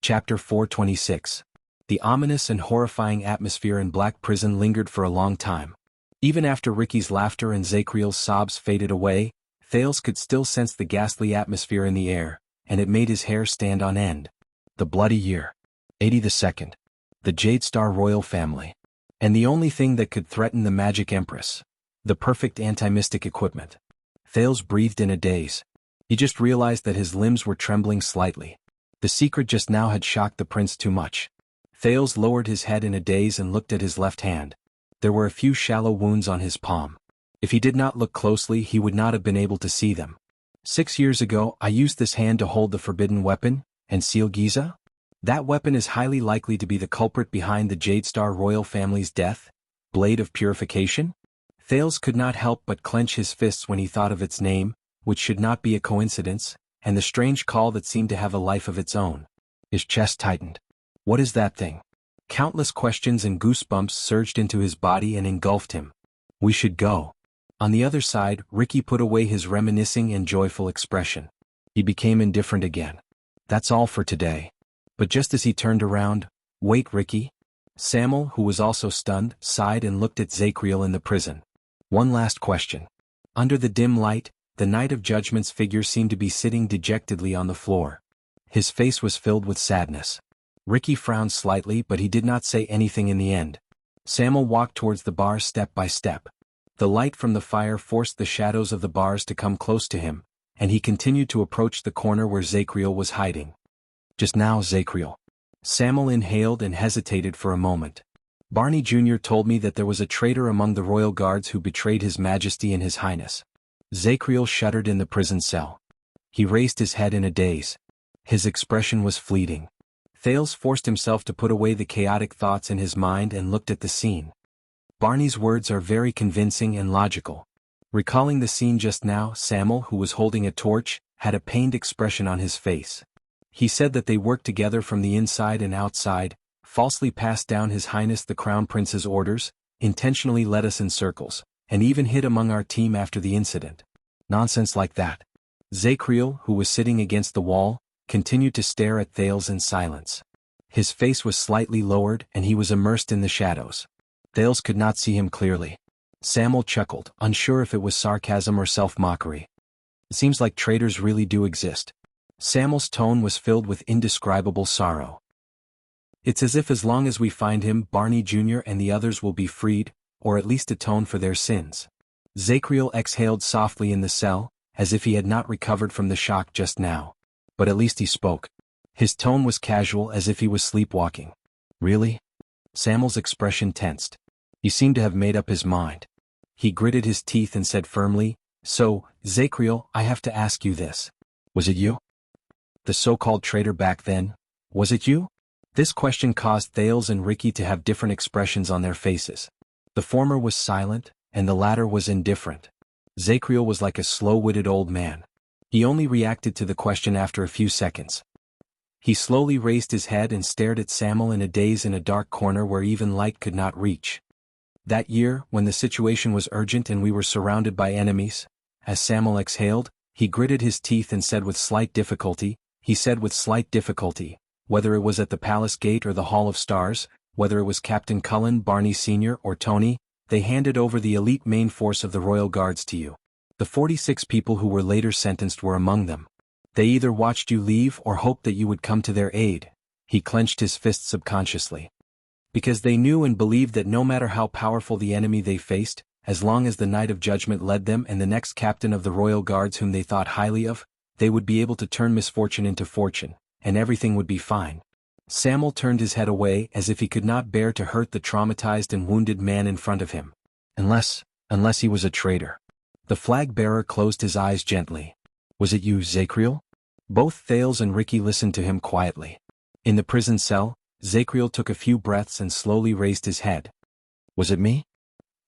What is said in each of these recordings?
Chapter 426. The ominous and horrifying atmosphere in Black Prison lingered for a long time. Even after Ricky's laughter and Zacriel's sobs faded away, Thales could still sense the ghastly atmosphere in the air, and it made his hair stand on end. The bloody year. 82nd. The Jade Star royal family. And the only thing that could threaten the Magic Empress. The perfect anti-mystic equipment. Thales breathed in a daze. He just realized that his limbs were trembling slightly. The secret just now had shocked the prince too much. Thales lowered his head in a daze and looked at his left hand. There were a few shallow wounds on his palm. If he did not look closely, he would not have been able to see them. 6 years ago, I used this hand to hold the forbidden weapon, and seal Giza? That weapon is highly likely to be the culprit behind the Jade Star royal family's death. Blade of Purification? Thales could not help but clench his fists when he thought of its name, which should not be a coincidence, and the strange call that seemed to have a life of its own. His chest tightened. What is that thing? Countless questions and goosebumps surged into his body and engulfed him. We should go. On the other side, Ricky put away his reminiscing and joyful expression. He became indifferent again. That's all for today. But just as he turned around, wait, Ricky? Samuel, who was also stunned, sighed and looked at Zacriel in the prison. One last question. Under the dim light, the Knight of Judgment's figure seemed to be sitting dejectedly on the floor. His face was filled with sadness. Ricky frowned slightly, but he did not say anything in the end. Samuel walked towards the bars step by step. The light from the fire forced the shadows of the bars to come close to him, and he continued to approach the corner where Zacriel was hiding. Just now, Zacriel. Samuel inhaled and hesitated for a moment. Barney Jr. told me that there was a traitor among the royal guards who betrayed His Majesty and His Highness. Zacriel shuddered in the prison cell. He raised his head in a daze. His expression was fleeting. Thales forced himself to put away the chaotic thoughts in his mind and looked at the scene. Barney's words are very convincing and logical. Recalling the scene just now, Samuel, who was holding a torch, had a pained expression on his face. He said that they worked together from the inside and outside, falsely passed down His Highness the Crown Prince's orders, intentionally led us in circles, and even hid among our team after the incident. Nonsense like that. Zacriel, who was sitting against the wall, continued to stare at Thales in silence. His face was slightly lowered and he was immersed in the shadows. Thales could not see him clearly. Samuel chuckled, unsure if it was sarcasm or self-mockery. It seems like traitors really do exist. Samuel's tone was filled with indescribable sorrow. It's as if as long as we find him, Barney Jr. and the others will be freed, or at least atone for their sins. Zacriel exhaled softly in the cell, as if he had not recovered from the shock just now. But at least he spoke. His tone was casual, as if he was sleepwalking. Really? Samuel's expression tensed. He seemed to have made up his mind. He gritted his teeth and said firmly, So, Zacriel, I have to ask you this. Was it you? The so-called traitor back then? Was it you? This question caused Thales and Ricky to have different expressions on their faces. The former was silent, and the latter was indifferent. Zacriel was like a slow-witted old man. He only reacted to the question after a few seconds. He slowly raised his head and stared at Samuel in a daze in a dark corner where even light could not reach. That year, when the situation was urgent and we were surrounded by enemies, as Samuel exhaled, he gritted his teeth and said with slight difficulty, whether it was at the palace gate or the Hall of Stars, whether it was Captain Cullen, Barney Sr. or Tony, they handed over the elite main force of the royal guards to you. The 46 people who were later sentenced were among them. They either watched you leave or hoped that you would come to their aid. He clenched his fist subconsciously. Because they knew and believed that no matter how powerful the enemy they faced, as long as the Knight of Judgment led them and the next captain of the royal guards whom they thought highly of, they would be able to turn misfortune into fortune, and everything would be fine. Samuel turned his head away as if he could not bear to hurt the traumatized and wounded man in front of him. Unless he was a traitor. The flag-bearer closed his eyes gently. Was it you, Zacriel? Both Thales and Ricky listened to him quietly. In the prison cell, Zacriel took a few breaths and slowly raised his head. Was it me?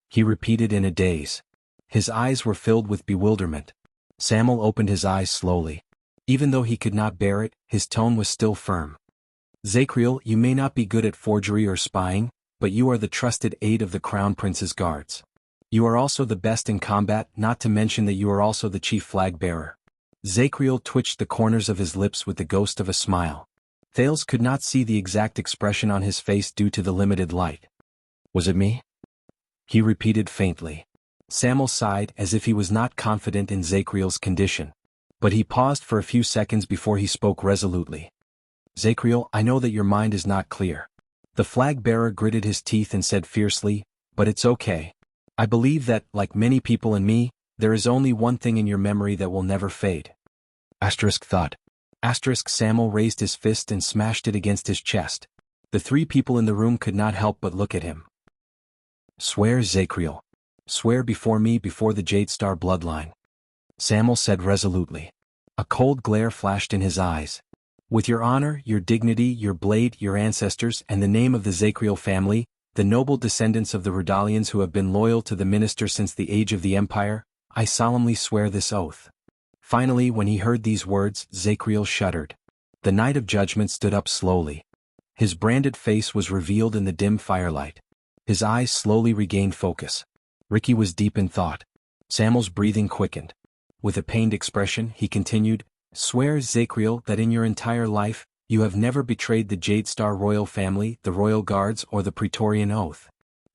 He repeated in a daze. His eyes were filled with bewilderment. Samuel opened his eyes slowly. Even though he could not bear it, his tone was still firm. Zacriel, you may not be good at forgery or spying, but you are the trusted aide of the Crown Prince's guards. You are also the best in combat, not to mention that you are also the chief flag-bearer. Zacriel twitched the corners of his lips with the ghost of a smile. Thales could not see the exact expression on his face due to the limited light. Was it me? He repeated faintly. Samuel sighed as if he was not confident in Zachriel's condition. But he paused for a few seconds before he spoke resolutely. Zachriel, I know that your mind is not clear. The flag-bearer gritted his teeth and said fiercely, but it's okay. I believe that, like many people and me, there is only one thing in your memory that will never fade. Thought. Samuel raised his fist and smashed it against his chest. The three people in the room could not help but look at him. Swear, Zachriel. Swear before me, before the Jade Star bloodline. Samuel said resolutely. A cold glare flashed in his eyes. With your honor, your dignity, your blade, your ancestors, and the name of the Zachriel family, the noble descendants of the Rudalians who have been loyal to the minister since the age of the Empire, I solemnly swear this oath. Finally, when he heard these words, Zachriel shuddered. The Knight of Judgment stood up slowly. His branded face was revealed in the dim firelight. His eyes slowly regained focus. Ricky was deep in thought. Samuel's breathing quickened. With a pained expression, he continued, Swear, Zachriel, that in your entire life, you have never betrayed the Jade Star royal family, the royal guards, or the Praetorian oath.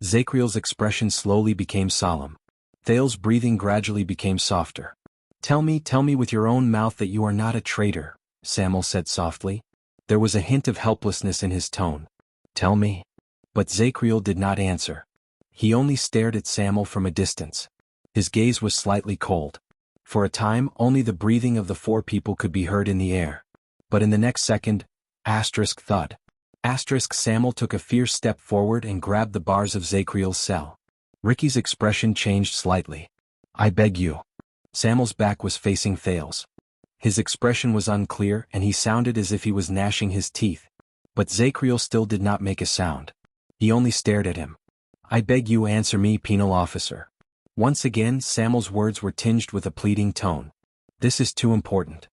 Zachriel's expression slowly became solemn. Thale's breathing gradually became softer. Tell me with your own mouth that you are not a traitor, Samuel said softly. There was a hint of helplessness in his tone. Tell me. But Zachriel did not answer. He only stared at Samuel from a distance. His gaze was slightly cold. For a time, only the breathing of the four people could be heard in the air. But in the next second, thud. Samuel took a fierce step forward and grabbed the bars of Zachriel's cell. Ricky's expression changed slightly. I beg you. Samuel's back was facing Thales. His expression was unclear and he sounded as if he was gnashing his teeth. But Zachriel still did not make a sound. He only stared at him. I beg you, answer me, penal officer. Once again, Samuel's words were tinged with a pleading tone. This is too important.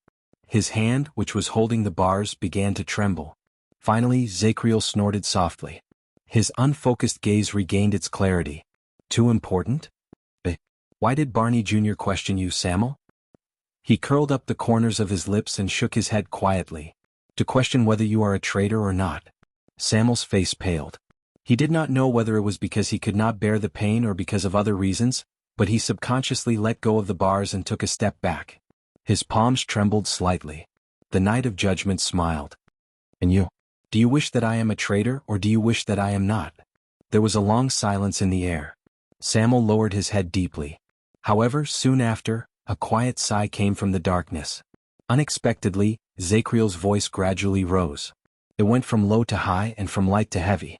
His hand, which was holding the bars, began to tremble. Finally, Zachriel snorted softly. His unfocused gaze regained its clarity. Too important? Why did Barney Jr. question you, Samuel? He curled up the corners of his lips and shook his head quietly. To question whether you are a traitor or not. Samuel's face paled. He did not know whether it was because he could not bear the pain or because of other reasons, but he subconsciously let go of the bars and took a step back. His palms trembled slightly. The Knight of Judgment smiled. And you? Do you wish that I am a traitor or do you wish that I am not? There was a long silence in the air. Samuel lowered his head deeply. However, soon after, a quiet sigh came from the darkness. Unexpectedly, Zachriel's voice gradually rose. It went from low to high and from light to heavy.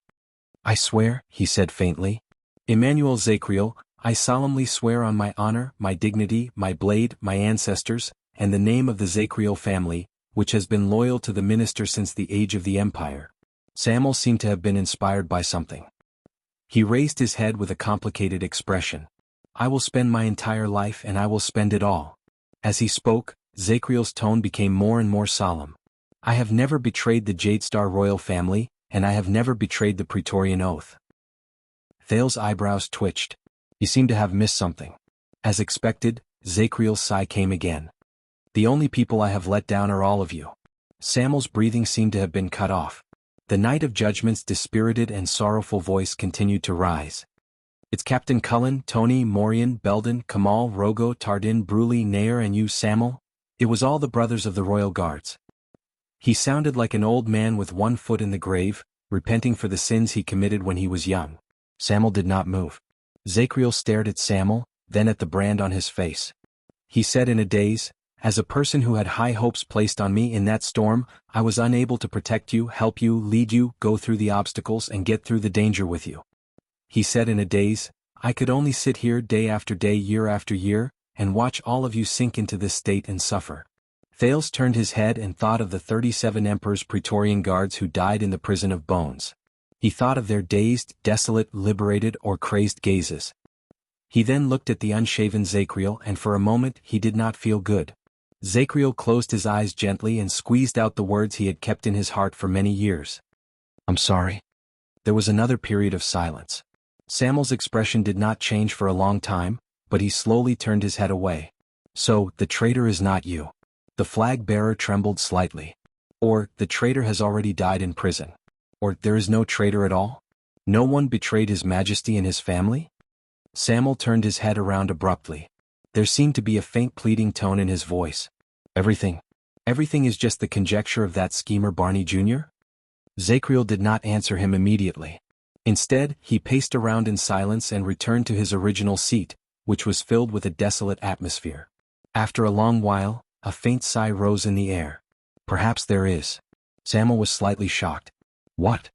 I swear, he said faintly. Emmanuel Zachriel, I solemnly swear on my honor, my dignity, my blade, my ancestors, and the name of the Zachriel family, which has been loyal to the minister since the age of the Empire. Samuel seemed to have been inspired by something. He raised his head with a complicated expression. I will spend my entire life and I will spend it all. As he spoke, Zachriel's tone became more and more solemn. I have never betrayed the Jade Star royal family, and I have never betrayed the Praetorian oath. Thale's eyebrows twitched. You seem to have missed something. As expected, Zachriel's sigh came again. The only people I have let down are all of you. Samuel's breathing seemed to have been cut off. The Knight of Judgment's dispirited and sorrowful voice continued to rise. It's Captain Cullen, Tony, Morian, Belden, Kamal, Rogo, Tardin, Bruley, Nair, and you, Samuel. It was all the brothers of the Royal Guards. He sounded like an old man with one foot in the grave, repenting for the sins he committed when he was young. Samuel did not move. Zachriel stared at Samuel, then at the brand on his face. He said in a daze, as a person who had high hopes placed on me in that storm, I was unable to protect you, help you, lead you, go through the obstacles and get through the danger with you. He said in a daze, I could only sit here day after day, year after year, and watch all of you sink into this state and suffer. Thales turned his head and thought of the 37 Emperor's Praetorian guards who died in the prison of bones. He thought of their dazed, desolate, liberated, or crazed gazes. He then looked at the unshaven Zachriel and for a moment he did not feel good. Zachriel closed his eyes gently and squeezed out the words he had kept in his heart for many years. I'm sorry. There was another period of silence. Samuel's expression did not change for a long time, but he slowly turned his head away. So, the traitor is not you. The flag-bearer trembled slightly. Or, the traitor has already died in prison. Or, there is no traitor at all? No one betrayed His Majesty and his family? Samuel turned his head around abruptly. There seemed to be a faint pleading tone in his voice. Everything is just the conjecture of that schemer Barney Jr.? Zacriel did not answer him immediately. Instead, he paced around in silence and returned to his original seat, which was filled with a desolate atmosphere. After a long while, a faint sigh rose in the air. Perhaps there is. Samuel was slightly shocked. What?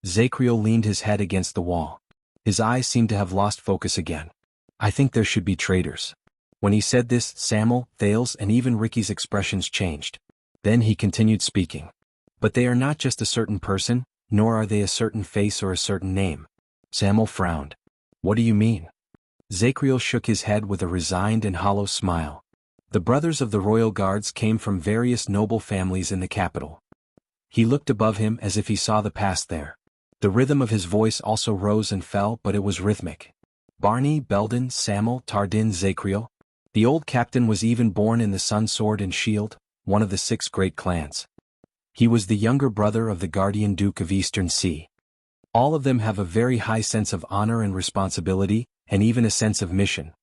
Zacriel leaned his head against the wall. His eyes seemed to have lost focus again. I think there should be traitors. When he said this, Samuel, Thales, and even Ricky's expressions changed. Then he continued speaking. But they are not just a certain person, nor are they a certain face or a certain name. Samuel frowned. What do you mean? Zacriel shook his head with a resigned and hollow smile. The brothers of the royal guards came from various noble families in the capital. He looked above him as if he saw the past there. The rhythm of his voice also rose and fell, but it was rhythmic. Barney, Belden, Samuel, Tardin, Zacriel. The old captain was even born in the Sun Sword and Shield, one of the 6 great clans. He was the younger brother of the guardian Duke of Eastern Sea. All of them have a very high sense of honor and responsibility, and even a sense of mission.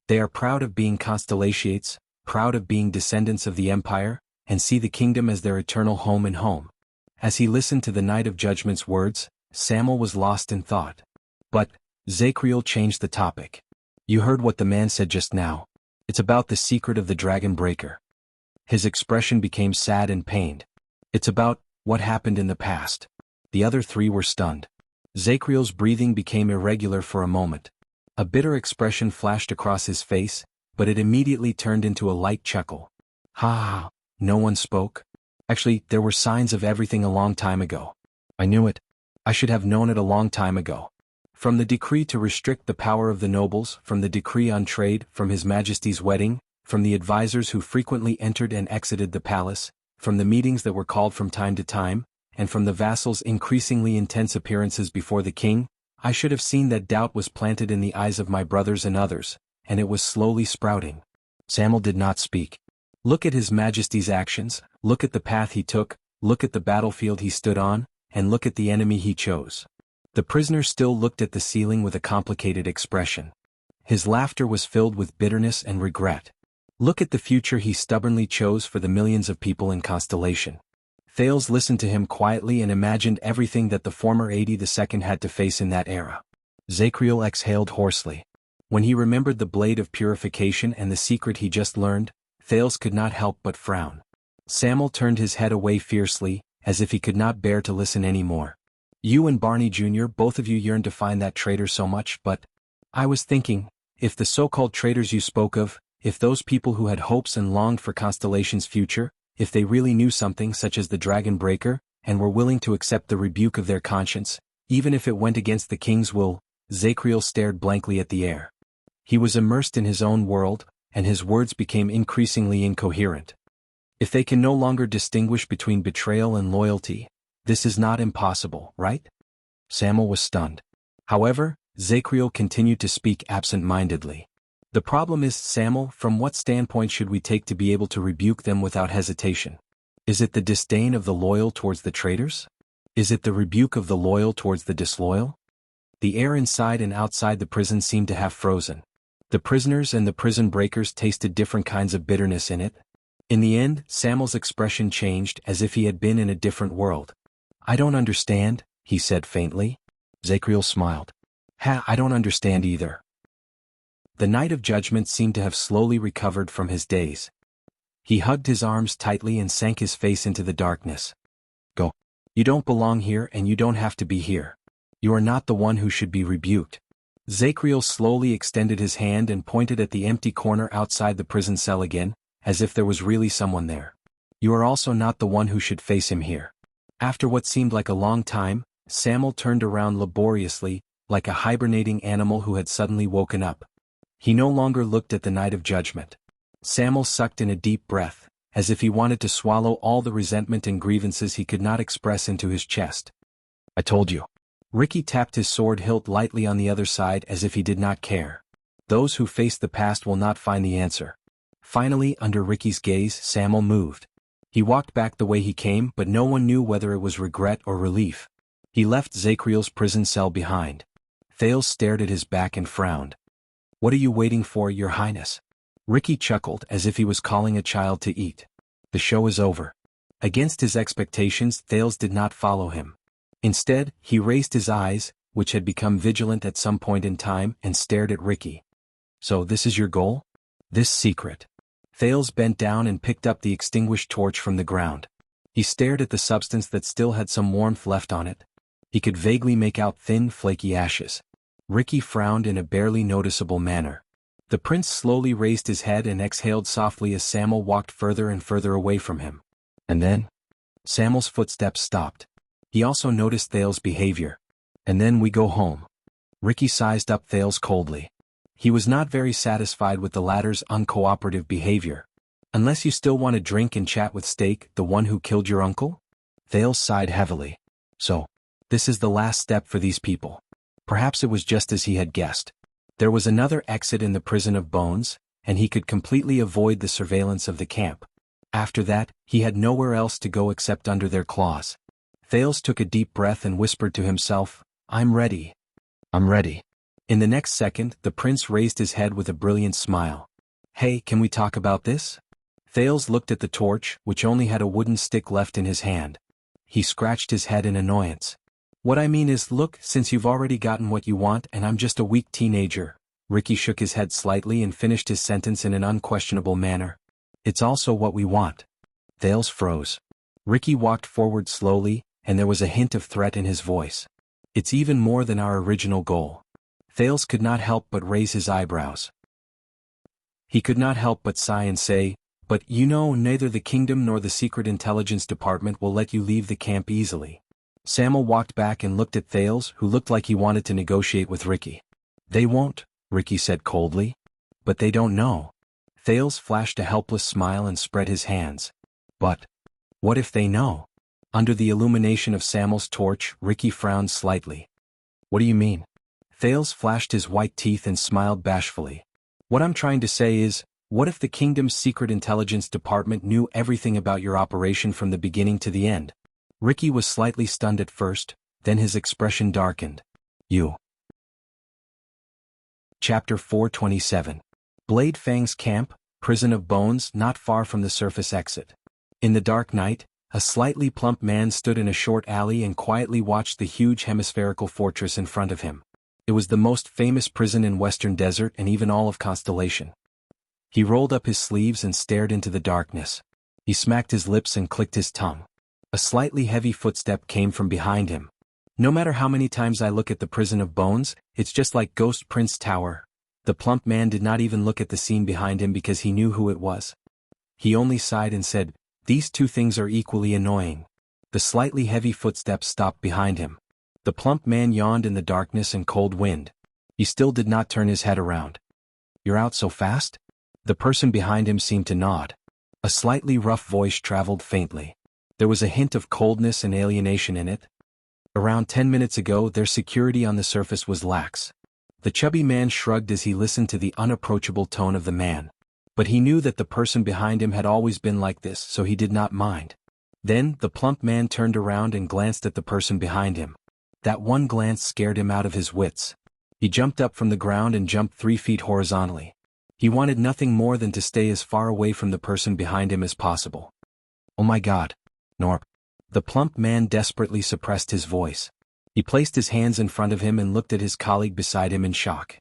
They are proud of being constellations, proud of being descendants of the Empire, and see the kingdom as their eternal home and home. As he listened to the Night of Judgment's words, Samuel was lost in thought. But, Zacriel changed the topic. You heard what the man said just now. It's about the secret of the Dragon Breaker. His expression became sad and pained. It's about what happened in the past. The other 3 were stunned. Zacriel's breathing became irregular for a moment. A bitter expression flashed across his face, but it immediately turned into a light chuckle. Ha ha, no one spoke? Actually, there were signs of everything a long time ago. I knew it. I should have known it a long time ago. From the decree to restrict the power of the nobles, from the decree on trade, from His Majesty's wedding, from the advisors who frequently entered and exited the palace, from the meetings that were called from time to time, and from the vassals' increasingly intense appearances before the king, I should have seen that doubt was planted in the eyes of my brothers and others, and it was slowly sprouting. Samuel did not speak. Look at His Majesty's actions, look at the path he took, look at the battlefield he stood on, and look at the enemy he chose. The prisoner still looked at the ceiling with a complicated expression. His laughter was filled with bitterness and regret. Look at the future he stubbornly chose for the millions of people in Constellation. Thales listened to him quietly and imagined everything that the former 82nd had to face in that era. Zacriel exhaled hoarsely. When he remembered the blade of purification and the secret he just learned, Thales could not help but frown. Samuel turned his head away fiercely, as if he could not bear to listen any more. You and Barney Jr., both of you yearn to find that traitor so much, but I was thinking, if the so-called traitors you spoke of, if those people who had hopes and longed for Constellation's future, if they really knew something such as the Dragon Breaker, and were willing to accept the rebuke of their conscience, even if it went against the king's will, Zacriel stared blankly at the air. He was immersed in his own world, and his words became increasingly incoherent. If they can no longer distinguish between betrayal and loyalty, this is not impossible, right? Samuel was stunned. However, Zacriel continued to speak absent-mindedly. The problem is, Samuel, from what standpoint should we take to be able to rebuke them without hesitation? Is it the disdain of the loyal towards the traitors? Is it the rebuke of the loyal towards the disloyal? The air inside and outside the prison seemed to have frozen. The prisoners and the prison breakers tasted different kinds of bitterness in it. In the end, Samuel's expression changed as if he had been in a different world. I don't understand, he said faintly. Zacriel smiled. I don't understand either. The Night of Judgment seemed to have slowly recovered from his daze. He hugged his arms tightly and sank his face into the darkness. Go. You don't belong here and you don't have to be here. You are not the one who should be rebuked. Zacriel slowly extended his hand and pointed at the empty corner outside the prison cell again, as if there was really someone there. You are also not the one who should face him here. After what seemed like a long time, Samuel turned around laboriously, like a hibernating animal who had suddenly woken up. He no longer looked at the Night of Judgment. Samuel sucked in a deep breath, as if he wanted to swallow all the resentment and grievances he could not express into his chest. I told you. Ricky tapped his sword hilt lightly on the other side as if he did not care. Those who face the past will not find the answer. Finally, under Ricky's gaze, Samuel moved. He walked back the way he came, but no one knew whether it was regret or relief. He left Zakriel's prison cell behind. Thales stared at his back and frowned. "What are you waiting for, Your Highness?" Ricky chuckled as if he was calling a child to eat. "The show is over." Against his expectations, Thales did not follow him. Instead, he raised his eyes, which had become vigilant at some point in time, and stared at Ricky. "So this is your goal? This secret?" Thales bent down and picked up the extinguished torch from the ground. He stared at the substance that still had some warmth left on it. He could vaguely make out thin, flaky ashes. Ricky frowned in a barely noticeable manner. The prince slowly raised his head and exhaled softly as Samuel walked further and further away from him. And then? Samuel's footsteps stopped. He also noticed Thales' behavior. "And then we go home." Ricky sized up Thales coldly. He was not very satisfied with the latter's uncooperative behavior. "Unless you still want to drink and chat with Stake, the one who killed your uncle?" Thales sighed heavily. "So, this is the last step for these people." Perhaps it was just as he had guessed. There was another exit in the prison of bones, and he could completely avoid the surveillance of the camp. After that, he had nowhere else to go except under their claws. Thales took a deep breath and whispered to himself, "I'm ready. I'm ready." In the next second, the prince raised his head with a brilliant smile. "Hey, can we talk about this?" Thales looked at the torch, which only had a wooden stick left in his hand. He scratched his head in annoyance. "What I mean is, look, since you've already gotten what you want and I'm just a weak teenager." Ricky shook his head slightly and finished his sentence in an unquestionable manner. "It's also what we want." Thales froze. Ricky walked forward slowly, and there was a hint of threat in his voice. "It's even more than our original goal." Thales could not help but raise his eyebrows. He could not help but sigh and say, "But you know, neither the kingdom nor the secret intelligence department will let you leave the camp easily." Samuel walked back and looked at Thales, who looked like he wanted to negotiate with Ricky. "They won't," Ricky said coldly. "But they don't know." Thales flashed a helpless smile and spread his hands. "But what if they know?" Under the illumination of Samuel's torch, Ricky frowned slightly. "What do you mean?" Thales flashed his white teeth and smiled bashfully. "What I'm trying to say is, what if the kingdom's secret intelligence department knew everything about your operation from the beginning to the end?" Ricky was slightly stunned at first, then his expression darkened. "You." Chapter 427. Blade Fang's camp, prison of bones not far from the surface exit. In the dark night, a slightly plump man stood in a short alley and quietly watched the huge hemispherical fortress in front of him. It was the most famous prison in Western Desert and even all of Constellation. He rolled up his sleeves and stared into the darkness. He smacked his lips and clicked his tongue. A slightly heavy footstep came from behind him. "No matter how many times I look at the prison of bones, it's just like Ghost Prince Tower." The plump man did not even look at the scene behind him because he knew who it was. He only sighed and said, "These two things are equally annoying." The slightly heavy footsteps stopped behind him. The plump man yawned in the darkness and cold wind. He still did not turn his head around. "You're out so fast?" The person behind him seemed to nod. A slightly rough voice traveled faintly. There was a hint of coldness and alienation in it. "Around 10 minutes ago, their security on the surface was lax." The chubby man shrugged as he listened to the unapproachable tone of the man. But he knew that the person behind him had always been like this, so he did not mind. Then, the plump man turned around and glanced at the person behind him. That one glance scared him out of his wits. He jumped up from the ground and jumped 3 feet horizontally. He wanted nothing more than to stay as far away from the person behind him as possible. "Oh my God, Norp." The plump man desperately suppressed his voice. He placed his hands in front of him and looked at his colleague beside him in shock.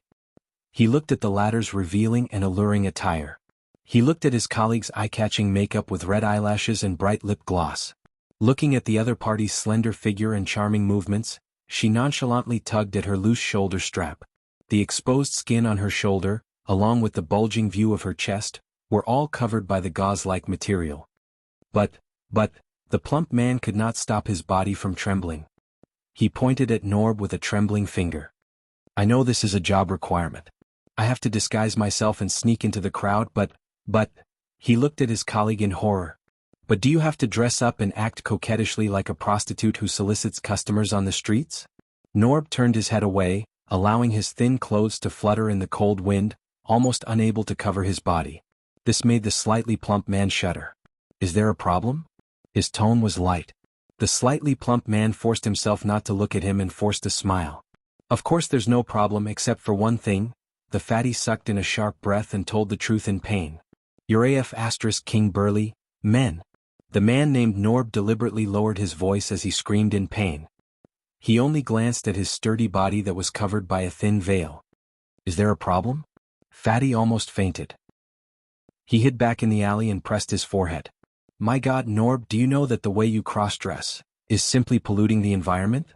He looked at the latter's revealing and alluring attire. He looked at his colleague's eye-catching makeup with red eyelashes and bright lip gloss. Looking at the other party's slender figure and charming movements, she nonchalantly tugged at her loose shoulder strap. The exposed skin on her shoulder, along with the bulging view of her chest, were all covered by the gauze-like material. But, the plump man could not stop his body from trembling. He pointed at Norb with a trembling finger. "I know this is a job requirement. I have to disguise myself and sneak into the crowd, but, he looked at his colleague in horror. "But do you have to dress up and act coquettishly like a prostitute who solicits customers on the streets?" Norb turned his head away, allowing his thin clothes to flutter in the cold wind, almost unable to cover his body. This made the slightly plump man shudder. Is there a problem? His tone was light. The slightly plump man forced himself not to look at him and forced a smile. Of course there's no problem except for one thing. The fatty sucked in a sharp breath and told the truth in pain. Your AF * King Burly, men. The man named Norb deliberately lowered his voice as he screamed in pain. He only glanced at his sturdy body that was covered by a thin veil. Is there a problem? Fatty almost fainted. He hid back in the alley and pressed his forehead. My God, Norb, do you know that the way you cross-dress is simply polluting the environment?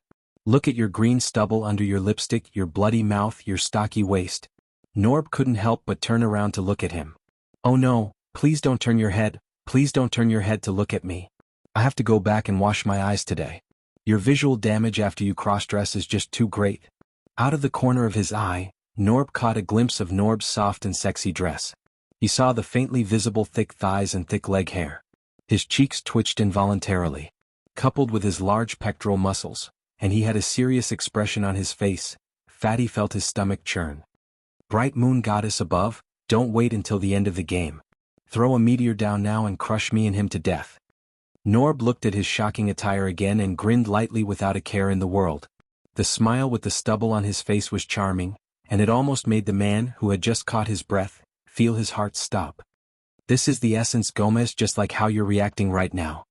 Look at your green stubble under your lipstick, your bloody mouth, your stocky waist. Norb couldn't help but turn around to look at him. Oh no, please don't turn your head, please don't turn your head to look at me. I have to go back and wash my eyes today. Your visual damage after you cross-dress is just too great. Out of the corner of his eye, Norb caught a glimpse of Norb's soft and sexy dress. He saw the faintly visible thick thighs and thick leg hair. His cheeks twitched involuntarily, coupled with his large pectoral muscles, and he had a serious expression on his face. Fatty felt his stomach churn. Bright moon goddess above, don't wait until the end of the game. Throw a meteor down now and crush me and him to death. Norb looked at his shocking attire again and grinned lightly without a care in the world. The smile with the stubble on his face was charming, and it almost made the man who had just caught his breath feel his heart stop. This is the essence, Gomez, just like how you're reacting right now.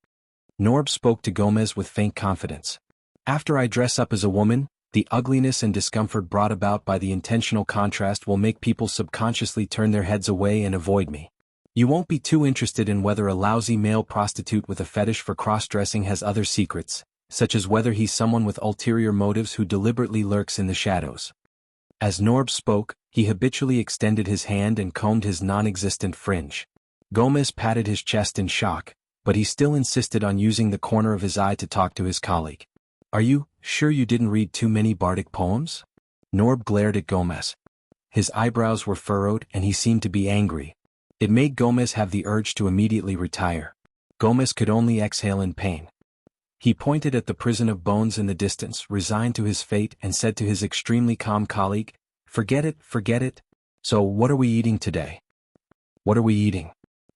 Norb spoke to Gomez with faint confidence. After I dress up as a woman, the ugliness and discomfort brought about by the intentional contrast will make people subconsciously turn their heads away and avoid me. You won't be too interested in whether a lousy male prostitute with a fetish for cross-dressing has other secrets, such as whether he's someone with ulterior motives who deliberately lurks in the shadows. As Norb spoke, he habitually extended his hand and combed his non-existent fringe. Gomez patted his chest in shock, but he still insisted on using the corner of his eye to talk to his colleague. Are you sure you didn't read too many bardic poems? Norb glared at Gomez. His eyebrows were furrowed and he seemed to be angry. It made Gomez have the urge to immediately retire. Gomez could only exhale in pain. He pointed at the prison of bones in the distance, resigned to his fate, and said to his extremely calm colleague, Forget it, forget it. So what are we eating today? What are we eating?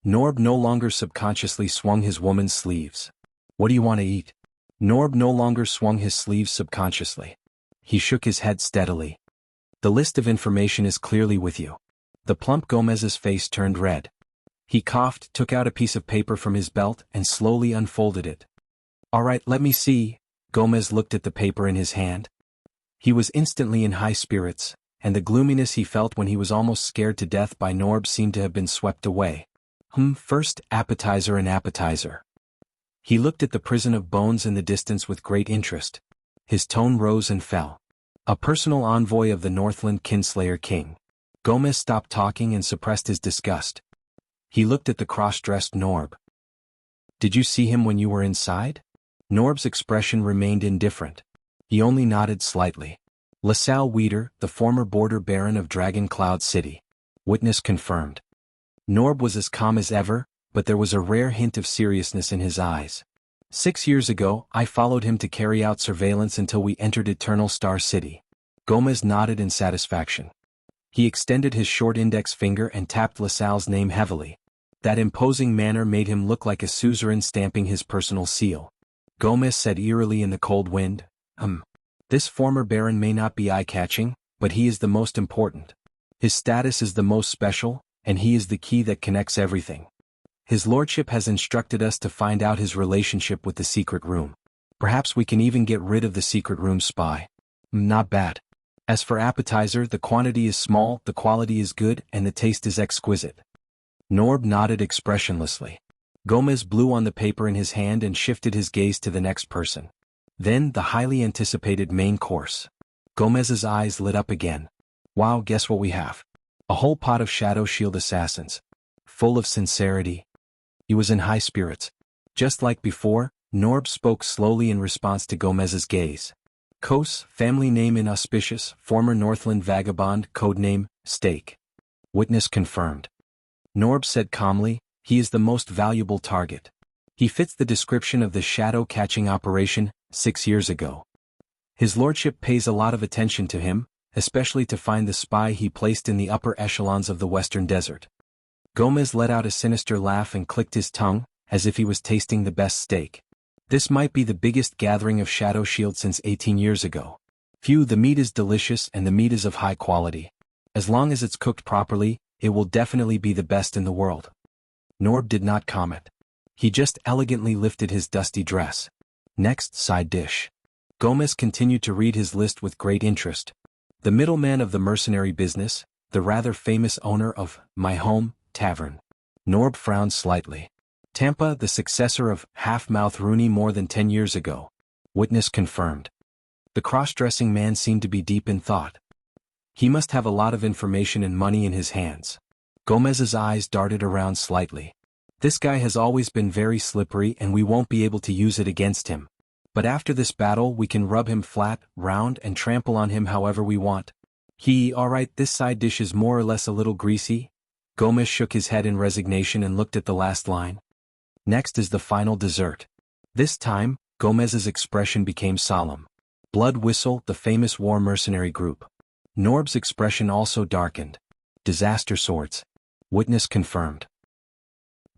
Norb no longer subconsciously swung his woman's sleeves. What do you want to eat? Norb no longer swung his sleeves subconsciously. He shook his head steadily. The list of information is clearly with you. The plump Gomez's face turned red. He coughed, took out a piece of paper from his belt, and slowly unfolded it. All right, let me see. Gomez looked at the paper in his hand. He was instantly in high spirits, and the gloominess he felt when he was almost scared to death by Norb seemed to have been swept away. First, appetizer and appetizer. He looked at the prison of bones in the distance with great interest. His tone rose and fell. A personal envoy of the Northland Kinslayer King. Gomez stopped talking and suppressed his disgust. He looked at the cross-dressed Norb. Did you see him when you were inside? Norb's expression remained indifferent. He only nodded slightly. LaSalle Weeder, the former border baron of Dragon Cloud City. Witness confirmed. Norb was as calm as ever, but there was a rare hint of seriousness in his eyes. 6 years ago, I followed him to carry out surveillance until we entered Eternal Star City. Gomez nodded in satisfaction. He extended his short index finger and tapped LaSalle's name heavily. That imposing manner made him look like a suzerain stamping his personal seal. Gomez said eerily in the cold wind, This former baron may not be eye-catching, but he is the most important. His status is the most special, and he is the key that connects everything. His lordship has instructed us to find out his relationship with the secret room. Perhaps we can even get rid of the secret room spy. Not bad. As for appetizer, the quantity is small, the quality is good, and the taste is exquisite. Norb nodded expressionlessly. Gomez blew on the paper in his hand and shifted his gaze to the next person. Then the highly anticipated main course. Gomez's eyes lit up again. Wow, guess what we have? A whole pot of Shadow Shield assassins. Full of sincerity. He was in high spirits. Just like before, Norb spoke slowly in response to Gomez's gaze. Kos, family name inauspicious, former Northland vagabond, codename, Steak. Witness confirmed. Norb said calmly, he is the most valuable target. He fits the description of the shadow-catching operation 6 years ago. His lordship pays a lot of attention to him, especially to find the spy he placed in the upper echelons of the Western Desert. Gomez let out a sinister laugh and clicked his tongue, as if he was tasting the best steak. This might be the biggest gathering of Shadow Shield since 18 years ago. Phew, the meat is delicious and the meat is of high quality. As long as it's cooked properly, it will definitely be the best in the world. Norb did not comment. He just elegantly lifted his dusty dress. Next, side dish. Gomez continued to read his list with great interest. The middleman of the mercenary business, the rather famous owner of My Home Tavern. Norb frowned slightly. Tampa, the successor of Half-Mouth Rooney more than 10 years ago. Witness confirmed. The cross-dressing man seemed to be deep in thought. He must have a lot of information and money in his hands. Gomez's eyes darted around slightly. This guy has always been very slippery and we won't be able to use it against him. But after this battle we can rub him flat, round and trample on him however we want. Alright, this side dish is more or less a little greasy. Gomez shook his head in resignation and looked at the last line. Next is the final dessert. This time, Gomez's expression became solemn. Blood Whistle, the famous war mercenary group. Norb's expression also darkened. Disaster Swords. Witness confirmed.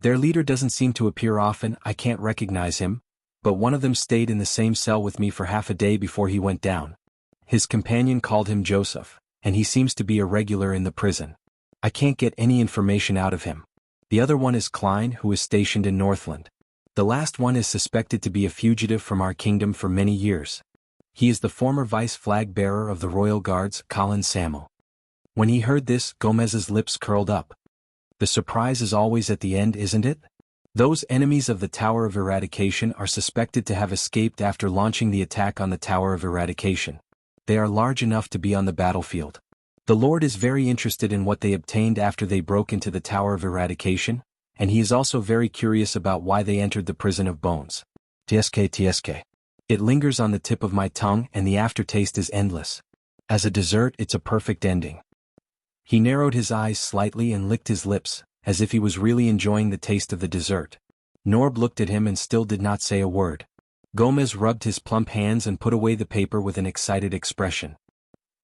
Their leader doesn't seem to appear often, I can't recognize him, but one of them stayed in the same cell with me for half a day before he went down. His companion called him Joseph, and he seems to be a regular in the prison. I can't get any information out of him. The other one is Klein, who is stationed in Northland. The last one is suspected to be a fugitive from our kingdom for many years. He is the former vice flag bearer of the Royal Guards, Colin Samuel. When he heard this, Gomez's lips curled up. The surprise is always at the end, isn't it? Those enemies of the Tower of Eradication are suspected to have escaped after launching the attack on the Tower of Eradication. They are large enough to be on the battlefield. The Lord is very interested in what they obtained after they broke into the Tower of Eradication, and he is also very curious about why they entered the Prison of Bones. TSK. It lingers on the tip of my tongue and the aftertaste is endless. As a dessert, it's a perfect ending. He narrowed his eyes slightly and licked his lips, as if he was really enjoying the taste of the dessert. Norb looked at him and still did not say a word. Gomez rubbed his plump hands and put away the paper with an excited expression.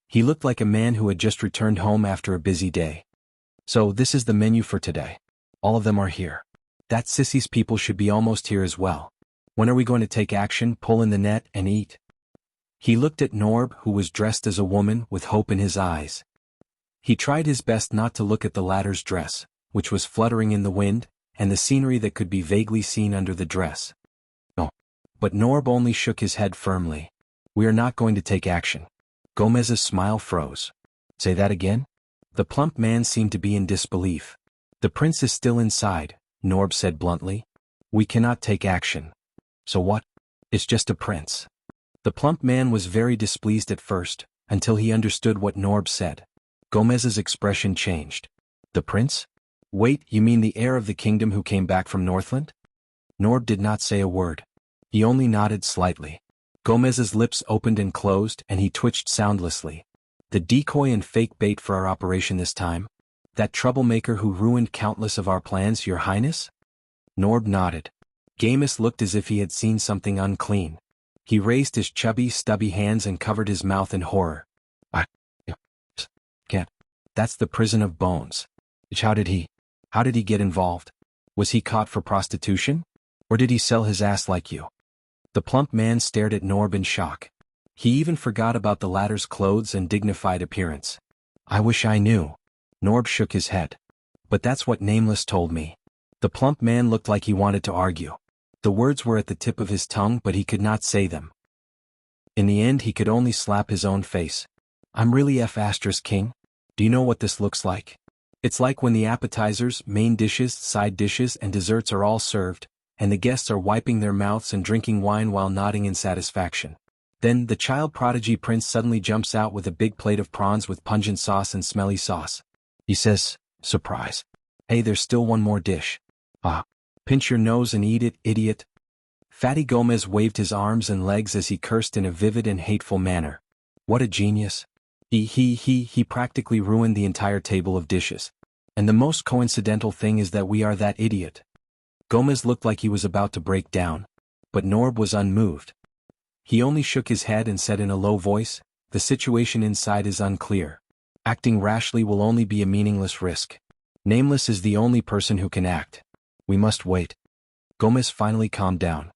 He looked like a man who had just returned home after a busy day. So this is the menu for today. All of them are here. That sissy's people should be almost here as well. When are we going to take action, pull in the net, and eat? He looked at Norb, who was dressed as a woman, with hope in his eyes. He tried his best not to look at the latter's dress, which was fluttering in the wind, and the scenery that could be vaguely seen under the dress. No. But Norb only shook his head firmly. We are not going to take action. Gomez's smile froze. Say that again? The plump man seemed to be in disbelief. The prince is still inside, Norb said bluntly. We cannot take action. So what? It's just a prince. The plump man was very displeased at first, until he understood what Norb said. Gomez's expression changed. The prince? Wait, you mean the heir of the kingdom who came back from Northland? Norb did not say a word. He only nodded slightly. Gomez's lips opened and closed and he twitched soundlessly. The decoy and fake bait for our operation this time? That troublemaker who ruined countless of our plans, your highness? Norb nodded. Gomez looked as if he had seen something unclean. He raised his chubby, stubby hands and covered his mouth in horror. I can't. That's the Prison of Bones. How did he get involved? Was he caught for prostitution? Or did he sell his ass like you? The plump man stared at Norb in shock. He even forgot about the latter's clothes and dignified appearance. I wish I knew. Norb shook his head. But that's what Nameless told me. The plump man looked like he wanted to argue. The words were at the tip of his tongue but he could not say them. In the end he could only slap his own face. I'm really king? Do you know what this looks like? It's like when the appetizers, main dishes, side dishes and desserts are all served, and the guests are wiping their mouths and drinking wine while nodding in satisfaction. Then the child prodigy prince suddenly jumps out with a big plate of prawns with pungent sauce and smelly sauce. He says, surprise. Hey, there's still one more dish. Pinch your nose and eat it, idiot. Fatty Gomez waved his arms and legs as he cursed in a vivid and hateful manner. What a genius. He practically ruined the entire table of dishes. And the most coincidental thing is that we are that idiot. Gomez looked like he was about to break down. But Norb was unmoved. He only shook his head and said in a low voice, the situation inside is unclear. Acting rashly will only be a meaningless risk. Nameless is the only person who can act. We must wait. Gomez finally calmed down.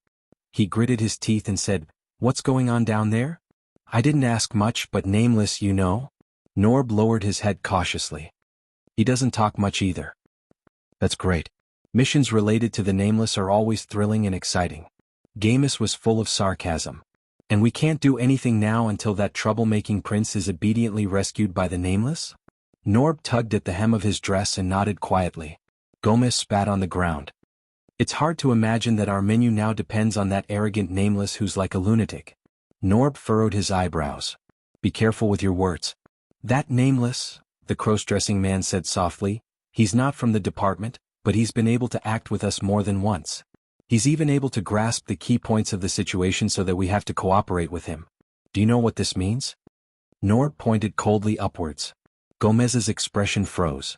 He gritted his teeth and said, "What's going on down there?" "I didn't ask much, but Nameless, you know." Norb lowered his head cautiously. "He doesn't talk much either." "That's great. Missions related to the Nameless are always thrilling and exciting." Gamus was full of sarcasm. "And we can't do anything now until that troublemaking prince is obediently rescued by the Nameless?" Norb tugged at the hem of his dress and nodded quietly. Gomez spat on the ground. "It's hard to imagine that our menu now depends on that arrogant Nameless who's like a lunatic." Norb furrowed his eyebrows. "Be careful with your words." "That Nameless," the cross-dressing man said softly, "he's not from the department, but he's been able to act with us more than once. He's even able to grasp the key points of the situation so that we have to cooperate with him. Do you know what this means?" Norb pointed coldly upwards. Gomez's expression froze.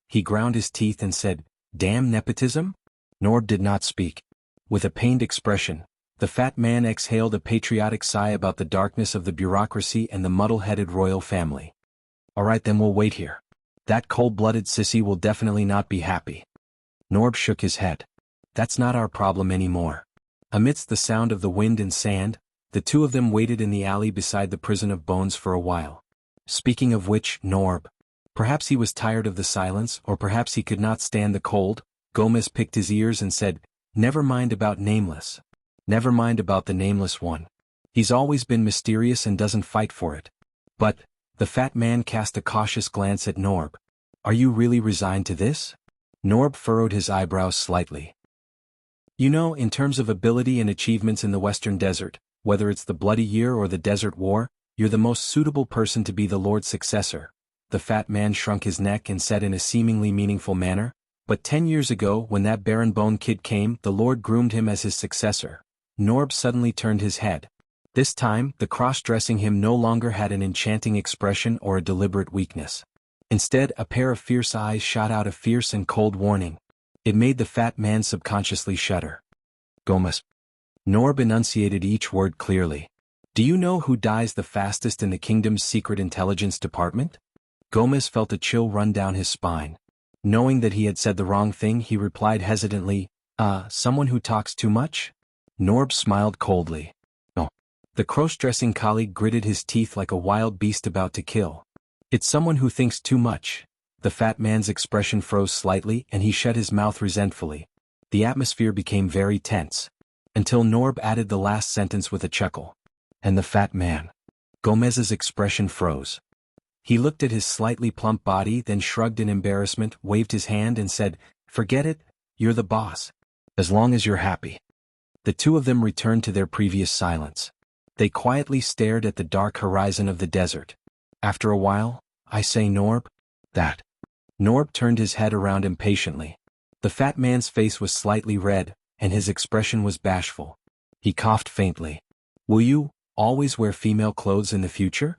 He ground his teeth and said, "Damn nepotism?" Norb did not speak. With a pained expression, the fat man exhaled a patriotic sigh about the darkness of the bureaucracy and the muddle-headed royal family. "All right, then we'll wait here. That cold-blooded sissy will definitely not be happy." Norb shook his head. "That's not our problem anymore." Amidst the sound of the wind and sand, the two of them waited in the alley beside the prison of bones for a while. Speaking of which, Norb. Perhaps he was tired of the silence, or perhaps he could not stand the cold. Gomez picked his ears and said, "Never mind about Nameless. Never mind about the Nameless one. He's always been mysterious and doesn't fight for it." "But," the fat man cast a cautious glance at Norb, "are you really resigned to this?" Norb furrowed his eyebrows slightly. "You know, in terms of ability and achievements in the Western Desert, whether it's the Bloody Year or the Desert War, you're the most suitable person to be the Lord's successor." The fat man shrunk his neck and said in a seemingly meaningful manner, "But 10 years ago when that Baron Bone kid came, the Lord groomed him as his successor." Norb suddenly turned his head. This time, the cross-dressing him no longer had an enchanting expression or a deliberate weakness. Instead, a pair of fierce eyes shot out a fierce and cold warning. It made the fat man subconsciously shudder. "Gomez." Norb enunciated each word clearly. "Do you know who dies the fastest in the kingdom's secret intelligence department?" Gomez felt a chill run down his spine. Knowing that he had said the wrong thing, he replied hesitantly, Someone who talks too much?" Norb smiled coldly. "No." The cross-dressing colleague gritted his teeth like a wild beast about to kill. "It's someone who thinks too much." The fat man's expression froze slightly and he shut his mouth resentfully. The atmosphere became very tense. Until Norb added the last sentence with a chuckle. "And the fat man." Gomez's expression froze. He looked at his slightly plump body, then shrugged in embarrassment, waved his hand and said, "Forget it, you're the boss. As long as you're happy." The two of them returned to their previous silence. They quietly stared at the dark horizon of the desert. After a while, "I say, Norb." "That." Norb turned his head around impatiently. The fat man's face was slightly red, and his expression was bashful. He coughed faintly. "Will you always wear female clothes in the future?"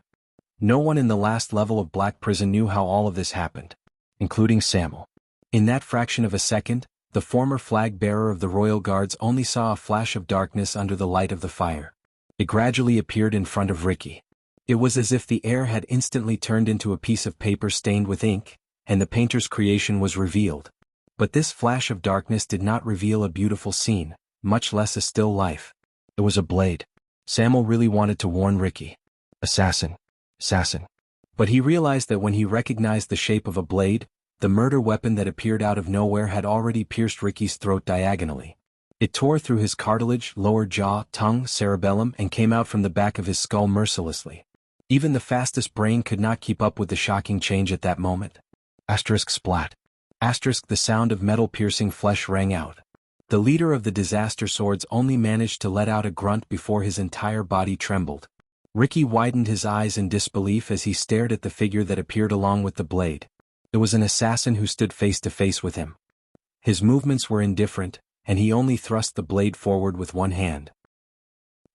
No one in the last level of Black Prison knew how all of this happened, including Samuel. In that fraction of a second, the former flag-bearer of the Royal Guards only saw a flash of darkness under the light of the fire. It gradually appeared in front of Ricky. It was as if the air had instantly turned into a piece of paper stained with ink, and the painter's creation was revealed. But this flash of darkness did not reveal a beautiful scene, much less a still life. It was a blade. Samuel really wanted to warn Ricky. Assassin. But he realized that when he recognized the shape of a blade, the murder weapon that appeared out of nowhere had already pierced Ricky's throat diagonally. It tore through his cartilage, lower jaw, tongue, cerebellum, and came out from the back of his skull mercilessly. Even the fastest brain could not keep up with the shocking change at that moment. Splat. The sound of metal-piercing flesh rang out. The leader of the disaster swords only managed to let out a grunt before his entire body trembled. Ricky widened his eyes in disbelief as he stared at the figure that appeared along with the blade. It was an assassin who stood face to face with him. His movements were indifferent, and he only thrust the blade forward with one hand.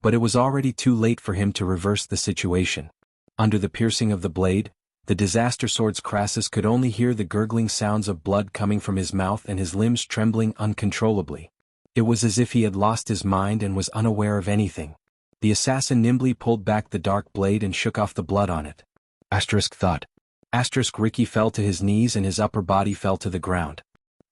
But it was already too late for him to reverse the situation. Under the piercing of the blade, the disaster sword's Crassus could only hear the gurgling sounds of blood coming from his mouth and his limbs trembling uncontrollably. It was as if he had lost his mind and was unaware of anything. The assassin nimbly pulled back the dark blade and shook off the blood on it. Thud. Ricky fell to his knees and his upper body fell to the ground.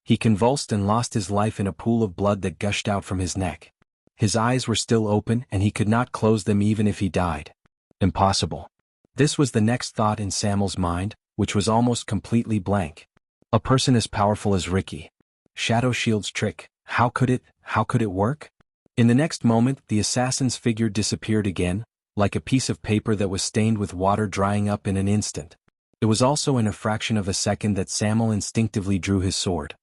He convulsed and lost his life in a pool of blood that gushed out from his neck. His eyes were still open and he could not close them even if he died. Impossible. This was the next thought in Samuel's mind, which was almost completely blank. A person as powerful as Ricky. Shadow Shield's trick, how could it work? In the next moment, the assassin's figure disappeared again, like a piece of paper that was stained with water drying up in an instant. It was also in a fraction of a second that Samuel instinctively drew his sword.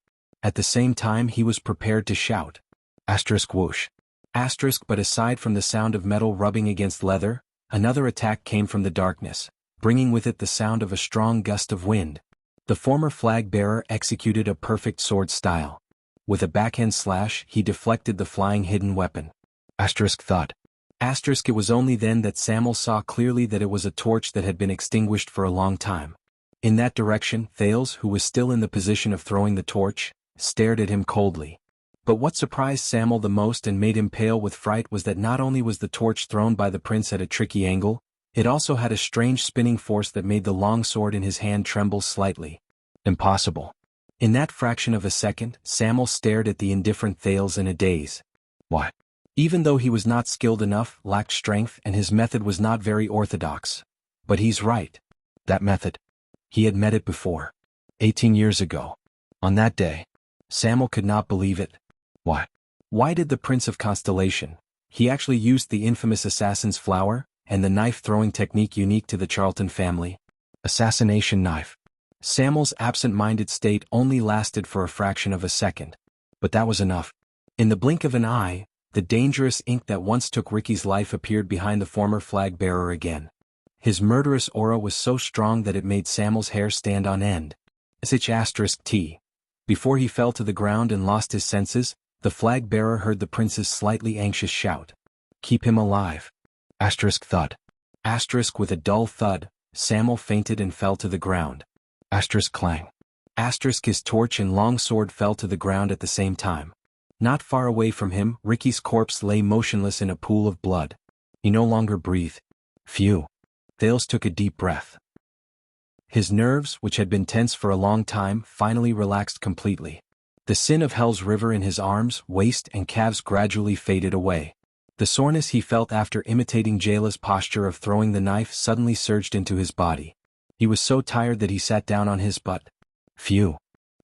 At the same time he was prepared to shout. Asterisk whoosh. Asterisk, but aside from the sound of metal rubbing against leather, another attack came from the darkness, bringing with it the sound of a strong gust of wind. The former flag-bearer executed a perfect sword style. With a backhand slash he deflected the flying hidden weapon. Asterisk thud. Asterisk, it was only then that Samuel saw clearly that it was a torch that had been extinguished for a long time. In that direction, Thales, who was still in the position of throwing the torch, stared at him coldly. But what surprised Samuel the most and made him pale with fright was that not only was the torch thrown by the prince at a tricky angle, it also had a strange spinning force that made the long sword in his hand tremble slightly. Impossible. In that fraction of a second, Samuel stared at the indifferent Thales in a daze. What? Even though he was not skilled enough, lacked strength, and his method was not very orthodox. But he's right. That method. He had met it before. 18 years ago. On that day. Samuel could not believe it. Why? Why did the Prince of Constellation? He actually used the infamous assassin's flower, and the knife-throwing technique unique to the Charlton family. Assassination knife. Samuel's absent-minded state only lasted for a fraction of a second. But that was enough. In the blink of an eye, the dangerous ink that once took Ricky's life appeared behind the former flag-bearer again. His murderous aura was so strong that it made Samuel's hair stand on end. *T. Before he fell to the ground and lost his senses, the flag-bearer heard the prince's slightly anxious shout. Keep him alive. *Thud. With a dull thud, Samuel fainted and fell to the ground. Clang. His torch and long sword fell to the ground at the same time. Not far away from him, Ricky's corpse lay motionless in a pool of blood. He no longer breathed. Phew. Thales took a deep breath. His nerves, which had been tense for a long time, finally relaxed completely. The sin of Hell's river in his arms, waist, and calves gradually faded away. The soreness he felt after imitating Jayla's posture of throwing the knife suddenly surged into his body. He was so tired that he sat down on his butt. Phew.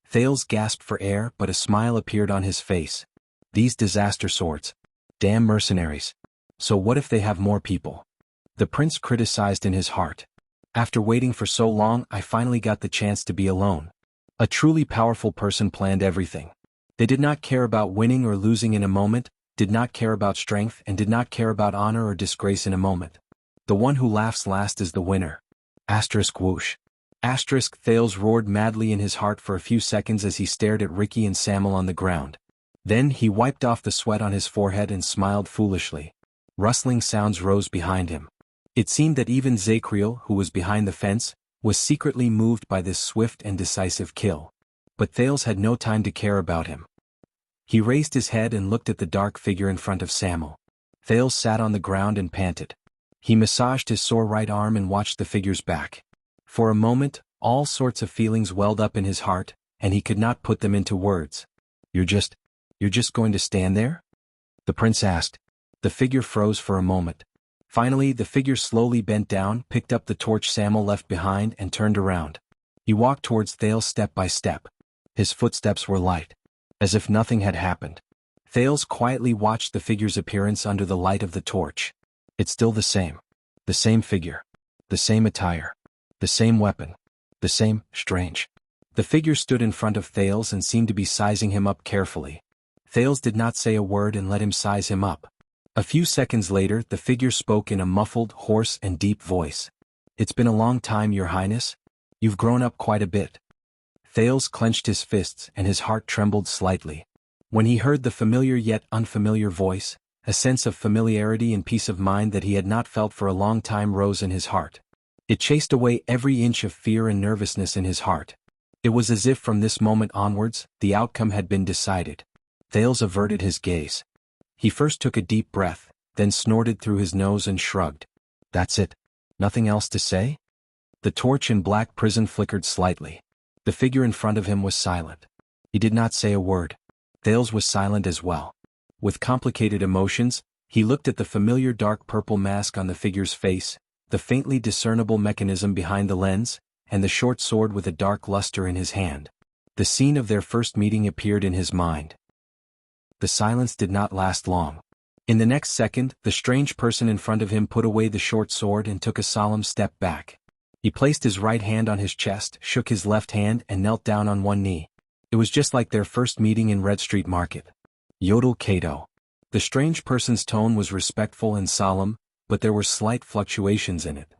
Thales gasped for air, but a smile appeared on his face. These disaster swords. Damn mercenaries. So what if they have more people? The prince criticized in his heart. After waiting for so long, I finally got the chance to be alone. A truly powerful person planned everything. They did not care about winning or losing in a moment, did not care about strength, and did not care about honor or disgrace in a moment. The one who laughs last is the winner. Whoosh. Thales roared madly in his heart for a few seconds as he stared at Ricky and Samuel on the ground. Then he wiped off the sweat on his forehead and smiled foolishly. Rustling sounds rose behind him. It seemed that even Zakriel, who was behind the fence, was secretly moved by this swift and decisive kill. But Thales had no time to care about him. He raised his head and looked at the dark figure in front of Samuel. Thales sat on the ground and panted. He massaged his sore right arm and watched the figure's back. For a moment, all sorts of feelings welled up in his heart, and he could not put them into words. You're just going to stand there? The prince asked. The figure froze for a moment. Finally, the figure slowly bent down, picked up the torch Samuel left behind, and turned around. He walked towards Thales step by step. His footsteps were light, as if nothing had happened. Thales quietly watched the figure's appearance under the light of the torch. It's still the same. The same figure. The same attire. The same weapon. The same, strange. The figure stood in front of Thales and seemed to be sizing him up carefully. Thales did not say a word and let him size him up. A few seconds later, the figure spoke in a muffled, hoarse, and deep voice. It's been a long time, Your Highness. You've grown up quite a bit. Thales clenched his fists and his heart trembled slightly. When he heard the familiar yet unfamiliar voice, a sense of familiarity and peace of mind that he had not felt for a long time rose in his heart. It chased away every inch of fear and nervousness in his heart. It was as if from this moment onwards, the outcome had been decided. Thales averted his gaze. He first took a deep breath, then snorted through his nose and shrugged. That's it. Nothing else to say? The torch in black prison flickered slightly. The figure in front of him was silent. He did not say a word. Thales was silent as well. With complicated emotions, he looked at the familiar dark purple mask on the figure's face, the faintly discernible mechanism behind the lens, and the short sword with a dark luster in his hand. The scene of their first meeting appeared in his mind. The silence did not last long. In the next second, the strange person in front of him put away the short sword and took a solemn step back. He placed his right hand on his chest, shook his left hand, and knelt down on one knee. It was just like their first meeting in Red Street Market. Yodel Kato. The strange person's tone was respectful and solemn, but there were slight fluctuations in it.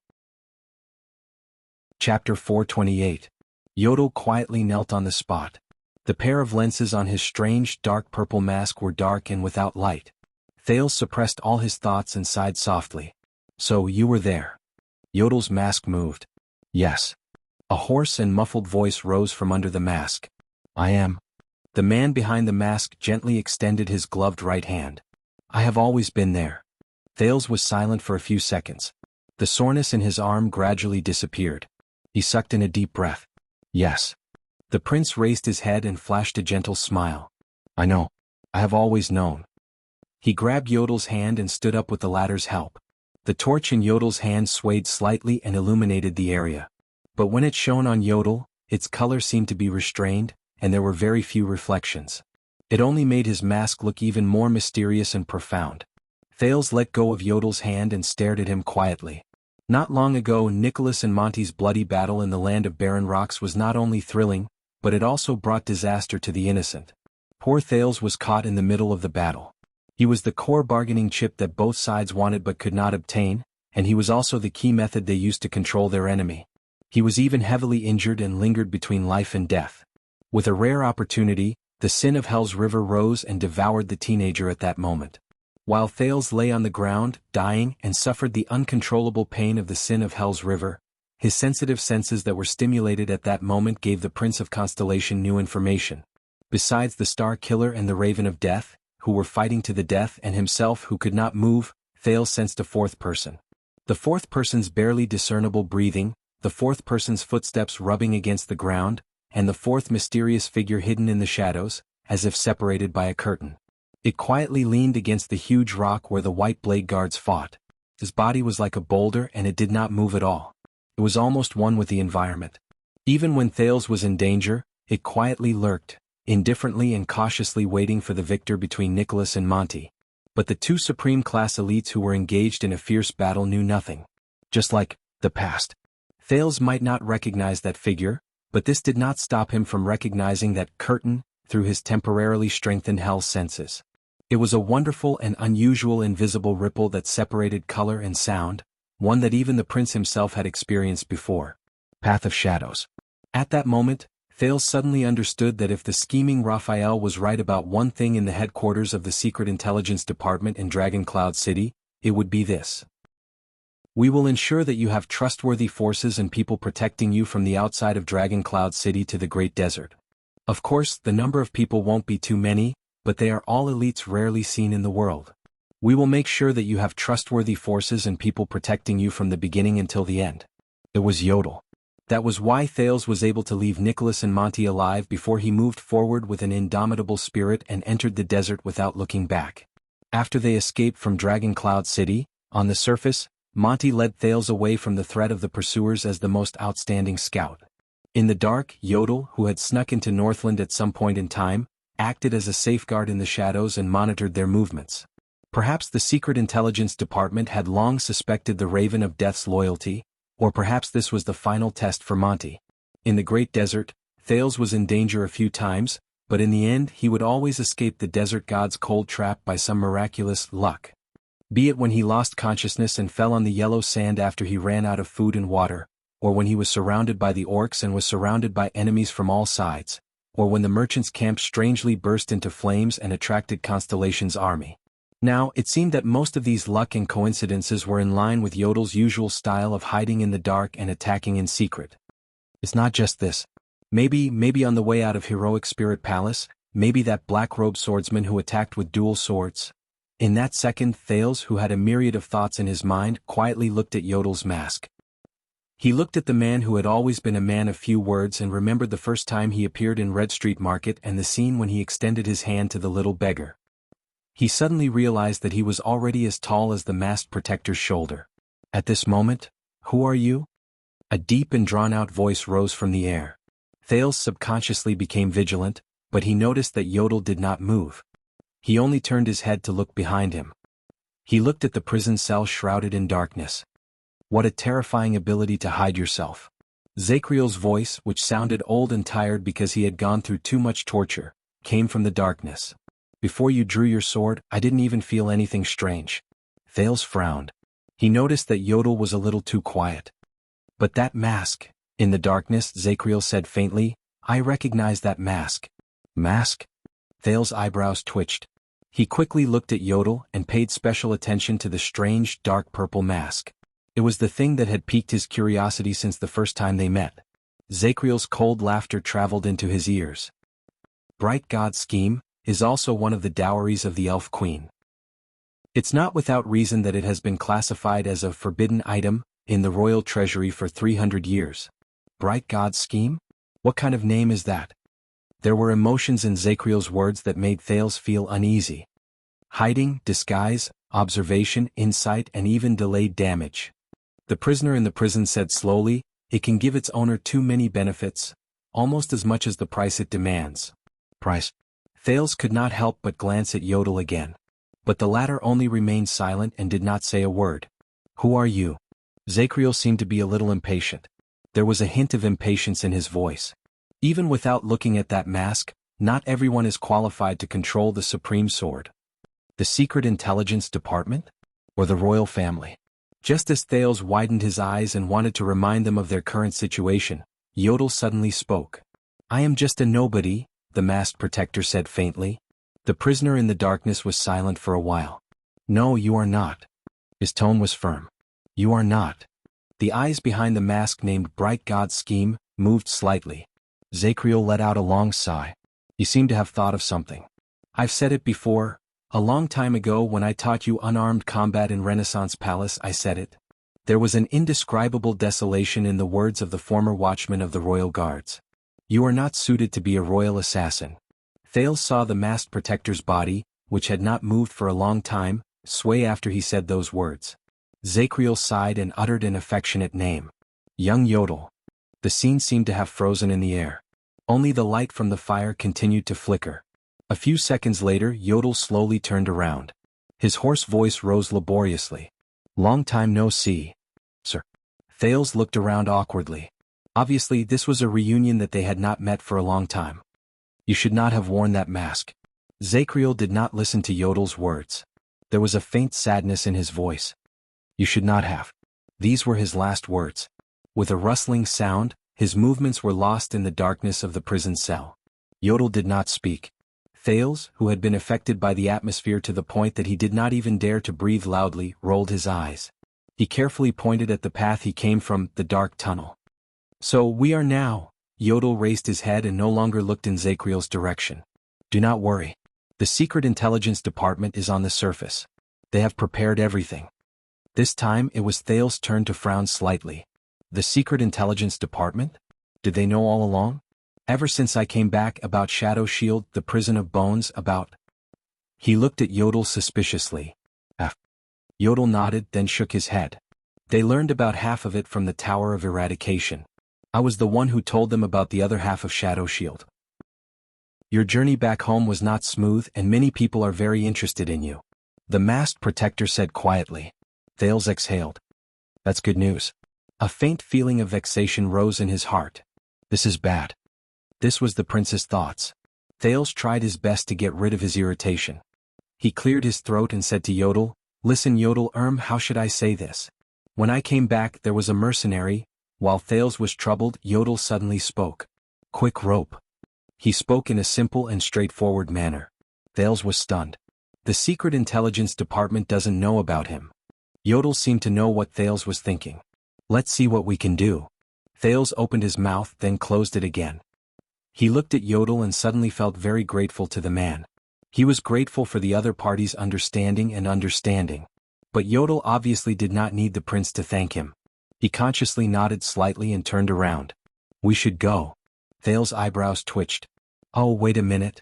Chapter 428. Yodel quietly knelt on the spot. The pair of lenses on his strange, dark purple mask were dark and without light. Thales suppressed all his thoughts and sighed softly. So you were there. Yodel's mask moved. Yes. A hoarse and muffled voice rose from under the mask. I am. The man behind the mask gently extended his gloved right hand. I have always been there. Thales was silent for a few seconds. The soreness in his arm gradually disappeared. He sucked in a deep breath. Yes. The prince raised his head and flashed a gentle smile. I know. I have always known. He grabbed Yodel's hand and stood up with the latter's help. The torch in Yodel's hand swayed slightly and illuminated the area. But when it shone on Yodel, its color seemed to be restrained, and there were very few reflections. It only made his mask look even more mysterious and profound. Thales let go of Yodel's hand and stared at him quietly. Not long ago, Nicholas and Monty's bloody battle in the land of barren rocks was not only thrilling, but it also brought disaster to the innocent. Poor Thales was caught in the middle of the battle. He was the core bargaining chip that both sides wanted but could not obtain, and he was also the key method they used to control their enemy. He was even heavily injured and lingered between life and death. With a rare opportunity, the sin of Hell's River rose and devoured the teenager at that moment. While Thales lay on the ground, dying, and suffered the uncontrollable pain of the sin of Hell's River, his sensitive senses that were stimulated at that moment gave the Prince of Constellation new information. Besides the Star Killer and the Raven of Death, who were fighting to the death, and himself who could not move, Thales sensed a fourth person. The fourth person's barely discernible breathing, the fourth person's footsteps rubbing against the ground, and the fourth mysterious figure hidden in the shadows, as if separated by a curtain. It quietly leaned against the huge rock where the white blade guards fought. His body was like a boulder and it did not move at all. It was almost one with the environment. Even when Thales was in danger, it quietly lurked, indifferently and cautiously waiting for the victor between Nicholas and Monty. But the two supreme-class elites who were engaged in a fierce battle knew nothing. Just like the past. Thales might not recognize that figure, but this did not stop him from recognizing that curtain through his temporarily strengthened hell senses. It was a wonderful and unusual invisible ripple that separated color and sound, one that even the prince himself had experienced before. Path of Shadows. At that moment, Thales suddenly understood that if the scheming Raphael was right about one thing in the headquarters of the Secret Intelligence Department in Dragon Cloud City, it would be this. We will ensure that you have trustworthy forces and people protecting you from the outside of Dragon Cloud City to the Great Desert. Of course, the number of people won't be too many, but they are all elites rarely seen in the world. We will make sure that you have trustworthy forces and people protecting you from the beginning until the end. It was Yodel. That was why Thales was able to leave Nicholas and Monty alive before he moved forward with an indomitable spirit and entered the desert without looking back. After they escaped from Dragon Cloud City, on the surface, Monty led Thales away from the threat of the pursuers as the most outstanding scout. In the dark, Yodel, who had snuck into Northland at some point in time, acted as a safeguard in the shadows and monitored their movements. Perhaps the Secret Intelligence Department had long suspected the Raven of Death's loyalty, or perhaps this was the final test for Monty. In the Great Desert, Thales was in danger a few times, but in the end he would always escape the desert god's cold trap by some miraculous luck. Be it when he lost consciousness and fell on the yellow sand after he ran out of food and water, or when he was surrounded by the orcs and was surrounded by enemies from all sides, or when the merchant's camp strangely burst into flames and attracted Constellation's army. Now, it seemed that most of these luck and coincidences were in line with Yodel's usual style of hiding in the dark and attacking in secret. It's not just this. Maybe on the way out of Heroic Spirit Palace, maybe that black-robed swordsman who attacked with dual swords. In that second, Thales, who had a myriad of thoughts in his mind, quietly looked at Yodel's mask. He looked at the man who had always been a man of few words and remembered the first time he appeared in Red Street Market and the scene when he extended his hand to the little beggar. He suddenly realized that he was already as tall as the masked protector's shoulder. At this moment, "Who are you?" A deep and drawn-out voice rose from the air. Thales subconsciously became vigilant, but he noticed that Yodel did not move. He only turned his head to look behind him. He looked at the prison cell shrouded in darkness. What a terrifying ability to hide yourself. Zakriel's voice, which sounded old and tired because he had gone through too much torture, came from the darkness. "Before you drew your sword, I didn't even feel anything strange." Thales frowned. He noticed that Yodel was a little too quiet. "But that mask," in the darkness, Zakriel said faintly, "I recognize that mask." "Mask?" Thales' eyebrows twitched. He quickly looked at Yodel and paid special attention to the strange, dark purple mask. It was the thing that had piqued his curiosity since the first time they met. Zakriel's cold laughter traveled into his ears. "Bright God's scheme is also one of the dowries of the Elf Queen. It's not without reason that it has been classified as a forbidden item in the royal treasury for 300 years. Bright God's scheme? What kind of name is that?" There were emotions in Zakriel's words that made Thales feel uneasy. Hiding, disguise, observation, insight, and even delayed damage. The prisoner in the prison said slowly, "It can give its owner too many benefits, almost as much as the price it demands." Price? Thales could not help but glance at Yodel again. But the latter only remained silent and did not say a word. "Who are you?" Zakriel seemed to be a little impatient. There was a hint of impatience in his voice. Even without looking at that mask, not everyone is qualified to control the supreme sword. The Secret Intelligence Department? Or the royal family? Just as Thales widened his eyes and wanted to remind them of their current situation, Yodel suddenly spoke. "I am just a nobody," the masked protector said faintly. The prisoner in the darkness was silent for a while. "No, you are not." His tone was firm. "You are not." The eyes behind the mask named Bright God's Scheme moved slightly. Zakriel let out a long sigh. He seemed to have thought of something. "I've said it before. A long time ago when I taught you unarmed combat in Renaissance Palace, I said it." There was an indescribable desolation in the words of the former watchman of the royal guards. "You are not suited to be a royal assassin." Thales saw the masked protector's body, which had not moved for a long time, sway after he said those words. Zakriel sighed and uttered an affectionate name. "Young Yodel." The scene seemed to have frozen in the air. Only the light from the fire continued to flicker. A few seconds later, Yodel slowly turned around. His hoarse voice rose laboriously. "Long time no see, sir." Thales looked around awkwardly. Obviously, this was a reunion that they had not met for a long time. "You should not have worn that mask." Zakriel did not listen to Yodel's words. There was a faint sadness in his voice. "You should not have." These were his last words. With a rustling sound, his movements were lost in the darkness of the prison cell. Yodel did not speak. Thales, who had been affected by the atmosphere to the point that he did not even dare to breathe loudly, rolled his eyes. He carefully pointed at the path he came from, the dark tunnel. "So we are now." Yodel raised his head and no longer looked in Zakriel's direction. "Do not worry. The Secret Intelligence Department is on the surface. They have prepared everything." This time it was Thales' turn to frown slightly. "The Secret Intelligence Department? Did they know all along? Ever since I came back about Shadow Shield, the prison of bones, about—" He looked at Yodel suspiciously. Yodel nodded, then shook his head. "They learned about half of it from the Tower of Eradication. I was the one who told them about the other half of Shadow Shield. Your journey back home was not smooth and many people are very interested in you," the masked protector said quietly. Thales exhaled. "That's good news." A faint feeling of vexation rose in his heart. "This is bad." This was the prince's thoughts. Thales tried his best to get rid of his irritation. He cleared his throat and said to Yodel, "Listen Yodel, how should I say this? When I came back there was a mercenary." While Thales was troubled, Yodel suddenly spoke. "Quick rope." He spoke in a simple and straightforward manner. Thales was stunned. The Secret Intelligence Department doesn't know about him. Yodel seemed to know what Thales was thinking. "Let's see what we can do." Thales opened his mouth, then closed it again. He looked at Yodel and suddenly felt very grateful to the man. He was grateful for the other party's understanding. But Yodel obviously did not need the prince to thank him. He consciously nodded slightly and turned around. We should go. Thale's eyebrows twitched. Oh, wait a minute.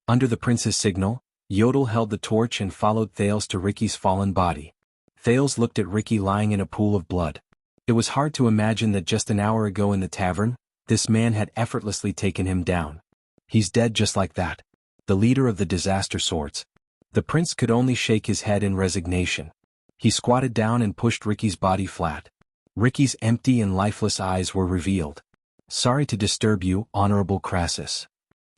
Under the prince's signal, Yodel held the torch and followed Thales to Ricky's fallen body. Thales looked at Ricky lying in a pool of blood. It was hard to imagine that just an hour ago in the tavern, this man had effortlessly taken him down. He's dead just like that. The leader of the disaster swords. The prince could only shake his head in resignation. He squatted down and pushed Ricky's body flat. Ricky's empty and lifeless eyes were revealed. Sorry to disturb you, Honorable Crassus.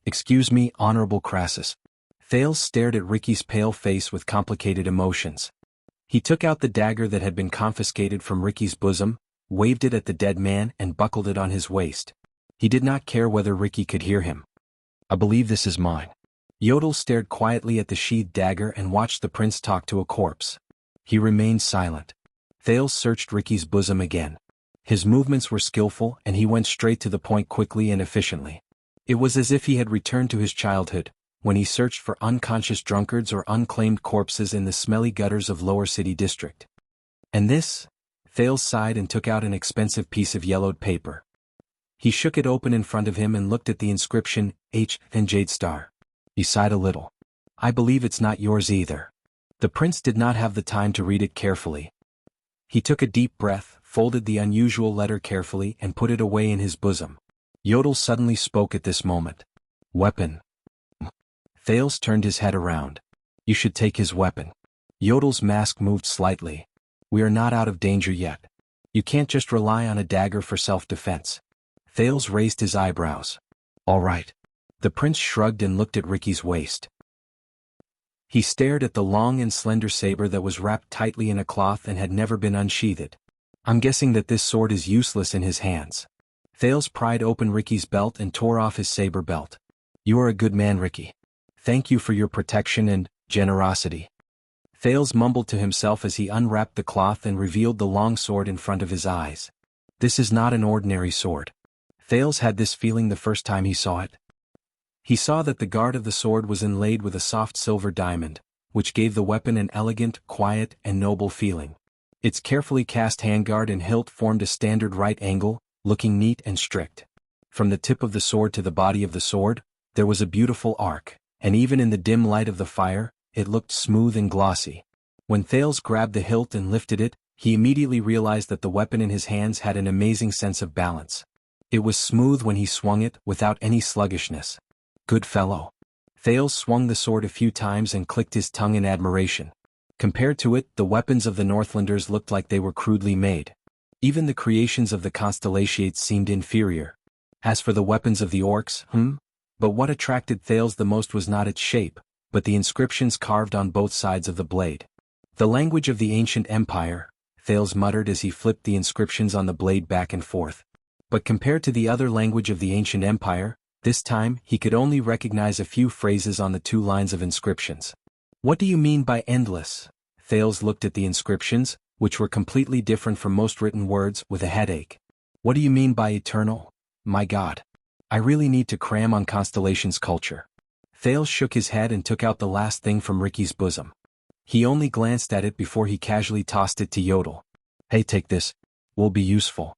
Excuse me, Honorable Crassus. Thales stared at Ricky's pale face with complicated emotions. He took out the dagger that had been confiscated from Ricky's bosom, waved it at the dead man and buckled it on his waist. He did not care whether Ricky could hear him. I believe this is mine. Yodel stared quietly at the sheathed dagger and watched the prince talk to a corpse. He remained silent. Thales searched Ricky's bosom again. His movements were skillful and he went straight to the point quickly and efficiently. It was as if he had returned to his childhood, when he searched for unconscious drunkards or unclaimed corpses in the smelly gutters of Lower City District. And this? Thales sighed and took out an expensive piece of yellowed paper. He shook it open in front of him and looked at the inscription, H and Jade Star. He sighed a little. I believe it's not yours either. The prince did not have the time to read it carefully. He took a deep breath, folded the unusual letter carefully and put it away in his bosom. Yodel suddenly spoke at this moment. Weapon. Thales turned his head around. You should take his weapon. Yodel's mask moved slightly. We are not out of danger yet. You can't just rely on a dagger for self-defense. Thales raised his eyebrows. All right. The prince shrugged and looked at Ricky's waist. He stared at the long and slender saber that was wrapped tightly in a cloth and had never been unsheathed. I'm guessing that this sword is useless in his hands. Thales pried open Ricky's belt and tore off his saber belt. You are a good man, Ricky. Thank you for your protection and generosity. Thales mumbled to himself as he unwrapped the cloth and revealed the long sword in front of his eyes. This is not an ordinary sword. Thales had this feeling the first time he saw it. He saw that the guard of the sword was inlaid with a soft silver diamond, which gave the weapon an elegant, quiet, and noble feeling. Its carefully cast handguard and hilt formed a standard right angle, looking neat and strict. From the tip of the sword to the body of the sword, there was a beautiful arc, and even in the dim light of the fire, it looked smooth and glossy. When Thales grabbed the hilt and lifted it, he immediately realized that the weapon in his hands had an amazing sense of balance. It was smooth when he swung it, without any sluggishness. Good fellow. Thales swung the sword a few times and clicked his tongue in admiration. Compared to it, the weapons of the Northlanders looked like they were crudely made. Even the creations of the Constellations seemed inferior. As for the weapons of the orcs, But what attracted Thales the most was not its shape, but the inscriptions carved on both sides of the blade. The language of the ancient empire, Thales muttered as he flipped the inscriptions on the blade back and forth. But compared to the other language of the ancient empire, this time he could only recognize a few phrases on the two lines of inscriptions. What do you mean by endless? Thales looked at the inscriptions, which were completely different from most written words, with a headache. What do you mean by eternal? My God. I really need to cram on Constellations culture. Thales shook his head and took out the last thing from Ricky's bosom. He only glanced at it before he casually tossed it to Yodel. Hey, take this. Will be useful.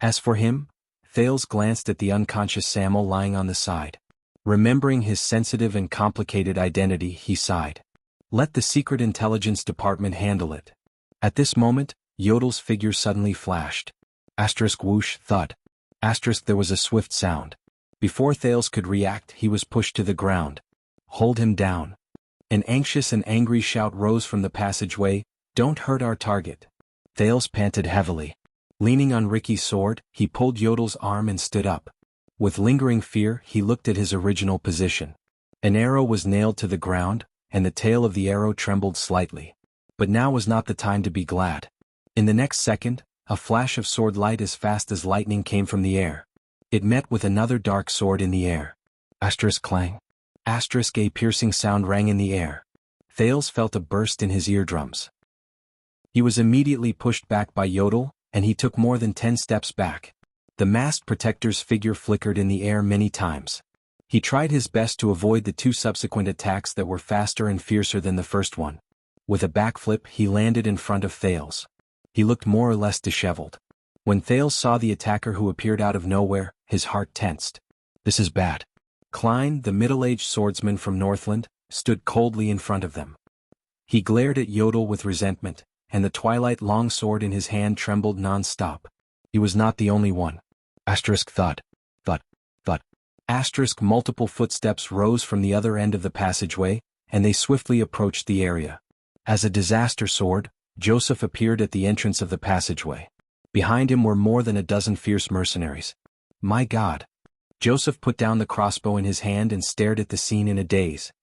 As for him, Thales glanced at the unconscious Samuel lying on the side. Remembering his sensitive and complicated identity, he sighed. Let the Secret Intelligence Department handle it. At this moment, Yodel's figure suddenly flashed. Asterisk whoosh, thud. Asterisk there was a swift sound. Before Thales could react, he was pushed to the ground. Hold him down. An anxious and angry shout rose from the passageway, don't hurt our target. Thales panted heavily. Leaning on Ricky's sword, he pulled Yodel's arm and stood up. With lingering fear, he looked at his original position. An arrow was nailed to the ground, and the tail of the arrow trembled slightly. But now was not the time to be glad. In the next second, a flash of sword light as fast as lightning came from the air. It met with another dark sword in the air. Asterisk clang. Asterisk a piercing sound rang in the air. Thales felt a burst in his eardrums. He was immediately pushed back by Yodel, and he took more than 10 steps back. The masked protector's figure flickered in the air many times. He tried his best to avoid the two subsequent attacks that were faster and fiercer than the first one. With a backflip, he landed in front of Thales. He looked more or less disheveled. When Thales saw the attacker who appeared out of nowhere, his heart tensed. This is bad. Klein, the middle-aged swordsman from Northland, stood coldly in front of them. He glared at Yodel with resentment, and the twilight longsword in his hand trembled non-stop. He was not the only one. Asterisk thud. Thud. Thud. Asterisk multiple footsteps rose from the other end of the passageway, and they swiftly approached the area. As a disaster sword, Joseph appeared at the entrance of the passageway. Behind him were more than a dozen fierce mercenaries. My God! Joseph put down the crossbow in his hand and stared at the scene in a daze.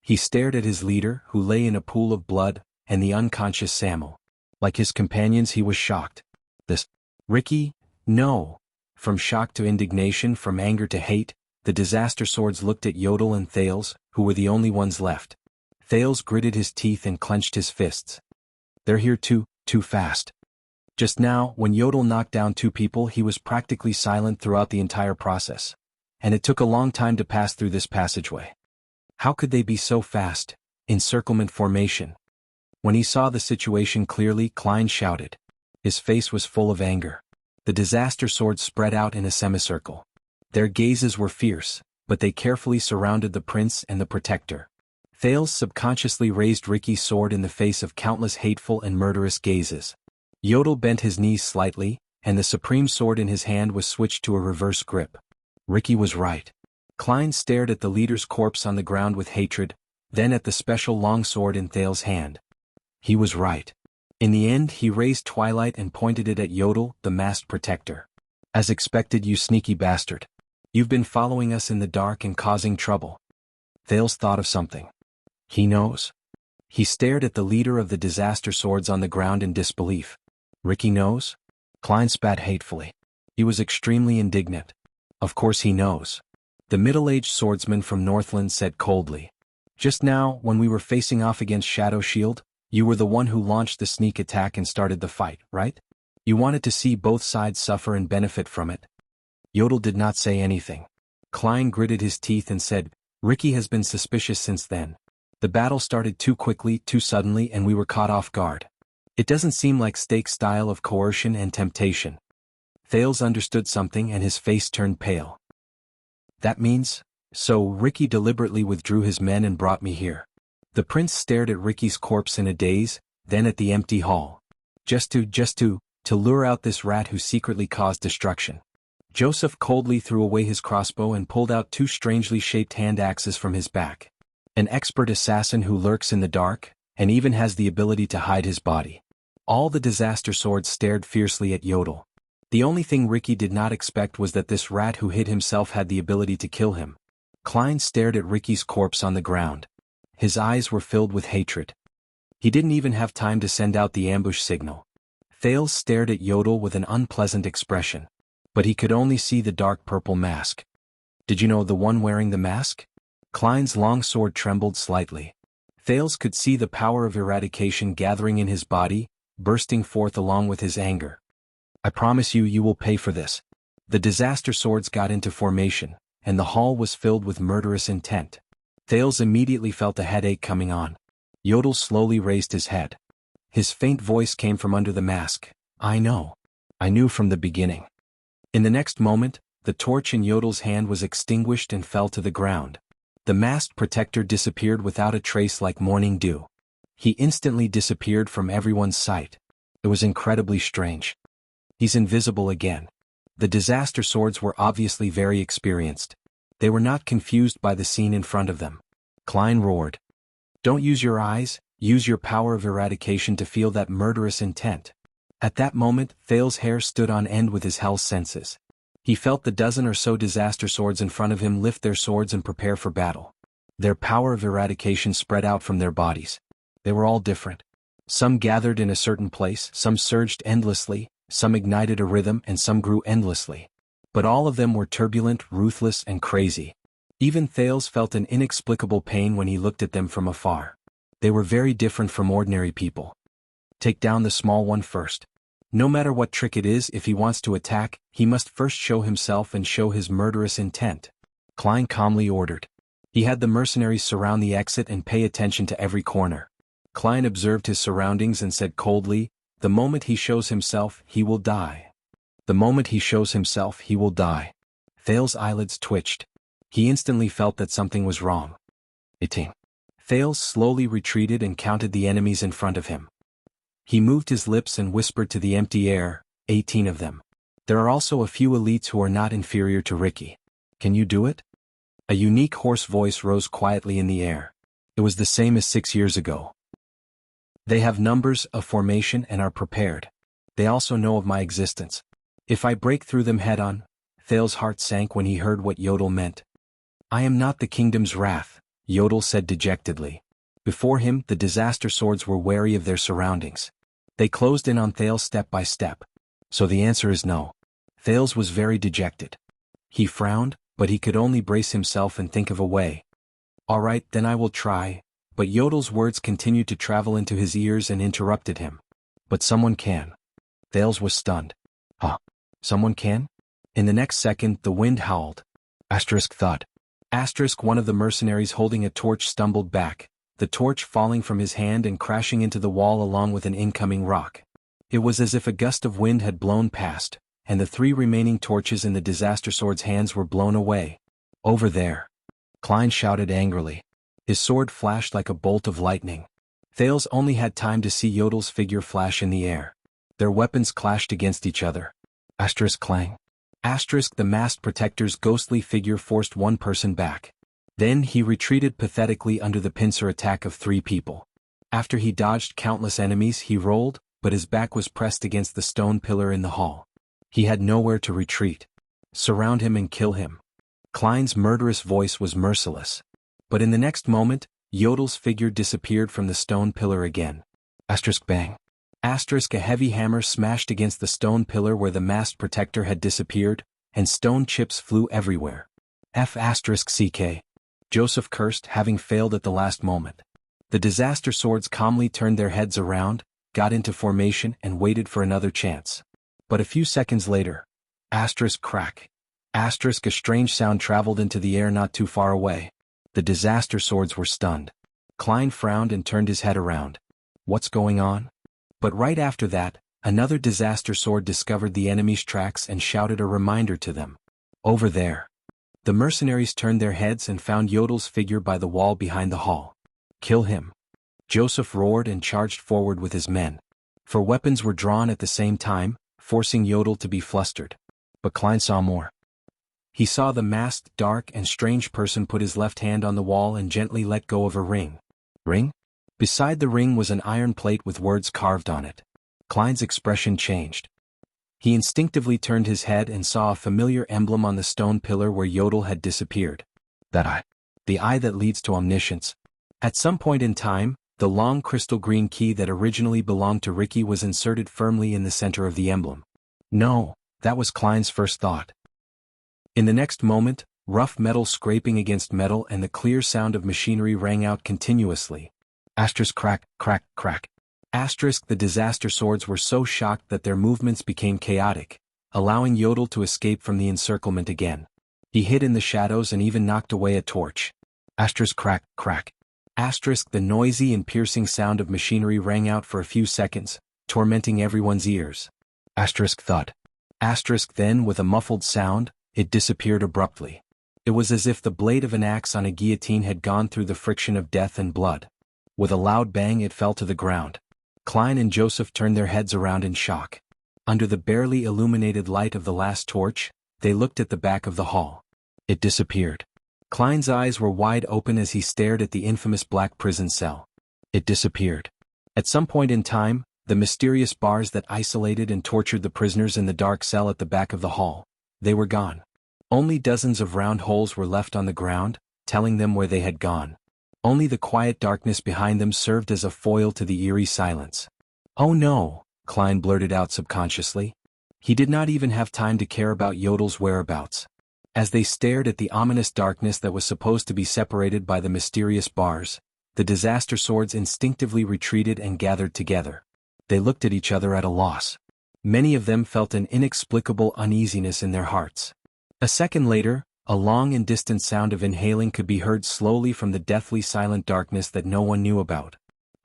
He stared at his leader, who lay in a pool of blood, and the unconscious Samuel. Like his companions, he was shocked. This, Ricky? No. From shock to indignation, from anger to hate, the disaster swords looked at Yodel and Thales, who were the only ones left. Thales gritted his teeth and clenched his fists. They're here too fast. Just now, when Yodel knocked down two people, he was practically silent throughout the entire process. And it took a long time to pass through this passageway. How could they be so fast? Encirclement formation. When he saw the situation clearly, Klein shouted. His face was full of anger. The disaster swords spread out in a semicircle. Their gazes were fierce, but they carefully surrounded the prince and the protector. Thales subconsciously raised Ricky's sword in the face of countless hateful and murderous gazes. Yodel bent his knees slightly, and the supreme sword in his hand was switched to a reverse grip. Ricky was right. Klein stared at the leader's corpse on the ground with hatred, then at the special longsword in Thales' hand. He was right. In the end, he raised Twilight and pointed it at Yodel, the masked protector. As expected, you sneaky bastard. You've been following us in the dark and causing trouble. Thales thought of something. He knows. He stared at the leader of the disaster swords on the ground in disbelief. Ricky knows? Klein spat hatefully. He was extremely indignant. Of course he knows. The middle-aged swordsman from Northland said coldly. Just now, when we were facing off against Shadow Shield, you were the one who launched the sneak attack and started the fight, right? You wanted to see both sides suffer and benefit from it. Yodel did not say anything. Klein gritted his teeth and said, Ricky has been suspicious since then. The battle started too quickly, too suddenly, and we were caught off guard. It doesn't seem like Stake's style of coercion and temptation. Thales understood something and his face turned pale. That means? So Ricky deliberately withdrew his men and brought me here. The prince stared at Ricky's corpse in a daze, then at the empty hall. Just to lure out this rat who secretly caused destruction. Joseph coldly threw away his crossbow and pulled out two strangely shaped hand axes from his back. An expert assassin who lurks in the dark, and even has the ability to hide his body. All the disaster swords stared fiercely at Yodel. The only thing Ricky did not expect was that this rat who hid himself had the ability to kill him. Klein stared at Ricky's corpse on the ground. His eyes were filled with hatred. He didn't even have time to send out the ambush signal. Thales stared at Yodel with an unpleasant expression. But he could only see the dark purple mask. Did you know the one wearing the mask? Klein's long sword trembled slightly. Thales could see the power of eradication gathering in his body, bursting forth along with his anger. I promise you will pay for this. The disaster swords got into formation, and the hall was filled with murderous intent. Thales immediately felt a headache coming on. Yodel slowly raised his head. His faint voice came from under the mask. I know. I knew from the beginning. In the next moment, the torch in Yodel's hand was extinguished and fell to the ground. The masked protector disappeared without a trace like morning dew. He instantly disappeared from everyone's sight. It was incredibly strange. He's invisible again. The disaster swords were obviously very experienced. They were not confused by the scene in front of them. Klein roared. Don't use your eyes, use your power of eradication to feel that murderous intent. At that moment, Thales' hair stood on end with his hell senses. He felt the dozen or so disaster swords in front of him lift their swords and prepare for battle. Their power of eradication spread out from their bodies. They were all different. Some gathered in a certain place, some surged endlessly, some ignited a rhythm, and some grew endlessly. But all of them were turbulent, ruthless, and crazy. Even Thales felt an inexplicable pain when he looked at them from afar. They were very different from ordinary people. Take down the small one first. No matter what trick it is, if he wants to attack, he must first show himself and show his murderous intent. Klein calmly ordered. He had the mercenaries surround the exit and pay attention to every corner. Klein observed his surroundings and said coldly, the moment he shows himself, he will die. The moment he shows himself, he will die. Thales's eyelids twitched. He instantly felt that something was wrong. 18. Thales slowly retreated and counted the enemies in front of him. He moved his lips and whispered to the empty air, 18 of them. There are also a few elites who are not inferior to Ricky. Can you do it? A unique hoarse voice rose quietly in the air. It was the same as 6 years ago. They have numbers, a formation, and are prepared. They also know of my existence. If I break through them head-on, Thales's heart sank when he heard what Yodel meant. I am not the kingdom's wrath, Yodel said dejectedly. Before him, the disaster swords were wary of their surroundings. They closed in on Thales step by step. So the answer is no. Thales was very dejected. He frowned, but he could only brace himself and think of a way. All right, then I will try, but Yodel's words continued to travel into his ears and interrupted him. But someone can. Thales was stunned. Huh? Someone can? In the next second, the wind howled. Thought. One of the mercenaries holding a torch stumbled back, the torch falling from his hand and crashing into the wall along with an incoming rock. It was as if a gust of wind had blown past, and the 3 remaining torches in the disaster sword's hands were blown away. Over there. Klein shouted angrily. His sword flashed like a bolt of lightning. Thales only had time to see Yodel's figure flash in the air. Their weapons clashed against each other. Clang. The masked protector's ghostly figure forced one person back. Then he retreated pathetically under the pincer attack of 3 people. After he dodged countless enemies, he rolled, but his back was pressed against the stone pillar in the hall. He had nowhere to retreat. Surround him and kill him. Klein's murderous voice was merciless. But in the next moment, Yodel's figure disappeared from the stone pillar again. Bang. A heavy hammer smashed against the stone pillar where the masked protector had disappeared, and stone chips flew everywhere. CK. Joseph cursed, having failed at the last moment. The disaster swords calmly turned their heads around, got into formation and waited for another chance. But a few seconds later, crack. A strange sound traveled into the air not too far away. The disaster swords were stunned. Klein frowned and turned his head around. What's going on? But right after that, another disaster sword discovered the enemy's tracks and shouted a reminder to them. Over there. The mercenaries turned their heads and found Yodel's figure by the wall behind the hall. Kill him. Joseph roared and charged forward with his men. For weapons were drawn at the same time, forcing Yodel to be flustered. But Klein saw more. He saw the masked, dark and strange person put his left hand on the wall and gently let go of a ring. Ring? Beside the ring was an iron plate with words carved on it. Klein's expression changed. He instinctively turned his head and saw a familiar emblem on the stone pillar where Yodel had disappeared. That eye. The eye that leads to omniscience. At some point in time, the long crystal green key that originally belonged to Ricky was inserted firmly in the center of the emblem. No, that was Klein's first thought. In the next moment, rough metal scraping against metal and the clear sound of machinery rang out continuously. Crack, crack, crack. The disaster swords were so shocked that their movements became chaotic, allowing Yodel to escape from the encirclement again. He hid in the shadows and even knocked away a torch. Crack, crack. The noisy and piercing sound of machinery rang out for a few seconds, tormenting everyone's ears. Thud. Then, with a muffled sound, it disappeared abruptly. It was as if the blade of an axe on a guillotine had gone through the friction of death and blood. With a loud bang, it fell to the ground. Klein and Joseph turned their heads around in shock. Under the barely illuminated light of the last torch, they looked at the back of the hall. It disappeared. Klein's eyes were wide open as he stared at the infamous black prison cell. It disappeared. At some point in time, the mysterious bars that isolated and tortured the prisoners in the dark cell at the back of the hall, they were gone. Only dozens of round holes were left on the ground, telling them where they had gone. Only the quiet darkness behind them served as a foil to the eerie silence. Oh no, Klein blurted out subconsciously. He did not even have time to care about Yodel's whereabouts. As they stared at the ominous darkness that was supposed to be separated by the mysterious bars, the disaster swords instinctively retreated and gathered together. They looked at each other at a loss. Many of them felt an inexplicable uneasiness in their hearts. A second later, a long and distant sound of inhaling could be heard slowly from the deathly silent darkness that no one knew about.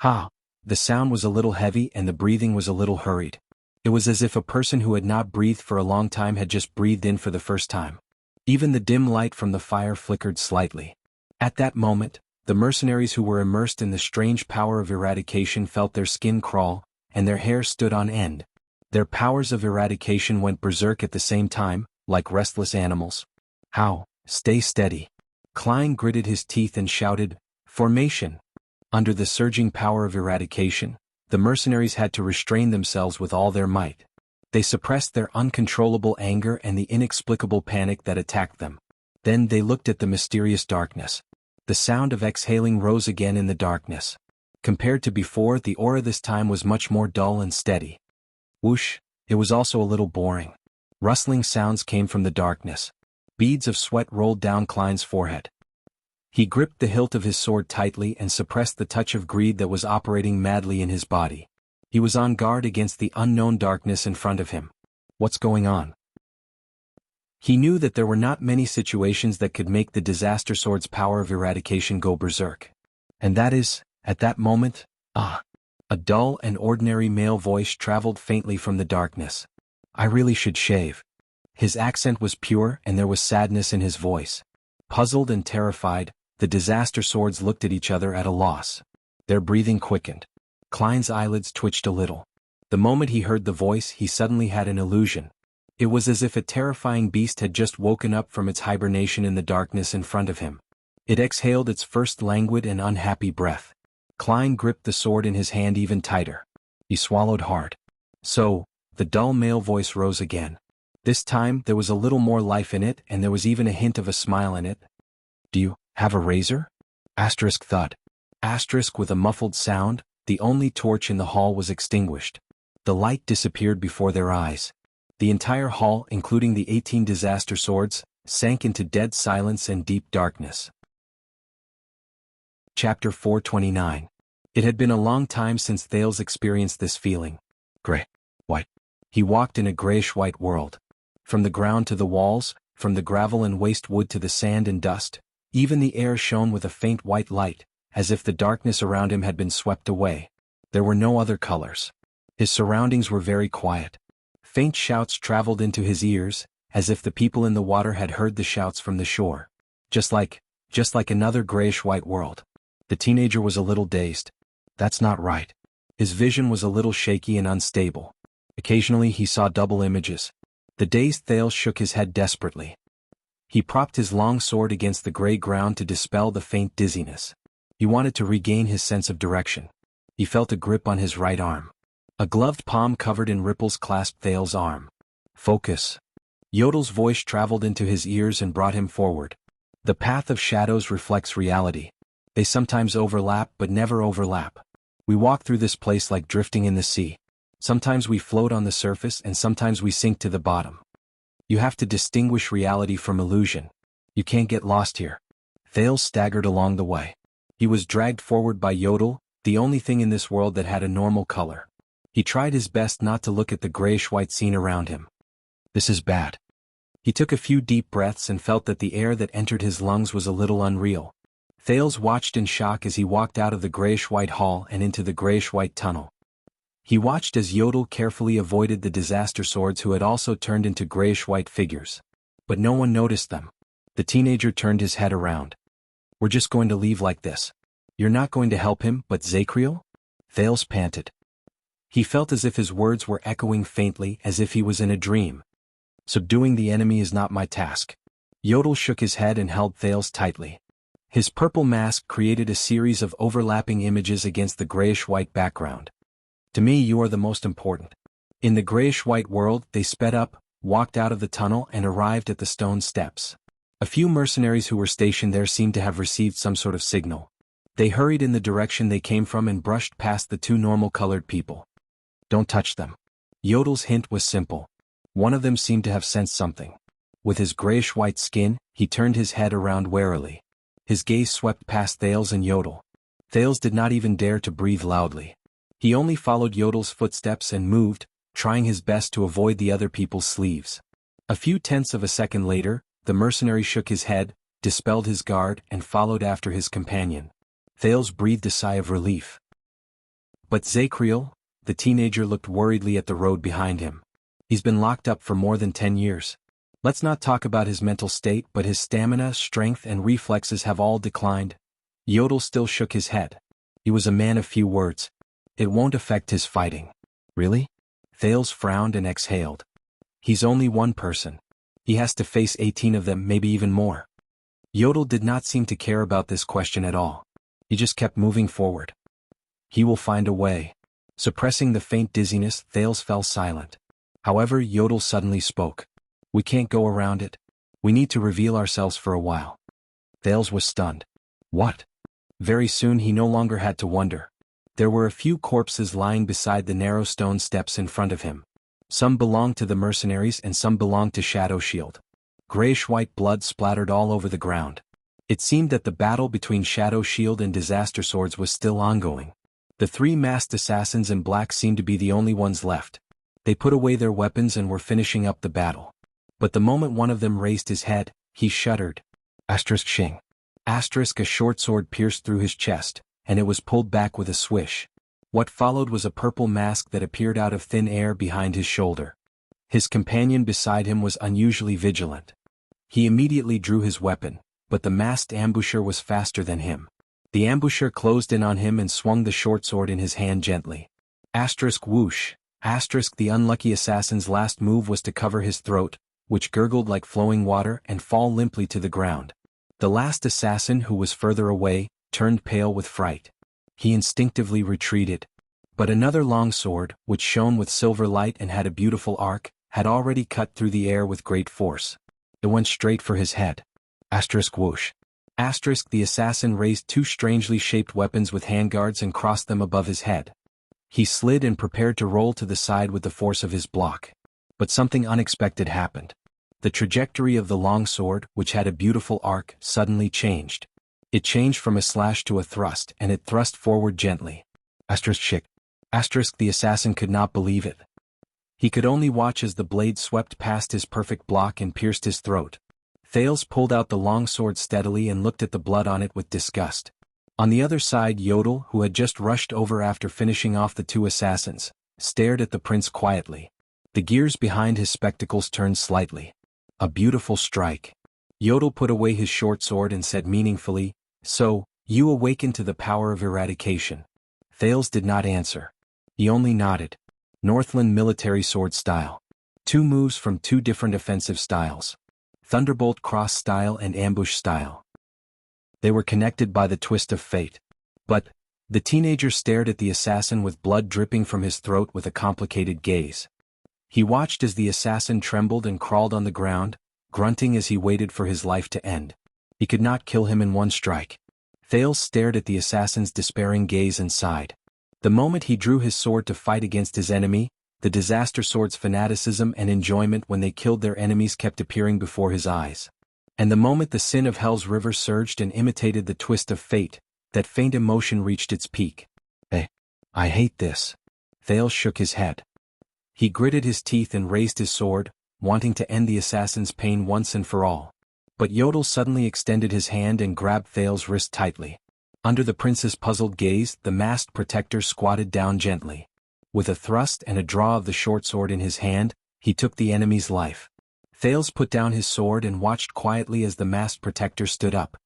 The sound was a little heavy and the breathing was a little hurried. It was as if a person who had not breathed for a long time had just breathed in for the first time. Even the dim light from the fire flickered slightly. At that moment, the mercenaries who were immersed in the strange power of eradication felt their skin crawl, and their hair stood on end. Their powers of eradication went berserk at the same time, like restless animals. How? Stay steady. Klein gritted his teeth and shouted, "Formation!" Under the surging power of eradication, the mercenaries had to restrain themselves with all their might. They suppressed their uncontrollable anger and the inexplicable panic that attacked them. Then they looked at the mysterious darkness. The sound of exhaling rose again in the darkness. Compared to before, the aura this time was much more dull and steady. Whoosh, it was also a little boring. Rustling sounds came from the darkness. Beads of sweat rolled down Klein's forehead. He gripped the hilt of his sword tightly and suppressed the touch of greed that was operating madly in his body. He was on guard against the unknown darkness in front of him. What's going on? He knew that there were not many situations that could make the disaster sword's power of eradication go berserk. And that is, at that moment, a dull and ordinary male voice traveled faintly from the darkness. "I really should shave." His accent was pure and there was sadness in his voice. Puzzled and terrified, the disaster swords looked at each other at a loss. Their breathing quickened. Klein's eyelids twitched a little. The moment he heard the voice, he suddenly had an illusion. It was as if a terrifying beast had just woken up from its hibernation in the darkness in front of him. It exhaled its first languid and unhappy breath. Klein gripped the sword in his hand even tighter. He swallowed hard. So, the dull male voice rose again. This time there was a little more life in it and there was even a hint of a smile in it. "Do you have a razor?" Asterisk thud. Asterisk with a muffled sound, the only torch in the hall was extinguished. The light disappeared before their eyes. The entire hall, including the 18 disaster swords, sank into dead silence and deep darkness. Chapter 429. It had been a long time since Thales experienced this feeling. Gray. White. He walked in a grayish-white world. From the ground to the walls, from the gravel and waste wood to the sand and dust, even the air shone with a faint white light, as if the darkness around him had been swept away. There were no other colors. His surroundings were very quiet. Faint shouts traveled into his ears, as if the people in the water had heard the shouts from the shore. Just like another grayish-white world. The teenager was a little dazed. That's not right. His vision was a little shaky and unstable. Occasionally he saw double images. The dazed Thales shook his head desperately. He propped his long sword against the gray ground to dispel the faint dizziness. He wanted to regain his sense of direction. He felt a grip on his right arm. A gloved palm covered in ripples clasped Thales' arm. "Focus." Yodel's voice traveled into his ears and brought him forward. "The path of shadows reflects reality. They sometimes overlap but never overlap. We walk through this place like drifting in the sea. Sometimes we float on the surface and sometimes we sink to the bottom. You have to distinguish reality from illusion. You can't get lost here." Thales staggered along the way. He was dragged forward by Yodel, the only thing in this world that had a normal color. He tried his best not to look at the grayish-white scene around him. This is bad. He took a few deep breaths and felt that the air that entered his lungs was a little unreal. Thales watched in shock as he walked out of the grayish-white hall and into the grayish-white tunnel. He watched as Yodel carefully avoided the disaster swords who had also turned into grayish-white figures. But no one noticed them. The teenager turned his head around. "We're just going to leave like this. You're not going to help him, but Zakriel?" Thales panted. He felt as if his words were echoing faintly, as if he was in a dream. "Subduing the enemy is not my task." Yodel shook his head and held Thales tightly. His purple mask created a series of overlapping images against the grayish-white background. "To me you are the most important." In the grayish-white world, they sped up, walked out of the tunnel and arrived at the stone steps. A few mercenaries who were stationed there seemed to have received some sort of signal. They hurried in the direction they came from and brushed past the two normal-colored people. "Don't touch them." Yodel's hint was simple. One of them seemed to have sensed something. With his grayish-white skin, he turned his head around warily. His gaze swept past Thales and Yodel. Thales did not even dare to breathe loudly. He only followed Yodel's footsteps and moved, trying his best to avoid the other people's sleeves. A few tenths of a second later, the mercenary shook his head, dispelled his guard and followed after his companion. Thales breathed a sigh of relief. "But Zakriel?" The teenager looked worriedly at the road behind him. He's been locked up for more than 10 years. Let's not talk about his mental state, but his stamina, strength, and reflexes have all declined. Yodel still shook his head. He was a man of few words. It won't affect his fighting. Really? Thales frowned and exhaled. He's only one person. He has to face 18 of them, maybe even more. Yodel did not seem to care about this question at all. He just kept moving forward. He will find a way. Suppressing the faint dizziness, Thales fell silent. However, Yodel suddenly spoke. We can't go around it. We need to reveal ourselves for a while. Thales was stunned. What? Very soon he no longer had to wonder. There were a few corpses lying beside the narrow stone steps in front of him. Some belonged to the mercenaries and some belonged to Shadow Shield. Grayish-white blood splattered all over the ground. It seemed that the battle between Shadow Shield and Disaster Swords was still ongoing. The three masked assassins in black seemed to be the only ones left. They put away their weapons and were finishing up the battle. But the moment one of them raised his head, he shuddered. Shing. A short sword pierced through his chest, and it was pulled back with a swish. What followed was a purple mask that appeared out of thin air behind his shoulder. His companion beside him was unusually vigilant. He immediately drew his weapon, but the masked ambusher was faster than him. The ambusher closed in on him and swung the short sword in his hand gently. Whoosh. The unlucky assassin's last move was to cover his throat, which gurgled like flowing water, and fall limply to the ground. The last assassin, who was further away, turned pale with fright. He instinctively retreated. But another long sword, which shone with silver light and had a beautiful arc, had already cut through the air with great force. It went straight for his head. Whoosh. The assassin raised two strangely shaped weapons with handguards and crossed them above his head. He slid and prepared to roll to the side with the force of his block. But something unexpected happened. The trajectory of the long sword, which had a beautiful arc, suddenly changed. It changed from a slash to a thrust, and it thrust forward gently. The assassin could not believe it. He could only watch as the blade swept past his perfect block and pierced his throat. Thales pulled out the long sword steadily and looked at the blood on it with disgust. On the other side, Yodel, who had just rushed over after finishing off the two assassins, stared at the prince quietly. The gears behind his spectacles turned slightly. A beautiful strike. Yodel put away his short sword and said meaningfully, So, you awaken to the power of eradication. Thales did not answer. He only nodded. Northland military sword style. 2 moves from 2 different offensive styles. Thunderbolt cross style and ambush style. They were connected by the twist of fate. But, the teenager stared at the assassin with blood dripping from his throat with a complicated gaze. He watched as the assassin trembled and crawled on the ground, grunting as he waited for his life to end. He could not kill him in one strike. Thales stared at the assassin's despairing gaze and sighed. The moment he drew his sword to fight against his enemy, the Disaster Sword's fanaticism and enjoyment when they killed their enemies kept appearing before his eyes. And the moment the sin of Hell's river surged and imitated the twist of fate, that faint emotion reached its peak. I hate this. Thales shook his head. He gritted his teeth and raised his sword, wanting to end the assassin's pain once and for all. But Yodel suddenly extended his hand and grabbed Thales' wrist tightly. Under the prince's puzzled gaze, the masked protector squatted down gently. With a thrust and a draw of the short sword in his hand, he took the enemy's life. Thales put down his sword and watched quietly as the masked protector stood up.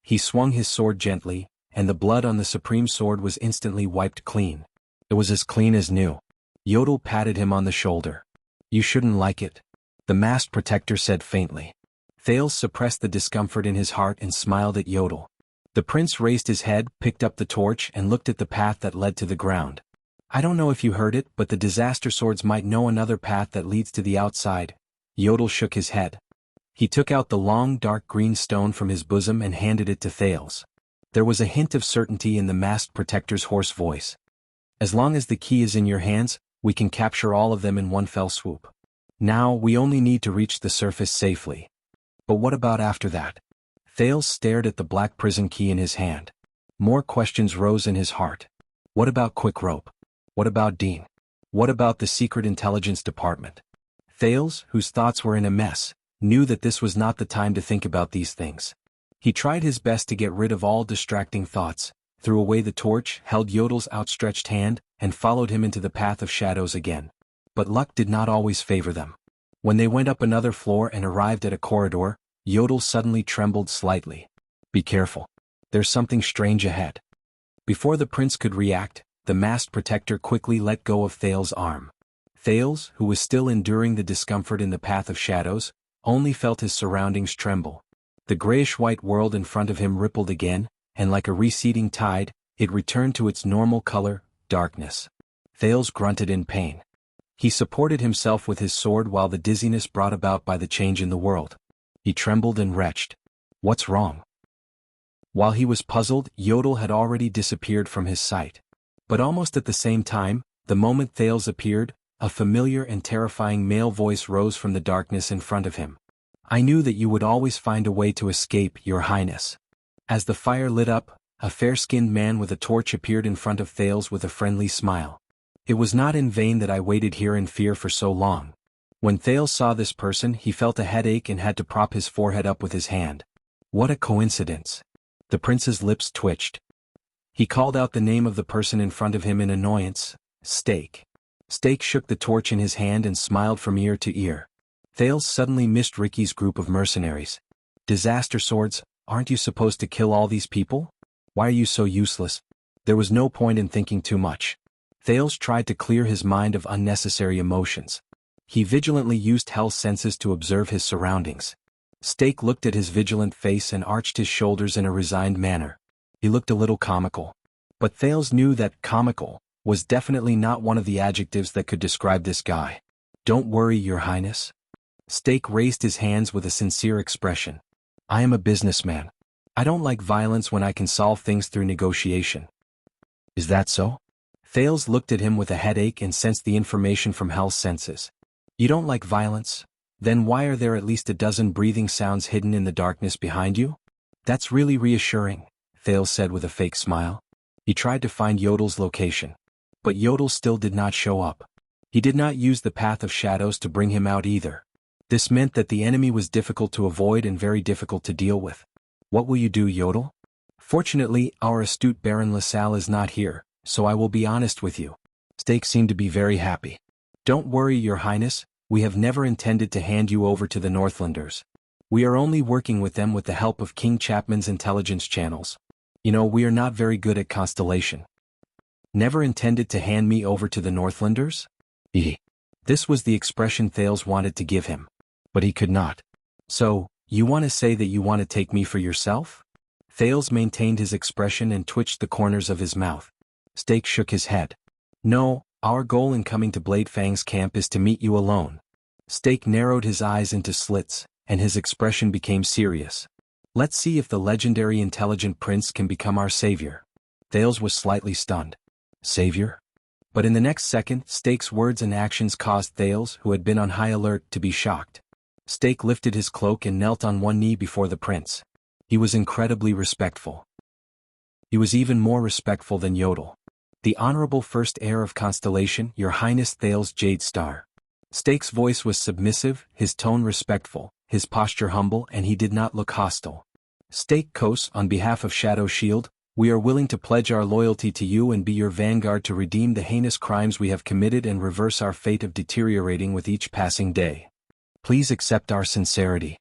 He swung his sword gently, and the blood on the supreme sword was instantly wiped clean. It was as clean as new. Yodel patted him on the shoulder. You shouldn't like it, the masked protector said faintly. Thales suppressed the discomfort in his heart and smiled at Yodel. The prince raised his head, picked up the torch and looked at the path that led to the ground. I don't know if you heard it, but the Disaster Swords might know another path that leads to the outside. Yodel shook his head. He took out the long dark green stone from his bosom and handed it to Thales. There was a hint of certainty in the masked protector's hoarse voice. As long as the key is in your hands, we can capture all of them in one fell swoop. Now we only need to reach the surface safely. But what about after that? Thales stared at the black prison key in his hand. More questions rose in his heart. What about Quick Rope? What about Dean? What about the Secret Intelligence Department? Thales, whose thoughts were in a mess, knew that this was not the time to think about these things. He tried his best to get rid of all distracting thoughts, threw away the torch, held Yodel's outstretched hand, and followed him into the path of shadows again. But luck did not always favor them. When they went up another floor and arrived at a corridor, Yodel suddenly trembled slightly. "Be careful. There's something strange ahead." Before the prince could react, the masked protector quickly let go of Thales' arm. Thales, who was still enduring the discomfort in the path of shadows, only felt his surroundings tremble. The grayish-white world in front of him rippled again, and like a receding tide, it returned to its normal color, darkness. Thales grunted in pain. He supported himself with his sword while the dizziness brought about by the change in the world. He trembled and retched. "What's wrong?" While he was puzzled, Yodel had already disappeared from his sight. But almost at the same time, the moment Thales appeared, a familiar and terrifying male voice rose from the darkness in front of him. "I knew that you would always find a way to escape, Your Highness." As the fire lit up, a fair-skinned man with a torch appeared in front of Thales with a friendly smile. "It was not in vain that I waited here in fear for so long." When Thales saw this person, he felt a headache and had to prop his forehead up with his hand. What a coincidence. The prince's lips twitched. He called out the name of the person in front of him in annoyance. "Steak." Steak shook the torch in his hand and smiled from ear to ear. Thales suddenly missed Ricky's group of mercenaries. "Disaster swords, aren't you supposed to kill all these people? Why are you so useless?" There was no point in thinking too much. Thales tried to clear his mind of unnecessary emotions. He vigilantly used Hell's senses to observe his surroundings. Steak looked at his vigilant face and arched his shoulders in a resigned manner. He looked a little comical. But Thales knew that comical was definitely not one of the adjectives that could describe this guy. "Don't worry, Your Highness." Steak raised his hands with a sincere expression. "I am a businessman. I don't like violence when I can solve things through negotiation." "Is that so?" Thales looked at him with a headache and sensed the information from Hell's senses. "You don't like violence? Then why are there at least a dozen breathing sounds hidden in the darkness behind you?" "That's really reassuring," Thales said with a fake smile. He tried to find Yodel's location. But Yodel still did not show up. He did not use the path of shadows to bring him out either. This meant that the enemy was difficult to avoid and very difficult to deal with. "What will you do, Yodel?" "Fortunately, our astute Baron LaSalle is not here, so I will be honest with you." Steak seemed to be very happy. "Don't worry, Your Highness, we have never intended to hand you over to the Northlanders. We are only working with them with the help of King Chapman's intelligence channels. You know, we are not very good at constellation." "Never intended to hand me over to the Northlanders?" This was the expression Thales wanted to give him. But he could not. "So, you want to say that you want to take me for yourself?" Thales maintained his expression and twitched the corners of his mouth. Steak shook his head. "No, our goal in coming to Bladefang's camp is to meet you alone." Steak narrowed his eyes into slits, and his expression became serious. "Let's see if the legendary intelligent prince can become our savior." Thales was slightly stunned. Savior? But in the next second, Steak's words and actions caused Thales, who had been on high alert, to be shocked. Steak lifted his cloak and knelt on one knee before the prince. He was incredibly respectful. He was even more respectful than Yodel. "The honorable first heir of Constellation, Your Highness Thales Jadestar." Steak's voice was submissive, his tone respectful, his posture humble, and he did not look hostile. "Steak Kos, on behalf of Shadow Shield, we are willing to pledge our loyalty to you and be your vanguard to redeem the heinous crimes we have committed and reverse our fate of deteriorating with each passing day. Please accept our sincerity."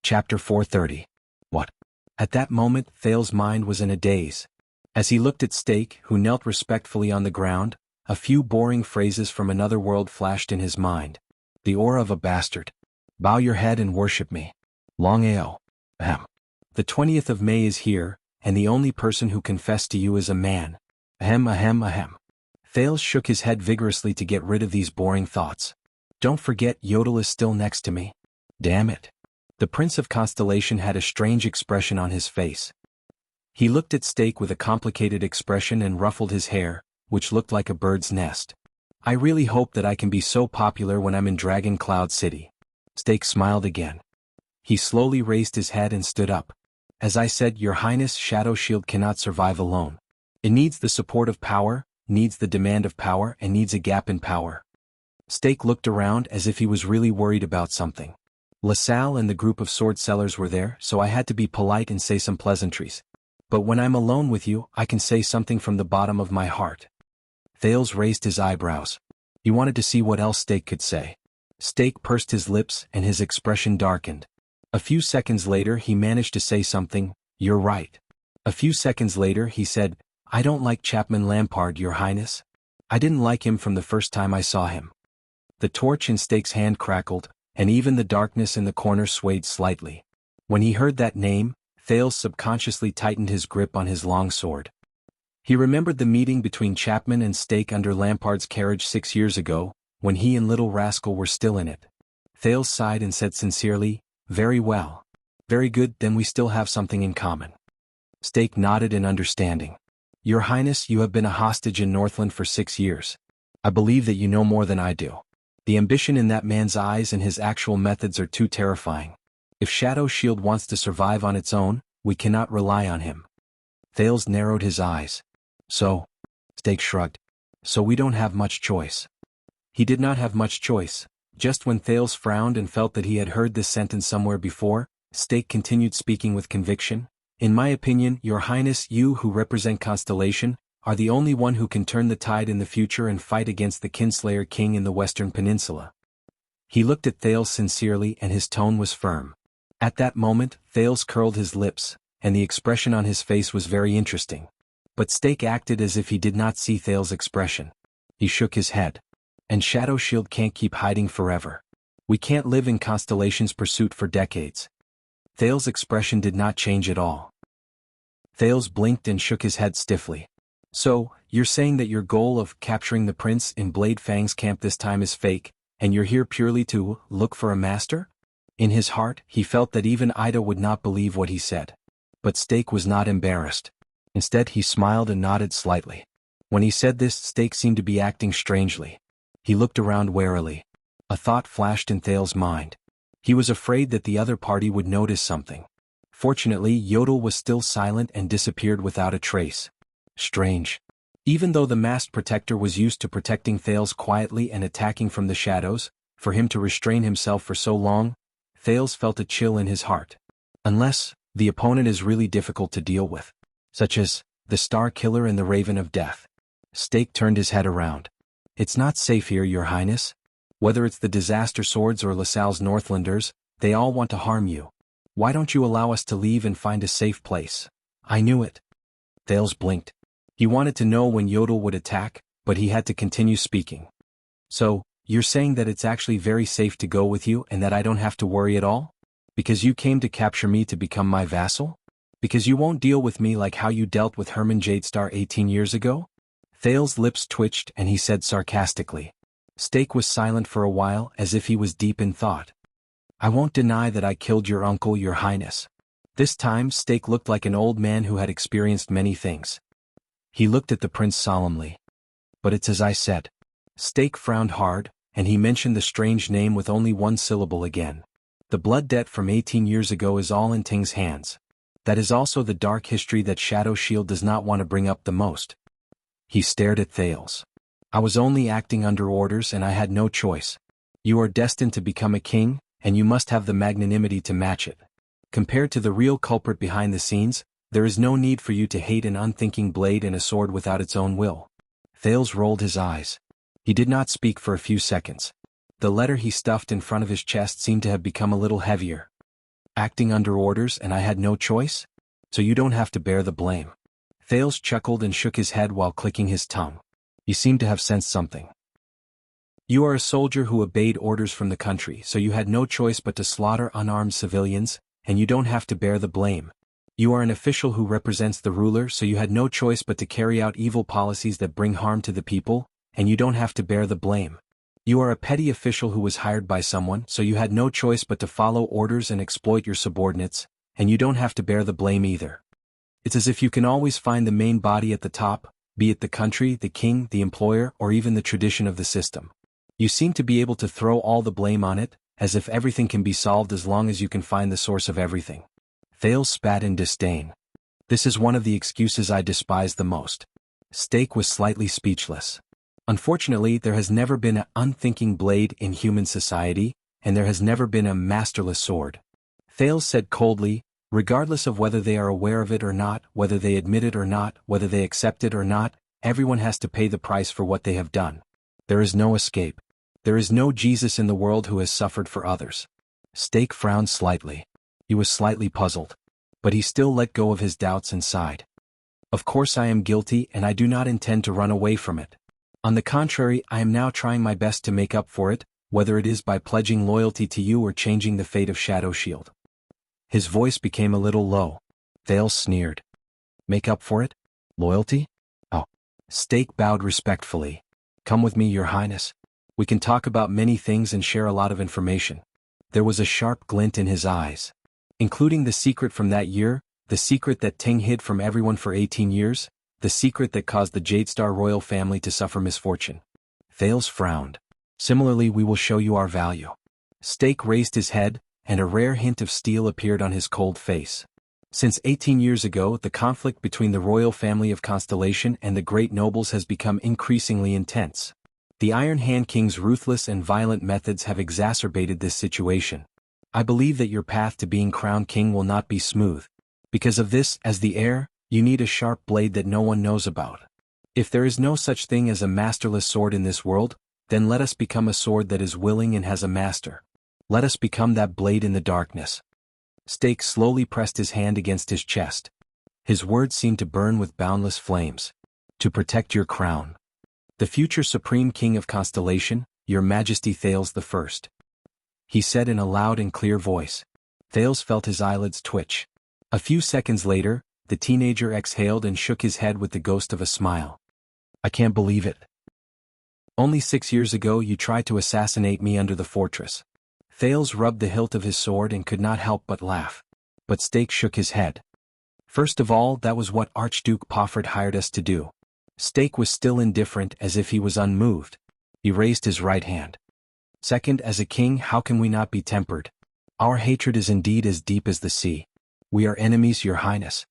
Chapter 430. What? At that moment, Thales' mind was in a daze. As he looked at Steak, who knelt respectfully on the ground, a few boring phrases from another world flashed in his mind. "The aura of a bastard. Bow your head and worship me. Long ao. Ahem. The 20th of May is here, and the only person who confessed to you is a man. Ahem ahem ahem." Thales shook his head vigorously to get rid of these boring thoughts. "Don't forget, Yodel is still next to me. Damn it." The Prince of Constellation had a strange expression on his face. He looked at Steak with a complicated expression and ruffled his hair, which looked like a bird's nest. "I really hope that I can be so popular when I'm in Dragon Cloud City." Steak smiled again. He slowly raised his head and stood up. "As I said, Your Highness, Shadow Shield cannot survive alone. It needs the support of power, needs the demand of power, and needs a gap in power." Steak looked around as if he was really worried about something. LaSalle and the group of sword sellers were there, so I had to be polite and say some pleasantries. But when I'm alone with you, I can say something from the bottom of my heart. Thales raised his eyebrows. He wanted to see what else Stake could say. Stake pursed his lips and his expression darkened. A few seconds later he managed to say something, "You're right." A few seconds later he said, "I don't like Chapman Lampard, Your Highness. I didn't like him from the first time I saw him." The torch in Stake's hand crackled, and even the darkness in the corner swayed slightly. When he heard that name, Thales subconsciously tightened his grip on his long sword. He remembered the meeting between Chapman and Stake under Lampard's carriage 6 years ago, when he and Little Rascal were still in it. Thales sighed and said sincerely, "Very well. Very good, then we still have something in common." Stake nodded in understanding. "Your Highness, you have been a hostage in Northland for 6 years. I believe that you know more than I do. The ambition in that man's eyes and his actual methods are too terrifying. If Shadow Shield wants to survive on its own, we cannot rely on him." Thales narrowed his eyes. "So?" Stake shrugged. "So we don't have much choice." He did not have much choice. Just when Thales frowned and felt that he had heard this sentence somewhere before, Stake continued speaking with conviction. "In my opinion, Your Highness, you who represent Constellation, are the only one who can turn the tide in the future and fight against the Kinslayer King in the Western Peninsula." He looked at Thales sincerely and his tone was firm. At that moment, Thales curled his lips, and the expression on his face was very interesting. But Stake acted as if he did not see Thales' expression. He shook his head. "And Shadow Shield can't keep hiding forever. We can't live in Constellation's pursuit for decades." Thales' expression did not change at all. Thales blinked and shook his head stiffly. "So, you're saying that your goal of capturing the prince in Blade Fang's camp this time is fake, and you're here purely to look for a master?" In his heart, he felt that even Ida would not believe what he said. But Stake was not embarrassed. Instead he smiled and nodded slightly. When he said this, Stake seemed to be acting strangely. He looked around warily. A thought flashed in Thales' mind. He was afraid that the other party would notice something. Fortunately, Yodel was still silent and disappeared without a trace. Strange. Even though the masked protector was used to protecting Thales quietly and attacking from the shadows, for him to restrain himself for so long, Thales felt a chill in his heart. Unless the opponent is really difficult to deal with, such as the Star Killer and the Raven of Death. Stake turned his head around. "It's not safe here, Your Highness. Whether it's the Disaster Swords or LaSalle's Northlanders, they all want to harm you. Why don't you allow us to leave and find a safe place?" "I knew it." Thales blinked. He wanted to know when Yodel would attack, but he had to continue speaking. "So, you're saying that it's actually very safe to go with you and that I don't have to worry at all? Because you came to capture me to become my vassal? Because you won't deal with me like how you dealt with Herman Jadestar 18 years ago?" Thales' lips twitched and he said sarcastically. Stake was silent for a while as if he was deep in thought. "I won't deny that I killed your uncle, Your Highness." This time Stake looked like an old man who had experienced many things. He looked at the prince solemnly. "But it's as I said." Stake frowned hard, and he mentioned the strange name with only one syllable again. "The blood debt from 18 years ago is all in Ting's hands. That is also the dark history that Shadow Shield does not want to bring up the most." He stared at Thales. "I was only acting under orders and I had no choice. You are destined to become a king, and you must have the magnanimity to match it. Compared to the real culprit behind the scenes, there is no need for you to hate an unthinking blade and a sword without its own will." Thales rolled his eyes. He did not speak for a few seconds. The letter he stuffed in front of his chest seemed to have become a little heavier. "Acting under orders and I had no choice? So you don't have to bear the blame." Thales chuckled and shook his head while clicking his tongue. He seemed to have sensed something. "You are a soldier who obeyed orders from the country, so you had no choice but to slaughter unarmed civilians, and you don't have to bear the blame. You are an official who represents the ruler, so you had no choice but to carry out evil policies that bring harm to the people, and you don't have to bear the blame. You are a petty official who was hired by someone, so you had no choice but to follow orders and exploit your subordinates, and you don't have to bear the blame either. It's as if you can always find the main body at the top, be it the country, the king, the employer, or even the tradition of the system. You seem to be able to throw all the blame on it, as if everything can be solved as long as you can find the source of everything." Thales spat in disdain. "This is one of the excuses I despise the most." Stake was slightly speechless. Unfortunately, there has never been an unthinking blade in human society, and there has never been a masterless sword. Thales said coldly, Regardless of whether they are aware of it or not, whether they admit it or not, whether they accept it or not, everyone has to pay the price for what they have done. There is no escape. There is no Jesus in the world who has suffered for others. Stake frowned slightly. He was slightly puzzled. But he still let go of his doubts and sighed. Of course I am guilty and I do not intend to run away from it. On the contrary, I am now trying my best to make up for it, whether it is by pledging loyalty to you or changing the fate of Shadow Shield. His voice became a little low. Thales sneered. Make up for it? Loyalty? Oh. Stake bowed respectfully. Come with me, Your Highness. We can talk about many things and share a lot of information. There was a sharp glint in his eyes. Including the secret from that year, the secret that Ting hid from everyone for 18 years, the secret that caused the Jadestar royal family to suffer misfortune. Thales frowned. Similarly, we will show you our value. Stake raised his head, and a rare hint of steel appeared on his cold face. Since 18 years ago, the conflict between the royal family of Constellation and the great nobles has become increasingly intense. The Iron Hand King's ruthless and violent methods have exacerbated this situation. I believe that your path to being crowned king will not be smooth. Because of this, as the heir, you need a sharp blade that no one knows about. If there is no such thing as a masterless sword in this world, then let us become a sword that is willing and has a master. Let us become that blade in the darkness. Stake slowly pressed his hand against his chest. His words seemed to burn with boundless flames. To protect your crown. The future Supreme King of Constellation, Your Majesty Thales I. He said in a loud and clear voice. Thales felt his eyelids twitch. A few seconds later, the teenager exhaled and shook his head with the ghost of a smile. I can't believe it. Only 6 years ago you tried to assassinate me under the fortress. Thales rubbed the hilt of his sword and could not help but laugh. But Stake shook his head. First of all, that was what Archduke Pofford hired us to do. Stake was still indifferent, as if he was unmoved. He raised his right hand. Second, as a king, how can we not be tempered? Our hatred is indeed as deep as the sea. We are enemies, Your Highness.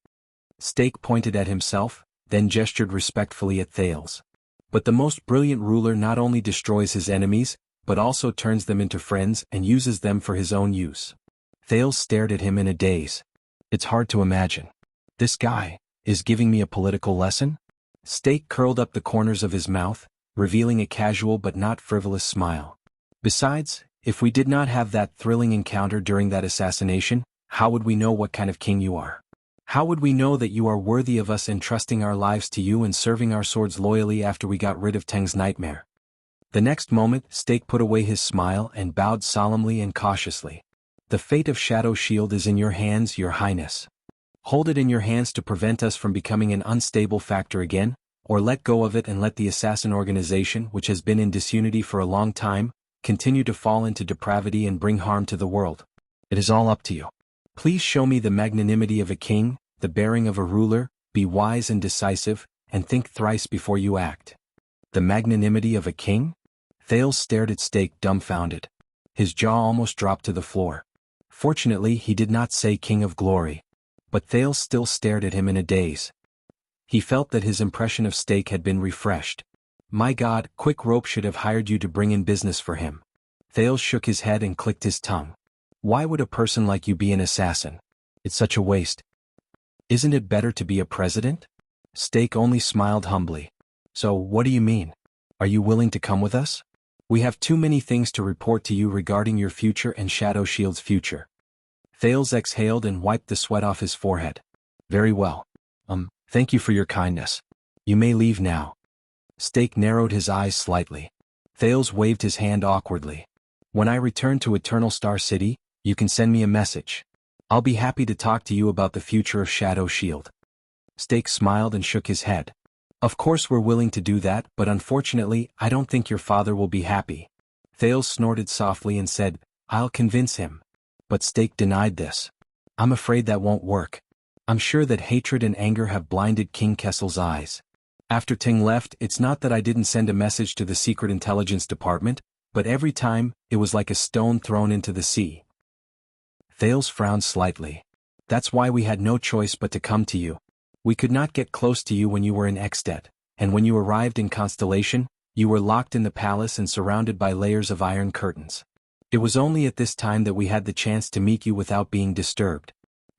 Stake pointed at himself, then gestured respectfully at Thales. But the most brilliant ruler not only destroys his enemies, but also turns them into friends and uses them for his own use. Thales stared at him in a daze. It's hard to imagine. This guy is giving me a political lesson? Stake curled up the corners of his mouth, revealing a casual but not frivolous smile. Besides, if we did not have that thrilling encounter during that assassination, how would we know what kind of king you are? How would we know that you are worthy of us entrusting our lives to you and serving our swords loyally after we got rid of Teng's nightmare? The next moment, Stake put away his smile and bowed solemnly and cautiously. The fate of Shadow Shield is in your hands, Your Highness. Hold it in your hands to prevent us from becoming an unstable factor again, or let go of it and let the assassin organization, which has been in disunity for a long time, continue to fall into depravity and bring harm to the world. It is all up to you. Please show me the magnanimity of a king, the bearing of a ruler, be wise and decisive, and think thrice before you act. The magnanimity of a king? Thales stared at Stake dumbfounded. His jaw almost dropped to the floor. Fortunately, he did not say King of Glory. But Thales still stared at him in a daze. He felt that his impression of Stake had been refreshed. My God, Quick Rope should have hired you to bring in business for him. Thales shook his head and clicked his tongue. Why would a person like you be an assassin? It's such a waste. Isn't it better to be a president? Stake only smiled humbly. So, what do you mean? Are you willing to come with us? We have too many things to report to you regarding your future and Shadow Shield's future. Thales exhaled and wiped the sweat off his forehead. Very well. Thank you for your kindness. You may leave now. Stake narrowed his eyes slightly. Thales waved his hand awkwardly. When I return to Eternal Star City, you can send me a message. I'll be happy to talk to you about the future of Shadow Shield. Stake smiled and shook his head. Of course we're willing to do that, but unfortunately, I don't think your father will be happy. Thales snorted softly and said, I'll convince him. But Stake denied this. I'm afraid that won't work. I'm sure that hatred and anger have blinded King Kessel's eyes. After Ting left, it's not that I didn't send a message to the Secret Intelligence Department, but every time, it was like a stone thrown into the sea. Thales frowned slightly. That's why we had no choice but to come to you. We could not get close to you when you were in Extet, and when you arrived in Constellation, you were locked in the palace and surrounded by layers of iron curtains. It was only at this time that we had the chance to meet you without being disturbed.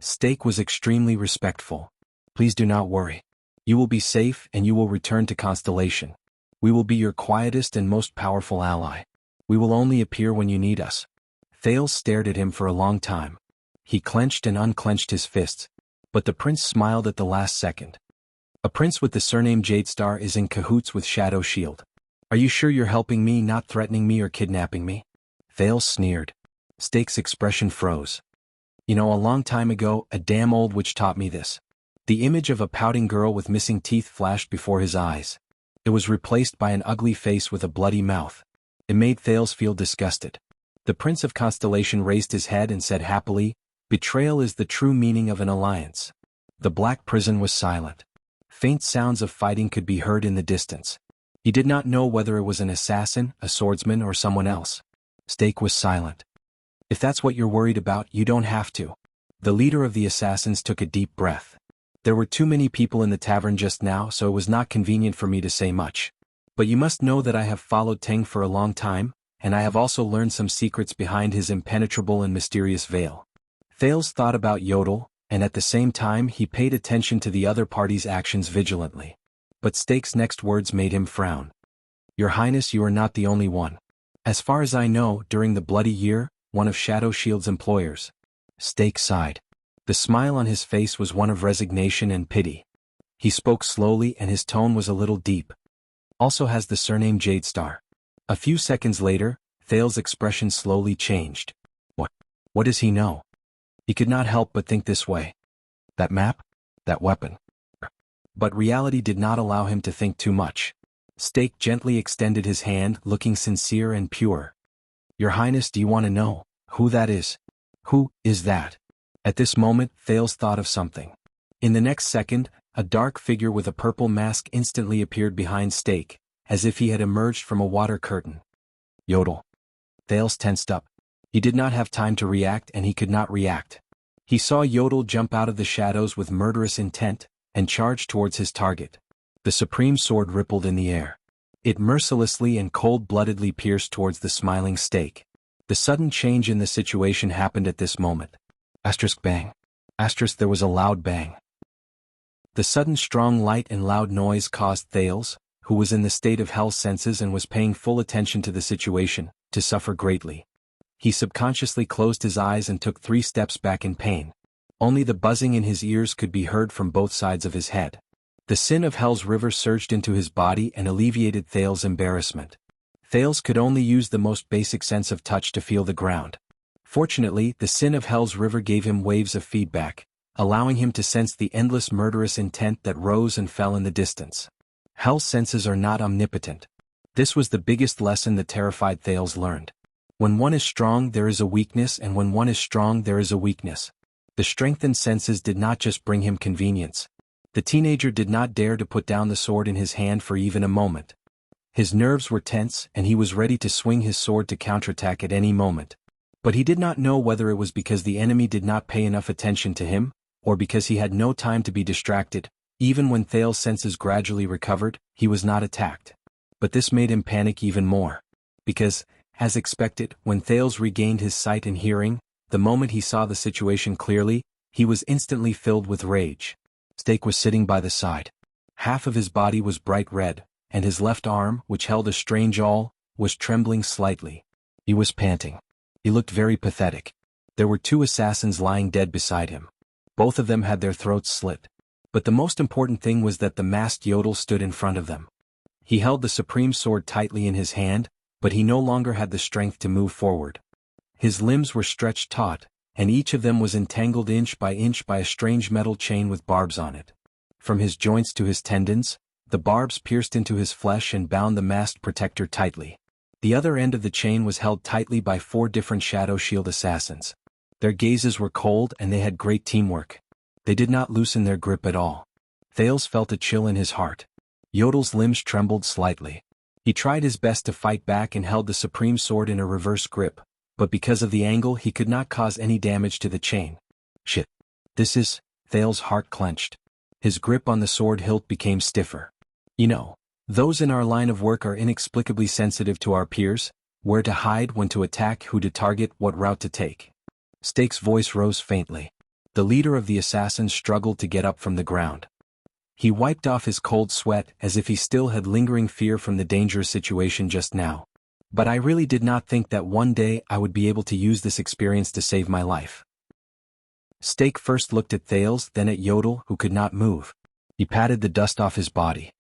Stake was extremely respectful. Please do not worry. You will be safe and you will return to Constellation. We will be your quietest and most powerful ally. We will only appear when you need us. Thales stared at him for a long time. He clenched and unclenched his fists. But the prince smiled at the last second. A prince with the surname Jadestar is in cahoots with Shadow Shield. Are you sure you're helping me, not threatening me or kidnapping me? Thales sneered. Stake's expression froze. You know, a long time ago, a damn old witch taught me this. The image of a pouting girl with missing teeth flashed before his eyes. It was replaced by an ugly face with a bloody mouth. It made Thales feel disgusted. The Prince of Constellation raised his head and said happily, "Betrayal is the true meaning of an alliance." The black prison was silent. Faint sounds of fighting could be heard in the distance. He did not know whether it was an assassin, a swordsman, or someone else. Stake was silent. If that's what you're worried about, you don't have to. The leader of the assassins took a deep breath. There were too many people in the tavern just now, so it was not convenient for me to say much. But you must know that I have followed Teng for a long time, and I have also learned some secrets behind his impenetrable and mysterious veil. Thales thought about Yodel, and at the same time he paid attention to the other party's actions vigilantly. But Stake's next words made him frown. Your Highness, you are not the only one. As far as I know, during the Bloody Year, one of Shadow Shield's employers. Stake sighed. The smile on his face was one of resignation and pity. He spoke slowly and his tone was a little deep. Also has the surname Jadestar. A few seconds later, Thales' expression slowly changed. What does he know? He could not help but think this way. That map? That weapon. But reality did not allow him to think too much. Stake gently extended his hand, looking sincere and pure. Your Highness, do you want to know who that is? Who is that? At this moment, Thales thought of something. In the next second, a dark figure with a purple mask instantly appeared behind Stake, as if he had emerged from a water curtain. Yodel. Thales tensed up. He did not have time to react and he could not react. He saw Yodel jump out of the shadows with murderous intent, and charge towards his target. The supreme sword rippled in the air. It mercilessly and cold-bloodedly pierced towards the smiling Stake. The sudden change in the situation happened at this moment. Bang. There was a loud bang. The sudden strong light and loud noise caused Thales, who was in the state of hell's senses and was paying full attention to the situation, to suffer greatly. He subconsciously closed his eyes and took 3 steps back in pain. Only the buzzing in his ears could be heard from both sides of his head. The sin of hell's river surged into his body and alleviated Thales' embarrassment. Thales could only use the most basic sense of touch to feel the ground. Fortunately, the sin of hell's river gave him waves of feedback, allowing him to sense the endless murderous intent that rose and fell in the distance. Hell's senses are not omnipotent. This was the biggest lesson that terrified Thales learned. When one is strong there is a weakness, and when one is strong there is a weakness. The strengthened senses did not just bring him convenience. The teenager did not dare to put down the sword in his hand for even a moment. His nerves were tense and he was ready to swing his sword to counterattack at any moment. But he did not know whether it was because the enemy did not pay enough attention to him, or because he had no time to be distracted. Even when Thales' senses gradually recovered, he was not attacked. But this made him panic even more. Because, as expected, when Thales regained his sight and hearing, the moment he saw the situation clearly, he was instantly filled with rage. Stake was sitting by the side. Half of his body was bright red, and his left arm, which held a strange awl, was trembling slightly. He was panting. He looked very pathetic. There were 2 assassins lying dead beside him. Both of them had their throats slit. But the most important thing was that the masked Yodel stood in front of them. He held the supreme sword tightly in his hand, but he no longer had the strength to move forward. His limbs were stretched taut, and each of them was entangled inch by a strange metal chain with barbs on it. From his joints to his tendons, the barbs pierced into his flesh and bound the masked protector tightly. The other end of the chain was held tightly by 4 different Shadow Shield assassins. Their gazes were cold and they had great teamwork. They did not loosen their grip at all. Thales felt a chill in his heart. Yodel's limbs trembled slightly. He tried his best to fight back and held the supreme sword in a reverse grip, but because of the angle he could not cause any damage to the chain. Shit. Thales' heart clenched. His grip on the sword hilt became stiffer. You know, those in our line of work are inexplicably sensitive to our peers, where to hide, when to attack, who to target, what route to take. Stake's voice rose faintly. The leader of the assassins struggled to get up from the ground. He wiped off his cold sweat as if he still had lingering fear from the dangerous situation just now. But I really did not think that one day I would be able to use this experience to save my life. Steak first looked at Thales, then at Yodel, who could not move. He patted the dust off his body.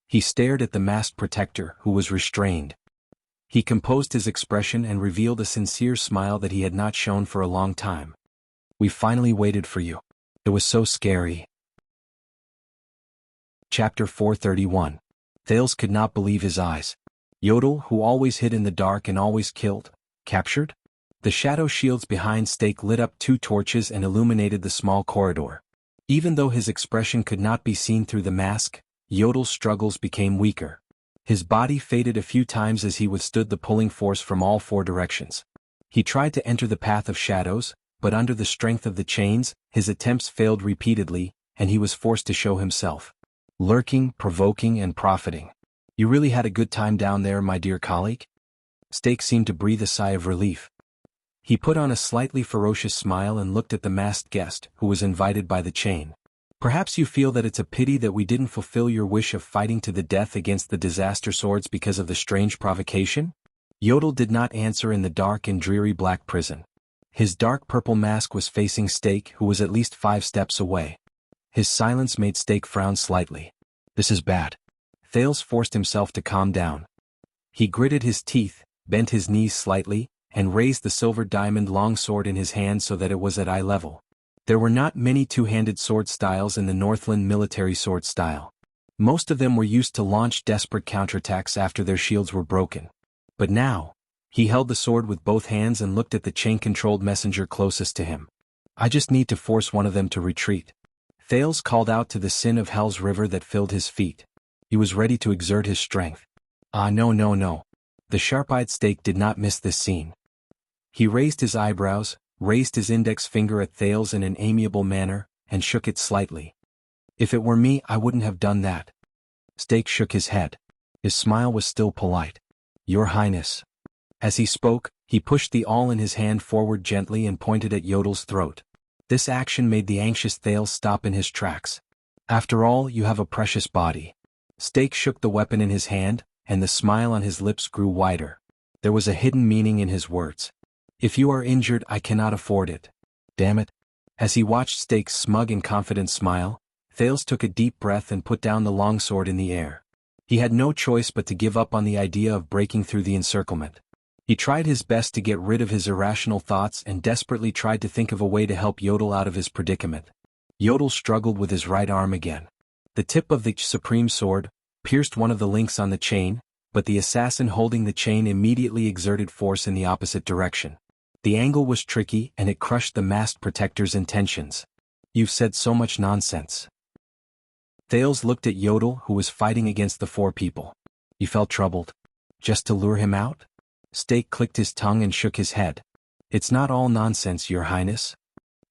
He stared at the masked protector, who was restrained. He composed his expression and revealed a sincere smile that he had not shown for a long time. We finally waited for you. It was so scary. Chapter 431. Thales could not believe his eyes. Yodel, who always hid in the dark and always killed, captured? The shadow shields behind Steak lit up 2 torches and illuminated the small corridor. Even though his expression could not be seen through the mask, Yodel's struggles became weaker. His body faded a few times as he withstood the pulling force from all 4 directions. He tried to enter the path of shadows, but under the strength of the chains, his attempts failed repeatedly, and he was forced to show himself. Lurking, provoking, and profiting. You really had a good time down there, my dear colleague? Steak seemed to breathe a sigh of relief. He put on a slightly ferocious smile and looked at the masked guest, who was invited by the chain. Perhaps you feel that it's a pity that we didn't fulfill your wish of fighting to the death against the disaster swords because of the strange provocation? Yodel did not answer in the dark and dreary black prison. His dark purple mask was facing Steak, who was at least 5 steps away. His silence made Steak frown slightly. This is bad. Thales forced himself to calm down. He gritted his teeth, bent his knees slightly, and raised the silver diamond longsword in his hand so that it was at eye level. There were not many two-handed sword styles in the Northland military sword style. Most of them were used to launch desperate counterattacks after their shields were broken. But now, he held the sword with both hands and looked at the chain-controlled messenger closest to him. I just need to force one of them to retreat. Thales called out to the sin of Hell's river that filled his feet. He was ready to exert his strength. No. The sharp-eyed Steak did not miss this scene. He raised his eyebrows, raised his index finger at Thales in an amiable manner, and shook it slightly. If it were me, I wouldn't have done that. Steak shook his head. His smile was still polite. Your Highness. As he spoke, he pushed the awl in his hand forward gently and pointed at Yodel's throat. This action made the anxious Thales stop in his tracks. After all, you have a precious body. Steak shook the weapon in his hand, and the smile on his lips grew wider. There was a hidden meaning in his words. If you are injured, I cannot afford it. Damn it. As he watched Steak's smug and confident smile, Thales took a deep breath and put down the longsword in the air. He had no choice but to give up on the idea of breaking through the encirclement. He tried his best to get rid of his irrational thoughts and desperately tried to think of a way to help Yodel out of his predicament. Yodel struggled with his right arm again. The tip of the supreme sword pierced one of the links on the chain, but the assassin holding the chain immediately exerted force in the opposite direction. The angle was tricky and it crushed the masked protector's intentions. You've said so much nonsense. Thales looked at Yodel, who was fighting against the 4 people. He felt troubled. Just to lure him out? Steak clicked his tongue and shook his head. It's not all nonsense, Your Highness.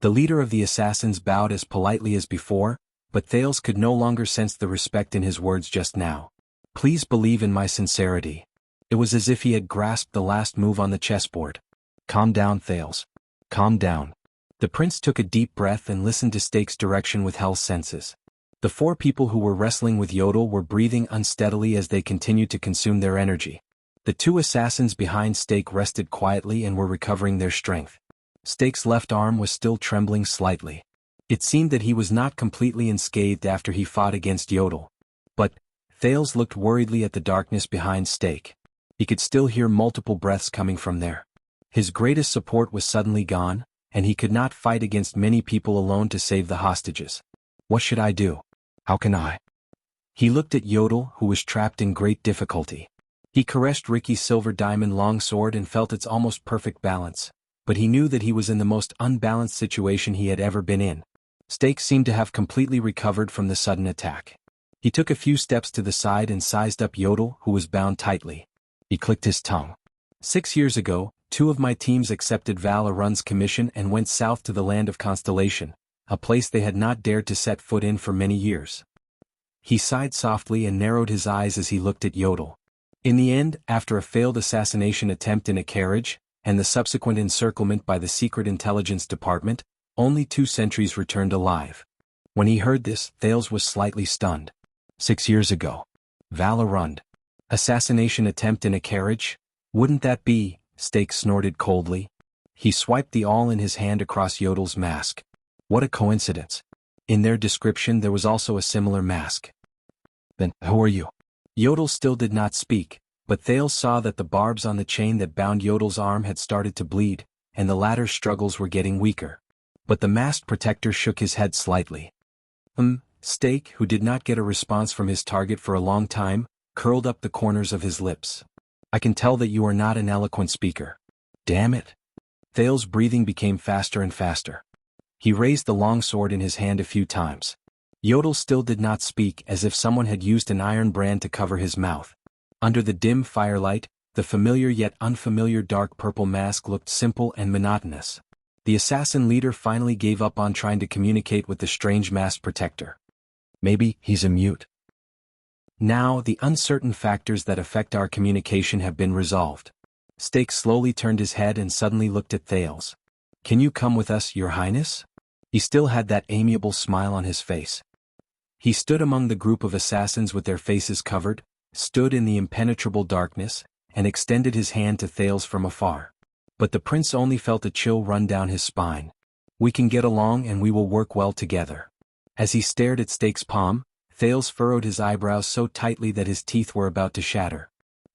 The leader of the assassins bowed as politely as before, but Thales could no longer sense the respect in his words just now. Please believe in my sincerity. It was as if he had grasped the last move on the chessboard. Calm down, Thales. Calm down. The prince took a deep breath and listened to Steak's direction with hell's senses. The 4 people who were wrestling with Yodel were breathing unsteadily as they continued to consume their energy. The 2 assassins behind Steak rested quietly and were recovering their strength. Steak's left arm was still trembling slightly. It seemed that he was not completely unscathed after he fought against Yodel. But Thales looked worriedly at the darkness behind Steak. He could still hear multiple breaths coming from there. His greatest support was suddenly gone, and he could not fight against many people alone to save the hostages. What should I do? How can I? He looked at Yodel, who was trapped in great difficulty. He caressed Ricky's silver diamond longsword and felt its almost perfect balance, but he knew that he was in the most unbalanced situation he had ever been in. Steak seemed to have completely recovered from the sudden attack. He took a few steps to the side and sized up Yodel, who was bound tightly. He clicked his tongue. 6 years ago, 2 of my teams accepted Val Arun's commission and went south to the land of Constellation, a place they had not dared to set foot in for many years. He sighed softly and narrowed his eyes as he looked at Yodel. In the end, after a failed assassination attempt in a carriage, and the subsequent encirclement by the Secret Intelligence Department, Only 2 sentries returned alive. When he heard this, Thales was slightly stunned. 6 years ago. Valorund. Assassination attempt in a carriage? Wouldn't that be? Stake snorted coldly. He swiped the awl in his hand across Yodel's mask. What a coincidence. In their description there was also a similar mask. Then, who are you? Yodel still did not speak, but Thales saw that the barbs on the chain that bound Yodel's arm had started to bleed, and the latter's struggles were getting weaker. But the masked protector shook his head slightly. Stake, who did not get a response from his target for a long time, curled up the corners of his lips. I can tell that you are not an eloquent speaker. Damn it. Thales' breathing became faster and faster. He raised the long sword in his hand a few times. Yodel still did not speak, as if someone had used an iron brand to cover his mouth. Under the dim firelight, the familiar yet unfamiliar dark purple mask looked simple and monotonous. The assassin leader finally gave up on trying to communicate with the strange masked protector. Maybe he's a mute. Now, the uncertain factors that affect our communication have been resolved. Stake slowly turned his head and suddenly looked at Thales. Can you come with us, Your Highness? He still had that amiable smile on his face. He stood among the group of assassins with their faces covered, stood in the impenetrable darkness, and extended his hand to Thales from afar. But the prince only felt a chill run down his spine. We can get along and we will work well together. As he stared at Stake's palm, Thales furrowed his eyebrows so tightly that his teeth were about to shatter.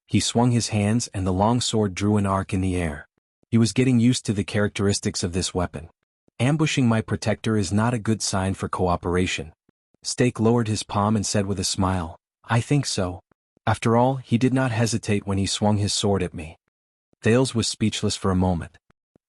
He swung his hands and the long sword drew an arc in the air. He was getting used to the characteristics of this weapon. Ambushing my protector is not a good sign for cooperation. Stake lowered his palm and said with a smile, I think so. After all, he did not hesitate when he swung his sword at me. Thales was speechless for a moment.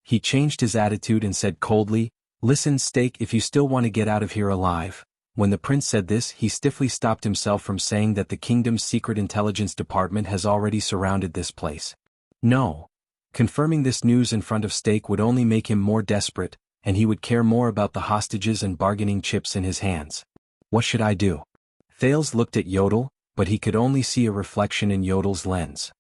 He changed his attitude and said coldly, Listen, Stake, if you still want to get out of here alive. When the prince said this, he stiffly stopped himself from saying that the kingdom's secret intelligence department has already surrounded this place. No. Confirming this news in front of Stake would only make him more desperate, and he would care more about the hostages and bargaining chips in his hands. What should I do? Thales looked at Yodel, but he could only see a reflection in Yodel's lens.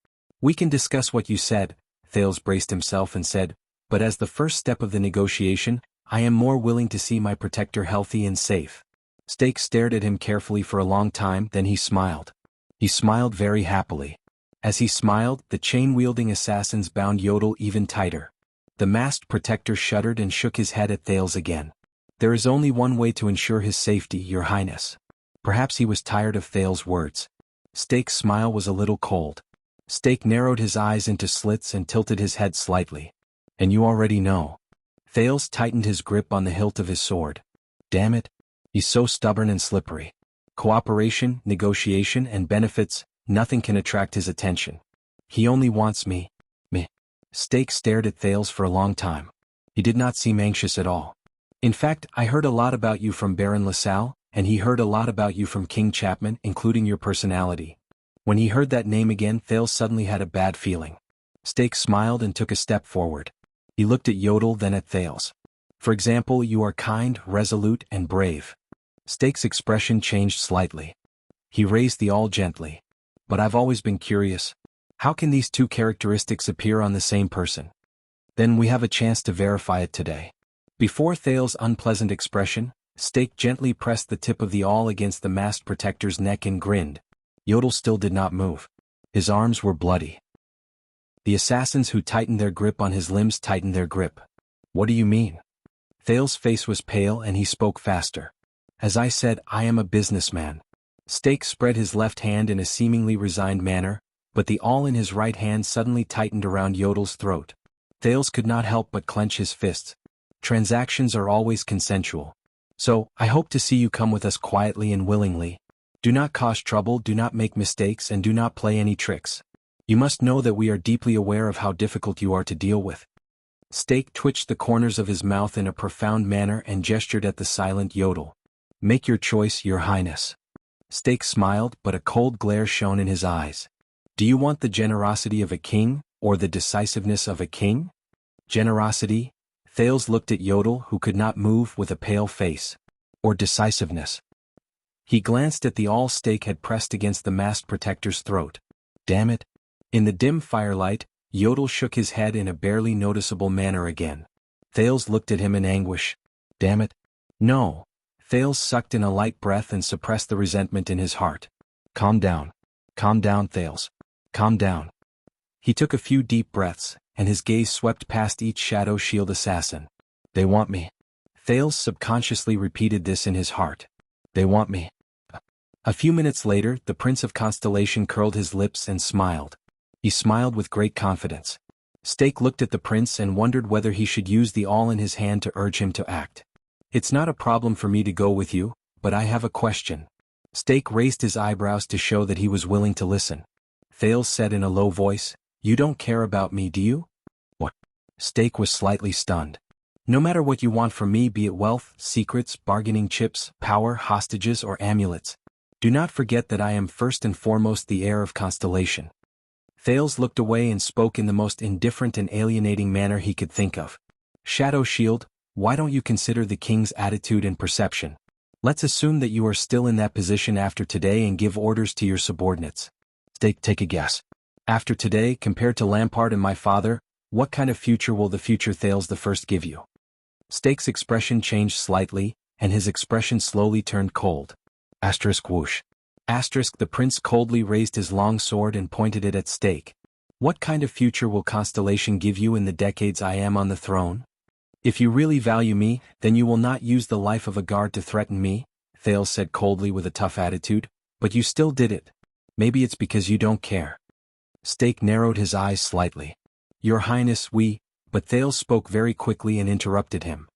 We can discuss what you said, Thales braced himself and said, but as the first step of the negotiation, I am more willing to see my protector healthy and safe. Stake stared at him carefully for a long time, then he smiled. He smiled very happily. As he smiled, the chain-wielding assassins bound Yodel even tighter. The masked protector shuddered and shook his head at Thales again. There is only one way to ensure his safety, Your Highness. Perhaps he was tired of Thales' words. Stake's smile was a little cold. Stake narrowed his eyes into slits and tilted his head slightly. And you already know. Thales tightened his grip on the hilt of his sword. Damn it. He's so stubborn and slippery. Cooperation, negotiation, and benefits, nothing can attract his attention. He only wants me. Stake stared at Thales for a long time. He did not seem anxious at all. In fact, I heard a lot about you from Baron LaSalle, and he heard a lot about you from King Chapman, including your personality. When he heard that name again, Thales suddenly had a bad feeling. Stake smiled and took a step forward. He looked at Yodel, then at Thales. For example, you are kind, resolute, and brave. Stake's expression changed slightly. He raised the awl gently. But I've always been curious. How can these two characteristics appear on the same person? Then we have a chance to verify it today. Before Thales' unpleasant expression, Stake gently pressed the tip of the awl against the masked protector's neck and grinned. Yodel still did not move. His arms were bloody. The assassins who tightened their grip on his limbs tightened their grip. What do you mean? Thales' face was pale and he spoke faster. As I said, I am a businessman. Stake spread his left hand in a seemingly resigned manner, but the awl in his right hand suddenly tightened around Yodel's throat. Thales could not help but clench his fists. Transactions are always consensual. So, I hope to see you come with us quietly and willingly. Do not cause trouble, do not make mistakes, and do not play any tricks. You must know that we are deeply aware of how difficult you are to deal with. Stake twitched the corners of his mouth in a profound manner and gestured at the silent Yodel. Make your choice, Your Highness. Stake smiled, but a cold glare shone in his eyes. Do you want the generosity of a king, or the decisiveness of a king? Generosity? Thales looked at Yodel, who could not move, with a pale face. Or decisiveness? He glanced at the awl Stake had pressed against the masked protector's throat. Damn it. In the dim firelight, Yodel shook his head in a barely noticeable manner again. Thales looked at him in anguish. Damn it. No. Thales sucked in a light breath and suppressed the resentment in his heart. Calm down. Calm down, Thales. Calm down. He took a few deep breaths, and his gaze swept past each shadow shield assassin. They want me. Thales subconsciously repeated this in his heart. They want me. A few minutes later, the Prince of Constellation curled his lips and smiled. He smiled with great confidence. Stake looked at the prince and wondered whether he should use the awl in his hand to urge him to act. It's not a problem for me to go with you, but I have a question. Stake raised his eyebrows to show that he was willing to listen. Thales said in a low voice, You don't care about me, do you? What? Stake was slightly stunned. No matter what you want from me, be it wealth, secrets, bargaining chips, power, hostages, or amulets, do not forget that I am first and foremost the heir of Constellation. Thales looked away and spoke in the most indifferent and alienating manner he could think of. Shadow Shield, why don't you consider the king's attitude and perception? Let's assume that you are still in that position after today and give orders to your subordinates. Stake, take a guess. After today, compared to Lampard and my father, what kind of future will the future Thales the First give you? Stake's expression changed slightly, and his expression slowly turned cold. Asterisk whoosh. Asterisk the prince coldly raised his long sword and pointed it at Stake. What kind of future will Constellation give you in the decades I am on the throne? If you really value me, then you will not use the life of a guard to threaten me, Thales said coldly with a tough attitude, but you still did it. Maybe it's because you don't care. Stake narrowed his eyes slightly. Your Highness, but Thales spoke very quickly and interrupted him.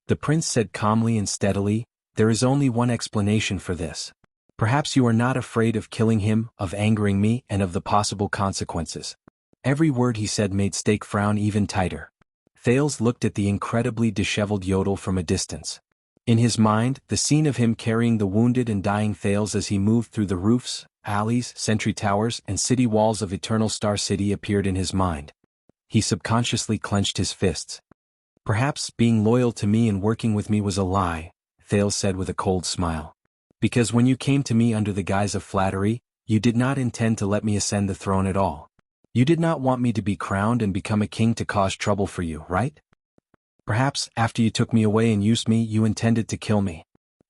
The prince said calmly and steadily, There is only one explanation for this. Perhaps you are not afraid of killing him, of angering me, and of the possible consequences. Every word he said made Stake frown even tighter. Thales looked at the incredibly disheveled Yodel from a distance. In his mind, the scene of him carrying the wounded and dying Thales as he moved through the roofs, alleys, sentry towers, and city walls of Eternal Star City appeared in his mind. He subconsciously clenched his fists. Perhaps being loyal to me and working with me was a lie, Thales said with a cold smile. Because when you came to me under the guise of flattery, you did not intend to let me ascend the throne at all. You did not want me to be crowned and become a king to cause trouble for you, right? Perhaps, after you took me away and used me, you intended to kill me.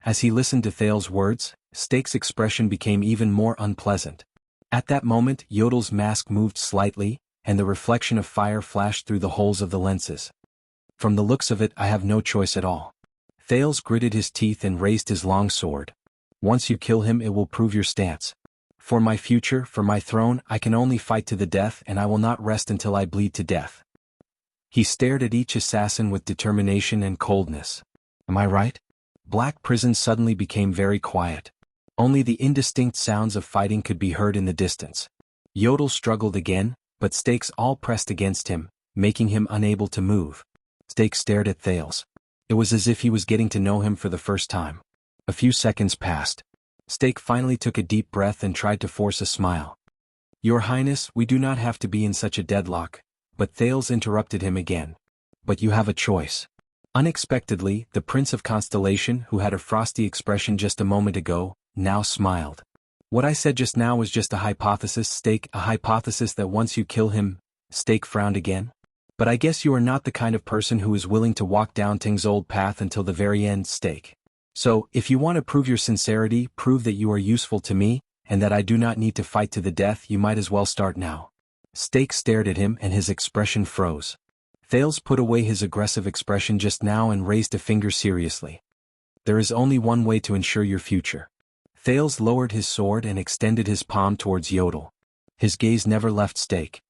As he listened to Thales' words, Stake's expression became even more unpleasant. At that moment, Yodel's mask moved slightly, and the reflection of fire flashed through the holes of the lenses. From the looks of it, I have no choice at all. Thales gritted his teeth and raised his long sword. Once you kill him, it will prove your stance. For my future, for my throne, I can only fight to the death, and I will not rest until I bleed to death. He stared at each assassin with determination and coldness. Am I right? Black Prison suddenly became very quiet. Only the indistinct sounds of fighting could be heard in the distance. Yodel struggled again, but Stakes all pressed against him, making him unable to move. Stake stared at Thales. It was as if he was getting to know him for the first time. A few seconds passed. Stake finally took a deep breath and tried to force a smile. Your Highness, we do not have to be in such a deadlock, but Thales interrupted him again. But you have a choice. Unexpectedly, the Prince of Constellation, who had a frosty expression just a moment ago, now smiled. What I said just now was just a hypothesis, Stake, a hypothesis that once you kill him, Stake frowned again. But I guess you are not the kind of person who is willing to walk down Ting's old path until the very end, Stake. So, if you want to prove your sincerity, prove that you are useful to me, and that I do not need to fight to the death, you might as well start now. Stake stared at him and his expression froze. Thales put away his aggressive expression just now and raised a finger seriously. There is only one way to ensure your future. Thales lowered his sword and extended his palm towards Yodel. His gaze never left Stake.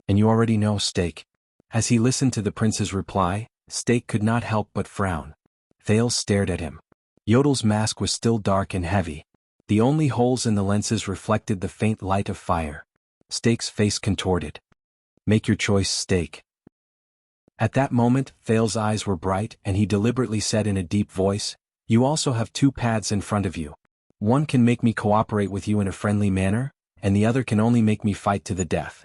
And you already know, Stake. As he listened to the prince's reply, Stake could not help but frown. Thales stared at him. Yodel's mask was still dark and heavy. The only holes in the lenses reflected the faint light of fire. Stake's face contorted. Make your choice, Stake. At that moment, Thales' eyes were bright, and he deliberately said in a deep voice, You also have two paths in front of you. One can make me cooperate with you in a friendly manner, and the other can only make me fight to the death.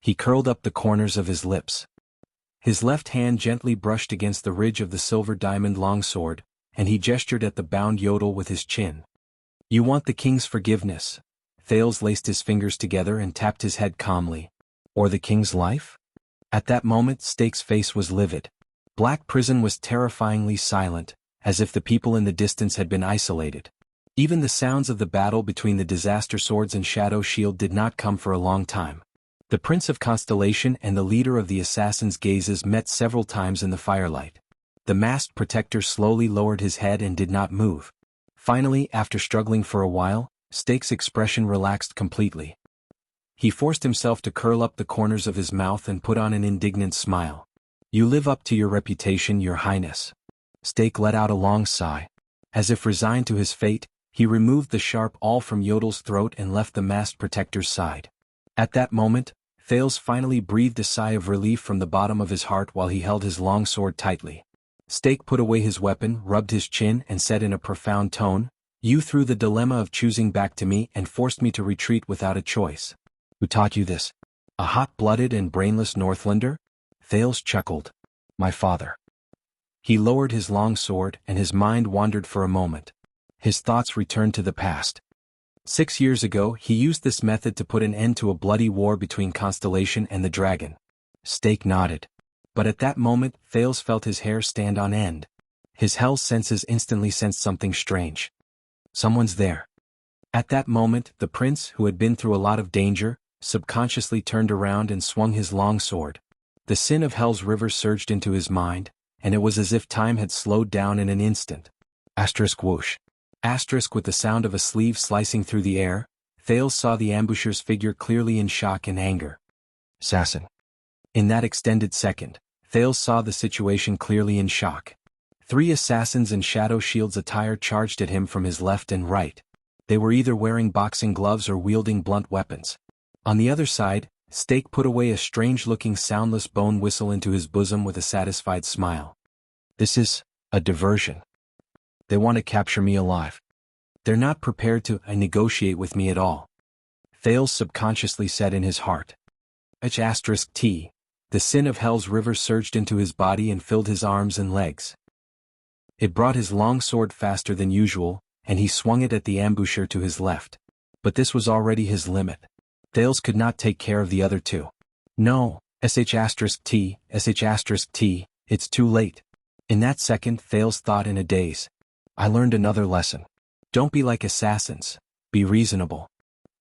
He curled up the corners of his lips. His left hand gently brushed against the ridge of the silver diamond longsword, and he gestured at the bound Yodel with his chin. You want the king's forgiveness. Thales laced his fingers together and tapped his head calmly. Or the king's life? At that moment, Stake's face was livid. Black Prison was terrifyingly silent, as if the people in the distance had been isolated. Even the sounds of the battle between the Disaster Swords and Shadow Shield did not come for a long time. The Prince of Constellation and the leader of the Assassin's gazes met several times in the firelight. The masked protector slowly lowered his head and did not move. Finally, after struggling for a while, Stake's expression relaxed completely. He forced himself to curl up the corners of his mouth and put on an indignant smile. "You live up to your reputation, Your Highness." Stake let out a long sigh. As if resigned to his fate, he removed the sharp awl from Yodel's throat and left the masked protector's side. At that moment, Thales finally breathed a sigh of relief from the bottom of his heart while he held his long sword tightly. Stake put away his weapon, rubbed his chin and said in a profound tone, "You threw the dilemma of choosing back to me and forced me to retreat without a choice. Who taught you this? A hot-blooded and brainless Northlander?" Thales chuckled. "My father." He lowered his long sword and his mind wandered for a moment. His thoughts returned to the past. 6 years ago he used this method to put an end to a bloody war between Constellation and the dragon. Stake nodded. But at that moment Thales felt his hair stand on end. His hell's senses instantly sensed something strange. Someone's there. At that moment the prince, who had been through a lot of danger, subconsciously turned around and swung his long sword. The sin of Hell's river surged into his mind, and it was as if time had slowed down in an instant. Asterisk whoosh. Asterisk with the sound of a sleeve slicing through the air, Thales saw the ambusher's figure clearly in shock and anger. Assassin. In that extended second, Thales saw the situation clearly in shock. 3 assassins in Shadow Shield's attire charged at him from his left and right. They were either wearing boxing gloves or wielding blunt weapons. On the other side, Stake put away a strange-looking soundless bone whistle into his bosom with a satisfied smile. "This is a diversion. They want to capture me alive. They're not prepared to negotiate with me at all," Thales subconsciously said in his heart. T. The sin of Hell's river surged into his body and filled his arms and legs. It brought his long sword faster than usual, and he swung it at the ambusher to his left. But this was already his limit. Thales could not take care of the other two. "No, T, it's too late." In that second Thales thought in a daze. "I learned another lesson. Don't be like assassins, be reasonable."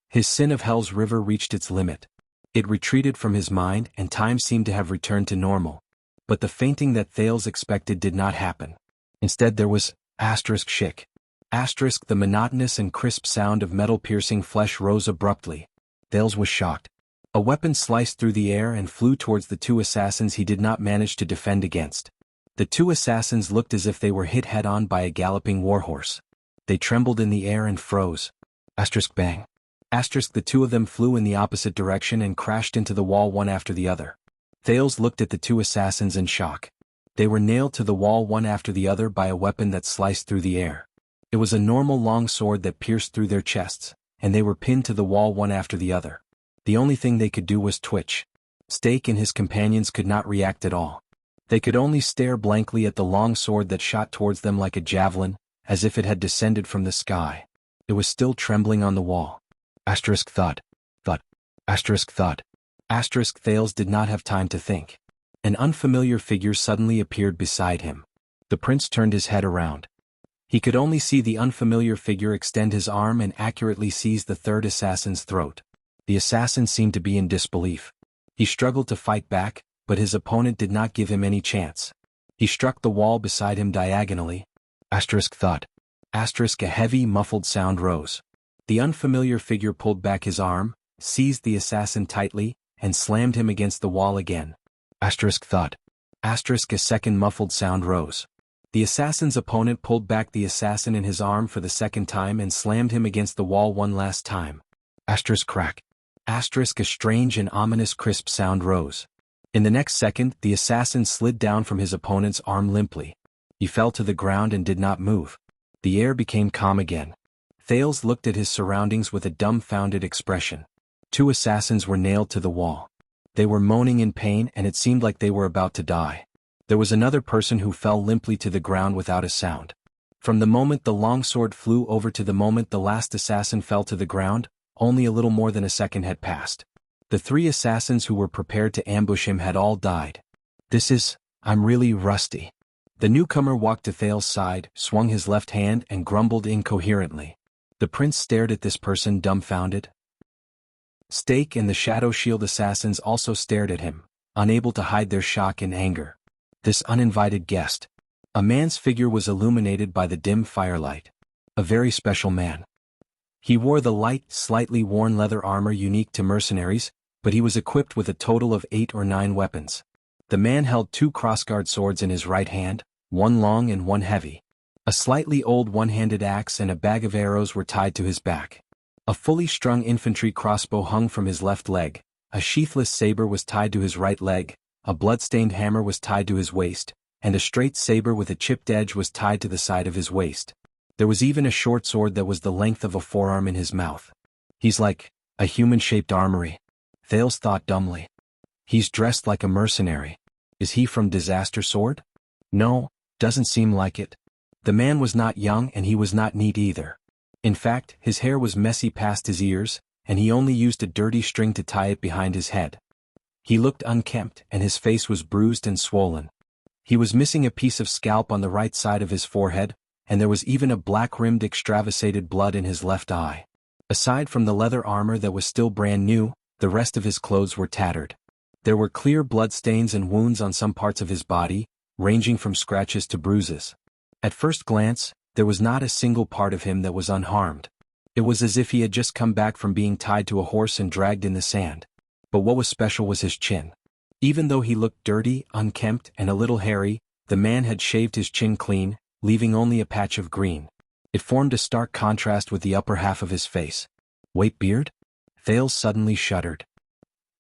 His sin of Hell's river reached its limit. It retreated from his mind and time seemed to have returned to normal. But the fainting that Thales expected did not happen. Instead there was shik. The monotonous and crisp sound of metal piercing flesh rose abruptly. Thales was shocked. A weapon sliced through the air and flew towards the 2 assassins he did not manage to defend against. The 2 assassins looked as if they were hit head-on by a galloping warhorse. They trembled in the air and froze. Bang. The 2 of them flew in the opposite direction and crashed into the wall one after the other. Thales looked at the 2 assassins in shock. They were nailed to the wall one after the other by a weapon that sliced through the air. It was a normal long sword that pierced through their chests, and they were pinned to the wall one after the other. The only thing they could do was twitch. Stake and his companions could not react at all. They could only stare blankly at the long sword that shot towards them like a javelin, as if it had descended from the sky. It was still trembling on the wall. Thud. Thales did not have time to think. An unfamiliar figure suddenly appeared beside him. The prince turned his head around. He could only see the unfamiliar figure extend his arm and accurately seize the 3rd assassin's throat. The assassin seemed to be in disbelief. He struggled to fight back, but his opponent did not give him any chance. He struck the wall beside him diagonally. Thud. A heavy, muffled sound rose. The unfamiliar figure pulled back his arm, seized the assassin tightly, and slammed him against the wall again. Thud. A second muffled sound rose. The assassin's opponent pulled back the assassin in his arm for the second time and slammed him against the wall one last time. Crack. A strange and ominous crisp sound rose. In the next second, the assassin slid down from his opponent's arm limply. He fell to the ground and did not move. The air became calm again. Thales looked at his surroundings with a dumbfounded expression. 2 assassins were nailed to the wall. They were moaning in pain and it seemed like they were about to die. There was another person who fell limply to the ground without a sound. From the moment the longsword flew over to the moment the last assassin fell to the ground, only a little more than a second had passed. The 3 assassins who were prepared to ambush him had all died. "This is I'm really rusty. The newcomer walked to Thales's side, swung his left hand and grumbled incoherently. The prince stared at this person dumbfounded. Stake and the Shadow Shield assassins also stared at him, unable to hide their shock and anger. This uninvited guest. A man's figure was illuminated by the dim firelight. A very special man. He wore the light, slightly worn leather armor unique to mercenaries, but he was equipped with a total of 8 or 9 weapons. The man held 2 crossguard swords in his right hand, one long and one heavy. A slightly old one-handed axe and a bag of arrows were tied to his back. A fully strung infantry crossbow hung from his left leg, a sheathless saber was tied to his right leg, a blood-stained hammer was tied to his waist, and a straight saber with a chipped edge was tied to the side of his waist. There was even a short sword that was the length of a forearm in his mouth. He's like a human-shaped armory. Thales thought dumbly. He's dressed like a mercenary. Is he from Disaster Sword? No, doesn't seem like it. The man was not young and he was not neat either. In fact, his hair was messy past his ears, and he only used a dirty string to tie it behind his head. He looked unkempt and his face was bruised and swollen. He was missing a piece of scalp on the right side of his forehead, and there was even a black-rimmed extravasated blood in his left eye. Aside from the leather armor that was still brand new, the rest of his clothes were tattered. There were clear blood stains and wounds on some parts of his body, ranging from scratches to bruises. At first glance, there was not a single part of him that was unharmed. It was as if he had just come back from being tied to a horse and dragged in the sand. But what was special was his chin. Even though he looked dirty, unkempt, and a little hairy, the man had shaved his chin clean, leaving only a patch of green. It formed a stark contrast with the upper half of his face. Wait, beard? Thales suddenly shuddered.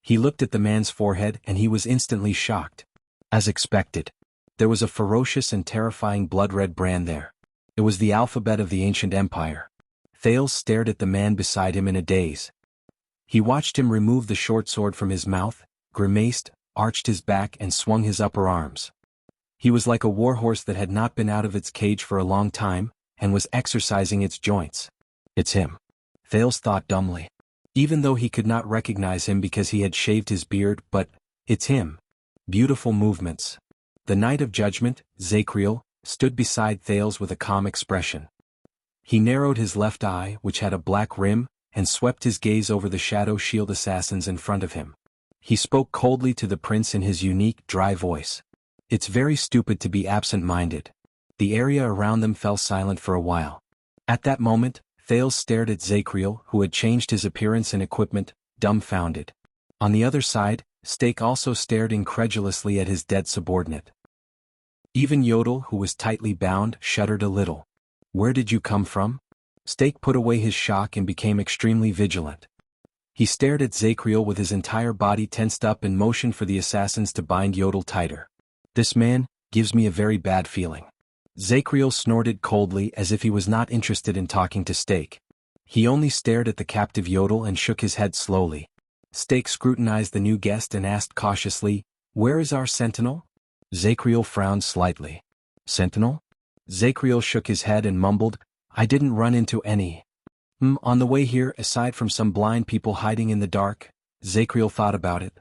He looked at the man's forehead and he was instantly shocked. As expected, there was a ferocious and terrifying blood-red brand there. It was the alphabet of the ancient empire. Thales stared at the man beside him in a daze. He watched him remove the short sword from his mouth, grimaced, arched his back and swung his upper arms. He was like a warhorse that had not been out of its cage for a long time, and was exercising its joints. It's him. Thales thought dumbly. Even though he could not recognize him because he had shaved his beard, but it's him. Beautiful movements. The Knight of Judgment, Zacriel, stood beside Thales with a calm expression. He narrowed his left eye, which had a black rim, and swept his gaze over the Shadow Shield assassins in front of him. He spoke coldly to the prince in his unique, dry voice. It's very stupid to be absent-minded. The area around them fell silent for a while. At that moment, Thales stared at Zacriel, who had changed his appearance and equipment, dumbfounded. On the other side, Stake also stared incredulously at his dead subordinate. Even Yodel, who was tightly bound, shuddered a little. Where did you come from? Stake put away his shock and became extremely vigilant. He stared at Zacriel with his entire body tensed up and motioned for the assassins to bind Yodel tighter. This man gives me a very bad feeling. Zacriel snorted coldly as if he was not interested in talking to Stake. He only stared at the captive Yodel and shook his head slowly. Stake scrutinized the new guest and asked cautiously, "Where is our sentinel?" Zacriel frowned slightly. "Sentinel?" Zacriel shook his head and mumbled, "I didn't run into any. On the way here, aside from some blind people hiding in the dark." Zacriel thought about it.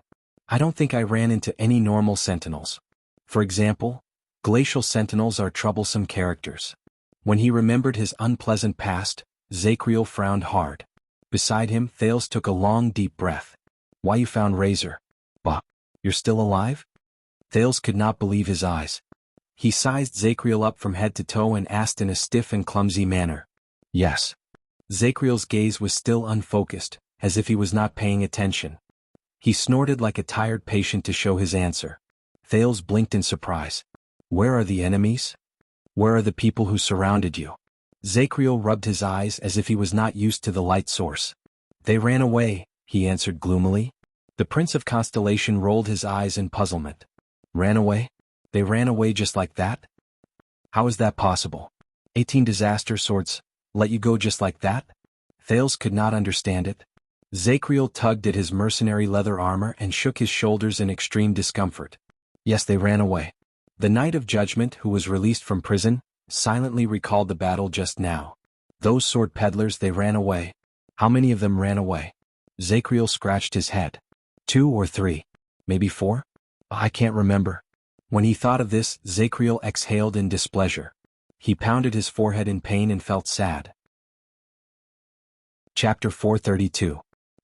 "I don't think I ran into any normal sentinels. For example, glacial sentinels are troublesome characters." When he remembered his unpleasant past, Zacriel frowned hard. Beside him, Thales took a long deep breath. "Why you found Razor? Bah, you're still alive?" Thales could not believe his eyes. He sized Zacriel up from head to toe and asked in a stiff and clumsy manner. "Yes." Zacriel's gaze was still unfocused, as if he was not paying attention. He snorted like a tired patient to show his answer. Thales blinked in surprise. "Where are the enemies? Where are the people who surrounded you?" Zacriel rubbed his eyes as if he was not used to the light source. "They ran away," he answered gloomily. The Prince of Constellation rolled his eyes in puzzlement. "Ran away? They ran away just like that? How is that possible? 18 disaster swords let you go just like that?" Thales could not understand it. Zacriel tugged at his mercenary leather armor and shook his shoulders in extreme discomfort. "Yes, they ran away." The Knight of Judgment, who was released from prison, silently recalled the battle just now. "Those sword peddlers, they ran away. How many of them ran away?" Zacriel scratched his head. 2 or 3. Maybe 4? I can't remember. When he thought of this, Zacriel exhaled in displeasure. He pounded his forehead in pain and felt sad. Chapter 432.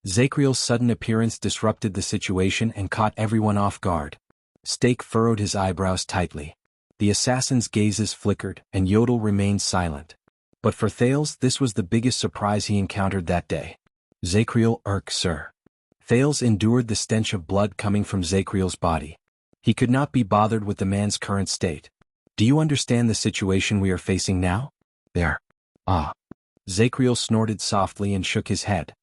Zacriel's sudden appearance disrupted the situation and caught everyone off guard. Stake furrowed his eyebrows tightly. The assassin's gazes flickered, and Yodel remained silent. But for Thales, this was the biggest surprise he encountered that day. Zacriel, sir. Thales endured the stench of blood coming from Zacriel's body. He could not be bothered with the man's current state. Do you understand the situation we are facing now? There. Zacriel snorted softly and shook his head.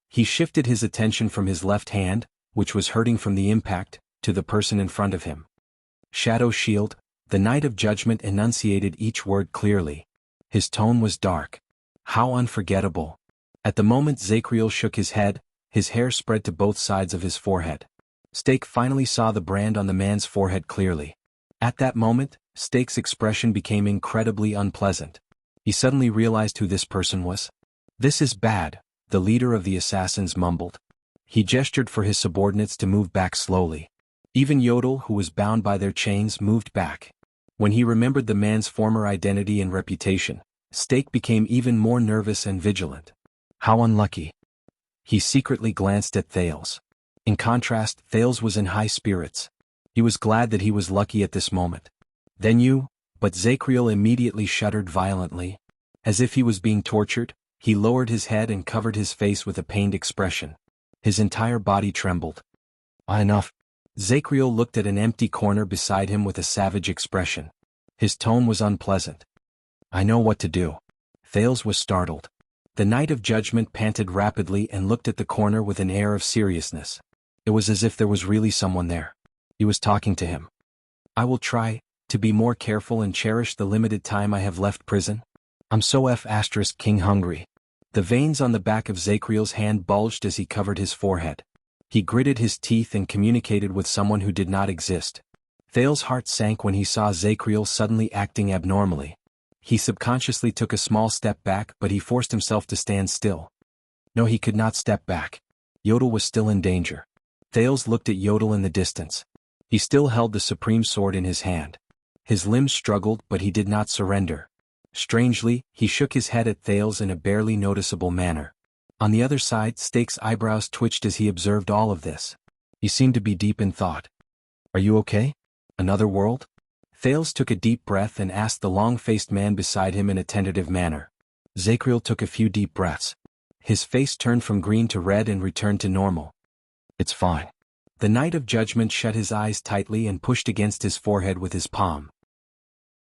He shifted his attention from his left hand, which was hurting from the impact, to the person in front of him. Shadow Shield, the Knight of Judgment enunciated each word clearly. His tone was dark. How unforgettable. At the moment Zacriel shook his head, his hair spread to both sides of his forehead. Stake finally saw the brand on the man's forehead clearly. At that moment, Stake's expression became incredibly unpleasant. He suddenly realized who this person was. This is bad, the leader of the assassins mumbled. He gestured for his subordinates to move back slowly. Even Yodel, who was bound by their chains, moved back. When he remembered the man's former identity and reputation, Stake became even more nervous and vigilant. How unlucky. He secretly glanced at Thales. In contrast, Thales was in high spirits. He was glad that he was lucky at this moment. But Zacriel immediately shuddered violently. As if he was being tortured, he lowered his head and covered his face with a pained expression. His entire body trembled. Enough. Zacriel looked at an empty corner beside him with a savage expression. His tone was unpleasant. I know what to do. Thales was startled. The Knight of Judgment panted rapidly and looked at the corner with an air of seriousnness. It was as if there was really someone there. He was talking to him. I will try to be more careful and cherish the limited time I have left prison. I'm so King hungry. The veins on the back of Zacriel's hand bulged as he covered his forehead. He gritted his teeth and communicated with someone who did not exist. Thales' heart sank when he saw Zacriel suddenly acting abnormally. He subconsciously took a small step back, but he forced himself to stand still. No, he could not step back. Yodel was still in danger. Thales looked at Yodel in the distance. He still held the supreme sword in his hand. His limbs struggled, but he did not surrender. Strangely, he shook his head at Thales in a barely noticeable manner. On the other side, Stake's eyebrows twitched as he observed all of this. He seemed to be deep in thought. Are you okay? Another world? Thales took a deep breath and asked the long-faced man beside him in a tentative manner. Zacriel took a few deep breaths. His face turned from green to red and returned to normal. It's fine. The Knight of Judgment shut his eyes tightly and pushed against his forehead with his palm.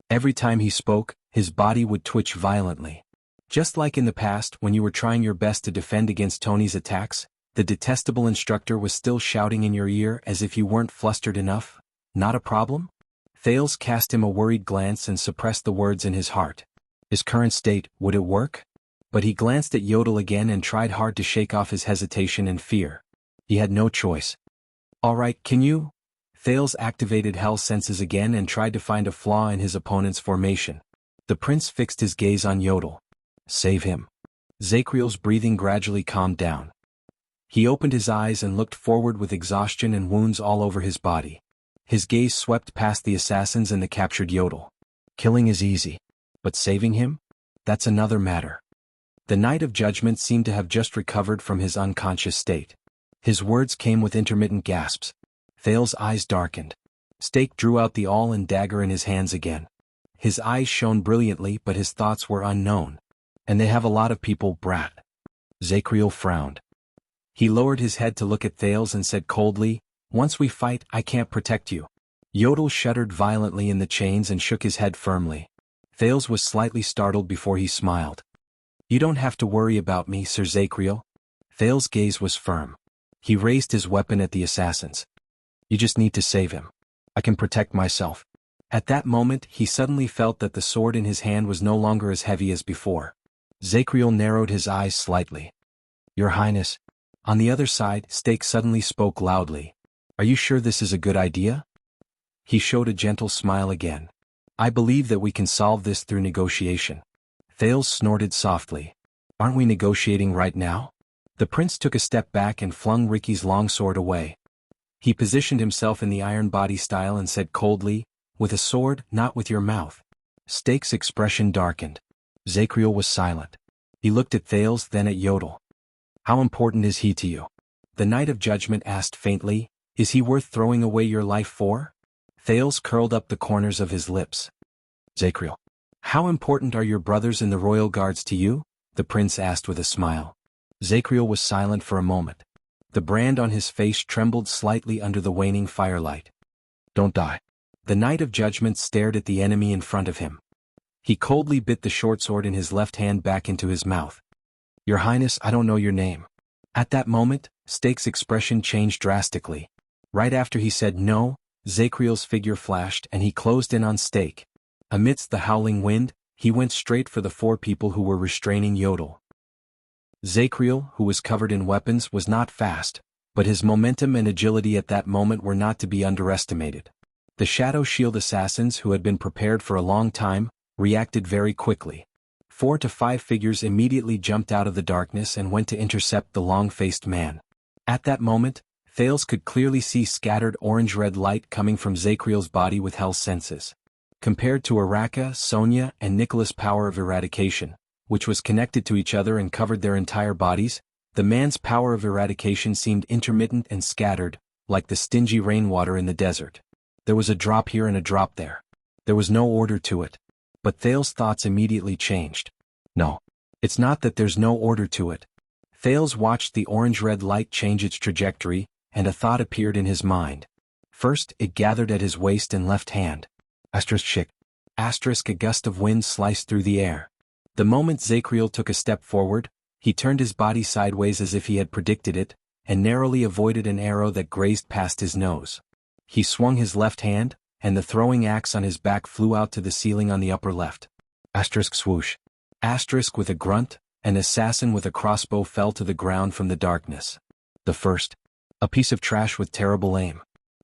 Every time he spoke, his body would twitch violently. Just like in the past when you were trying your best to defend against Tony's attacks, the detestable instructor was still shouting in your ear as if you weren't flustered enough. Not a problem? Thales cast him a worried glance and suppressed the words in his heart. His current state, would it work? But he glanced at Yodel again and tried hard to shake off his hesitation and fear. He had no choice. All right, can you? Thales activated Hell senses again and tried to find a flaw in his opponent's formation. The prince fixed his gaze on Yodel. Save him. Zacriel's breathing gradually calmed down. He opened his eyes and looked forward with exhaustion and wounds all over his body. His gaze swept past the assassins and the captured Yodel. Killing is easy. But saving him? That's another matter. The Knight of Judgment seemed to have just recovered from his unconscious state. His words came with intermittent gasps. Thales' eyes darkened. Stake drew out the awl and dagger in his hands again. His eyes shone brilliantly, but his thoughts were unknown. And they have a lot of people, brat. Zacriel frowned. He lowered his head to look at Thales and said coldly, Once we fight, I can't protect you. Yodel shuddered violently in the chains and shook his head firmly. Thales was slightly startled before he smiled. You don't have to worry about me, Sir Zacriel. Thales' gaze was firm. He raised his weapon at the assassins. You just need to save him. I can protect myself. At that moment, he suddenly felt that the sword in his hand was no longer as heavy as before. Zacriel narrowed his eyes slightly. Your Highness. On the other side, Stake suddenly spoke loudly. Are you sure this is a good idea? He showed a gentle smile again. I believe that we can solve this through negotiation. Thales snorted softly. Aren't we negotiating right now? The prince took a step back and flung Ricky's longsword away. He positioned himself in the iron body style and said coldly, With a sword, not with your mouth. Stake's expression darkened. Zacriel was silent. He looked at Thales, then at Yodel. How important is he to you? The Knight of Judgment asked faintly, is he worth throwing away your life for? Thales curled up the corners of his lips. Zacriel. How important are your brothers in the royal guards to you? The prince asked with a smile. Zacriel was silent for a moment. The brand on his face trembled slightly under the waning firelight. Don't die. The Knight of Judgment stared at the enemy in front of him. He coldly bit the short sword in his left hand back into his mouth. Your Highness, I don't know your name. At that moment, Stake's expression changed drastically. Right after he said no, Zacriel's figure flashed and he closed in on Stake. Amidst the howling wind, he went straight for the four people who were restraining Yodel. Zacriel, who was covered in weapons, was not fast, but his momentum and agility at that moment were not to be underestimated. The Shadow Shield assassins, who had been prepared for a long time, reacted very quickly. 4 to 5 figures immediately jumped out of the darkness and went to intercept the long-faced man. At that moment, Thales could clearly see scattered orange-red light coming from Zacriel's body with Hell's senses. Compared to Araka, Sonia, and Nicholas' power of eradication, which was connected to each other and covered their entire bodies, the man's power of eradication seemed intermittent and scattered, like the stingy rainwater in the desert. There was a drop here and a drop there. There was no order to it. But Thales' thoughts immediately changed. No. It's not that there's no order to it. Thales watched the orange-red light change its trajectory, and a thought appeared in his mind. First, it gathered at his waist and left hand. Asterisk. A gust of wind sliced through the air. The moment Zacriel took a step forward, he turned his body sideways as if he had predicted it, and narrowly avoided an arrow that grazed past his nose. He swung his left hand, and the throwing axe on his back flew out to the ceiling on the upper left. Swoosh. With a grunt, an assassin with a crossbow fell to the ground from the darkness. The first. A piece of trash with terrible aim.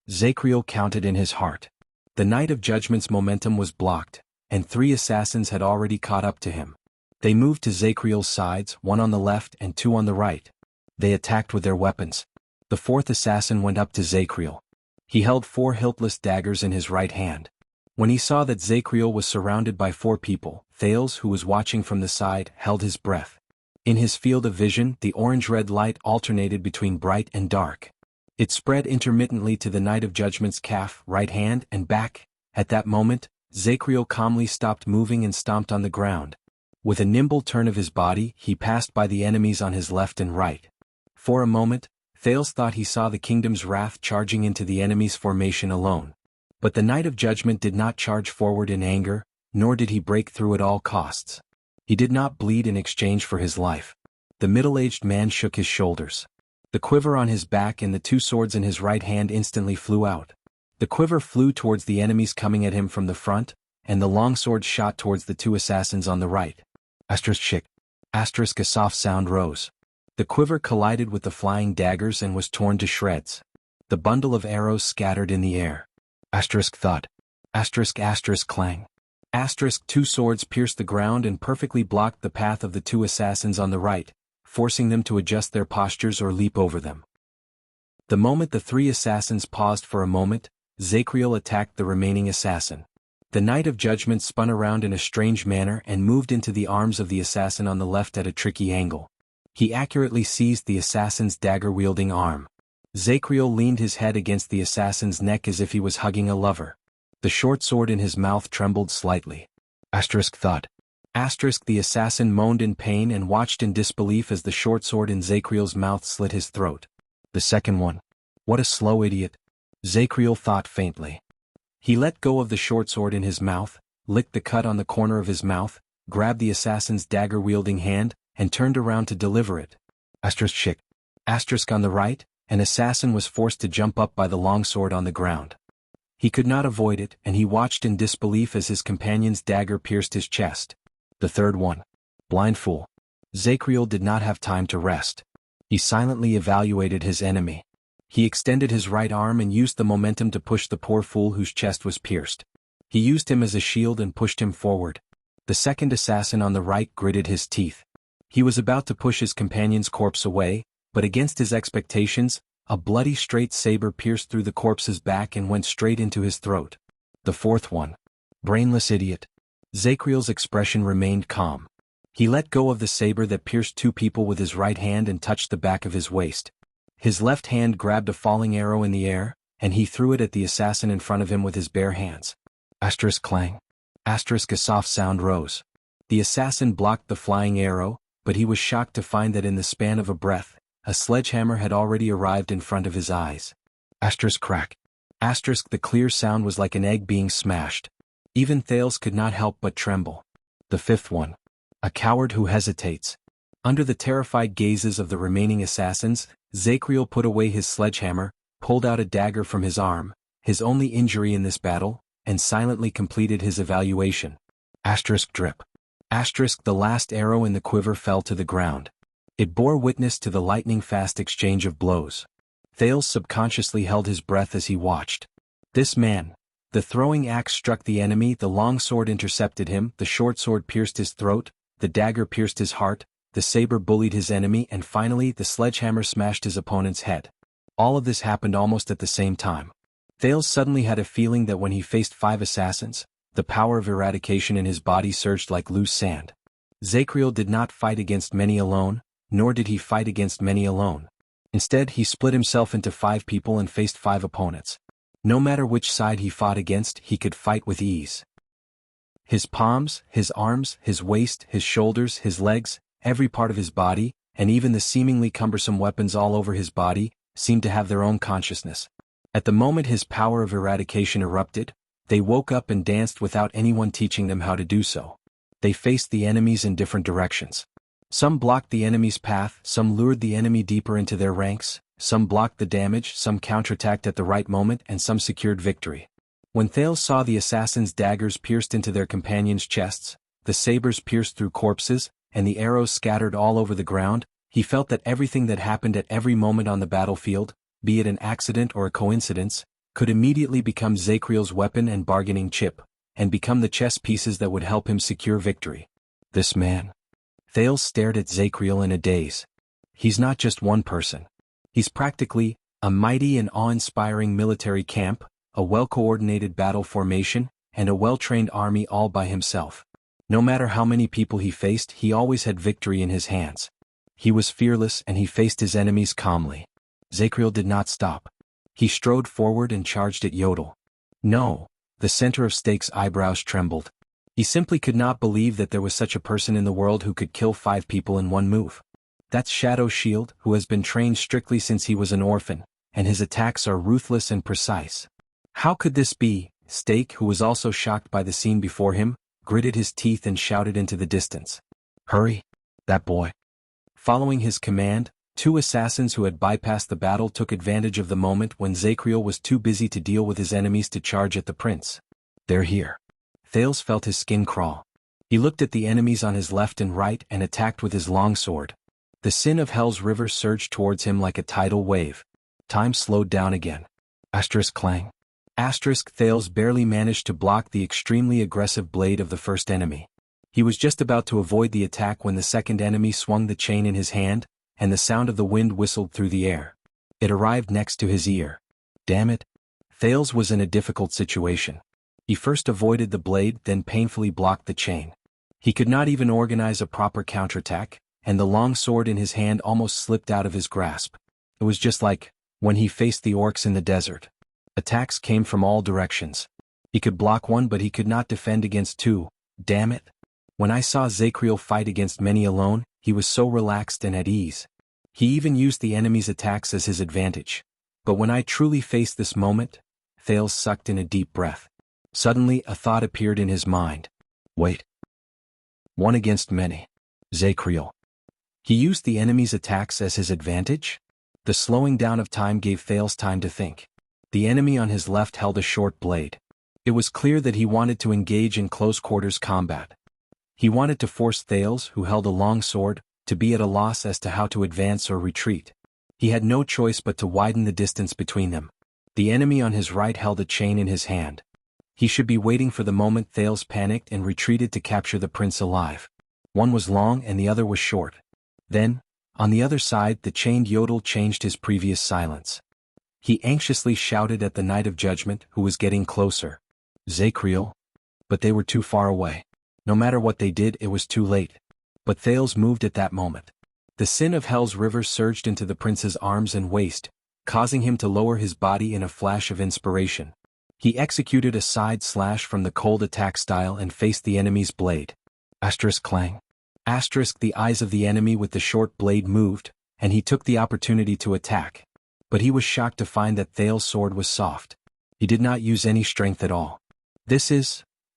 Zacriel counted in his heart. The Knight of Judgment's momentum was blocked, and 3 assassins had already caught up to him. They moved to Zacriel's sides, 1 on the left and 2 on the right. They attacked with their weapons. The 4th assassin went up to Zacriel. He held 4 hiltless daggers in his right hand. When he saw that Zacriel was surrounded by 4 people, Thales, who was watching from the side, held his breath. In his field of vision, the orange-red light alternated between bright and dark. It spread intermittently to the Knight of Judgment's calf, right hand, and back. At that moment, Zacriel calmly stopped moving and stomped on the ground. With a nimble turn of his body, he passed by the enemies on his left and right. For a moment, Thales thought he saw the kingdom's wrath charging into the enemy's formation alone. But the Knight of Judgment did not charge forward in anger, nor did he break through at all costs. He did not bleed in exchange for his life. The middle-aged man shook his shoulders. The quiver on his back and the 2 swords in his right hand instantly flew out. The quiver flew towards the enemies coming at him from the front, and the long sword shot towards the 2 assassins on the right. A soft sound rose. The quiver collided with the flying daggers and was torn to shreds. The bundle of arrows scattered in the air. Thud. Clang. 2 swords pierced the ground and perfectly blocked the path of the 2 assassins on the right, forcing them to adjust their postures or leap over them. The moment the 3 assassins paused for a moment, Zacriel attacked the remaining assassin. The Knight of Judgment spun around in a strange manner and moved into the arms of the assassin on the left at a tricky angle. He accurately seized the assassin's dagger-wielding arm. Zacriel leaned his head against the assassin's neck as if he was hugging a lover. The short sword in his mouth trembled slightly. Thud. The assassin moaned in pain and watched in disbelief as the short sword in Zacriel's mouth slit his throat. The second one. What a slow idiot. Zacriel thought faintly. He let go of the short sword in his mouth, licked the cut on the corner of his mouth, grabbed the assassin's dagger-wielding hand, and turned around to deliver it. On the right, an assassin was forced to jump up by the longsword on the ground. He could not avoid it, and he watched in disbelief as his companion's dagger pierced his chest. The third one. Blind fool. Zacriel did not have time to rest. He silently evaluated his enemy. He extended his right arm and used the momentum to push the poor fool whose chest was pierced. He used him as a shield and pushed him forward. The second assassin on the right gritted his teeth. He was about to push his companion's corpse away, but against his expectations, a bloody straight saber pierced through the corpse's back and went straight into his throat. The fourth one. Brainless idiot. Zakriel's expression remained calm. He let go of the saber that pierced two people with his right hand and touched the back of his waist. His left hand grabbed a falling arrow in the air, and he threw it at the assassin in front of him with his bare hands. Asterisk clang. Asterisk a soft sound rose. The assassin blocked the flying arrow, but he was shocked to find that in the span of a breath, a sledgehammer had already arrived in front of his eyes. Asterisk crack. Asterisk the clear sound was like an egg being smashed. Even Thales could not help but tremble. The fifth one. A coward who hesitates. Under the terrified gazes of the remaining assassins, Zakriel put away his sledgehammer, pulled out a dagger from his arm, his only injury in this battle, and silently completed his evaluation. Asterisk drip. Asterisk the last arrow in the quiver fell to the ground. It bore witness to the lightning-fast exchange of blows. Thales subconsciously held his breath as he watched. This man. The throwing axe struck the enemy, the long sword intercepted him, the short sword pierced his throat, the dagger pierced his heart, the saber bullied his enemy, and finally the sledgehammer smashed his opponent's head. All of this happened almost at the same time. Thales suddenly had a feeling that when he faced 5 assassins, the power of eradication in his body surged like loose sand. Zakriel did not fight against many alone, nor did he fight against many alone. Instead, he split himself into 5 people and faced 5 opponents. No matter which side he fought against, he could fight with ease. His palms, his arms, his waist, his shoulders, his legs, every part of his body, and even the seemingly cumbersome weapons all over his body, seemed to have their own consciousness. At the moment his power of eradication erupted, they woke up and danced without anyone teaching them how to do so. They faced the enemies in different directions. Some blocked the enemy's path, some lured the enemy deeper into their ranks, some blocked the damage, some counterattacked at the right moment, and some secured victory. When Thales saw the assassins' daggers pierced into their companions' chests, the sabers pierced through corpses, and the arrows scattered all over the ground, he felt that everything that happened at every moment on the battlefield, be it an accident or a coincidence, could immediately become Zakriel's weapon and bargaining chip, and become the chess pieces that would help him secure victory. This man. Thales stared at Zakriel in a daze. He's not just one person. He's practically a mighty and awe-inspiring military camp, a well-coordinated battle formation, and a well-trained army all by himself. No matter how many people he faced, he always had victory in his hands. He was fearless and he faced his enemies calmly. Zakriel did not stop. He strode forward and charged at Yodel. No, the center of Stake's eyebrows trembled. He simply could not believe that there was such a person in the world who could kill 5 people in one move. That's Shadow Shield, who has been trained strictly since he was an orphan, and his attacks are ruthless and precise. How could this be? Stake, who was also shocked by the scene before him, gritted his teeth and shouted into the distance. Hurry! That boy! Following his command, 2 assassins who had bypassed the battle took advantage of the moment when Zakriel was too busy to deal with his enemies to charge at the prince. They're here. Thales felt his skin crawl. He looked at the enemies on his left and right and attacked with his longsword. The sin of Hell's river surged towards him like a tidal wave. Time slowed down again. Asterisk clang. Asterisk Thales barely managed to block the extremely aggressive blade of the first enemy. He was just about to avoid the attack when the second enemy swung the chain in his hand, and the sound of the wind whistled through the air. It arrived next to his ear. Damn it. Thales was in a difficult situation. He first avoided the blade, then painfully blocked the chain. He could not even organize a proper counterattack, and the long sword in his hand almost slipped out of his grasp. It was just like when he faced the orcs in the desert. Attacks came from all directions. He could block one, but he could not defend against 2. Damn it. When I saw Zakriel fight against many alone, he was so relaxed and at ease. He even used the enemy's attacks as his advantage. But when I truly faced this moment, Thales sucked in a deep breath. Suddenly, a thought appeared in his mind. Wait. 1 against many. Zakriel. He used the enemy's attacks as his advantage? The slowing down of time gave Thales time to think. The enemy on his left held a short blade. It was clear that he wanted to engage in close-quarters combat. He wanted to force Thales, who held a long sword, to be at a loss as to how to advance or retreat. He had no choice but to widen the distance between them. The enemy on his right held a chain in his hand. He should be waiting for the moment Thales panicked and retreated to capture the prince alive. One was long and the other was short. Then, on the other side, the chained Yodel changed his previous silence. He anxiously shouted at the Knight of Judgment, who was getting closer. Zacriel? But they were too far away. No matter what they did, it was too late. But Thales moved at that moment. The sin of Hell's river surged into the prince's arms and waist, causing him to lower his body in a flash of inspiration. He executed a side slash from the cold attack style and faced the enemy's blade. Asterisk clang. Asterisk the eyes of the enemy with the short blade moved, and he took the opportunity to attack. But he was shocked to find that Thales' sword was soft. He did not use any strength at all.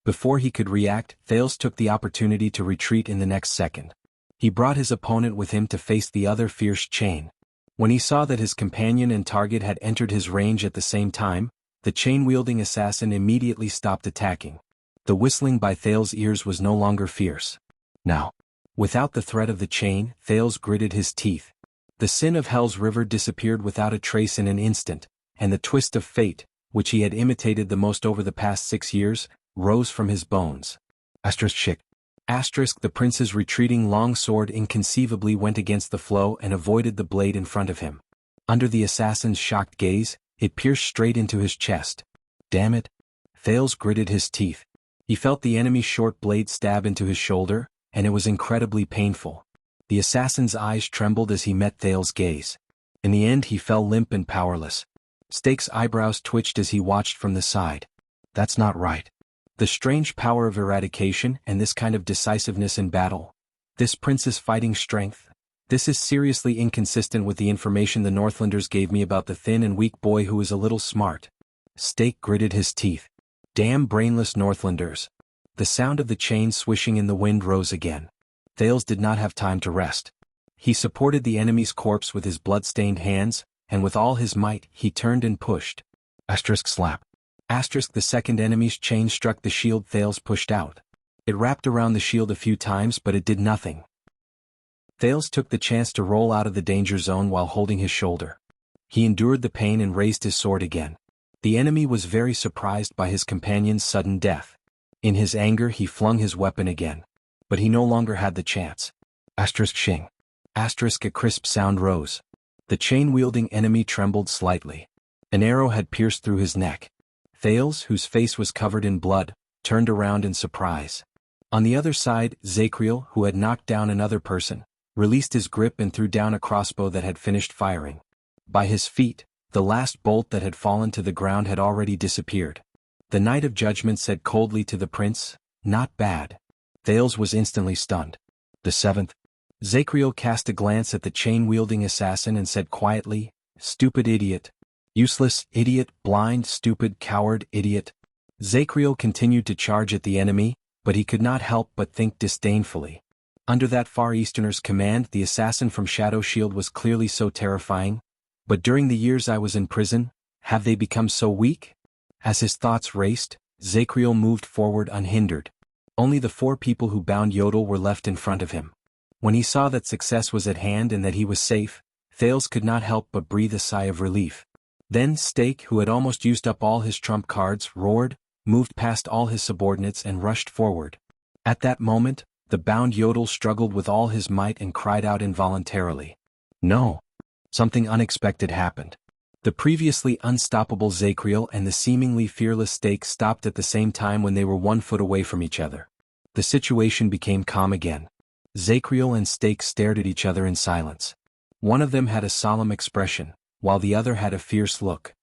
Before he could react, Thales took the opportunity to retreat in the next second. He brought his opponent with him to face the other fierce chain. When he saw that his companion and target had entered his range at the same time, the chain-wielding assassin immediately stopped attacking. The whistling by Thales' ears was no longer fierce. Now, without the threat of the chain, Thales gritted his teeth. The sin of Hell's river disappeared without a trace in an instant, and the twist of fate, which he had imitated the most over the past 6 years, rose from his bones. Asterisk. Asterisk the prince's retreating long sword inconceivably went against the flow and avoided the blade in front of him. Under the assassin's shocked gaze, it pierced straight into his chest. Damn it! Thales gritted his teeth. He felt the enemy's short blade stab into his shoulder, and it was incredibly painful. The assassin's eyes trembled as he met Thales' gaze. In the end he fell limp and powerless. Stake's eyebrows twitched as he watched from the side. That's not right. The strange power of eradication and this kind of decisiveness in battle. This prince's fighting strength. This is seriously inconsistent with the information the Northlanders gave me about the thin and weak boy who is a little smart. Stake gritted his teeth. Damn brainless Northlanders. The sound of the chain swishing in the wind rose again. Thales did not have time to rest. He supported the enemy's corpse with his blood-stained hands, and with all his might he turned and pushed. Asterisk slap. Asterisk the second enemy's chain struck the shield Thales pushed out. It wrapped around the shield a few times but it did nothing. Thales took the chance to roll out of the danger zone while holding his shoulder. He endured the pain and raised his sword again. The enemy was very surprised by his companion's sudden death. In his anger he flung his weapon again. But he no longer had the chance. Asterisk shing. Asterisk a crisp sound rose. The chain-wielding enemy trembled slightly. An arrow had pierced through his neck. Thales, whose face was covered in blood, turned around in surprise. On the other side, Zacriel, who had knocked down another person, released his grip and threw down a crossbow that had finished firing. By his feet, the last bolt that had fallen to the ground had already disappeared. The Knight of Judgment said coldly to the prince, "Not bad." Thales was instantly stunned. The seventh. Zacriel cast a glance at the chain-wielding assassin and said quietly, "Stupid idiot. Useless, idiot, blind, stupid, coward, idiot." Zacriel continued to charge at the enemy, but he could not help but think disdainfully. Under that Far Easterner's command, the assassin from Shadow Shield was clearly so terrifying. But during the years I was in prison, have they become so weak? As his thoughts raced, Zacriel moved forward unhindered. Only the 4 people who bound Yodel were left in front of him. When he saw that success was at hand and that he was safe, Thales could not help but breathe a sigh of relief. Then Stake, who had almost used up all his trump cards, roared, moved past all his subordinates and rushed forward. At that moment, the bound Yodel struggled with all his might and cried out involuntarily. No! Something unexpected happened. The previously unstoppable Zacriel and the seemingly fearless Stake stopped at the same time when they were 1 foot away from each other. The situation became calm again. Zacriel and Stake stared at each other in silence. One of them had a solemn expression, while the other had a fierce look.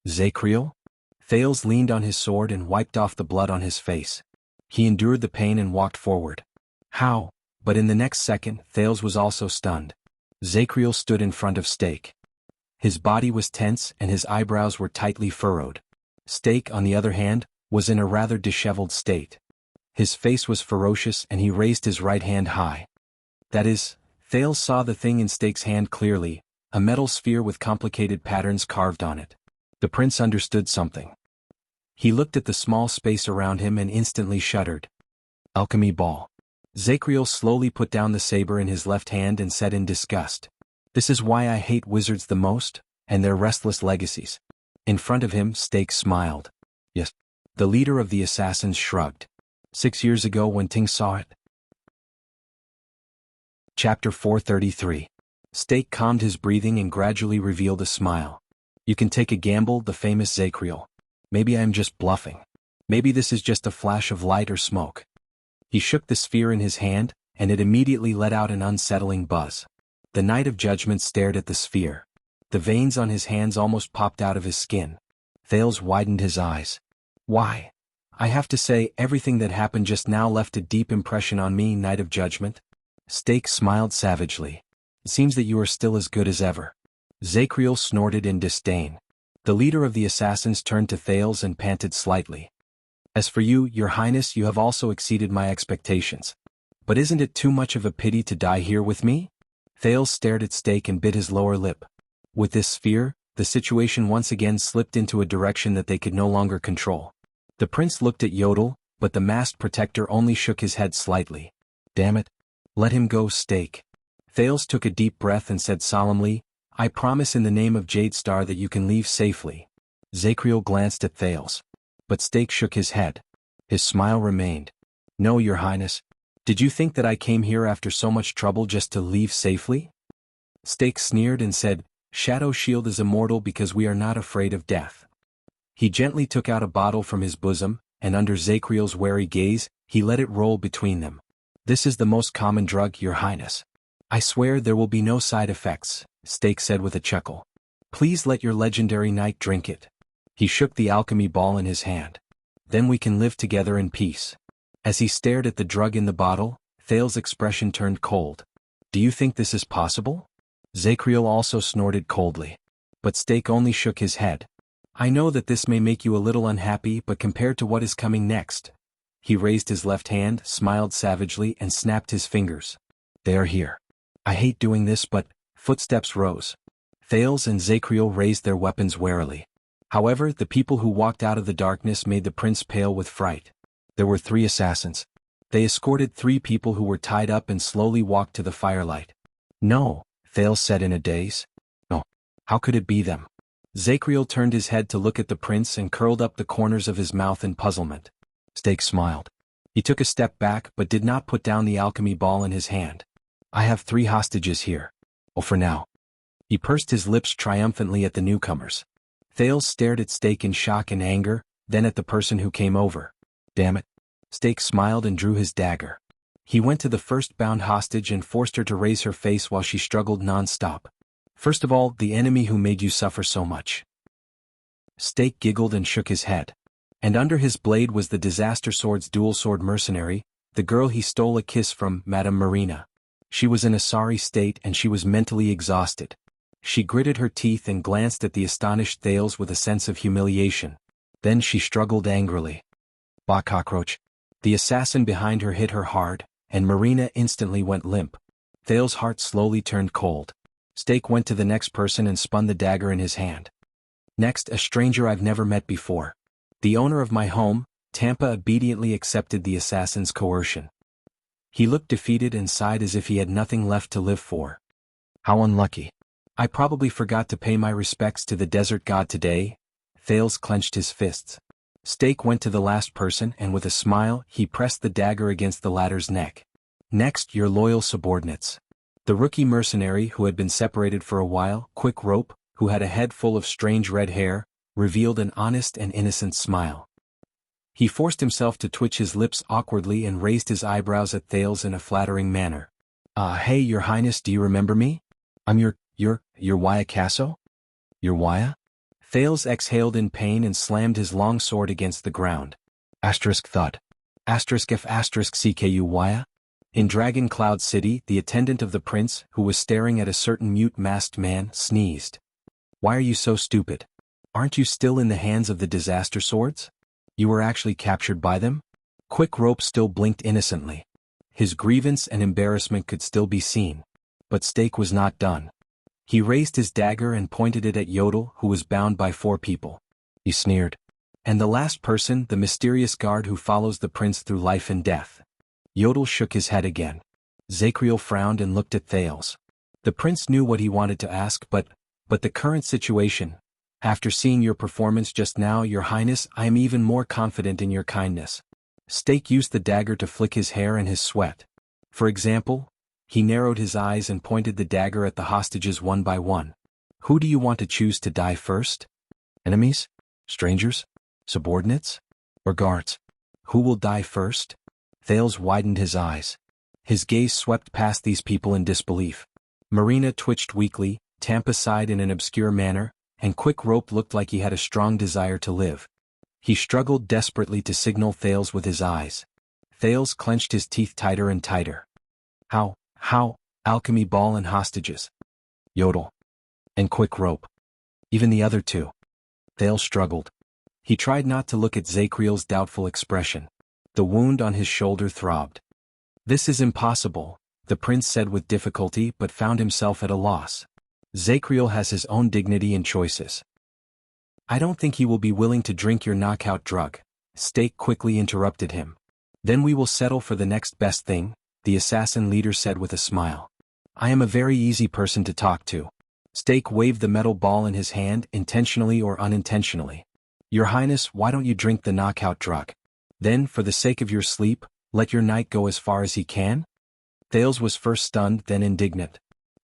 Zacriel? Thales leaned on his sword and wiped off the blood on his face. He endured the pain and walked forward. How? But in the next second, Thales was also stunned. Zacriel stood in front of Stake. His body was tense and his eyebrows were tightly furrowed. Stake, on the other hand, was in a rather disheveled state. His face was ferocious and he raised his right hand high. That is, Thales saw the thing in Stake's hand clearly, a metal sphere with complicated patterns carved on it. The prince understood something. He looked at the small space around him and instantly shuddered. Alchemy ball. Zacriel slowly put down the saber in his left hand and said in disgust, "This is why I hate wizards the most, and their restless legacies." In front of him, Stake smiled. Yes. The leader of the assassins shrugged. 6 years ago when Ting saw it. Chapter 433. Stake calmed his breathing and gradually revealed a smile. "You can take a gamble, the famous Zacriel. Maybe I am just bluffing. Maybe this is just a flash of light or smoke. He shook the sphere in his hand, and it immediately let out an unsettling buzz. The Knight of Judgment stared at the sphere. The veins on his hands almost popped out of his skin. Thales widened his eyes. Why? I have to say, everything that happened just now left a deep impression on me, Knight of Judgment. Stake smiled savagely. It seems that you are still as good as ever. Zacriel snorted in disdain. The leader of the assassins turned to Thales and panted slightly. As for you, Your Highness, you have also exceeded my expectations. But isn't it too much of a pity to die here with me? Thales stared at Stake and bit his lower lip. With this sphere, the situation once again slipped into a direction that they could no longer control. The prince looked at Yodel, but the masked protector only shook his head slightly. Damn it. Let him go, Stake. Thales took a deep breath and said solemnly, I promise in the name of Jadestar that you can leave safely. Zacriel glanced at Thales. But Stake shook his head. His smile remained. No, Your Highness. Did you think that I came here after so much trouble just to leave safely? Stake sneered and said, Shadow Shield is immortal because we are not afraid of death. He gently took out a bottle from his bosom, and under Zacriel's wary gaze, he let it roll between them. This is the most common drug, Your Highness. I swear there will be no side effects, Stake said with a chuckle. Please let your legendary knight drink it. He shook the alchemy ball in his hand. Then we can live together in peace. As he stared at the drug in the bottle, Thales' expression turned cold. Do you think this is possible? Zacriel also snorted coldly. But Stake only shook his head. I know that this may make you a little unhappy, but compared to what is coming next. He raised his left hand, smiled savagely, and snapped his fingers. They are here. I hate doing this, but... Footsteps rose. Thales and Zacriel raised their weapons warily. However, the people who walked out of the darkness made the prince pale with fright. There were 3 assassins. They escorted 3 people who were tied up and slowly walked to the firelight. No, Thales said in a daze. No. How could it be them? Zacriel turned his head to look at the prince and curled up the corners of his mouth in puzzlement. Stake smiled. He took a step back but did not put down the alchemy ball in his hand. I have 3 hostages here. Oh, for now. He pursed his lips triumphantly at the newcomers. Thales stared at Stake in shock and anger, then at the person who came over. Damn it. Stake smiled and drew his dagger. He went to the first bound hostage and forced her to raise her face while she struggled non-stop. First of all, the enemy who made you suffer so much. Stake giggled and shook his head. And under his blade was the Disaster Sword's dual-sword mercenary, the girl he stole a kiss from, Madame Marina. She was in a sorry state and she was mentally exhausted. She gritted her teeth and glanced at the astonished Thales with a sense of humiliation. Then she struggled angrily. Bah, cockroach. The assassin behind her hit her hard, and Marina instantly went limp. Thales' heart slowly turned cold. Stake went to the next person and spun the dagger in his hand. Next, a stranger I've never met before. The owner of my home, Tampa, obediently accepted the assassin's coercion. He looked defeated and sighed as if he had nothing left to live for. How unlucky. I probably forgot to pay my respects to the desert god today. Thales clenched his fists. Stake went to the last person and with a smile, he pressed the dagger against the latter's neck. Next, your loyal subordinates. The rookie mercenary who had been separated for a while, Quick Rope, who had a head full of strange red hair, revealed an honest and innocent smile. He forced himself to twitch his lips awkwardly and raised his eyebrows at Thales in a flattering manner. Hey, Your Highness, do you remember me? I'm your Wuxia Casso? Your Wuxia? Thales exhaled in pain and slammed his long sword against the ground. Thud. F CKU Wuxia? In Dragon Cloud City, the attendant of the prince, who was staring at a certain mute masked man, sneezed. Why are you so stupid? Aren't you still in the hands of the Disaster Swords? You were actually captured by them? Quick Rope still blinked innocently. His grievance and embarrassment could still be seen. But Stake was not done. He raised his dagger and pointed it at Yodel, who was bound by 4 people. He sneered. And the last person, the mysterious guard who follows the prince through life and death. Yodel shook his head again. Zacriel frowned and looked at Thales. The prince knew what he wanted to ask, but the current situation. After seeing your performance just now, Your Highness, I am even more confident in your kindness. Stake used the dagger to flick his hair and his sweat. For example, he narrowed his eyes and pointed the dagger at the hostages one by one. Who do you want to choose to die first? Enemies? Strangers? Subordinates? Or guards? Who will die first? Thales widened his eyes. His gaze swept past these people in disbelief. Marina twitched weakly, Tampa sighed in an obscure manner, and Quick Rope looked like he had a strong desire to live. He struggled desperately to signal Thales with his eyes. Thales clenched his teeth tighter and tighter. How? Alchemy ball and hostages. Yodel. And Quick Rope. Even the other two. Thales struggled. He tried not to look at Zakriel's doubtful expression. The wound on his shoulder throbbed. This is impossible, the prince said with difficulty but found himself at a loss. Zakriel has his own dignity and choices. I don't think he will be willing to drink your knockout drug, Stake quickly interrupted him. Then we will settle for the next best thing, the assassin leader said with a smile. I am a very easy person to talk to. Stake waved the metal ball in his hand, intentionally or unintentionally. Your Highness, why don't you drink the knockout drug? Then, for the sake of your sleep, let your knight go as far as he can? Thales was first stunned, then indignant.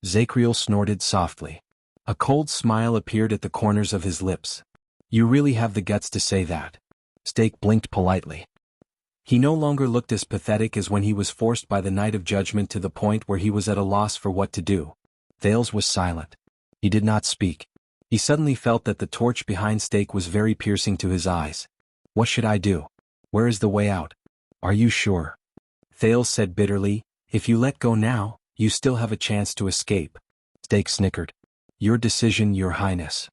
Zakriel snorted softly. A cold smile appeared at the corners of his lips. You really have the guts to say that. Stake blinked politely. He no longer looked as pathetic as when he was forced by the Knight of Judgment to the point where he was at a loss for what to do. Thales was silent. He did not speak. He suddenly felt that the torch behind Stake was very piercing to his eyes. What should I do? Where is the way out? Are you sure? Thales said bitterly, if you let go now, you still have a chance to escape. Stake snickered. Your decision, Your Highness.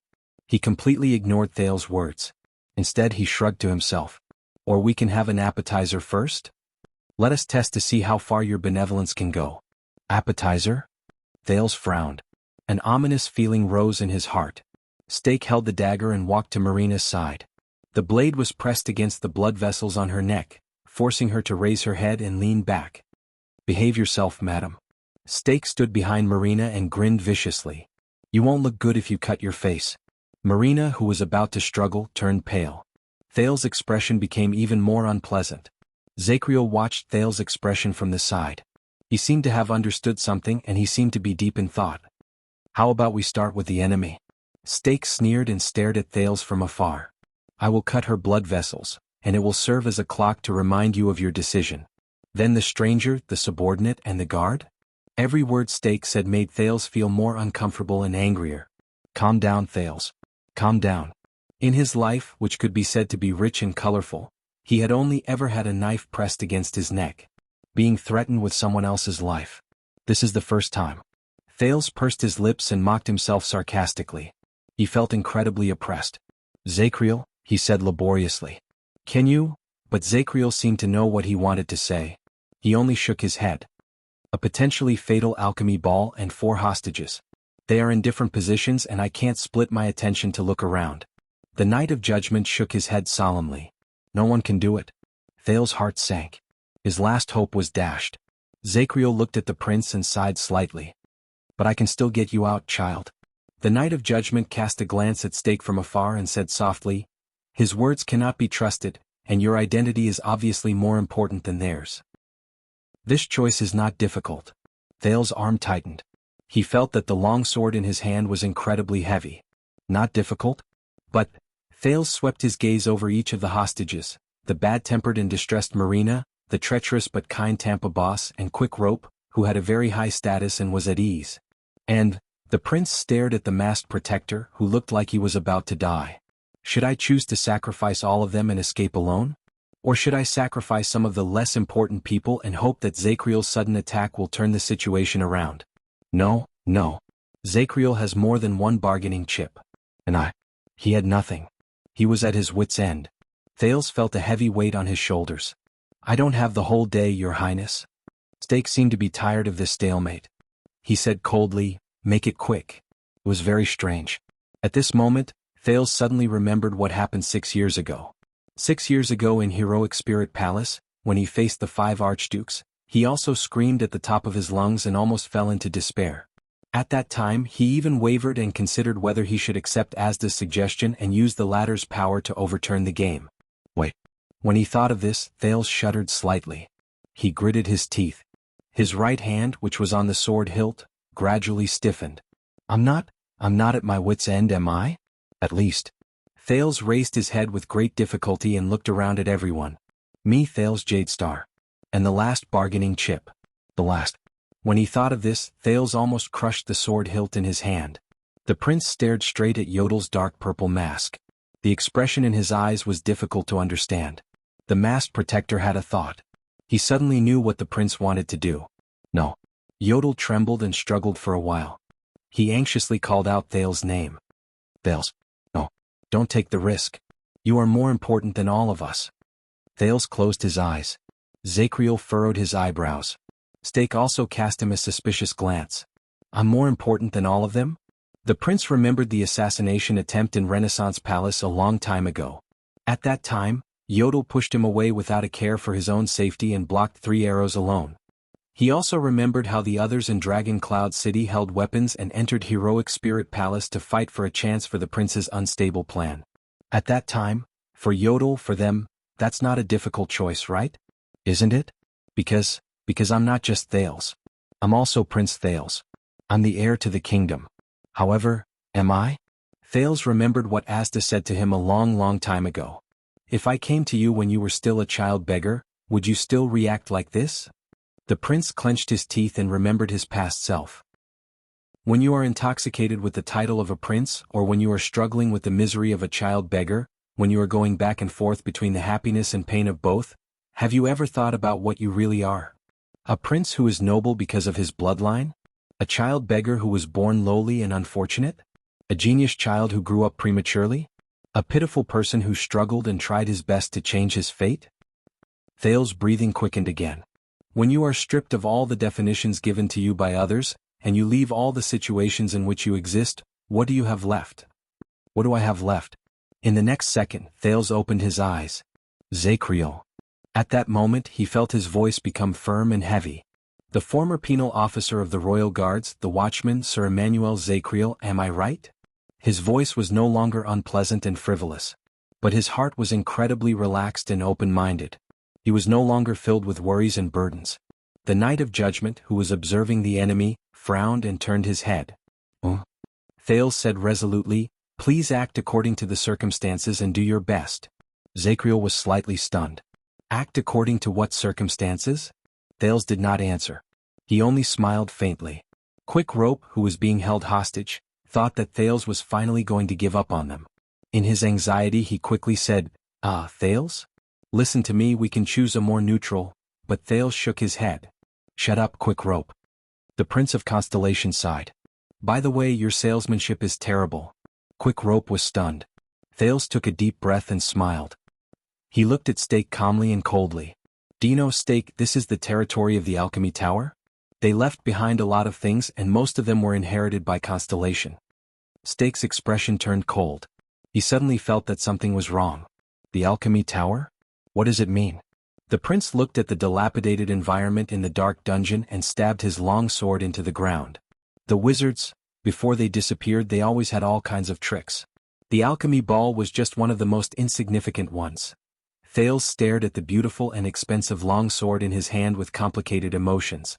He completely ignored Thales' words. Instead he shrugged to himself. Or we can have an appetizer first? Let us test to see how far your benevolence can go. Appetizer? Thales frowned. An ominous feeling rose in his heart. Stake held the dagger and walked to Marina's side. The blade was pressed against the blood vessels on her neck, forcing her to raise her head and lean back. Behave yourself, madam. Stake stood behind Marina and grinned viciously. You won't look good if you cut your face. Marina, who was about to struggle, turned pale. Thales' expression became even more unpleasant. Zakriel watched Thales' expression from the side. He seemed to have understood something and he seemed to be deep in thought. How about we start with the enemy? Stake sneered and stared at Thales from afar. I will cut her blood vessels, and it will serve as a clock to remind you of your decision. Then the stranger, the subordinate, and the guard? Every word Stake said made Thales feel more uncomfortable and angrier. Calm down, Thales. Calm down. In his life, which could be said to be rich and colorful, he had only ever had a knife pressed against his neck. Being threatened with someone else's life. This is the first time. Thales pursed his lips and mocked himself sarcastically. He felt incredibly oppressed. Zakriel, he said laboriously. Can you? But Zakriel seemed to know what he wanted to say. He only shook his head. A potentially fatal alchemy ball and 4 hostages. They are in different positions and I can't split my attention to look around. The Knight of Judgment shook his head solemnly. No one can do it. Thales' heart sank. His last hope was dashed. Zakriel looked at the prince and sighed slightly. But I can still get you out, child. The Knight of Judgment cast a glance at Stake from afar and said softly, his words cannot be trusted, and your identity is obviously more important than theirs. This choice is not difficult. Thales' arm tightened. He felt that the long sword in his hand was incredibly heavy. Not difficult? But, Thales swept his gaze over each of the hostages, the bad-tempered and distressed Marina, the treacherous but kind Tampa boss, and Quick Rope, who had a very high status and was at ease. And, the prince stared at the masked protector, who looked like he was about to die. Should I choose to sacrifice all of them and escape alone? Or should I sacrifice some of the less important people and hope that Zakriel's sudden attack will turn the situation around? No. Zakriel has more than one bargaining chip. And he had nothing. He was at his wit's end. Thales felt a heavy weight on his shoulders. I don't have the whole day, Your Highness. Stake seemed to be tired of this stalemate. He said coldly, make it quick. It was very strange. At this moment, Thales suddenly remembered what happened 6 years ago. 6 years ago in Heroic Spirit Palace, when he faced the 5 archdukes, he also screamed at the top of his lungs and almost fell into despair. At that time he even wavered and considered whether he should accept Asda's suggestion and use the latter's power to overturn the game. Wait. When he thought of this, Thales shuddered slightly. He gritted his teeth. His right hand, which was on the sword hilt, gradually stiffened. I'm not at my wit's end, am I? At least. Thales raised his head with great difficulty and looked around at everyone. Me, Thales Jadestar. And the last bargaining chip. The last. When he thought of this, Thales almost crushed the sword hilt in his hand. The prince stared straight at Yodel's dark purple mask. The expression in his eyes was difficult to understand. The masked protector had a thought. He suddenly knew what the prince wanted to do. No. Yodel trembled and struggled for a while. He anxiously called out Thales' name. Thales. No. Don't take the risk. You are more important than all of us. Thales closed his eyes. Zacriel furrowed his eyebrows. Stake also cast him a suspicious glance. I'm more important than all of them? The prince remembered the assassination attempt in Renaissance Palace a long time ago. At that time, Yodel pushed him away without a care for his own safety and blocked 3 arrows alone. He also remembered how the others in Dragon Cloud City held weapons and entered Heroic Spirit Palace to fight for a chance for the prince's unstable plan. At that time, for Yodel, for them, that's not a difficult choice, right? Isn't it? Because I'm not just Thales. I'm also Prince Thales. I'm the heir to the kingdom. However, am I? Thales remembered what Asta said to him a long time ago. If I came to you when you were still a child beggar, would you still react like this? The prince clenched his teeth and remembered his past self. When you are intoxicated with the title of a prince, or when you are struggling with the misery of a child beggar, when you are going back and forth between the happiness and pain of both, have you ever thought about what you really are? A prince who is noble because of his bloodline? A child beggar who was born lowly and unfortunate? A genius child who grew up prematurely? A pitiful person who struggled and tried his best to change his fate? Thales' breathing quickened again. When you are stripped of all the definitions given to you by others, and you leave all the situations in which you exist, what do you have left? What do I have left? In the next second, Thales opened his eyes. Zacriel. At that moment he felt his voice become firm and heavy. The former penal officer of the Royal Guards, the watchman Sir Emmanuel Zacriel, am I right? His voice was no longer unpleasant and frivolous. But his heart was incredibly relaxed and open-minded. He was no longer filled with worries and burdens. The Knight of Judgment, who was observing the enemy, frowned and turned his head. Thales said resolutely, please act according to the circumstances and do your best. Zacriel was slightly stunned. Act according to what circumstances? Thales did not answer. He only smiled faintly. Quick Rope, who was being held hostage, thought that Thales was finally going to give up on them. In his anxiety he quickly said, Thales? Listen to me, we can choose a more neutral, but Thales shook his head. Shut up, Quick Rope. The Prince of Constellation sighed. By the way, your salesmanship is terrible. Quick Rope was stunned. Thales took a deep breath and smiled. He looked at Stake calmly and coldly. Do you know, Stake, this is the territory of the Alchemy Tower? They left behind a lot of things and most of them were inherited by Constellation. Stake's expression turned cold. He suddenly felt that something was wrong. The Alchemy Tower? What does it mean? The prince looked at the dilapidated environment in the dark dungeon and stabbed his long sword into the ground. The wizards, before they disappeared, they always had all kinds of tricks. The alchemy ball was just one of the most insignificant ones. Thales stared at the beautiful and expensive long sword in his hand with complicated emotions.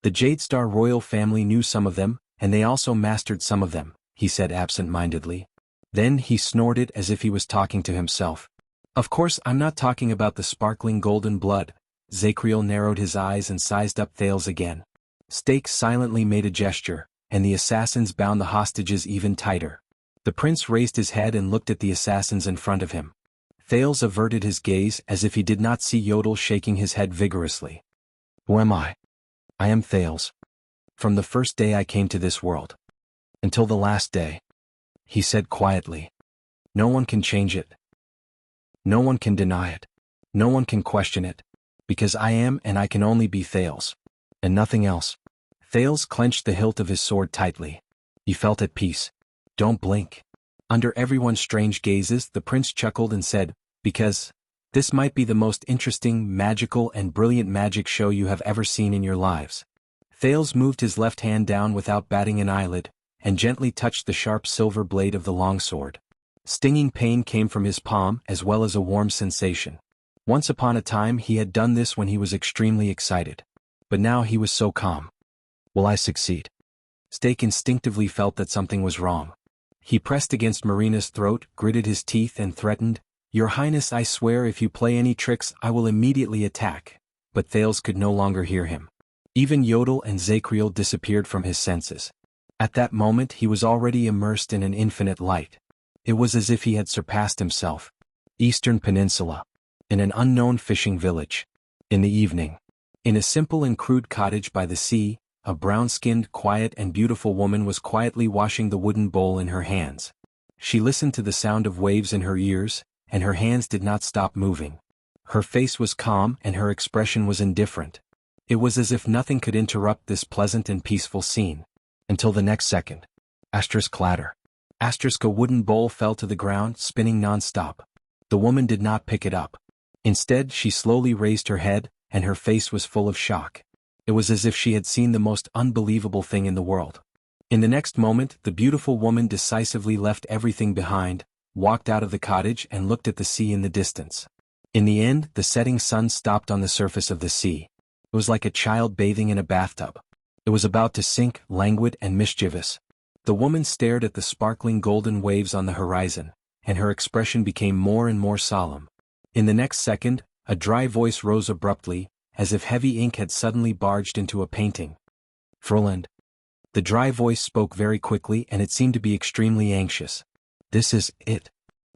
The Jadestar royal family knew some of them, and they also mastered some of them, he said absent-mindedly. Then he snorted as if he was talking to himself. Of course, I'm not talking about the sparkling golden blood. Zacriel narrowed his eyes and sized up Thales again. Stake silently made a gesture, and the assassins bound the hostages even tighter. The prince raised his head and looked at the assassins in front of him. Thales averted his gaze as if he did not see Yodel shaking his head vigorously. Who am I? I am Thales. From the first day I came to this world. Until the last day. He said quietly. No one can change it. No one can deny it. No one can question it. Because I am and I can only be Thales. And nothing else. Thales clenched the hilt of his sword tightly. He felt at peace. Don't blink. Under everyone's strange gazes, the prince chuckled and said, because this might be the most interesting, magical, and brilliant magic show you have ever seen in your lives. Thales moved his left hand down without batting an eyelid, and gently touched the sharp silver blade of the longsword. Stinging pain came from his palm as well as a warm sensation. Once upon a time he had done this when he was extremely excited. But now he was so calm. Will I succeed? Stake instinctively felt that something was wrong. He pressed against Marina's throat, gritted his teeth and threatened, "Your Highness, I swear if you play any tricks I will immediately attack." But Thales could no longer hear him. Even Yodel and Zacriel disappeared from his senses. At that moment he was already immersed in an infinite light. It was as if he had surpassed himself. Eastern Peninsula. In an unknown fishing village. In the evening. In a simple and crude cottage by the sea, a brown-skinned, quiet and beautiful woman was quietly washing the wooden bowl in her hands. She listened to the sound of waves in her ears, and her hands did not stop moving. Her face was calm and her expression was indifferent. It was as if nothing could interrupt this pleasant and peaceful scene. Until the next second. Asterisk clatter. Asterisk a wooden bowl fell to the ground, spinning non-stop. The woman did not pick it up. Instead, she slowly raised her head, and her face was full of shock. It was as if she had seen the most unbelievable thing in the world. In the next moment, the beautiful woman decisively left everything behind, walked out of the cottage and looked at the sea in the distance. In the end, the setting sun stopped on the surface of the sea. It was like a child bathing in a bathtub. It was about to sink, languid and mischievous. The woman stared at the sparkling golden waves on the horizon, and her expression became more and more solemn. In the next second, a dry voice rose abruptly, as if heavy ink had suddenly barged into a painting. "Fräulein." The dry voice spoke very quickly and it seemed to be extremely anxious. "This is it."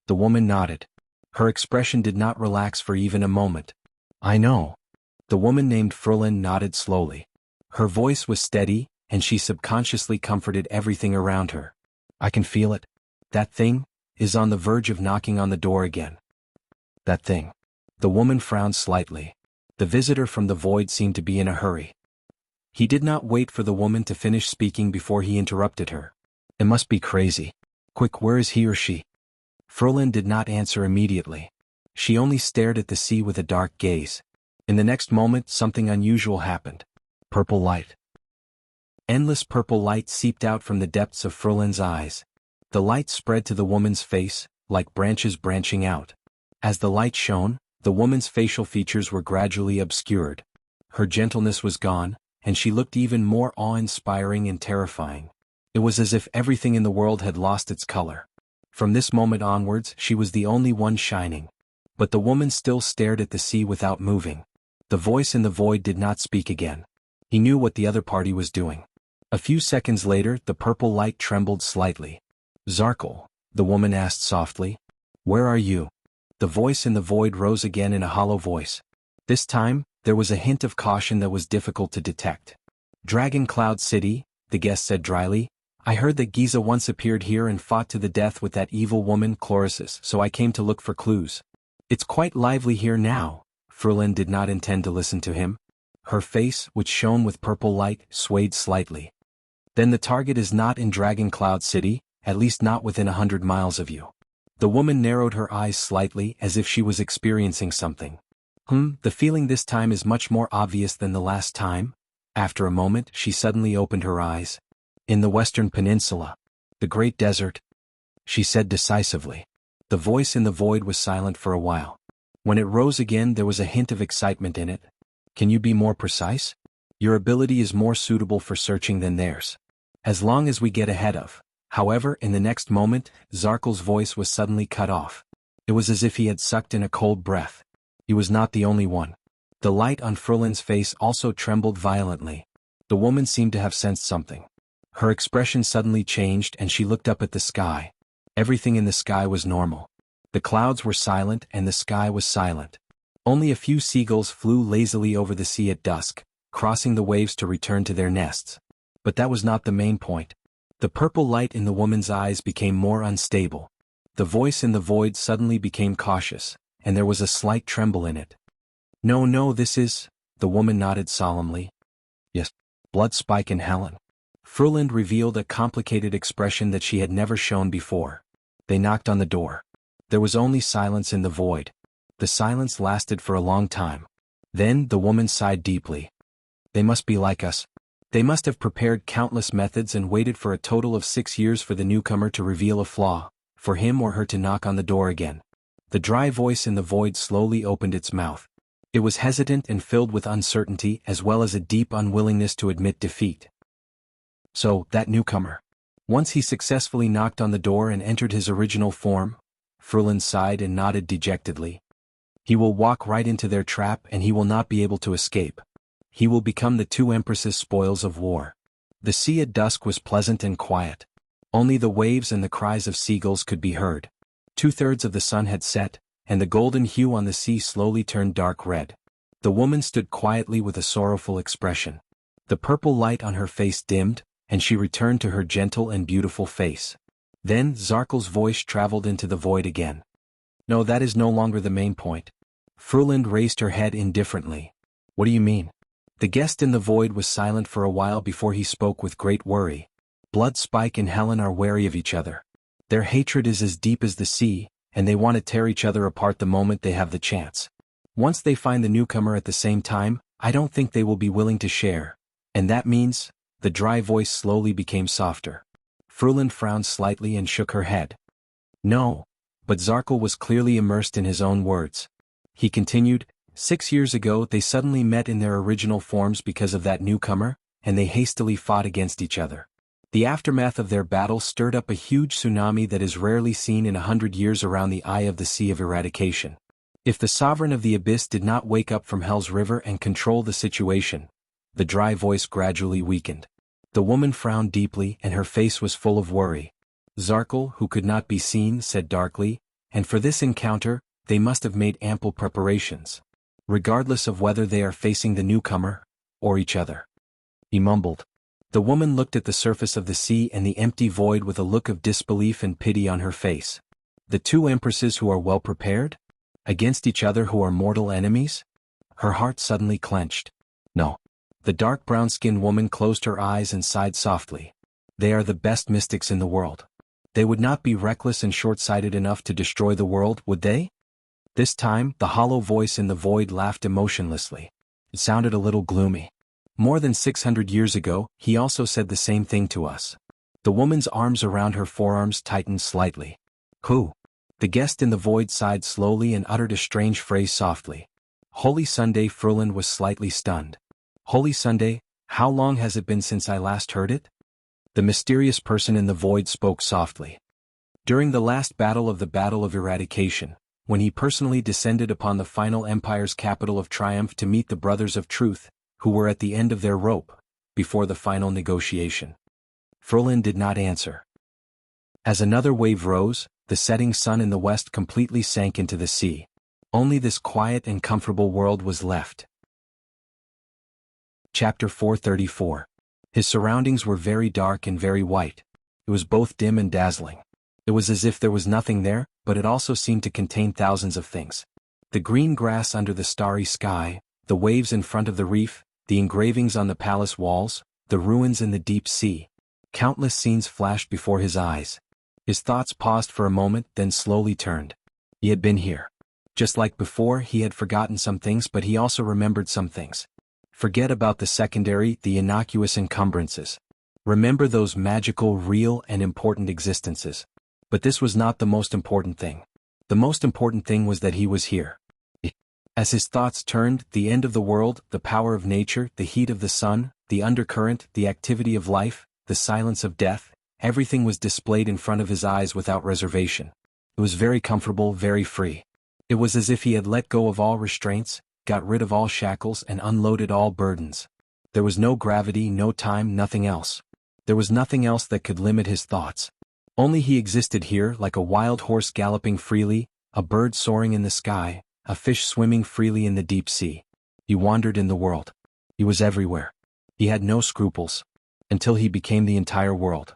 The woman nodded. Her expression did not relax for even a moment. "I know." The woman named Fräulein nodded slowly. Her voice was steady, and she subconsciously comforted everything around her. "I can feel it. That thing is on the verge of knocking on the door again." "That thing." The woman frowned slightly. The visitor from the void seemed to be in a hurry. He did not wait for the woman to finish speaking before he interrupted her. "It must be crazy. Quick, where is he or she?" Fräulein did not answer immediately. She only stared at the sea with a dark gaze. In the next moment, something unusual happened. Purple light. Endless purple light seeped out from the depths of Fräulein's eyes. The light spread to the woman's face, like branches branching out. As the light shone, the woman's facial features were gradually obscured. Her gentleness was gone, and she looked even more awe-inspiring and terrifying. It was as if everything in the world had lost its color. From this moment onwards, she was the only one shining. But the woman still stared at the sea without moving. The voice in the void did not speak again. He knew what the other party was doing. A few seconds later, the purple light trembled slightly. "Zarkul," the woman asked softly. "Where are you?" The voice in the void rose again in a hollow voice. This time, there was a hint of caution that was difficult to detect. "Dragon Cloud City," the guest said dryly. "I heard that Giza once appeared here and fought to the death with that evil woman Chloris, so I came to look for clues. It's quite lively here now." Fräulein did not intend to listen to him. Her face, which shone with purple light, swayed slightly. "Then the target is not in Dragon Cloud City, at least not within 100 miles of you." The woman narrowed her eyes slightly as if she was experiencing something. The feeling this time is much more obvious than the last time." After a moment, she suddenly opened her eyes. "In the Western Peninsula. The Great Desert," she said decisively. The voice in the void was silent for a while. When it rose again, there was a hint of excitement in it. "Can you be more precise? Your ability is more suitable for searching than theirs. As long as we get ahead of." However, in the next moment, Zarkul's voice was suddenly cut off. It was as if he had sucked in a cold breath. He was not the only one. The light on Fräulein's face also trembled violently. The woman seemed to have sensed something. Her expression suddenly changed and she looked up at the sky. Everything in the sky was normal. The clouds were silent and the sky was silent. Only a few seagulls flew lazily over the sea at dusk, crossing the waves to return to their nests. But that was not the main point. The purple light in the woman's eyes became more unstable. The voice in the void suddenly became cautious, and there was a slight tremble in it. No, this is," the woman nodded solemnly. "Yes, Blood Spike and Helen." Fräulein revealed a complicated expression that she had never shown before. They knocked on the door. There was only silence in the void. The silence lasted for a long time. Then the woman sighed deeply. "They must be like us. They must have prepared countless methods and waited for a total of 6 years for the newcomer to reveal a flaw, for him or her to knock on the door again." The dry voice in the void slowly opened its mouth. It was hesitant and filled with uncertainty as well as a deep unwillingness to admit defeat. "So, that newcomer. Once he successfully knocked on the door and entered his original form, Frulin sighed and nodded dejectedly. He will walk right into their trap and he will not be able to escape. He will become the two empresses' spoils of war. The sea at dusk was pleasant and quiet. Only the waves and the cries of seagulls could be heard. 2/3 of the sun had set, and the golden hue on the sea slowly turned dark red. The woman stood quietly with a sorrowful expression. The purple light on her face dimmed, and she returned to her gentle and beautiful face. Then Zarkel's voice traveled into the void again. No, that is no longer the main point. Fruland raised her head indifferently. What do you mean? The guest in the void was silent for a while before he spoke with great worry. Blood Spike and Helen are wary of each other. Their hatred is as deep as the sea, and they want to tear each other apart the moment they have the chance. Once they find the newcomer at the same time, I don't think they will be willing to share. And that means, the dry voice slowly became softer. Fruland frowned slightly and shook her head. No. But Zarkel was clearly immersed in his own words. He continued, 6 years ago they suddenly met in their original forms because of that newcomer, and they hastily fought against each other. The aftermath of their battle stirred up a huge tsunami that is rarely seen in 100 years around the eye of the Sea of Eradication. If the Sovereign of the Abyss did not wake up from Hell's River and control the situation, the dry voice gradually weakened. The woman frowned deeply and her face was full of worry. Zarkel, who could not be seen, said darkly, and for this encounter, they must have made ample preparations. Regardless of whether they are facing the newcomer, or each other. He mumbled. The woman looked at the surface of the sea and the empty void with a look of disbelief and pity on her face. The two empresses who are well prepared? Against each other who are mortal enemies? Her heart suddenly clenched. No. The dark brown-skinned woman closed her eyes and sighed softly. They are the best mystics in the world. They would not be reckless and short-sighted enough to destroy the world, would they? This time, the hollow voice in the void laughed emotionlessly. It sounded a little gloomy. More than 600 years ago, he also said the same thing to us. The woman's arms around her forearms tightened slightly. Who? The guest in the void sighed slowly and uttered a strange phrase softly. Holy Sunday. Fruland was slightly stunned. Holy Sunday, how long has it been since I last heard it? The mysterious person in the void spoke softly. During the last battle of the Battle of Eradication, when he personally descended upon the final empire's capital of triumph to meet the Brothers of Truth, who were at the end of their rope, before the final negotiation. Fruland did not answer. As another wave rose, the setting sun in the west completely sank into the sea. Only this quiet and comfortable world was left. Chapter 434. His surroundings were very dark and very white. It was both dim and dazzling. It was as if there was nothing there, but it also seemed to contain thousands of things. The green grass under the starry sky, the waves in front of the reef, the engravings on the palace walls, the ruins in the deep sea. Countless scenes flashed before his eyes. His thoughts paused for a moment, then slowly turned. He had been here. Just like before, he had forgotten some things, but he also remembered some things. Forget about the secondary, the innocuous encumbrances. Remember those magical, real, and important existences. But this was not the most important thing. The most important thing was that he was here. As his thoughts turned, the end of the world, the power of nature, the heat of the sun, the undercurrent, the activity of life, the silence of death, everything was displayed in front of his eyes without reservation. It was very comfortable, very free. It was as if he had let go of all restraints, got rid of all shackles and unloaded all burdens. There was no gravity, no time, nothing else. There was nothing else that could limit his thoughts. Only he existed here like a wild horse galloping freely, a bird soaring in the sky, a fish swimming freely in the deep sea. He wandered in the world. He was everywhere. He had no scruples. Until he became the entire world.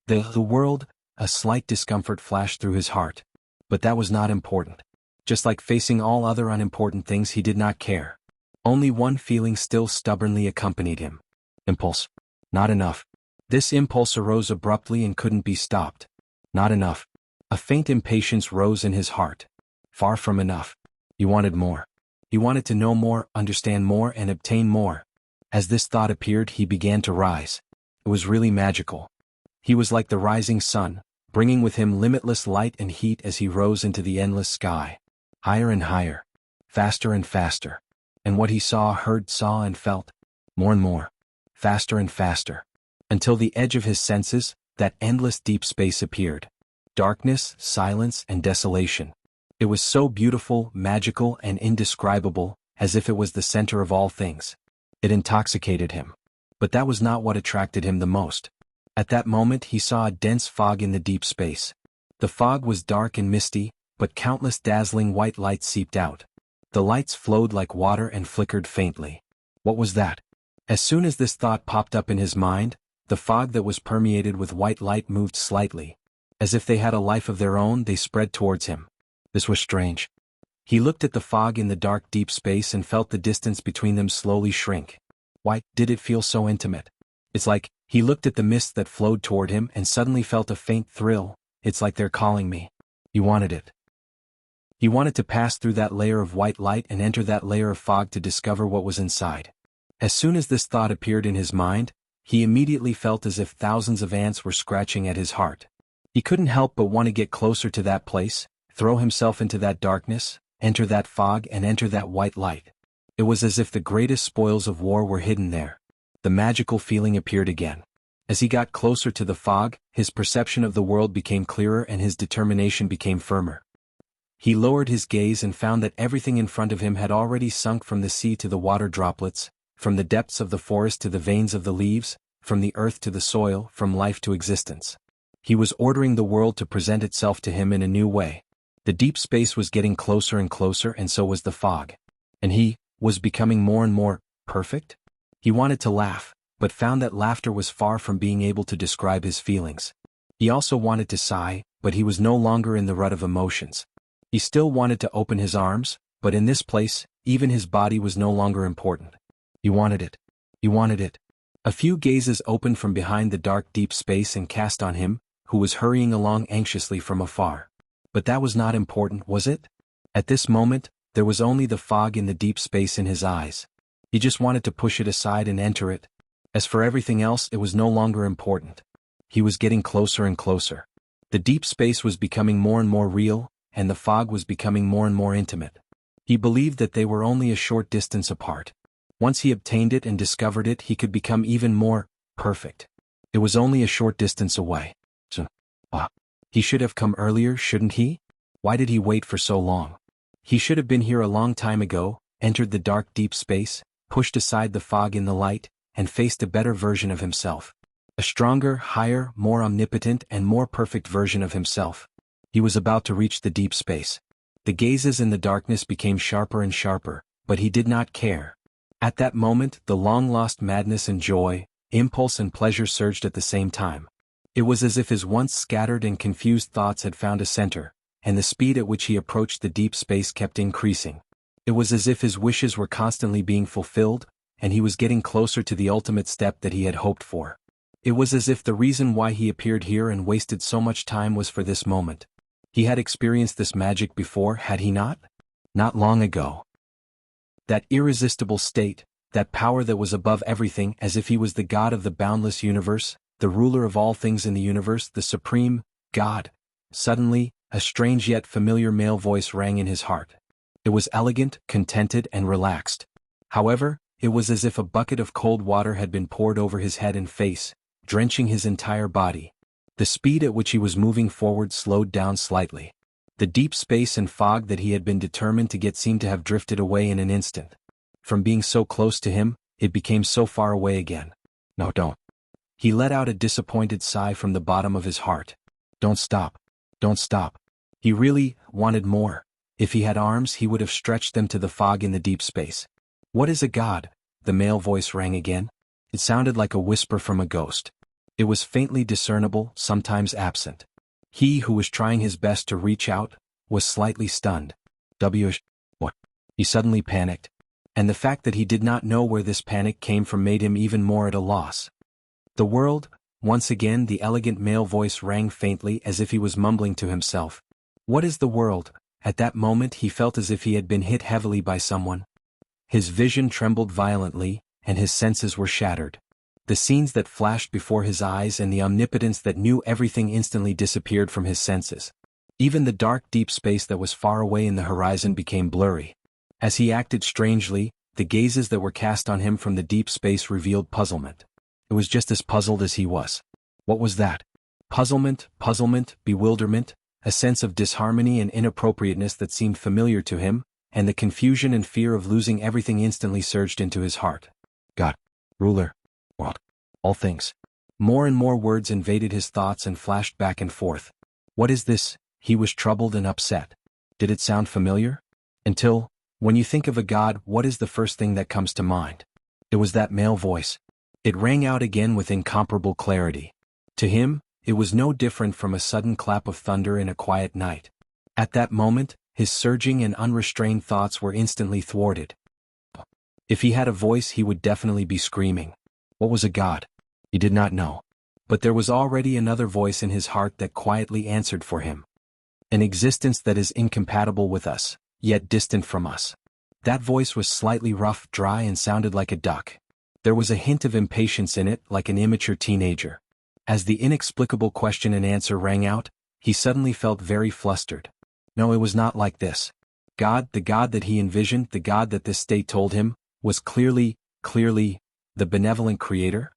The world, a slight discomfort flashed through his heart. But that was not important. Just like facing all other unimportant things, he did not care. Only one feeling still stubbornly accompanied him. Impulse. Not enough. This impulse arose abruptly and couldn't be stopped. Not enough. A faint impatience rose in his heart. Far from enough. He wanted more. He wanted to know more, understand more, and obtain more. As this thought appeared, he began to rise. It was really magical. He was like the rising sun, bringing with him limitless light and heat as he rose into the endless sky. Higher and higher. Faster and faster. And what he saw, heard, saw, and felt. More and more. Faster and faster. Until the edge of his senses, that endless deep space appeared. Darkness, silence, and desolation. It was so beautiful, magical, and indescribable, as if it was the center of all things. It intoxicated him. But that was not what attracted him the most. At that moment he saw a dense fog in the deep space. The fog was dark and misty, but countless dazzling white lights seeped out. The lights flowed like water and flickered faintly. What was that? As soon as this thought popped up in his mind, the fog that was permeated with white light moved slightly. As if they had a life of their own, they spread towards him. This was strange. He looked at the fog in the dark deep space and felt the distance between them slowly shrink. Why did it feel so intimate? It's like, he looked at the mist that flowed toward him and suddenly felt a faint thrill. It's like they're calling me. He wanted it. He wanted to pass through that layer of white light and enter that layer of fog to discover what was inside. As soon as this thought appeared in his mind, he immediately felt as if thousands of ants were scratching at his heart. He couldn't help but want to get closer to that place, throw himself into that darkness, enter that fog and enter that white light. It was as if the greatest spoils of war were hidden there. The magical feeling appeared again. As he got closer to the fog, his perception of the world became clearer and his determination became firmer. He lowered his gaze and found that everything in front of him had already sunk, from the sea to the water droplets, from the depths of the forest to the veins of the leaves, from the earth to the soil, from life to existence. He was ordering the world to present itself to him in a new way. The deep space was getting closer and closer, and so was the fog. And he was becoming more and more perfect? He wanted to laugh, but found that laughter was far from being able to describe his feelings. He also wanted to sigh, but he was no longer in the rut of emotions. He still wanted to open his arms, but in this place, even his body was no longer important. He wanted it. He wanted it. A few gazes opened from behind the dark deep space and cast on him, who was hurrying along anxiously from afar. But that was not important, was it? At this moment, there was only the fog in the deep space in his eyes. He just wanted to push it aside and enter it. As for everything else, it was no longer important. He was getting closer and closer. The deep space was becoming more and more real, and the fog was becoming more and more intimate. He believed that they were only a short distance apart. Once he obtained it and discovered it, he could become even more perfect. It was only a short distance away. He should have come earlier, shouldn't he? Why did he wait for so long? He should have been here a long time ago, entered the dark deep space, pushed aside the fog in the light, and faced a better version of himself. A stronger, higher, more omnipotent, and more perfect version of himself. He was about to reach the deep space. The gazes in the darkness became sharper and sharper, but he did not care. At that moment, the long-lost madness and joy, impulse and pleasure surged at the same time. It was as if his once scattered and confused thoughts had found a center, and the speed at which he approached the deep space kept increasing. It was as if his wishes were constantly being fulfilled, and he was getting closer to the ultimate step that he had hoped for. It was as if the reason why he appeared here and wasted so much time was for this moment. He had experienced this magic before, had he not? Not long ago. That irresistible state, that power that was above everything, as if he was the god of the boundless universe, the ruler of all things in the universe, the supreme God. Suddenly, a strange yet familiar male voice rang in his heart. It was elegant, contented, and relaxed. However, it was as if a bucket of cold water had been poured over his head and face, drenching his entire body. The speed at which he was moving forward slowed down slightly. The deep space and fog that he had been determined to get seemed to have drifted away in an instant. From being so close to him, it became so far away again. No, don't. He let out a disappointed sigh from the bottom of his heart. Don't stop. Don't stop. He really wanted more. If he had arms, he would have stretched them to the fog in the deep space. What is a god? The male voice rang again. It sounded like a whisper from a ghost. It was faintly discernible, sometimes absent. He who was trying his best to reach out was slightly stunned. What? He suddenly panicked. And the fact that he did not know where this panic came from made him even more at a loss. The world? Once again the elegant male voice rang faintly, as if he was mumbling to himself. What is the world? At that moment he felt as if he had been hit heavily by someone. His vision trembled violently, and his senses were shattered. The scenes that flashed before his eyes and the omnipotence that knew everything instantly disappeared from his senses. Even the dark deep space that was far away in the horizon became blurry. As he acted strangely, the gazes that were cast on him from the deep space revealed puzzlement. It was just as puzzled as he was. What was that? Puzzlement, bewilderment, a sense of disharmony and inappropriateness that seemed familiar to him, and the confusion and fear of losing everything instantly surged into his heart. God, ruler, world, all things. More and more words invaded his thoughts and flashed back and forth. What is this? He was troubled and upset. Did it sound familiar? Until, when you think of a god, what is the first thing that comes to mind? It was that male voice. It rang out again with incomparable clarity. To him, it was no different from a sudden clap of thunder in a quiet night. At that moment, his surging and unrestrained thoughts were instantly thwarted. If he had a voice, he would definitely be screaming. What was a god? He did not know. But there was already another voice in his heart that quietly answered for him. An existence that is incompatible with us, yet distant from us. That voice was slightly rough, dry, and sounded like a duck. There was a hint of impatience in it, like an immature teenager. As the inexplicable question and answer rang out, he suddenly felt very flustered. No, it was not like this. God, the God that he envisioned, the God that this state told him, was clearly, the benevolent creator?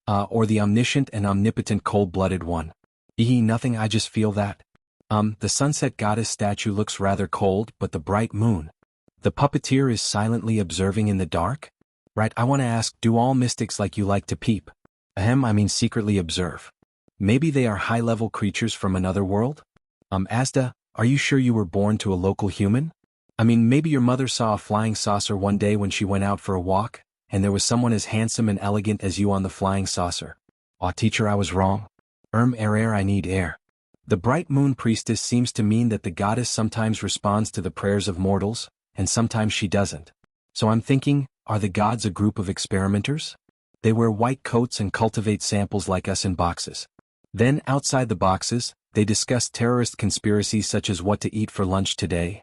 Or the omniscient and omnipotent cold-blooded one. Nothing, I just feel that. The sunset goddess statue looks rather cold, but the bright moon. The puppeteer is silently observing in the dark? Right, I want to ask, do all mystics like you like to peep? I mean secretly observe. Maybe they are high-level creatures from another world? Asda, are you sure you were born to a local human? I mean, maybe your mother saw a flying saucer one day when she went out for a walk, and there was someone as handsome and elegant as you on the flying saucer. Aw, teacher, I was wrong. Air, I need air. The bright moon priestess seems to mean that the goddess sometimes responds to the prayers of mortals, and sometimes she doesn't. So I'm thinking, are the gods a group of experimenters? They wear white coats and cultivate samples like us in boxes. Then, outside the boxes, they discuss terrorist conspiracies such as what to eat for lunch today.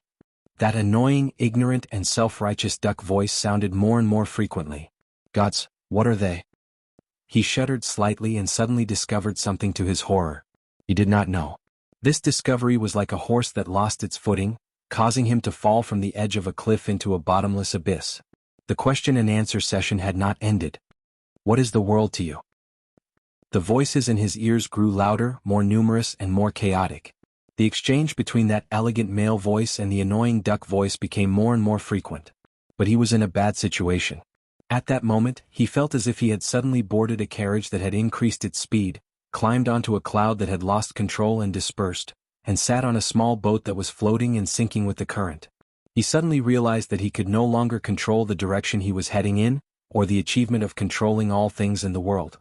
That annoying, ignorant, and self-righteous duck voice sounded more and more frequently. Gods, what are they? He shuddered slightly and suddenly discovered something to his horror. He did not know. This discovery was like a horse that lost its footing, causing him to fall from the edge of a cliff into a bottomless abyss. The question and answer session had not ended. What is the world to you? The voices in his ears grew louder, more numerous, and more chaotic. The exchange between that elegant male voice and the annoying duck voice became more and more frequent. But he was in a bad situation. At that moment, he felt as if he had suddenly boarded a carriage that had increased its speed, climbed onto a cloud that had lost control and dispersed, and sat on a small boat that was floating and sinking with the current. He suddenly realized that he could no longer control the direction he was heading in, or the achievement of controlling all things in the world.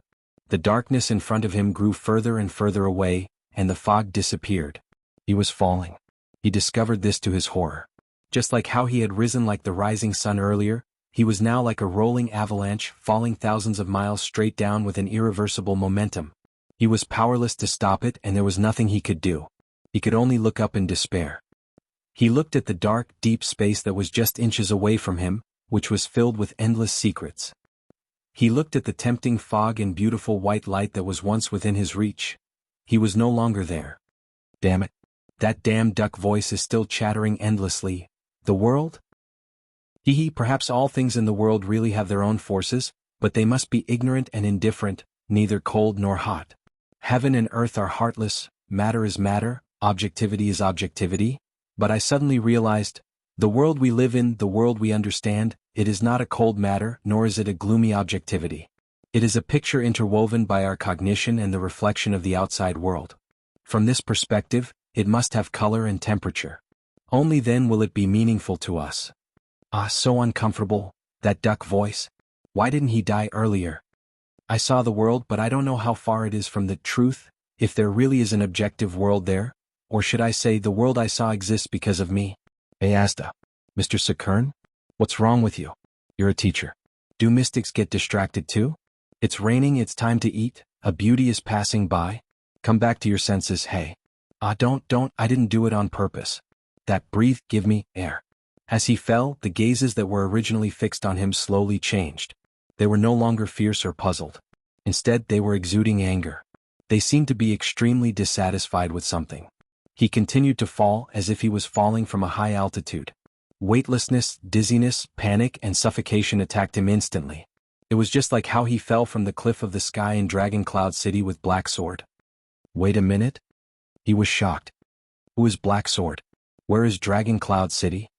The darkness in front of him grew further and further away, and the fog disappeared. He was falling. He discovered this to his horror. Just like how he had risen like the rising sun earlier, he was now like a rolling avalanche, falling thousands of miles straight down with an irreversible momentum. He was powerless to stop it, and there was nothing he could do. He could only look up in despair. He looked at the dark, deep space that was just inches away from him, which was filled with endless secrets. He looked at the tempting fog and beautiful white light that was once within his reach. He was no longer there. Damn it. That damn duck voice is still chattering endlessly. The world? Perhaps all things in the world really have their own forces, but they must be ignorant and indifferent, neither cold nor hot. Heaven and earth are heartless, matter is matter, objectivity is objectivity. But I suddenly realized, the world we live in, the world we understand, it is not a cold matter, nor is it a gloomy objectivity. It is a picture interwoven by our cognition and the reflection of the outside world. From this perspective, it must have color and temperature. Only then will it be meaningful to us. Ah, so uncomfortable, that duck voice. Why didn't he die earlier? I saw the world, but I don't know how far it is from the truth, if there really is an objective world there, or should I say the world I saw exists because of me? Hey Asta. Mr. Sakern? What's wrong with you? You're a teacher. Do mystics get distracted too? It's raining, it's time to eat, a beauty is passing by. Come back to your senses, hey. Don't, I didn't do it on purpose. That breathe, give me air. As he fell, the gazes that were originally fixed on him slowly changed. They were no longer fierce or puzzled. Instead, they were exuding anger. They seemed to be extremely dissatisfied with something. He continued to fall as if he was falling from a high altitude. Weightlessness, dizziness, panic, and suffocation attacked him instantly. It was just like how he fell from the cliff of the sky in Dragon Cloud City with Black Sword. Wait a minute? He was shocked. Who is Black Sword? Where is Dragon Cloud City?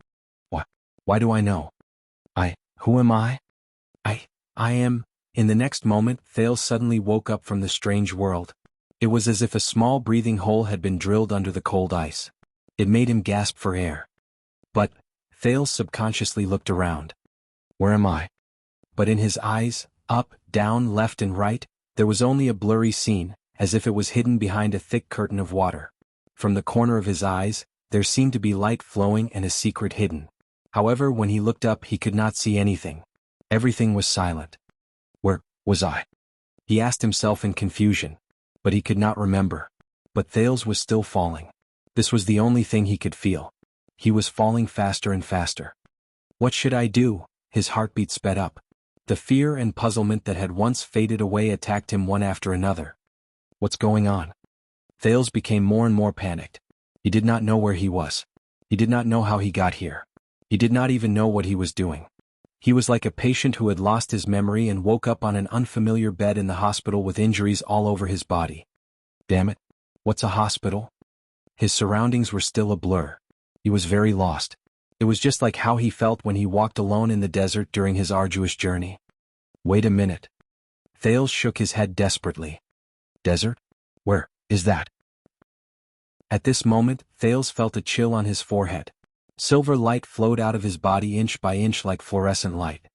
Why do I know? Who am I? I am. In the next moment, Thales suddenly woke up from the strange world. It was as if a small breathing hole had been drilled under the cold ice. It made him gasp for air. But, Thales subconsciously looked around. Where am I? But in his eyes, up, down, left and right, there was only a blurry scene, as if it was hidden behind a thick curtain of water. From the corner of his eyes, there seemed to be light flowing and a secret hidden. However, when he looked up he could not see anything. Everything was silent. Where was I? He asked himself in confusion. But he could not remember. But Thales was still falling. This was the only thing he could feel. He was falling faster and faster. What should I do? His heartbeat sped up. The fear and puzzlement that had once faded away attacked him one after another. What's going on? Thales became more and more panicked. He did not know where he was. He did not know how he got here. He did not even know what he was doing. He was like a patient who had lost his memory and woke up on an unfamiliar bed in the hospital with injuries all over his body. Damn it. What's a hospital? His surroundings were still a blur. He was very lost. It was just like how he felt when he walked alone in the desert during his arduous journey. Wait a minute. Thales shook his head desperately. Desert? Where is that? At this moment, Thales felt a chill on his forehead. Silver light flowed out of his body inch by inch like fluorescent light.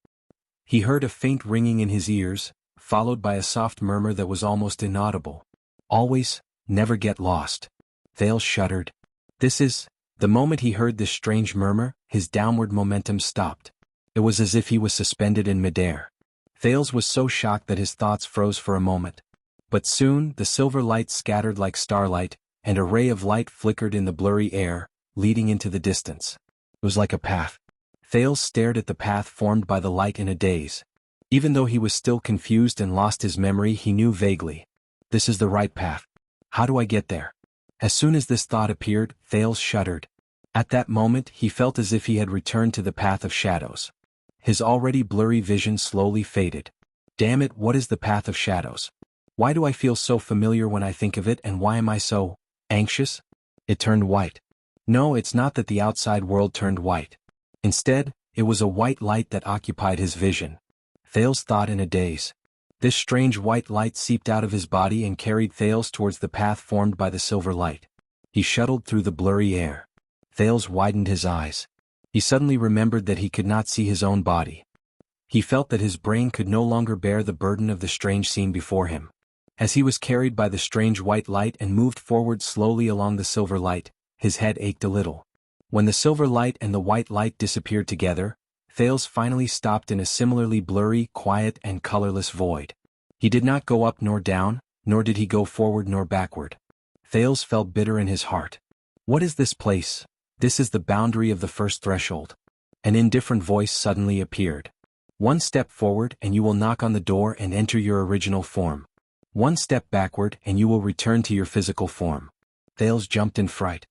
He heard a faint ringing in his ears, followed by a soft murmur that was almost inaudible. Always, never get lost. Thales shuddered. The moment he heard this strange murmur, his downward momentum stopped. It was as if he was suspended in midair. Thales was so shocked that his thoughts froze for a moment. But soon, the silver light scattered like starlight, and a ray of light flickered in the blurry air, leading into the distance. It was like a path. Thales stared at the path formed by the light in a daze. Even though he was still confused and lost his memory, he knew vaguely. This is the right path. How do I get there? As soon as this thought appeared, Thales shuddered. At that moment, he felt as if he had returned to the path of shadows. His already blurry vision slowly faded. Damn it, what is the path of shadows? Why do I feel so familiar when I think of it, and why am I so anxious? It turned white. No, it's not that the outside world turned white. Instead, it was a white light that occupied his vision. Thales thought in a daze. This strange white light seeped out of his body and carried Thales towards the path formed by the silver light. He shuttled through the blurry air. Thales widened his eyes. He suddenly remembered that he could not see his own body. He felt that his brain could no longer bear the burden of the strange scene before him. As he was carried by the strange white light and moved forward slowly along the silver light, his head ached a little. When the silver light and the white light disappeared together, Thales finally stopped in a similarly blurry, quiet and colorless void. He did not go up nor down, nor did he go forward nor backward. Thales felt bitter in his heart. What is this place? This is the boundary of the first threshold. An indifferent voice suddenly appeared. One step forward and you will knock on the door and enter your original form. One step backward and you will return to your physical form. Thales jumped in fright.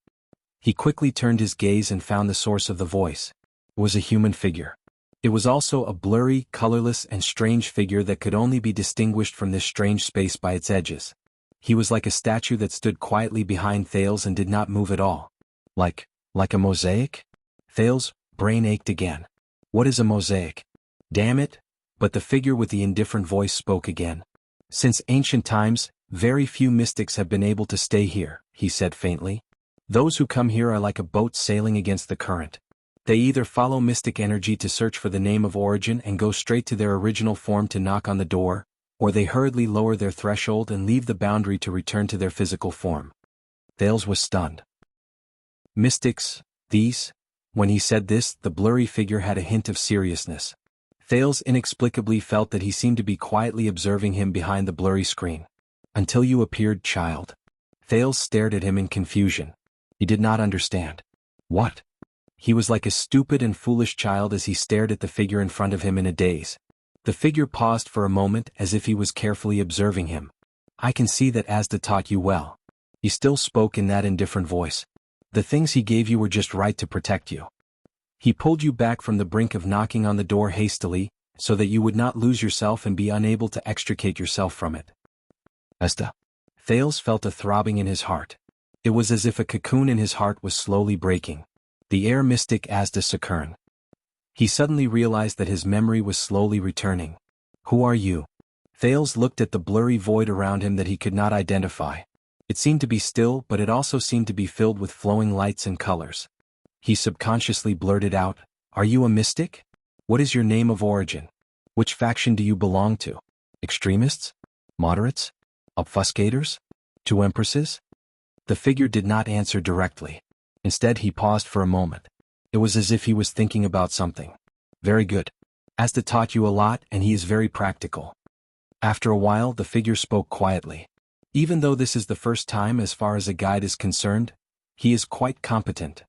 He quickly turned his gaze and found the source of the voice. It was a human figure. It was also a blurry, colorless and strange figure that could only be distinguished from this strange space by its edges. He was like a statue that stood quietly behind Thales and did not move at all. Like a mosaic? Thales' brain ached again. What is a mosaic? Damn it! But the figure with the indifferent voice spoke again. Since ancient times, very few mystics have been able to stay here, he said faintly. Those who come here are like a boat sailing against the current. They either follow mystic energy to search for the name of origin and go straight to their original form to knock on the door, or they hurriedly lower their threshold and leave the boundary to return to their physical form. Thales was stunned. Mystics, these? When he said this, the blurry figure had a hint of seriousness. Thales inexplicably felt that he seemed to be quietly observing him behind the blurry screen. Until you appeared, child. Thales stared at him in confusion. He did not understand. What? He was like a stupid and foolish child as he stared at the figure in front of him in a daze. The figure paused for a moment as if he was carefully observing him. I can see that Asda taught you well. He still spoke in that indifferent voice. The things he gave you were just right to protect you. He pulled you back from the brink of knocking on the door hastily, so that you would not lose yourself and be unable to extricate yourself from it. Asda. Thales felt a throbbing in his heart. It was as if a cocoon in his heart was slowly breaking. The air mystic Asda Sakern. He suddenly realized that his memory was slowly returning. Who are you? Thales looked at the blurry void around him that he could not identify. It seemed to be still, but it also seemed to be filled with flowing lights and colors. He subconsciously blurted out, "Are you a mystic? What is your name of origin? Which faction do you belong to? Extremists? Moderates? Obfuscators? Two empresses?" The figure did not answer directly. Instead he paused for a moment. It was as if he was thinking about something. "Very good. Asda taught you a lot and he is very practical." After a while the figure spoke quietly. "Even though this is the first time as far as a guide is concerned, he is quite competent."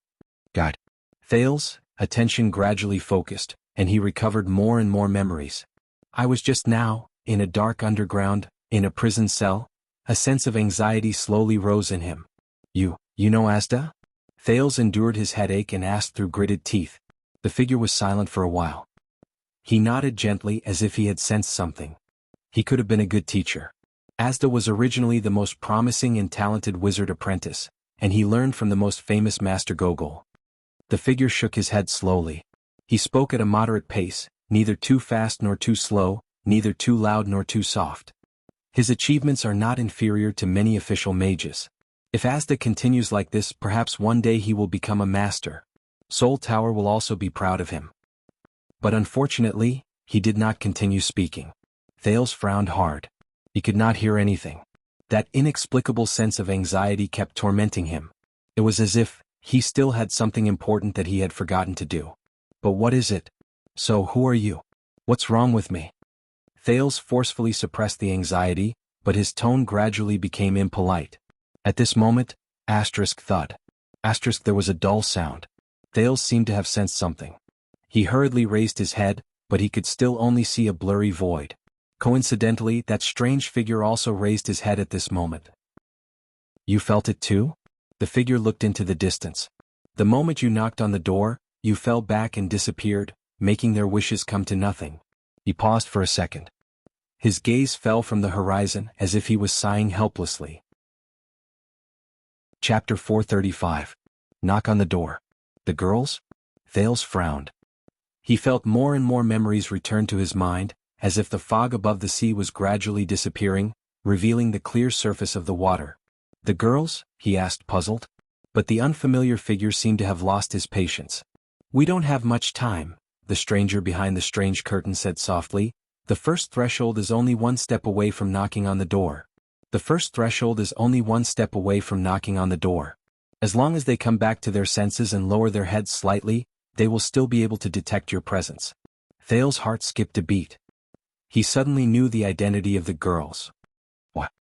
"Guide." Thales' attention gradually focused, and he recovered more and more memories. "I was just now, in a dark underground, in a prison cell." A sense of anxiety slowly rose in him. You know Asda?" Thales endured his headache and asked through gritted teeth. The figure was silent for a while. He nodded gently as if he had sensed something. He could have been a good teacher. Asda was originally the most promising and talented wizard apprentice, and he learned from the most famous master Gogol. The figure shook his head slowly. He spoke at a moderate pace, neither too fast nor too slow, neither too loud nor too soft. His achievements are not inferior to many official mages. If Asda continues like this, perhaps one day he will become a master. Soul Tower will also be proud of him. But unfortunately, he did not continue speaking. Thales frowned hard. He could not hear anything. That inexplicable sense of anxiety kept tormenting him. It was as if he still had something important that he had forgotten to do. But what is it? "So who are you? What's wrong with me?" Thales forcefully suppressed the anxiety, but his tone gradually became impolite. At this moment, thud. There was a dull sound. Thales seemed to have sensed something. He hurriedly raised his head, but he could still only see a blurry void. Coincidentally, that strange figure also raised his head at this moment. "You felt it too?" The figure looked into the distance. "The moment you knocked on the door, you fell back and disappeared, making their wishes come to nothing." He paused for a second. His gaze fell from the horizon as if he was sighing helplessly. Chapter 435. Knock on the door. The girls? Thales frowned. He felt more and more memories return to his mind, as if the fog above the sea was gradually disappearing, revealing the clear surface of the water. "The girls?" he asked, puzzled. But the unfamiliar figure seemed to have lost his patience. "We don't have much time," the stranger behind the strange curtain said softly. "The first threshold is only one step away from knocking on the door. The first threshold is only one step away from knocking on the door. As long as they come back to their senses and lower their heads slightly, they will still be able to detect your presence." Thales' heart skipped a beat. He suddenly knew the identity of the girls. What?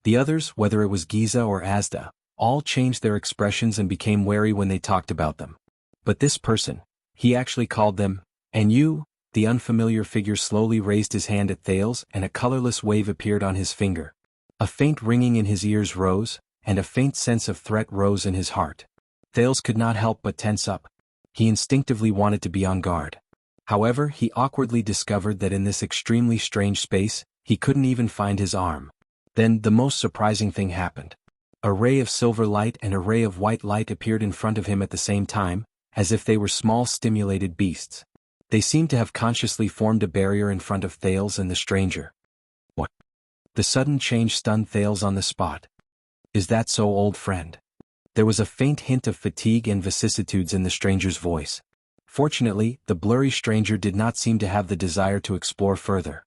The others, whether it was Giza or Asda, all changed their expressions and became wary when they talked about them. But this person, he actually called them, "And you?" The unfamiliar figure slowly raised his hand at Thales and a colorless wave appeared on his finger. A faint ringing in his ears rose, and a faint sense of threat rose in his heart. Thales could not help but tense up. He instinctively wanted to be on guard. However, he awkwardly discovered that in this extremely strange space, he couldn't even find his arm. Then the most surprising thing happened. A ray of silver light and a ray of white light appeared in front of him at the same time, as if they were small stimulated beasts. They seemed to have consciously formed a barrier in front of Thales and the stranger. What? The sudden change stunned Thales on the spot. "Is that so, old friend?" There was a faint hint of fatigue and vicissitudes in the stranger's voice. Fortunately, the blurry stranger did not seem to have the desire to explore further.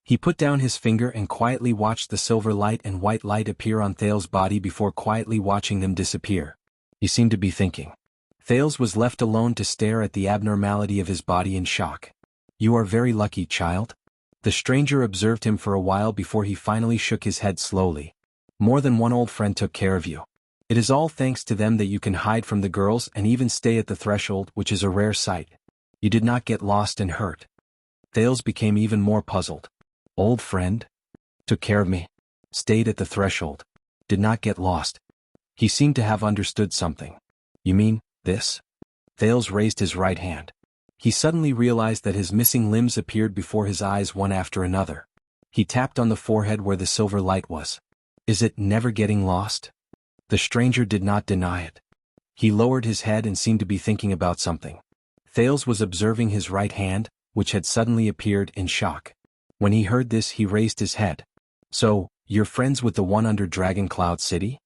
He put down his finger and quietly watched the silver light and white light appear on Thales' body before quietly watching them disappear. He seemed to be thinking. Thales was left alone to stare at the abnormality of his body in shock. "You are very lucky, child." The stranger observed him for a while before he finally shook his head slowly. "More than one old friend took care of you. It is all thanks to them that you can hide from the girls and even stay at the threshold, which is a rare sight. You did not get lost and hurt." Thales became even more puzzled. "Old friend? Took care of me. Stayed at the threshold. Did not get lost." He seemed to have understood something. "You mean this?" Thales raised his right hand. He suddenly realized that his missing limbs appeared before his eyes one after another. He tapped on the forehead where the silver light was. Is it never getting lost? The stranger did not deny it. He lowered his head and seemed to be thinking about something. Thales was observing his right hand, which had suddenly appeared, in shock. When he heard this, he raised his head. So, you're friends with the one under Dragon Cloud City?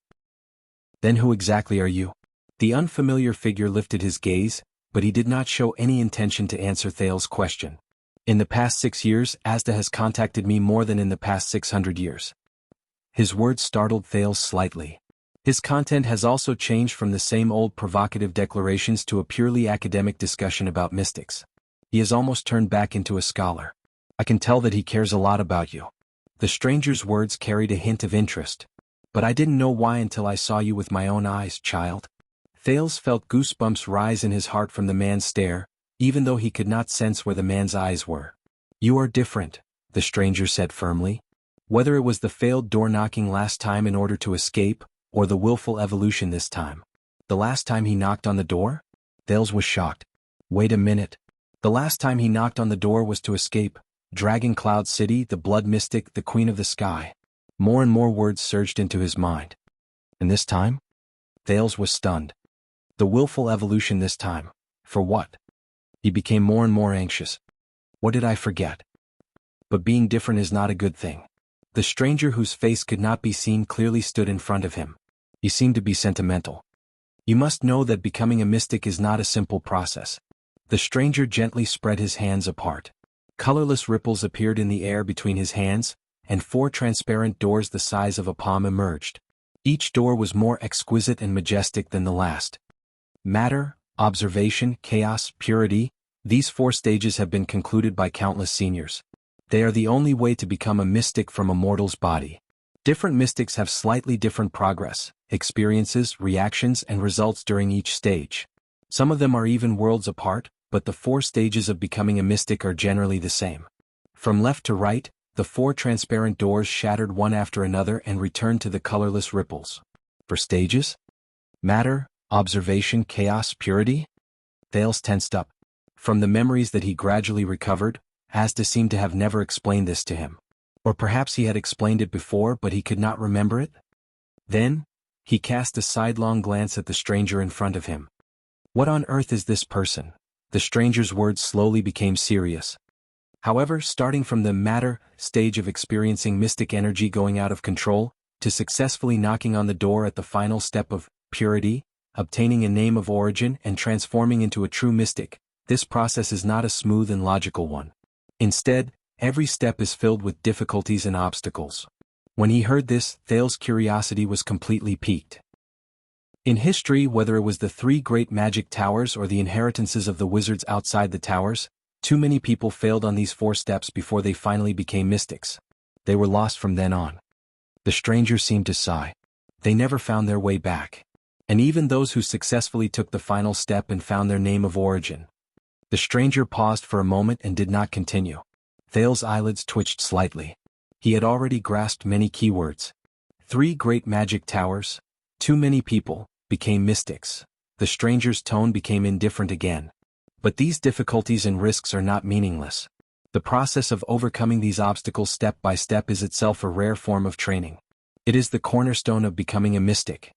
Then who exactly are you? The unfamiliar figure lifted his gaze, but he did not show any intention to answer Thales' question. In the past 6 years, Asda has contacted me more than in the past 600 years. His words startled Thales slightly. His content has also changed from the same old provocative declarations to a purely academic discussion about mystics. He has almost turned back into a scholar. I can tell that he cares a lot about you. The stranger's words carried a hint of interest. But I didn't know why until I saw you with my own eyes, child. Thales felt goosebumps rise in his heart from the man's stare, even though he could not sense where the man's eyes were. You are different, the stranger said firmly. Whether it was the failed door knocking last time in order to escape, or the willful evolution this time. The last time he knocked on the door? Thales was shocked. Wait a minute. The last time he knocked on the door was to escape. Dragon Cloud City, the blood mystic, the queen of the sky. More and more words surged into his mind. And this time? Thales was stunned. The willful evolution this time. For what? He became more and more anxious. What did I forget? But being different is not a good thing. The stranger, whose face could not be seen, clearly stood in front of him. He seemed to be sentimental. You must know that becoming a mystic is not a simple process. The stranger gently spread his hands apart. Colorless ripples appeared in the air between his hands, and 4 transparent doors the size of a palm emerged. Each door was more exquisite and majestic than the last. Matter, observation, chaos, purity, these 4 stages have been concluded by countless seniors. They are the only way to become a mystic from a mortal's body. Different mystics have slightly different progress, experiences, reactions, and results during each stage. Some of them are even worlds apart, but the 4 stages of becoming a mystic are generally the same. From left to right, the 4 transparent doors shattered one after another and returned to the colorless ripples. For stages? Matter, observation, chaos, purity? Thales tensed up. From the memories that he gradually recovered, Asda seemed to have never explained this to him. Or perhaps he had explained it before but he could not remember it? Then, he cast a sidelong glance at the stranger in front of him. What on earth is this person? The stranger's words slowly became serious. However, starting from the matter stage of experiencing mystic energy going out of control, to successfully knocking on the door at the final step of purity, obtaining a name of origin and transforming into a true mystic, this process is not a smooth and logical one. Instead, every step is filled with difficulties and obstacles. When he heard this, Thales' curiosity was completely piqued. In history, whether it was the 3 great magic towers or the inheritances of the wizards outside the towers, too many people failed on these 4 steps before they finally became mystics. They were lost from then on. The stranger seemed to sigh. They never found their way back. And even those who successfully took the final step and found their name of origin. The stranger paused for a moment and did not continue. Thales' eyelids twitched slightly. He had already grasped many keywords. 3 great magic towers, too many people, became mystics. The stranger's tone became indifferent again. But these difficulties and risks are not meaningless. The process of overcoming these obstacles step by step is itself a rare form of training. It is the cornerstone of becoming a mystic.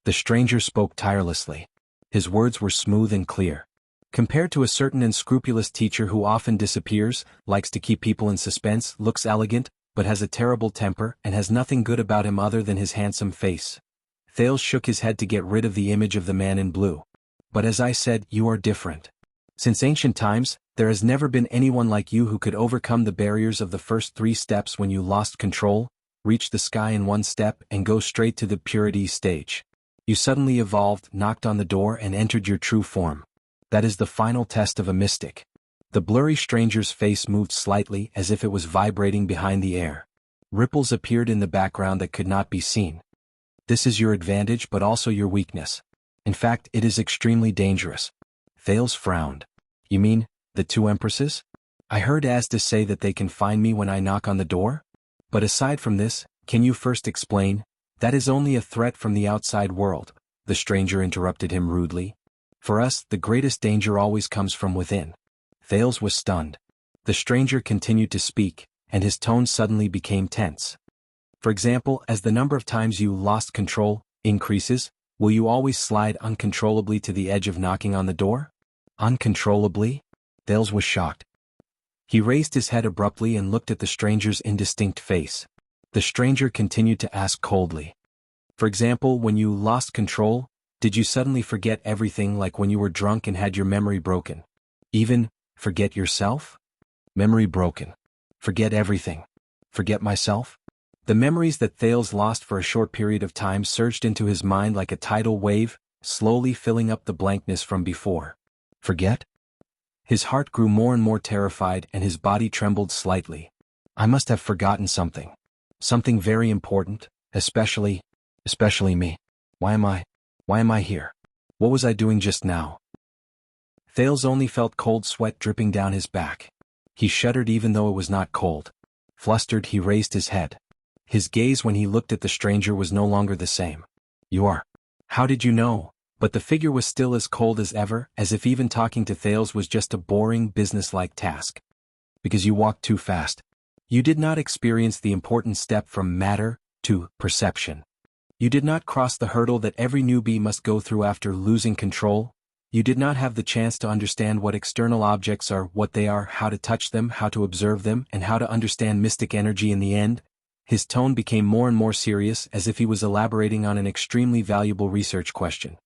The stranger spoke tirelessly. His words were smooth and clear. Compared to a certain unscrupulous teacher who often disappears, likes to keep people in suspense, looks elegant, but has a terrible temper and has nothing good about him other than his handsome face. Thales shook his head to get rid of the image of the man in blue. But as I said, you are different. Since ancient times, there has never been anyone like you who could overcome the barriers of the first 3 steps when you lost control, reach the sky in 1 step and go straight to the purity stage. You suddenly evolved, knocked on the door and entered your true form. That is the final test of a mystic. The blurry stranger's face moved slightly as if it was vibrating behind the air. Ripples appeared in the background that could not be seen. This is your advantage but also your weakness. In fact, it is extremely dangerous. Thales frowned. You mean, the 2 empresses? I heard Asda say that they can find me when I knock on the door? But aside from this, can you first explain? That is only a threat from the outside world, the stranger interrupted him rudely. For us, the greatest danger always comes from within. Thales was stunned. The stranger continued to speak, and his tone suddenly became tense. For example, as the number of times you lost control increases, will you always slide uncontrollably to the edge of knocking on the door? Uncontrollably? Thales was shocked. He raised his head abruptly and looked at the stranger's indistinct face. The stranger continued to ask coldly. For example, when you lost control, did you suddenly forget everything, like when you were drunk and had your memory broken? Even forget yourself? Memory broken. Forget everything. Forget myself? The memories that Thales lost for a short period of time surged into his mind like a tidal wave, slowly filling up the blankness from before. Forget? His heart grew more and more terrified and his body trembled slightly. I must have forgotten something. Something very important, especially me. Why am I here? What was I doing just now? Thales only felt cold sweat dripping down his back. He shuddered even though it was not cold. Flustered, he raised his head. His gaze when he looked at the stranger was no longer the same. You are. How did you know? But the figure was still as cold as ever, as if even talking to Thales was just a boring, business-like task. Because you walked too fast. You did not experience the important step from matter to perception. You did not cross the hurdle that every newbie must go through after losing control. You did not have the chance to understand what external objects are, what they are, how to touch them, how to observe them, and how to understand mystic energy in the end. His tone became more and more serious, as if he was elaborating on an extremely valuable research question.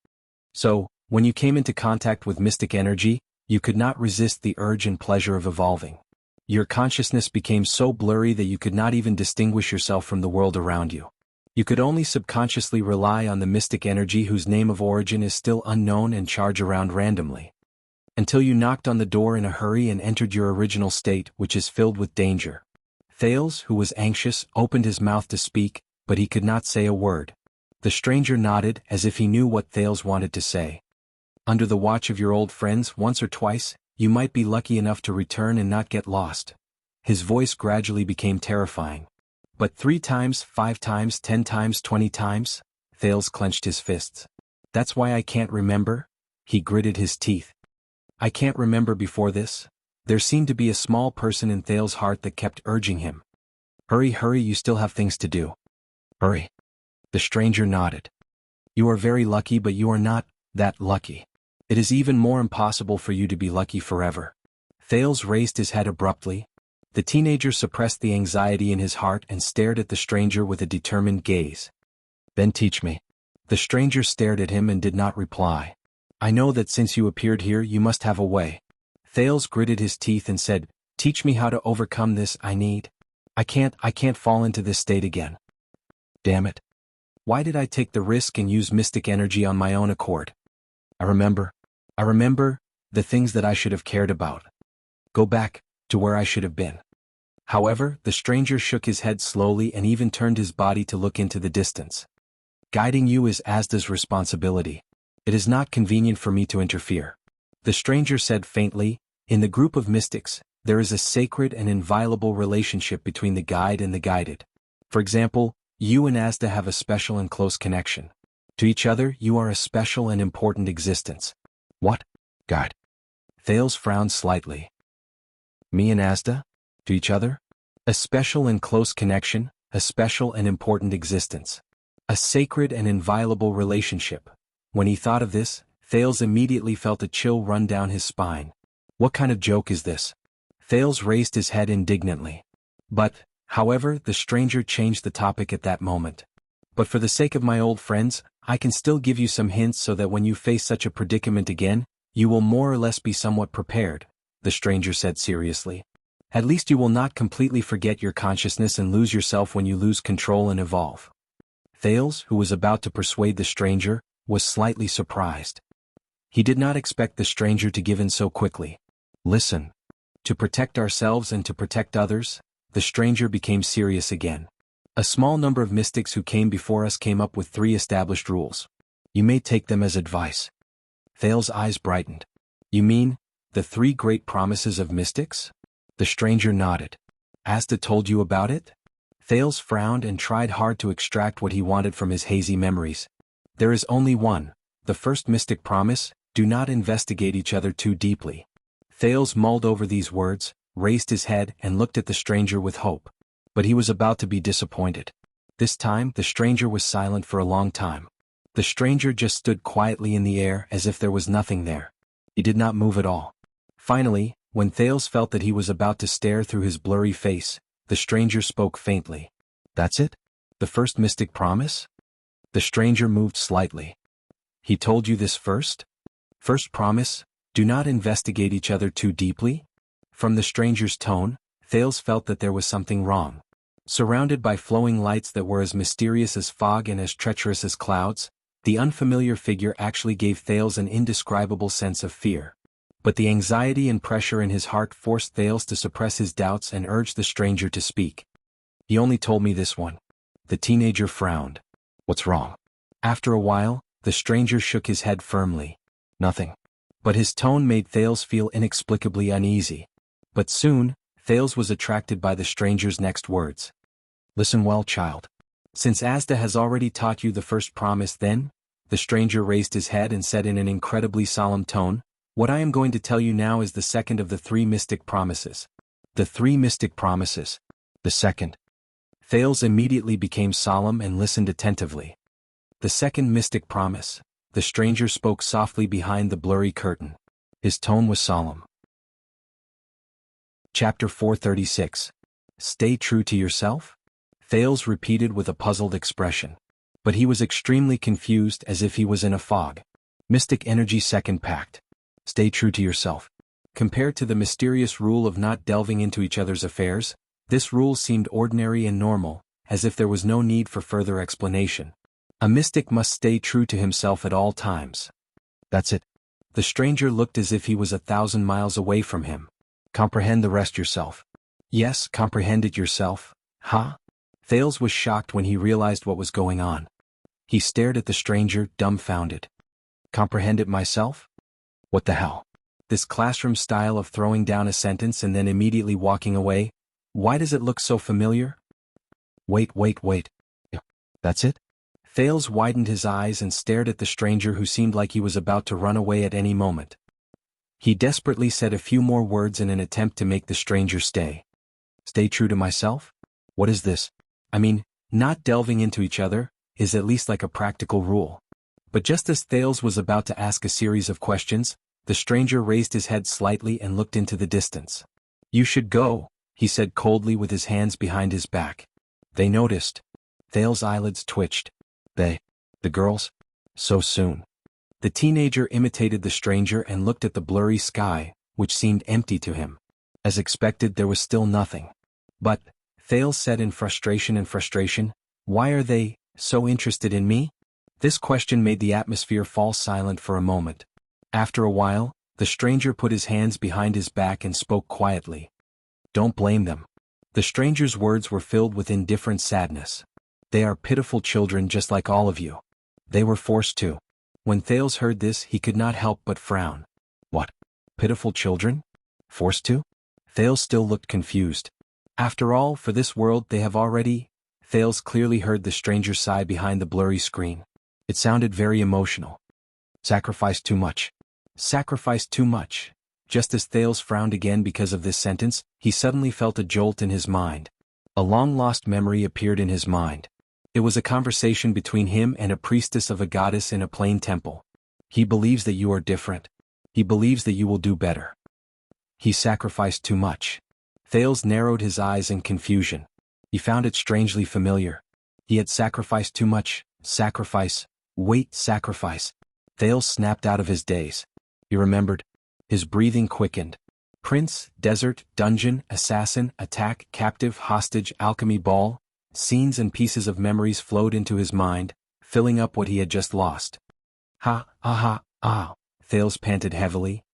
So, when you came into contact with mystic energy, you could not resist the urge and pleasure of evolving. Your consciousness became so blurry that you could not even distinguish yourself from the world around you. You could only subconsciously rely on the mystic energy whose name of origin is still unknown and charge around randomly. Until you knocked on the door in a hurry and entered your original state, which is filled with danger. Thales, who was anxious, opened his mouth to speak, but he could not say a word. The stranger nodded, as if he knew what Thales wanted to say. Under the watch of your old friends, once or twice, you might be lucky enough to return and not get lost. His voice gradually became terrifying. But 3 times, 5 times, 10 times, 20 times? Thales clenched his fists. That's why I can't remember? He gritted his teeth. I can't remember before this? There seemed to be a small person in Thales' heart that kept urging him. Hurry, hurry, you still have things to do. Hurry. The stranger nodded. You are very lucky, but you are not that lucky. It is even more impossible for you to be lucky forever. Thales raised his head abruptly. The teenager suppressed the anxiety in his heart and stared at the stranger with a determined gaze. Then teach me. The stranger stared at him and did not reply. I know that since you appeared here you must have a way. Thales gritted his teeth and said, teach me how to overcome this. I can't fall into this state again. Damn it. Why did I take the risk and use mystic energy on my own accord? I remember the things that I should have cared about. Go back to where I should have been. However, the stranger shook his head slowly and even turned his body to look into the distance. Guiding you is Asda's responsibility. It is not convenient for me to interfere. The stranger said faintly, in the group of mystics, there is a sacred and inviolable relationship between the guide and the guided. For example, you and Asda have a special and close connection. To each other, you are a special and important existence. What? Guide. Thales frowned slightly. Me and Asda? To each other? A special and close connection, a special and important existence. A sacred and inviolable relationship. When he thought of this, Thales immediately felt a chill run down his spine. What kind of joke is this? Thales raised his head indignantly. However, the stranger changed the topic at that moment. But for the sake of my old friends, I can still give you some hints so that when you face such a predicament again, you will more or less be somewhat prepared, the stranger said seriously. At least you will not completely forget your consciousness and lose yourself when you lose control and evolve. Thales, who was about to persuade the stranger, was slightly surprised. He did not expect the stranger to give in so quickly. Listen. To protect ourselves and to protect others, the stranger became serious again. A small number of mystics who came before us came up with 3 established rules. You may take them as advice. Thales' eyes brightened. You mean, the 3 great promises of mystics? The stranger nodded. Asda told you about it? Thales frowned and tried hard to extract what he wanted from his hazy memories. There is only one. The first mystic promise, do not investigate each other too deeply. Thales mulled over these words, raised his head and looked at the stranger with hope. But he was about to be disappointed. This time, the stranger was silent for a long time. The stranger just stood quietly in the air as if there was nothing there. He did not move at all. Finally, when Thales felt that he was about to stare through his blurry face, the stranger spoke faintly. That's it? The first mystic promise? The stranger moved slightly. He told you this first? First promise, do not investigate each other too deeply? From the stranger's tone, Thales felt that there was something wrong. Surrounded by flowing lights that were as mysterious as fog and as treacherous as clouds, the unfamiliar figure actually gave Thales an indescribable sense of fear. But the anxiety and pressure in his heart forced Thales to suppress his doubts and urge the stranger to speak. He only told me this one. The teenager frowned. What's wrong? After a while, the stranger shook his head firmly. Nothing. But his tone made Thales feel inexplicably uneasy. But soon, Thales was attracted by the stranger's next words. Listen well, child. Since Asda has already taught you the first promise then, the stranger raised his head and said in an incredibly solemn tone, what I am going to tell you now is the second of the 3 mystic promises. The 3 mystic promises. The second. Thales immediately became solemn and listened attentively. The second mystic promise. The stranger spoke softly behind the blurry curtain. His tone was solemn. Chapter 436. Stay true to yourself? Thales repeated with a puzzled expression. But he was extremely confused as if he was in a fog. Mystic energy second pact. Stay true to yourself. Compared to the mysterious rule of not delving into each other's affairs, this rule seemed ordinary and normal, as if there was no need for further explanation. A mystic must stay true to himself at all times. That's it. The stranger looked as if he was 1,000 miles away from him. Comprehend the rest yourself. Yes, comprehend it yourself. Huh? Thales was shocked when he realized what was going on. He stared at the stranger, dumbfounded. Comprehend it myself? What the hell? This classroom style of throwing down a sentence and then immediately walking away, why does it look so familiar? Wait. That's it? Thales widened his eyes and stared at the stranger who seemed like he was about to run away at any moment. He desperately said a few more words in an attempt to make the stranger stay. Stay true to myself? What is this? I mean, not delving into each other is at least like a practical rule. But just as Thales was about to ask a series of questions, the stranger raised his head slightly and looked into the distance. You should go, he said coldly with his hands behind his back. They noticed. Thales' eyelids twitched. The girls? So soon. The teenager imitated the stranger and looked at the blurry sky, which seemed empty to him. As expected, there was still nothing. But, Thales said in frustration, why are they so interested in me? This question made the atmosphere fall silent for a moment. After a while, the stranger put his hands behind his back and spoke quietly. Don't blame them. The stranger's words were filled with indifferent sadness. They are pitiful children just like all of you. They were forced to. When Thales heard this, he could not help but frown. What? Pitiful children? Forced to? Thales still looked confused. After all, for this world they have already... Thales clearly heard the stranger sigh behind the blurry screen. It sounded very emotional. Sacrificed too much. Sacrificed too much. Just as Thales frowned again because of this sentence, he suddenly felt a jolt in his mind. A long-lost memory appeared in his mind. It was a conversation between him and a priestess of a goddess in a plain temple. He believes that you are different. He believes that you will do better. He sacrificed too much. Thales narrowed his eyes in confusion. He found it strangely familiar. He had sacrificed too much. Sacrifice. Wait, sacrifice. Thales snapped out of his daze. He remembered. His breathing quickened. Prince, desert, dungeon, assassin, attack, captive, hostage, alchemy ball. Scenes and pieces of memories flowed into his mind, filling up what he had just lost. Thales panted heavily.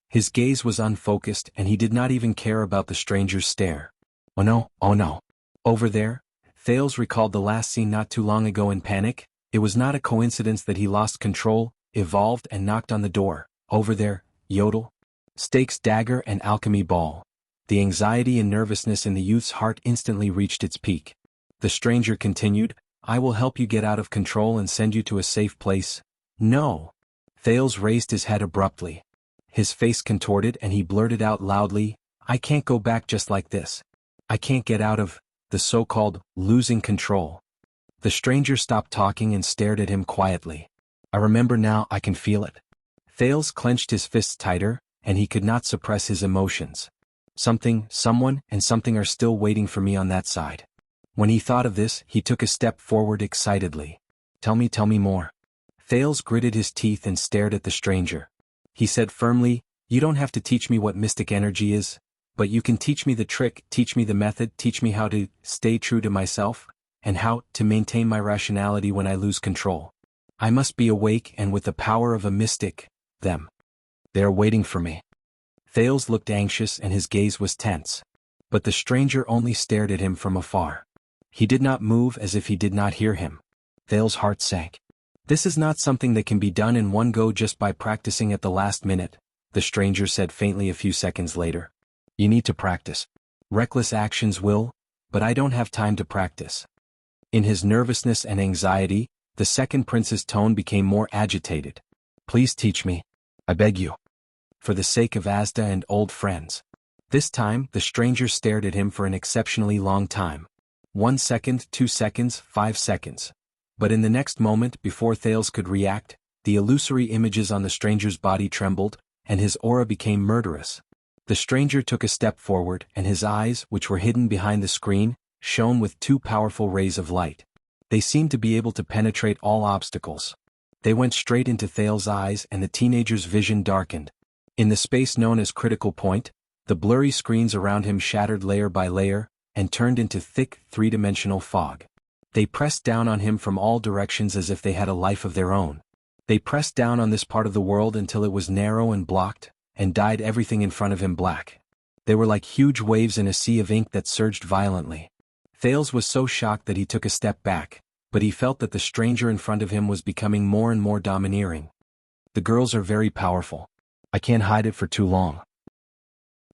His gaze was unfocused and he did not even care about the stranger's stare. Oh no. Over there? Thales recalled the last scene not too long ago in panic. It was not a coincidence that he lost control, evolved and knocked on the door. Over there, Yodel. Stakes, dagger and alchemy ball. The anxiety and nervousness in the youth's heart instantly reached its peak. The stranger continued, I will help you get out of control and send you to a safe place. No. Thales raised his head abruptly. His face contorted and he blurted out loudly, I can't go back just like this. I can't get out of the so-called losing control. The stranger stopped talking and stared at him quietly. I remember now, I can feel it. Thales clenched his fists tighter, and he could not suppress his emotions. Someone, and something are still waiting for me on that side. When he thought of this, he took a step forward excitedly. Tell me more. Thales gritted his teeth and stared at the stranger. He said firmly, you don't have to teach me what mystic energy is, but you can teach me the trick, teach me the method, teach me how to stay true to myself, and how to maintain my rationality when I lose control. I must be awake and with the power of a mystic, them. They are waiting for me. Thales looked anxious and his gaze was tense. But the stranger only stared at him from afar. He did not move as if he did not hear him. Thales' heart sank. This is not something that can be done in one go just by practicing at the last minute, the stranger said faintly a few seconds later. You need to practice. Reckless actions will, but I don't have time to practice. In his nervousness and anxiety, the second prince's tone became more agitated. Please teach me. I beg you. For the sake of Asda and old friends. This time, the stranger stared at him for an exceptionally long time. 1 second, 2 seconds, 5 seconds. But in the next moment, before Thales could react, the illusory images on the stranger's body trembled, and his aura became murderous. The stranger took a step forward, and his eyes, which were hidden behind the screen, shone with 2 powerful rays of light. They seemed to be able to penetrate all obstacles. They went straight into Thales' eyes and the teenager's vision darkened. In the space known as critical point, the blurry screens around him shattered layer by layer, and turned into thick, 3-dimensional fog. They pressed down on him from all directions as if they had a life of their own. They pressed down on this part of the world until it was narrow and blocked, and dyed everything in front of him black. They were like huge waves in a sea of ink that surged violently. Thales was so shocked that he took a step back, but he felt that the stranger in front of him was becoming more and more domineering. The girls are very powerful. I can't hide it for too long.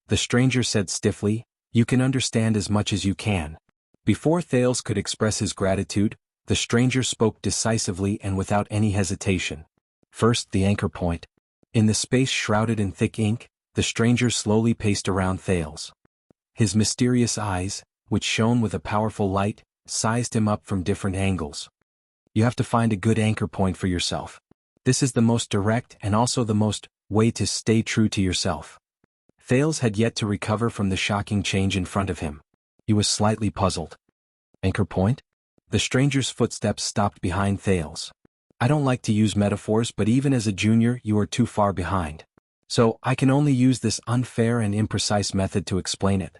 The stranger said stiffly, you can understand as much as you can. Before Thales could express his gratitude, the stranger spoke decisively and without any hesitation. First, the anchor point. In the space shrouded in thick ink, the stranger slowly paced around Thales. His mysterious eyes, which shone with a powerful light, sized him up from different angles. You have to find a good anchor point for yourself. This is the most direct and also the most way to stay true to yourself. Thales had yet to recover from the shocking change in front of him. He was slightly puzzled. Anchor point? The stranger's footsteps stopped behind Thales. I don't like to use metaphors, but even as a junior you are too far behind. So I can only use this unfair and imprecise method to explain it.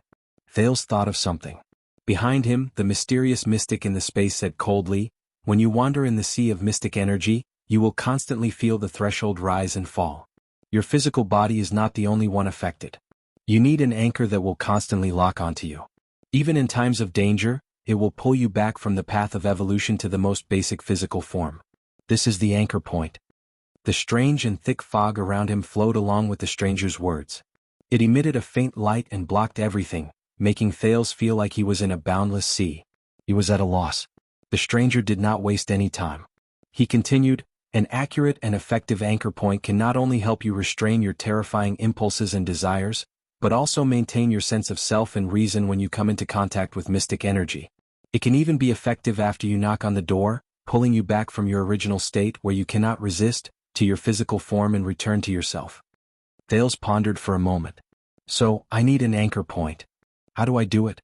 Thales thought of something. Behind him, the mysterious mystic in the space said coldly, when you wander in the sea of mystic energy, you will constantly feel the threshold rise and fall. Your physical body is not the only one affected. You need an anchor that will constantly lock onto you. Even in times of danger, it will pull you back from the path of evolution to the most basic physical form. This is the anchor point. The strange and thick fog around him flowed along with the stranger's words. It emitted a faint light and blocked everything, making Thales feel like he was in a boundless sea. He was at a loss. The stranger did not waste any time. He continued, an accurate and effective anchor point can not only help you restrain your terrifying impulses and desires, but also maintain your sense of self and reason when you come into contact with mystic energy. It can even be effective after you knock on the door, pulling you back from your original state where you cannot resist, to your physical form and return to yourself. Thales pondered for a moment. So, I need an anchor point. How do I do it?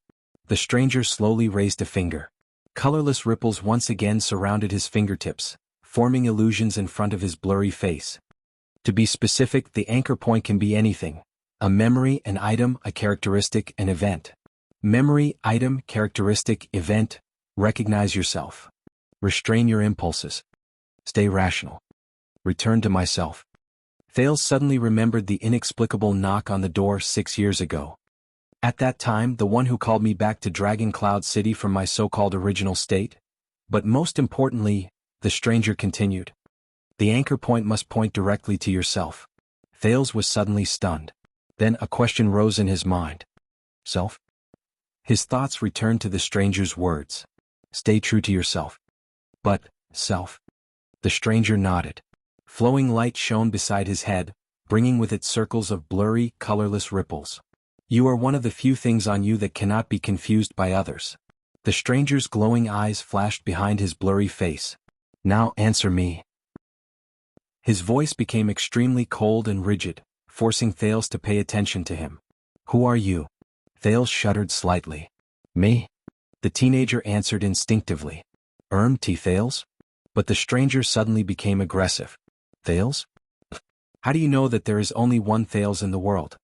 The stranger slowly raised a finger. Colorless ripples once again surrounded his fingertips, forming illusions in front of his blurry face. To be specific, the anchor point can be anything. A memory, an item, a characteristic, an event. Memory, item, characteristic, event. Recognize yourself. Restrain your impulses. Stay rational. Return to myself. Thales suddenly remembered the inexplicable knock on the door 6 years ago. At that time, the one who called me back to Dragon Cloud City from my so-called original state. But most importantly, the stranger continued. The anchor point must point directly to yourself. Thales was suddenly stunned. Then a question rose in his mind. Self? His thoughts returned to the stranger's words. Stay true to yourself. But, self? The stranger nodded. Flowing light shone beside his head, bringing with it circles of blurry, colorless ripples. You are one of the few things on you that cannot be confused by others. The stranger's glowing eyes flashed behind his blurry face. Now answer me. His voice became extremely cold and rigid, forcing Thales to pay attention to him. Who are you? Thales shuddered slightly. Me? The teenager answered instinctively. T. Thales? But the stranger suddenly became aggressive. Thales? How do you know that there is only one Thales in the world?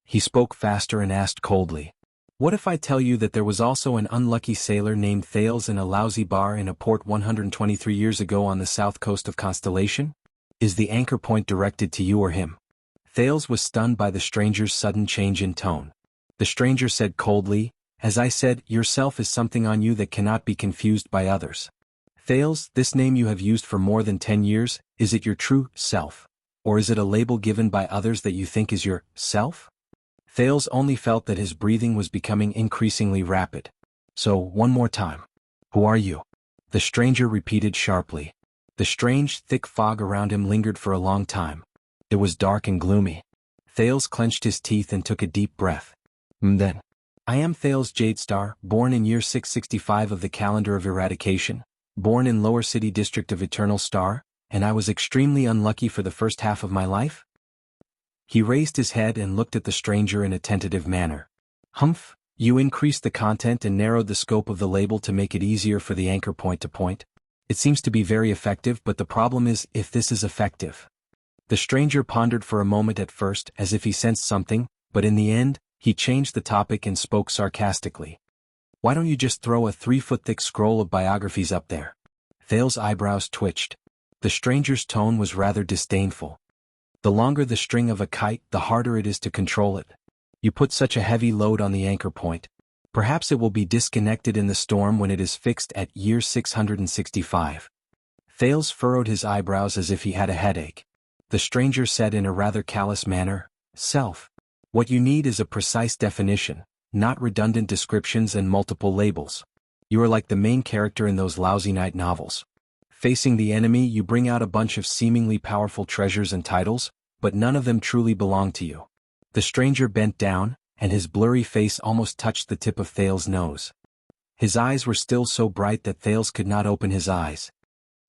He spoke faster and asked coldly. What if I tell you that there was also an unlucky sailor named Thales in a lousy bar in a port 123 years ago on the south coast of Constellation? Is the anchor point directed to you or him? Thales was stunned by the stranger's sudden change in tone. The stranger said coldly, As I said, yourself is something on you that cannot be confused by others. Thales, this name you have used for more than 10 years, is it your true self? Or is it a label given by others that you think is your self? Thales only felt that his breathing was becoming increasingly rapid. So, one more time. Who are you? The stranger repeated sharply. The strange, thick fog around him lingered for a long time. It was dark and gloomy. Thales clenched his teeth and took a deep breath. Then. I am Thales Jadestar, born in year 665 of the calendar of eradication, born in Lower City District of Eternal Star, and I was extremely unlucky for the first half of my life? He raised his head and looked at the stranger in a tentative manner. Humph, you increased the content and narrowed the scope of the label to make it easier for the anchor point to point. It seems to be very effective, but the problem is if this is effective. The stranger pondered for a moment at first as if he sensed something, but in the end, he changed the topic and spoke sarcastically. Why don't you just throw a 3-foot-thick scroll of biographies up there? Thales' eyebrows twitched. The stranger's tone was rather disdainful. The longer the string of a kite, the harder it is to control it. You put such a heavy load on the anchor point. Perhaps it will be disconnected in the storm when it is fixed at year 665. Thales furrowed his eyebrows as if he had a headache. The stranger said in a rather callous manner, Self. What you need is a precise definition, not redundant descriptions and multiple labels. You are like the main character in those lousy night novels. Facing the enemy, you bring out a bunch of seemingly powerful treasures and titles, but none of them truly belong to you. The stranger bent down, and his blurry face almost touched the tip of Thales' nose. His eyes were still so bright that Thales could not open his eyes.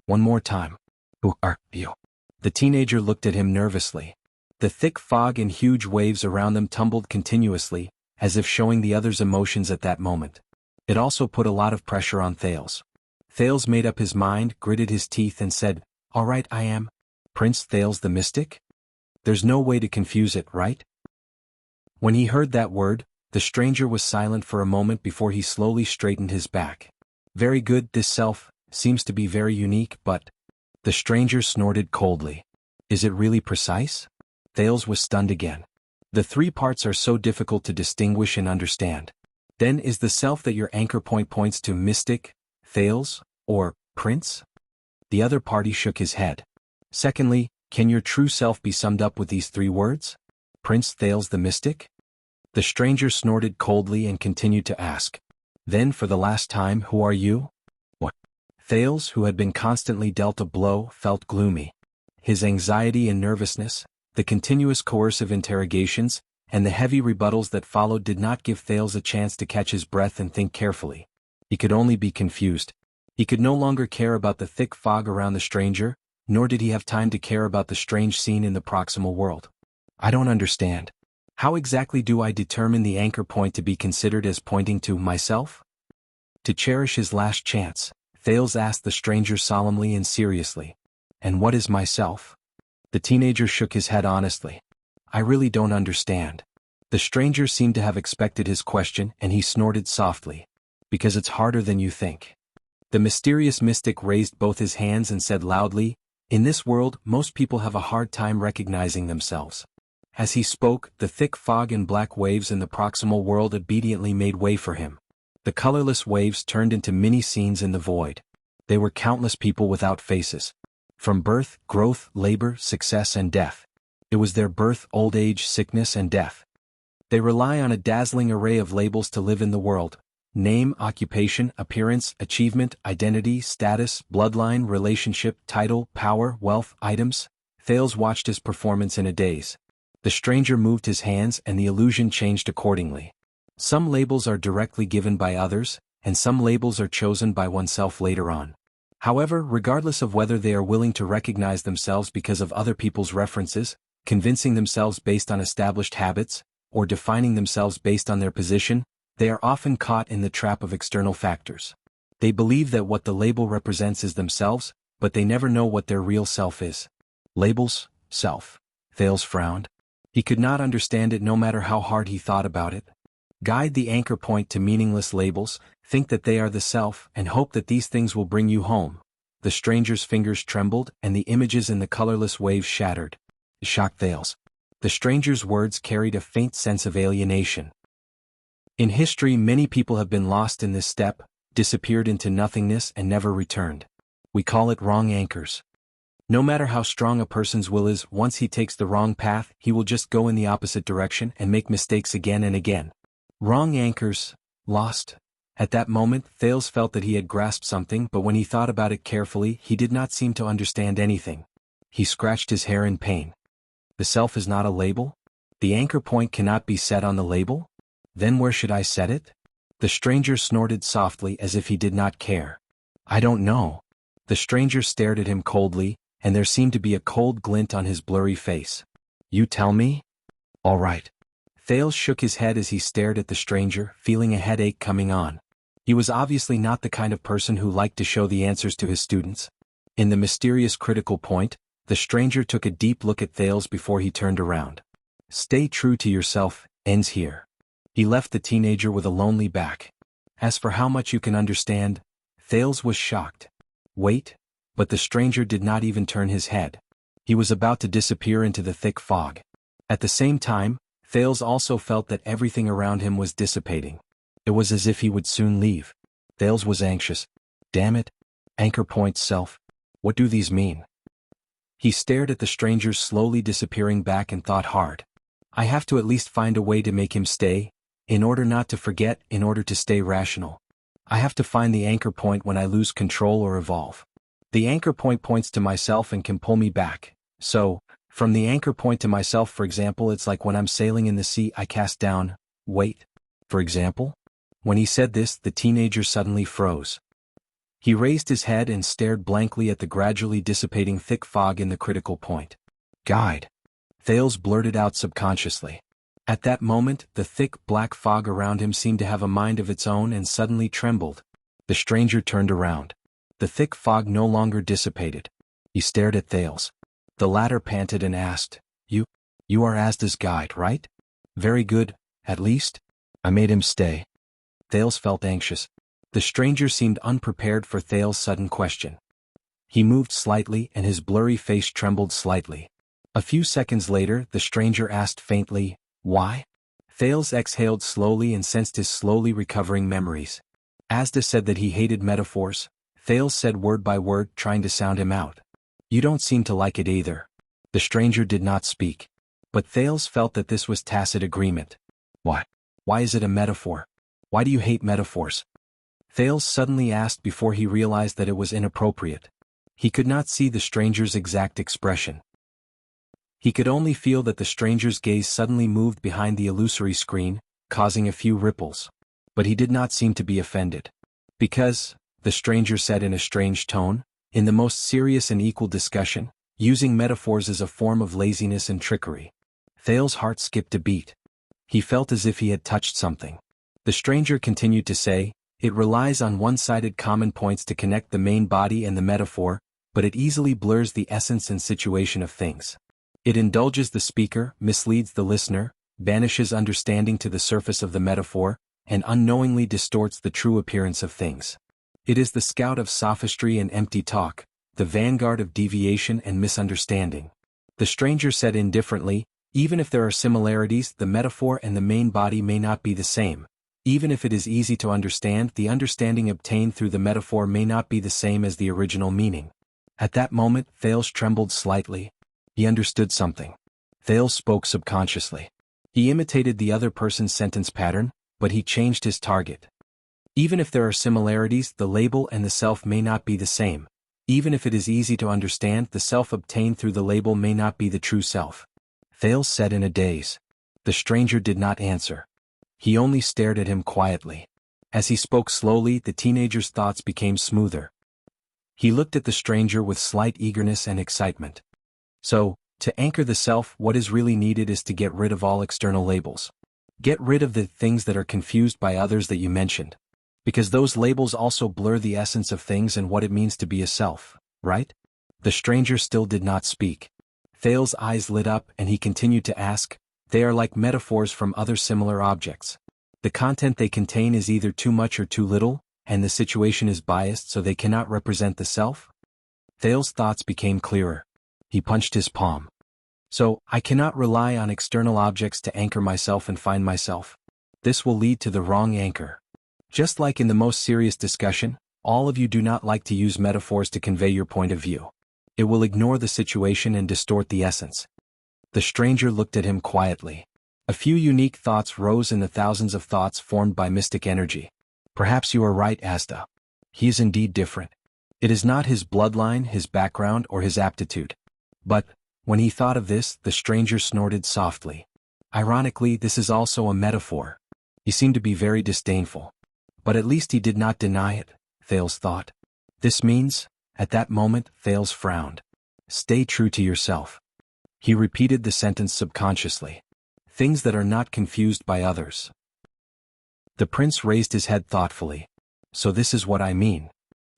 One more time. Who are you? The teenager looked at him nervously. The thick fog and huge waves around them tumbled continuously, as if showing the other's emotions at that moment. It also put a lot of pressure on Thales. Thales made up his mind, gritted his teeth and said, All right, I am Prince Thales the Mystic? There's no way to confuse it, right? When he heard that word, the stranger was silent for a moment before he slowly straightened his back. Very good, this self seems to be very unique, but... The stranger snorted coldly. Is it really precise? Thales was stunned again. The 3 parts are so difficult to distinguish and understand. Then is the self that your anchor point points to mystic, Thales, or prince? The other party shook his head. Secondly, can your true self be summed up with these 3 words? Prince Thales the Mystic? The stranger snorted coldly and continued to ask. Then for the last time, who are you? What? Thales, who had been constantly dealt a blow, felt gloomy. His anxiety and nervousness, the continuous coercive interrogations, and the heavy rebuttals that followed did not give Thales a chance to catch his breath and think carefully. He could only be confused. He could no longer care about the thick fog around the stranger, nor did he have time to care about the strange scene in the proximal world. I don't understand. How exactly do I determine the anchor point to be considered as pointing to myself? To cherish his last chance, Thales asked the stranger solemnly and seriously. And what is myself? The teenager shook his head honestly. I really don't understand. The stranger seemed to have expected his question and he snorted softly. Because it's harder than you think. The mysterious mystic raised both his hands and said loudly, In this world, most people have a hard time recognizing themselves. As he spoke, the thick fog and black waves in the proximal world obediently made way for him. The colorless waves turned into mini-scenes in the void. They were countless people without faces. From birth, growth, labor, success and death. It was their birth, old age, sickness and death. They rely on a dazzling array of labels to live in the world. Name, occupation, appearance, achievement, identity, status, bloodline, relationship, title, power, wealth, items. Thales watched his performance in a daze. The stranger moved his hands and the illusion changed accordingly. Some labels are directly given by others, and some labels are chosen by oneself later on. However, regardless of whether they are willing to recognize themselves because of other people's references, convincing themselves based on established habits, or defining themselves based on their position, they are often caught in the trap of external factors. They believe that what the label represents is themselves, but they never know what their real self is. Labels, self. Thales frowned. He could not understand it no matter how hard he thought about it. Guide the anchor point to meaningless labels, think that they are the self, and hope that these things will bring you home. The stranger's fingers trembled, and the images in the colorless waves shattered. It shocked Thales. The stranger's words carried a faint sense of alienation. In history, many people have been lost in this step, disappeared into nothingness and never returned. We call it wrong anchors. No matter how strong a person's will is, once he takes the wrong path, he will just go in the opposite direction and make mistakes again and again. Wrong anchors, lost. At that moment, Thales felt that he had grasped something, but when he thought about it carefully, he did not seem to understand anything. He scratched his hair in pain. The self is not a label? The anchor point cannot be set on the label? Then where should I set it? The stranger snorted softly as if he did not care. I don't know. The stranger stared at him coldly, and there seemed to be a cold glint on his blurry face. You tell me? All right. Thales shook his head as he stared at the stranger, feeling a headache coming on. He was obviously not the kind of person who liked to show the answers to his students. In the mysterious critical point, the stranger took a deep look at Thales before he turned around. Stay true to yourself, ends here. He left the teenager with a lonely back. As for how much you can understand, Thales was shocked. Wait, but the stranger did not even turn his head. He was about to disappear into the thick fog. At the same time, Thales also felt that everything around him was dissipating. It was as if he would soon leave. Thales was anxious. Damn it. Anchor point self. What do these mean? He stared at the stranger's slowly disappearing back and thought hard. I have to at least find a way to make him stay, in order not to forget, in order to stay rational. I have to find the anchor point when I lose control or evolve. The anchor point points to myself and can pull me back. So, from the anchor point to myself, for example, it's like when I'm sailing in the sea, I cast down, weight. For example? When he said this, the teenager suddenly froze. He raised his head and stared blankly at the gradually dissipating thick fog in the critical point. Guide. Thales blurted out subconsciously. At that moment, the thick black fog around him seemed to have a mind of its own and suddenly trembled. The stranger turned around. The thick fog no longer dissipated. He stared at Thales. The latter panted and asked, You are Asda's guide, right? Very good, at least. I made him stay. Thales felt anxious. The stranger seemed unprepared for Thales' sudden question. He moved slightly and his blurry face trembled slightly. A few seconds later, the stranger asked faintly, Why? Thales exhaled slowly and sensed his slowly recovering memories. Asda said that he hated metaphors. Thales said word by word, trying to sound him out. You don't seem to like it either. The stranger did not speak. But Thales felt that this was tacit agreement. Why? Why is it a metaphor? Why do you hate metaphors? Thales suddenly asked before he realized that it was inappropriate. He could not see the stranger's exact expression. He could only feel that the stranger's gaze suddenly moved behind the illusory screen, causing a few ripples. But he did not seem to be offended. Because, the stranger said in a strange tone, in the most serious and equal discussion, using metaphors is a form of laziness and trickery. Thales' heart skipped a beat. He felt as if he had touched something. The stranger continued to say, It relies on one-sided common points to connect the main body and the metaphor, but it easily blurs the essence and situation of things. It indulges the speaker, misleads the listener, banishes understanding to the surface of the metaphor, and unknowingly distorts the true appearance of things. It is the scout of sophistry and empty talk, the vanguard of deviation and misunderstanding. The stranger said indifferently, Even if there are similarities, the metaphor and the main body may not be the same. Even if it is easy to understand, the understanding obtained through the metaphor may not be the same as the original meaning. At that moment, Thales trembled slightly. He understood something. Thales spoke subconsciously. He imitated the other person's sentence pattern, but he changed his target. Even if there are similarities, the label and the self may not be the same. Even if it is easy to understand, the self obtained through the label may not be the true self. Thales said in a daze. The stranger did not answer. He only stared at him quietly. As he spoke slowly, the teenager's thoughts became smoother. He looked at the stranger with slight eagerness and excitement. So, to anchor the self, what is really needed is to get rid of all external labels. Get rid of the things that are confused by others that you mentioned. Because those labels also blur the essence of things and what it means to be a self, right? The stranger still did not speak. Thales's eyes lit up and he continued to ask, they are like metaphors from other similar objects. The content they contain is either too much or too little, and the situation is biased so they cannot represent the self? Thales's thoughts became clearer. He punched his palm. So, I cannot rely on external objects to anchor myself and find myself. This will lead to the wrong anchor. Just like in the most serious discussion, all of you do not like to use metaphors to convey your point of view. It will ignore the situation and distort the essence. The stranger looked at him quietly. A few unique thoughts rose in the thousands of thoughts formed by mystic energy. Perhaps you are right, Asda. He is indeed different. It is not his bloodline, his background, or his aptitude. But, when he thought of this, the stranger snorted softly. Ironically, this is also a metaphor. He seemed to be very disdainful. But at least he did not deny it, Thales thought. This means, at that moment, Thales frowned. Stay true to yourself. He repeated the sentence subconsciously. Things that are not confused by others. The prince raised his head thoughtfully. So this is what I mean.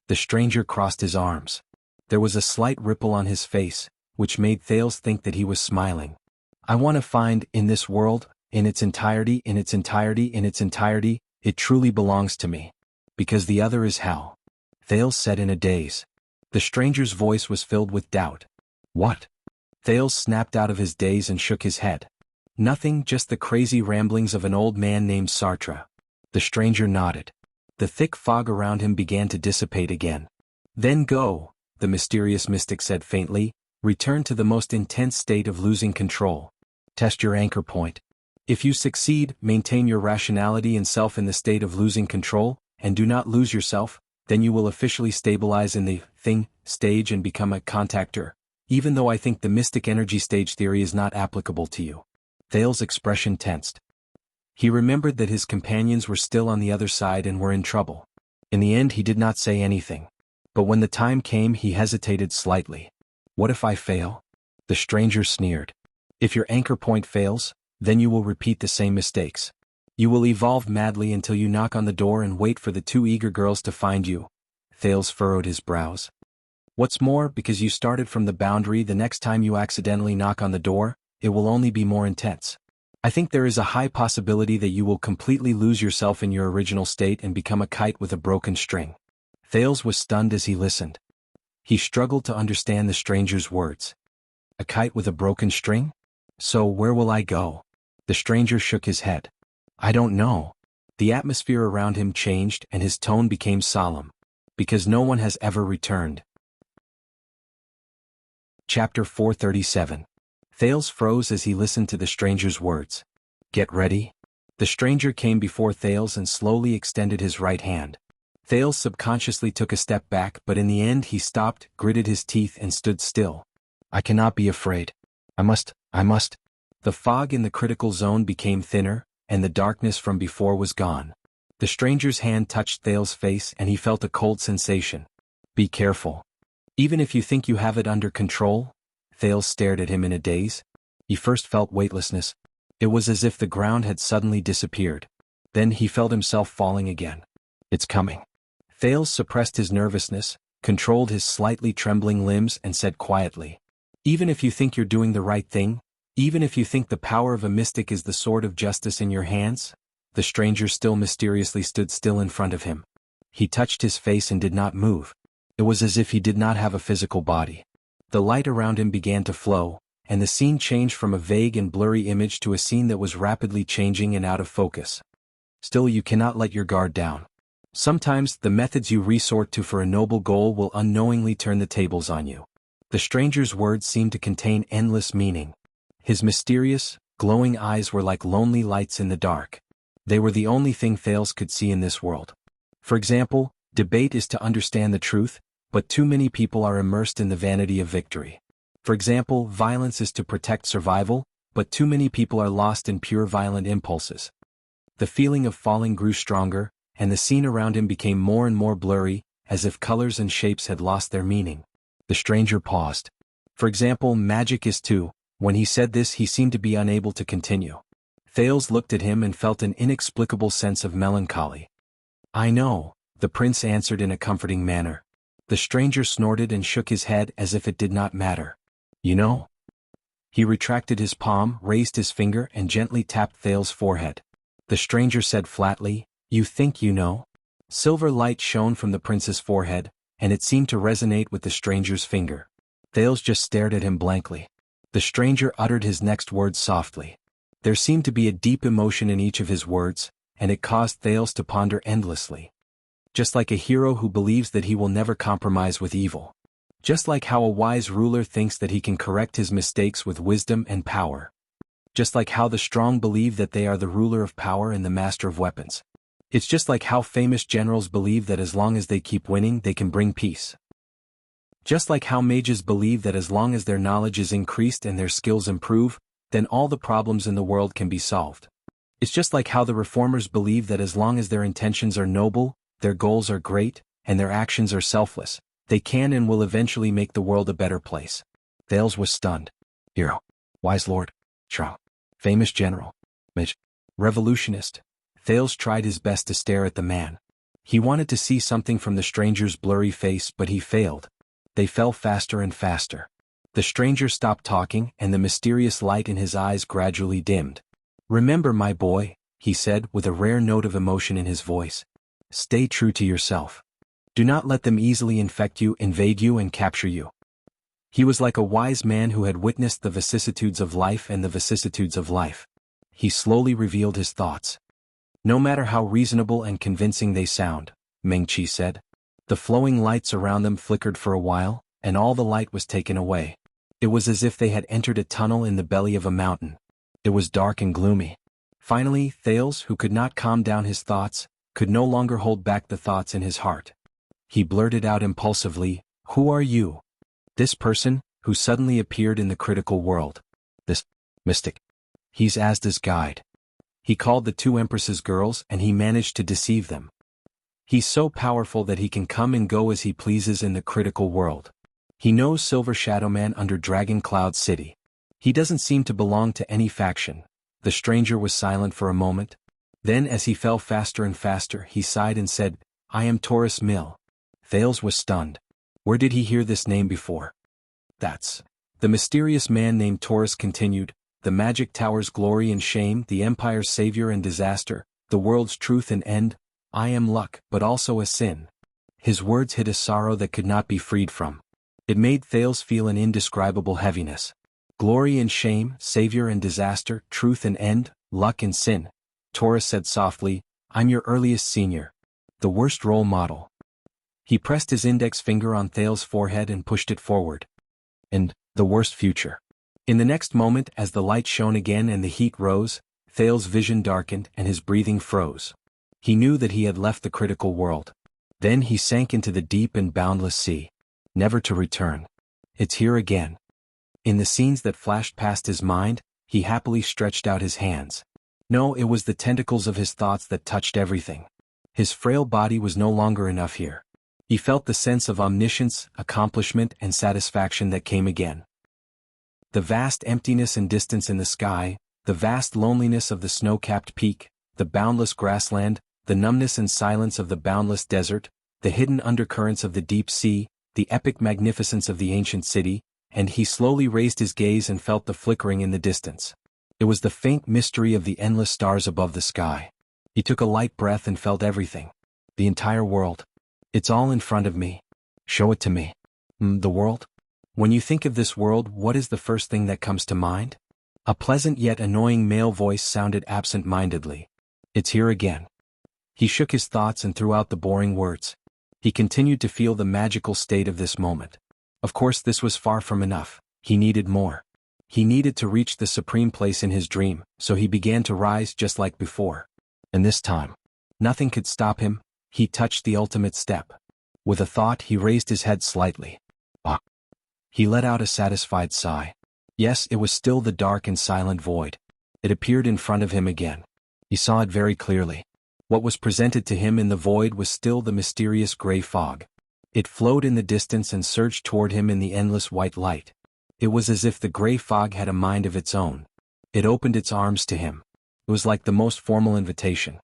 The stranger crossed his arms. There was a slight ripple on his face, which made Thales think that he was smiling. I want to find, in this world, in its entirety, it truly belongs to me. Because the other is hell. Thales said in a daze. The stranger's voice was filled with doubt. What? Thales snapped out of his daze and shook his head. Nothing, just the crazy ramblings of an old man named Sartre. The stranger nodded. The thick fog around him began to dissipate again. Then go, the mysterious mystic said faintly, return to the most intense state of losing control. Test your anchor point. If you succeed, maintain your rationality and self in the state of losing control, and do not lose yourself, then you will officially stabilize in the thing stage and become a contactor, even though I think the mystic energy stage theory is not applicable to you. Thales' expression tensed. He remembered that his companions were still on the other side and were in trouble. In the end he did not say anything. But when the time came he hesitated slightly. What if I fail? The stranger sneered. If your anchor point fails, then you will repeat the same mistakes. You will evolve madly until you knock on the door and wait for the two eager girls to find you. Thales furrowed his brows. What's more, because you started from the boundary, the next time you accidentally knock on the door, it will only be more intense. I think there is a high possibility that you will completely lose yourself in your original state and become a kite with a broken string. Thales was stunned as he listened. He struggled to understand the stranger's words. A kite with a broken string? So where will I go? The stranger shook his head. I don't know. The atmosphere around him changed and his tone became solemn. Because no one has ever returned. Chapter 437. Thales froze as he listened to the stranger's words. Get ready. The stranger came before Thales and slowly extended his right hand. Thales subconsciously took a step back, but in the end he stopped, gritted his teeth and stood still. I cannot be afraid. I must. The fog in the critical zone became thinner, and the darkness from before was gone. The stranger's hand touched Thales' face and he felt a cold sensation. Be careful. Even if you think you have it under control? Thales stared at him in a daze. He first felt weightlessness. It was as if the ground had suddenly disappeared. Then he felt himself falling again. It's coming. Thales suppressed his nervousness, controlled his slightly trembling limbs and said quietly. Even if you think you're doing the right thing, even if you think the power of a mystic is the sword of justice in your hands, the stranger still mysteriously stood still in front of him. He touched his face and did not move. It was as if he did not have a physical body. The light around him began to flow, and the scene changed from a vague and blurry image to a scene that was rapidly changing and out of focus. Still, you cannot let your guard down. Sometimes, the methods you resort to for a noble goal will unknowingly turn the tables on you. The stranger's words seemed to contain endless meaning. His mysterious, glowing eyes were like lonely lights in the dark. They were the only thing Thales could see in this world. For example, debate is to understand the truth, but too many people are immersed in the vanity of victory. For example, violence is to protect survival, but too many people are lost in pure violent impulses. The feeling of falling grew stronger, and the scene around him became more and more blurry, as if colors and shapes had lost their meaning. The stranger paused. For example, magic is too. When he said this, he seemed to be unable to continue. Thales looked at him and felt an inexplicable sense of melancholy. I know, the prince answered in a comforting manner. The stranger snorted and shook his head as if it did not matter. You know? He retracted his palm, raised his finger and gently tapped Thales' forehead. The stranger said flatly, You think you know? Silver light shone from the prince's forehead, and it seemed to resonate with the stranger's finger. Thales just stared at him blankly. The stranger uttered his next words softly. There seemed to be a deep emotion in each of his words, and it caused Thales to ponder endlessly. Just like a hero who believes that he will never compromise with evil. Just like how a wise ruler thinks that he can correct his mistakes with wisdom and power. Just like how the strong believe that they are the ruler of power and the master of weapons. It's just like how famous generals believe that as long as they keep winning, they can bring peace. Just like how mages believe that as long as their knowledge is increased and their skills improve, then all the problems in the world can be solved. It's just like how the reformers believe that as long as their intentions are noble, their goals are great, and their actions are selfless, they can and will eventually make the world a better place. Thales was stunned. Hero. Wise lord. Strong. Famous general. Mage. Revolutionist. Thales tried his best to stare at the man. He wanted to see something from the stranger's blurry face, but he failed. They fell faster and faster. The stranger stopped talking, and the mysterious light in his eyes gradually dimmed. Remember, my boy, he said with a rare note of emotion in his voice. Stay true to yourself. Do not let them easily infect you, invade you, and capture you. He was like a wise man who had witnessed the vicissitudes of life and the vicissitudes of life. He slowly revealed his thoughts. No matter how reasonable and convincing they sound, Meng-Chi said. The flowing lights around them flickered for a while, and all the light was taken away. It was as if they had entered a tunnel in the belly of a mountain. It was dark and gloomy. Finally, Thales, who could not calm down his thoughts, could no longer hold back the thoughts in his heart. He blurted out impulsively, Who are you? This person, who suddenly appeared in the critical world. This mystic. He's Asda's guide. He called the two empresses girls and he managed to deceive them. He's so powerful that he can come and go as he pleases in the critical world. He knows Silver Shadowman under Dragon Cloud City. He doesn't seem to belong to any faction. The stranger was silent for a moment. Then as he fell faster and faster, he sighed and said, I am Taurus Mill. Thales was stunned. Where did he hear this name before? That's. The mysterious man named Taurus continued, the magic tower's glory and shame, the empire's savior and disaster, the world's truth and end. I am luck, but also a sin. His words hid a sorrow that could not be freed from. It made Thales feel an indescribable heaviness. Glory and shame, savior and disaster, truth and end, luck and sin. Taurus said softly, I'm your earliest senior. The worst role model. He pressed his index finger on Thales' forehead and pushed it forward. And, the worst future. In the next moment, as the light shone again and the heat rose, Thales' vision darkened and his breathing froze. He knew that he had left the critical world. Then he sank into the deep and boundless sea. Never to return. It's here again. In the scenes that flashed past his mind, he happily stretched out his hands. No, it was the tentacles of his thoughts that touched everything. His frail body was no longer enough here. He felt the sense of omniscience, accomplishment, and satisfaction that came again. The vast emptiness and distance in the sky, the vast loneliness of the snow-capped peak, the boundless grassland, the numbness and silence of the boundless desert, the hidden undercurrents of the deep sea, the epic magnificence of the ancient city, and he slowly raised his gaze and felt the flickering in the distance. It was the faint mystery of the endless stars above the sky. He took a light breath and felt everything. The entire world. It's all in front of me. Show it to me. The world? When you think of this world, what is the first thing that comes to mind? A pleasant yet annoying male voice sounded absent-mindedly. It's here again. He shook his thoughts and threw out the boring words. He continued to feel the magical state of this moment. Of course, this was far from enough. He needed more. He needed to reach the supreme place in his dream, so he began to rise just like before. And this time, nothing could stop him. He touched the ultimate step. With a thought, he raised his head slightly. Ah. He let out a satisfied sigh. Yes, it was still the dark and silent void. It appeared in front of him again. He saw it very clearly. What was presented to him in the void was still the mysterious gray fog. It flowed in the distance and surged toward him in the endless white light. It was as if the gray fog had a mind of its own. It opened its arms to him. It was like the most formal invitation.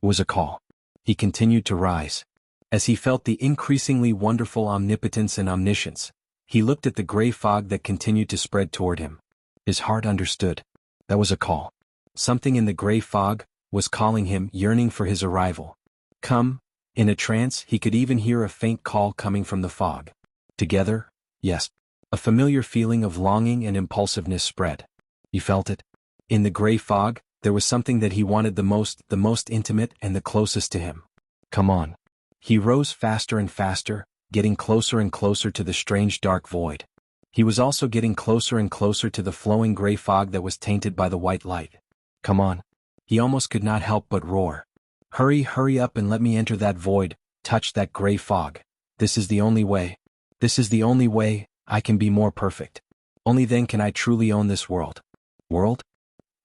It was a call. He continued to rise. As he felt the increasingly wonderful omnipotence and omniscience, he looked at the gray fog that continued to spread toward him. His heart understood. That was a call. Something in the gray fog was calling him, yearning for his arrival. Come. In a trance, he could even hear a faint call coming from the fog. Together? Yes. A familiar feeling of longing and impulsiveness spread. He felt it. In the gray fog, there was something that he wanted the most intimate and the closest to him. Come on. He rose faster and faster, getting closer and closer to the strange dark void. He was also getting closer and closer to the flowing gray fog that was tainted by the white light. Come on. He almost could not help but roar. Hurry up and let me enter that void, touch that gray fog. This is the only way. This is the only way I can be more perfect. Only then can I truly own this world. World?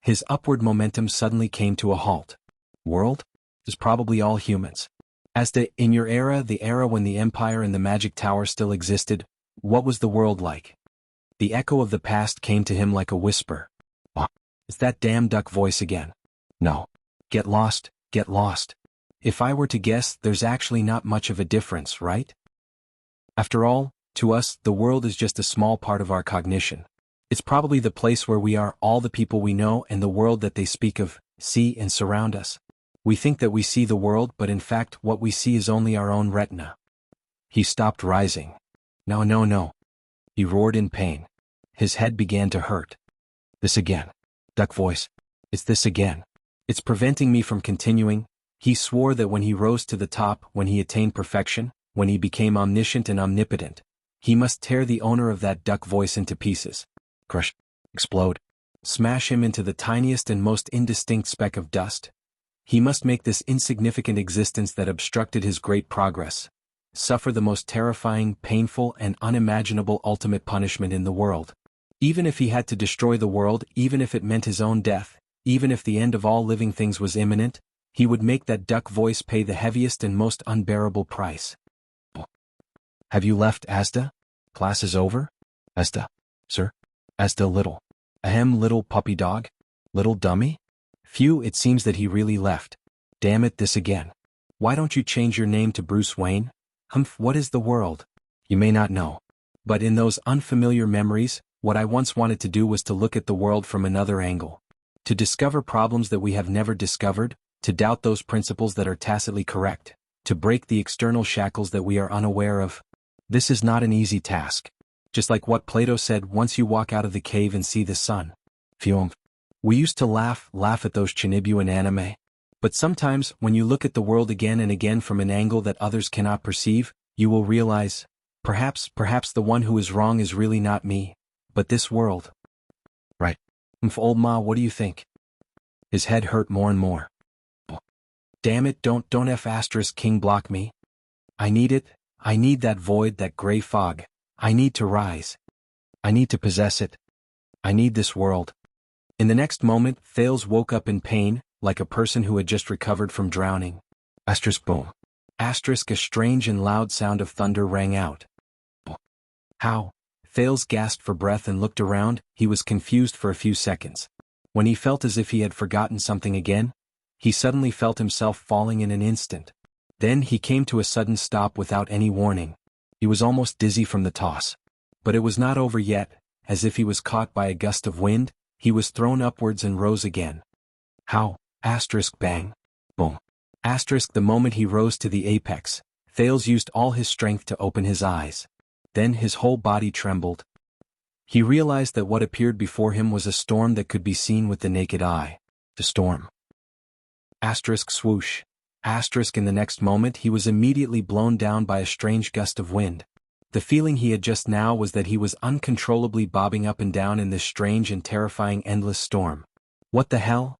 His upward momentum suddenly came to a halt. World? Is probably all humans. In your era, the era when the Empire and the Magic Tower still existed, what was the world like? The echo of the past came to him like a whisper. Oh, it's that damn duck voice again. No. Get lost. Get lost. If I were to guess, there's actually not much of a difference, right? After all, to us, the world is just a small part of our cognition. It's probably the place where we are, all the people we know and the world that they speak of, see and surround us. We think that we see the world, but in fact what we see is only our own retina. He stopped rising. No. He roared in pain. His head began to hurt. This again. Duck voice. It's this again. It's preventing me from continuing. He swore that when he rose to the top, when he attained perfection, when he became omniscient and omnipotent, he must tear the owner of that duck voice into pieces. Crush. Explode. Smash him into the tiniest and most indistinct speck of dust. He must make this insignificant existence that obstructed his great progress suffer the most terrifying, painful, and unimaginable ultimate punishment in the world. Even if he had to destroy the world, even if it meant his own death, even if the end of all living things was imminent, he would make that duck voice pay the heaviest and most unbearable price. Have you left Asda? Class is over? Asda. Sir? Asda little. Ahem, little puppy dog? Little dummy? Phew, it seems that he really left. Damn it, this again. Why don't you change your name to Bruce Wayne? Humph, what is the world? You may not know. But in those unfamiliar memories, what I once wanted to do was to look at the world from another angle. To discover problems that we have never discovered, to doubt those principles that are tacitly correct, to break the external shackles that we are unaware of. This is not an easy task. Just like what Plato said, once you walk out of the cave and see the sun. Phew. We used to laugh at those Chinibu in anime. But sometimes, when you look at the world again and again from an angle that others cannot perceive, you will realize, perhaps the one who is wrong is really not me, but this world. Right. Old Ma, what do you think? His head hurt more and more. Damn it, don't F** King block me. I need it. I need that void, that gray fog. I need to rise. I need to possess it. I need this world. In the next moment, Thales woke up in pain, like a person who had just recovered from drowning. Boom. A strange and loud sound of thunder rang out. How? Thales gasped for breath and looked around. He was confused for a few seconds. When he felt as if he had forgotten something again, he suddenly felt himself falling in an instant. Then he came to a sudden stop without any warning. He was almost dizzy from the toss. But it was not over yet. As if he was caught by a gust of wind, he was thrown upwards and rose again. How? Bang. Boom. The moment he rose to the apex, Thales used all his strength to open his eyes. Then his whole body trembled. He realized that what appeared before him was a storm that could be seen with the naked eye. The storm. Swoosh. In the next moment he was immediately blown down by a strange gust of wind. The feeling he had just now was that he was uncontrollably bobbing up and down in this strange and terrifying endless storm. What the hell?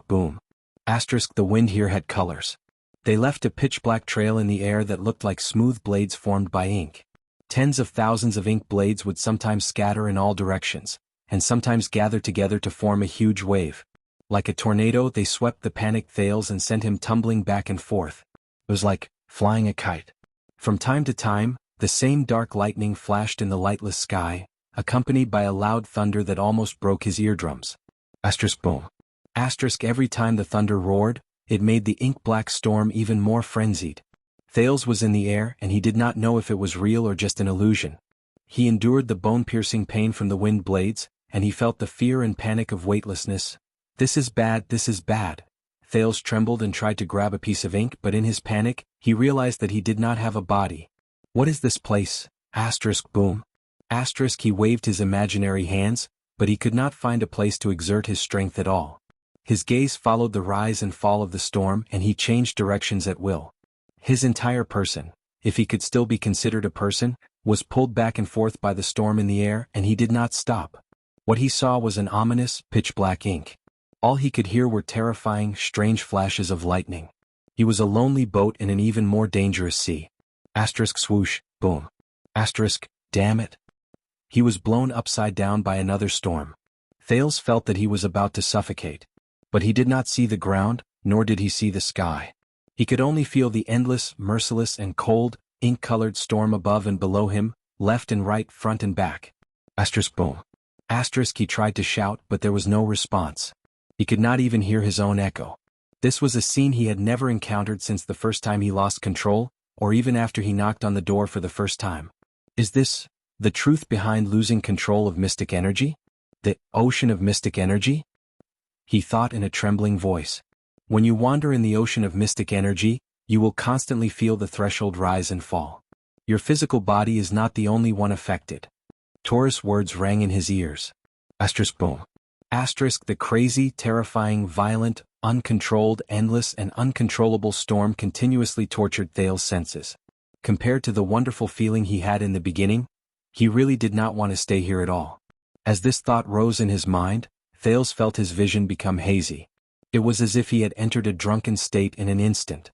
Boom. The wind here had colors. They left a pitch-black trail in the air that looked like smooth blades formed by ink. Tens of thousands of ink blades would sometimes scatter in all directions, and sometimes gather together to form a huge wave. Like a tornado, they swept the panicked Thales and sent him tumbling back and forth. It was like flying a kite. From time to time, the same dark lightning flashed in the lightless sky, accompanied by a loud thunder that almost broke his eardrums. Asterisk boom. Asterisk every time the thunder roared, it made the ink-black storm even more frenzied. Thales was in the air and he did not know if it was real or just an illusion. He endured the bone-piercing pain from the wind blades, and he felt the fear and panic of weightlessness. This is bad, this is bad. Thales trembled and tried to grab a piece of ink, but in his panic, he realized that he did not have a body. What is this place? Asterisk boom. Asterisk he waved his imaginary hands, but he could not find a place to exert his strength at all. His gaze followed the rise and fall of the storm and he changed directions at will. His entire person, if he could still be considered a person, was pulled back and forth by the storm in the air and he did not stop. What he saw was an ominous, pitch-black ink. All he could hear were terrifying, strange flashes of lightning. He was a lonely boat in an even more dangerous sea. Asterisk swoosh, boom. Asterisk, damn it. He was blown upside down by another storm. Thales felt that he was about to suffocate. But he did not see the ground, nor did he see the sky. He could only feel the endless, merciless and cold, ink-colored storm above and below him, left and right, front and back. Asterisk boom. Asterisk he tried to shout, but there was no response. He could not even hear his own echo. This was a scene he had never encountered since the first time he lost control, or even after he knocked on the door for the first time. Is this the truth behind losing control of mystic energy? The ocean of mystic energy? He thought in a trembling voice. When you wander in the ocean of mystic energy, you will constantly feel the threshold rise and fall. Your physical body is not the only one affected. Taurus words rang in his ears. Asterisk boom. Asterisk the crazy, terrifying, violent, uncontrolled, endless and uncontrollable storm continuously tortured Thales' senses. Compared to the wonderful feeling he had in the beginning, he really did not want to stay here at all. As this thought rose in his mind, Thales felt his vision become hazy. It was as if he had entered a drunken state in an instant.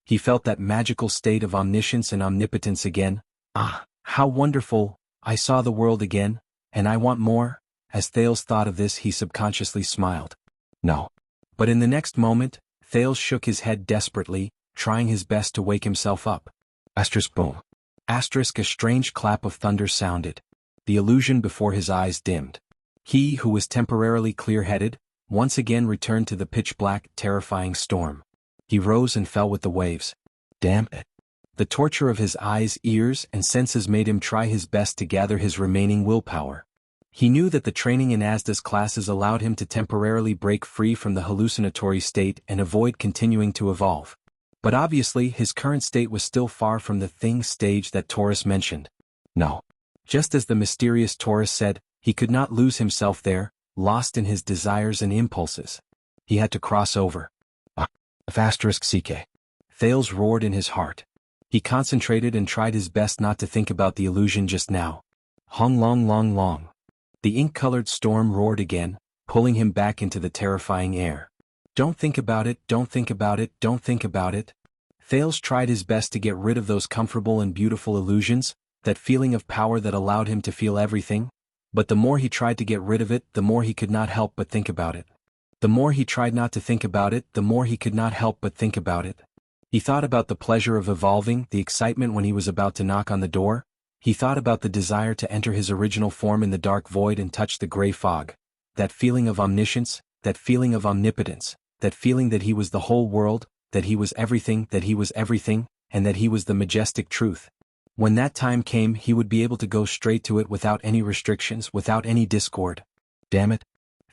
He felt that magical state of omniscience and omnipotence again. Ah, how wonderful! I saw the world again, and I want more. As Thales thought of this, he subconsciously smiled. No. But in the next moment, Thales shook his head desperately, trying his best to wake himself up. Asterisk boom. Asterisk a strange clap of thunder sounded. The illusion before his eyes dimmed. He who was temporarily clear-headed, once again returned to the pitch-black, terrifying storm. He rose and fell with the waves. Damn it. The torture of his eyes, ears, and senses made him try his best to gather his remaining willpower. He knew that the training in Asda's classes allowed him to temporarily break free from the hallucinatory state and avoid continuing to evolve. But obviously his current state was still far from the thing stage that Taurus mentioned. No. Just as the mysterious Taurus said, he could not lose himself there, lost in his desires and impulses. He had to cross over. Asterisk CK. Thales roared in his heart. He concentrated and tried his best not to think about the illusion just now. Hong long long long. The ink-colored storm roared again, pulling him back into the terrifying air. Don't think about it, don't think about it, don't think about it. Thales tried his best to get rid of those comfortable and beautiful illusions, that feeling of power that allowed him to feel everything. But the more he tried to get rid of it, the more he could not help but think about it. The more he tried not to think about it, the more he could not help but think about it. He thought about the pleasure of evolving, the excitement when he was about to knock on the door. He thought about the desire to enter his original form in the dark void and touch the gray fog. That feeling of omniscience, that feeling of omnipotence, that feeling that he was the whole world, that he was everything, and that he was the majestic truth. When that time came, he would be able to go straight to it without any restrictions, without any discord. Damn it.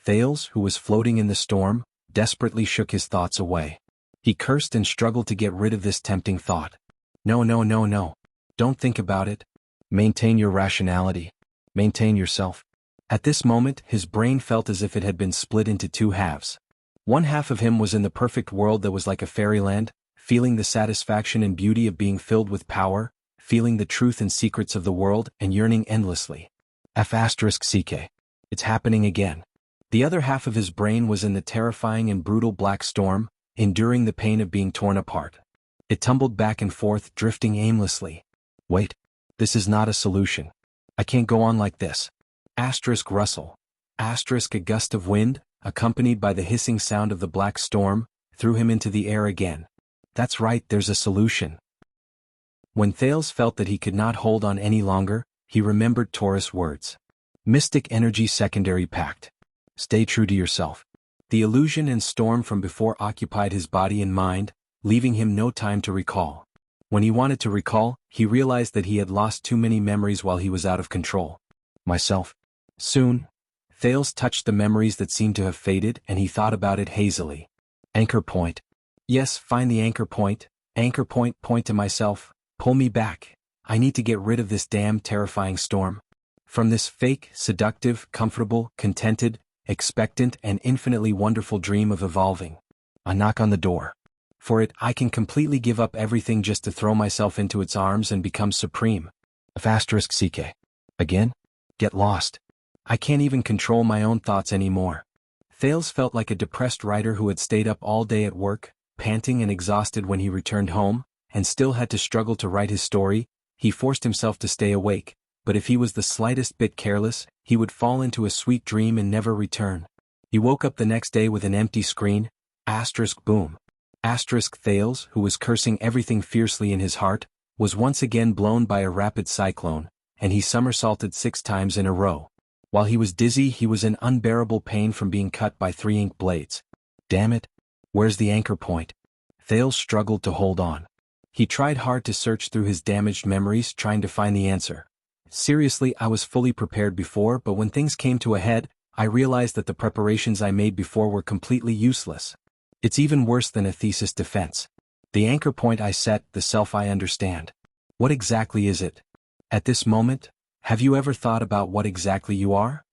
Thales, who was floating in the storm, desperately shook his thoughts away. He cursed and struggled to get rid of this tempting thought. No, no, no, no. Don't think about it. Maintain your rationality. Maintain yourself. At this moment, his brain felt as if it had been split into two halves. One half of him was in the perfect world that was like a fairyland, feeling the satisfaction and beauty of being filled with power, feeling the truth and secrets of the world and yearning endlessly. CK. It's happening again. The other half of his brain was in the terrifying and brutal black storm, enduring the pain of being torn apart. It tumbled back and forth, drifting aimlessly. Wait. This is not a solution. I can't go on like this. Rustle. A gust of wind, accompanied by the hissing sound of the black storm, threw him into the air again. That's right, there's a solution. When Thales felt that he could not hold on any longer, he remembered Taurus' words. Mystic Energy Secondary Pact. Stay true to yourself. The illusion and storm from before occupied his body and mind, leaving him no time to recall. When he wanted to recall, he realized that he had lost too many memories while he was out of control. Myself. Soon, Thales touched the memories that seemed to have faded, and he thought about it hazily. Anchor point. Yes, find the anchor point. Anchor point, point to myself. Pull me back. I need to get rid of this damn terrifying storm. From this fake, seductive, comfortable, contented, expectant and infinitely wonderful dream of evolving. A knock on the door. For it, I can completely give up everything just to throw myself into its arms and become supreme. *CK. Again? Get lost. I can't even control my own thoughts anymore. Thales felt like a depressed writer who had stayed up all day at work, panting and exhausted when he returned home, and still had to struggle to write his story. He forced himself to stay awake, but if he was the slightest bit careless, he would fall into a sweet dream and never return. He woke up the next day with an empty screen. Boom. Thales, who was cursing everything fiercely in his heart, was once again blown by a rapid cyclone, and he somersaulted 6 times in a row. While he was dizzy, he was in unbearable pain from being cut by 3 ink blades. Damn it! Where's the anchor point? Thales struggled to hold on. He tried hard to search through his damaged memories, trying to find the answer. Seriously, I was fully prepared before, but when things came to a head, I realized that the preparations I made before were completely useless. It's even worse than a thesis defense. The anchor point I set, the self I understand. What exactly is it? At this moment, have you ever thought about what exactly you are?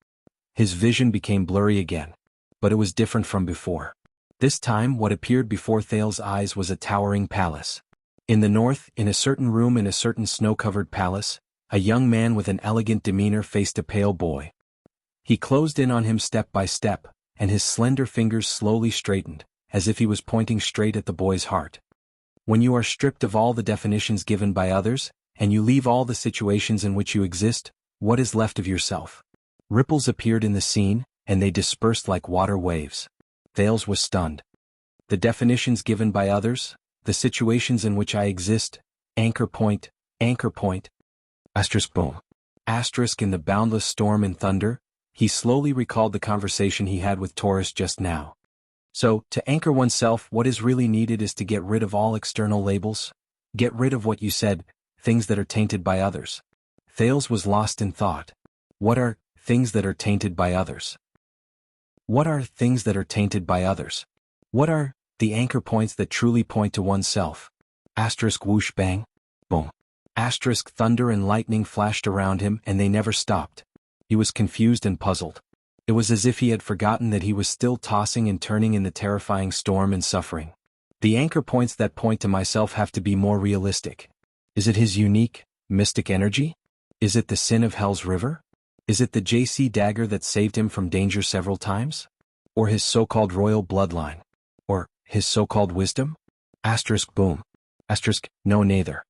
His vision became blurry again. But it was different from before. This time, what appeared before Thales' eyes was a towering palace. In the north, in a certain room in a certain snow-covered palace, a young man with an elegant demeanor faced a pale boy. He closed in on him step by step, and his slender fingers slowly straightened, as if he was pointing straight at the boy's heart. When you are stripped of all the definitions given by others, and you leave all the situations in which you exist, what is left of yourself? Ripples appeared in the scene, and they dispersed like water waves. Thales was stunned. The definitions given by others, the situations in which I exist, anchor point, boom. In the boundless storm and thunder, he slowly recalled the conversation he had with Taurus just now. So, to anchor oneself, what is really needed is to get rid of all external labels. Get rid of what you said, things that are tainted by others. Thales was lost in thought. What are things that are tainted by others? What are things that are tainted by others? What are the anchor points that truly point to oneself? Whoosh bang, boom. Thunder and lightning flashed around him, and they never stopped. He was confused and puzzled. It was as if he had forgotten that he was still tossing and turning in the terrifying storm and suffering. The anchor points that point to myself have to be more realistic. Is it his unique, mystic energy? Is it the sin of Hell's River? Is it the JC dagger that saved him from danger several times? Or his so-called royal bloodline? Or his so-called wisdom? Boom. No, neither.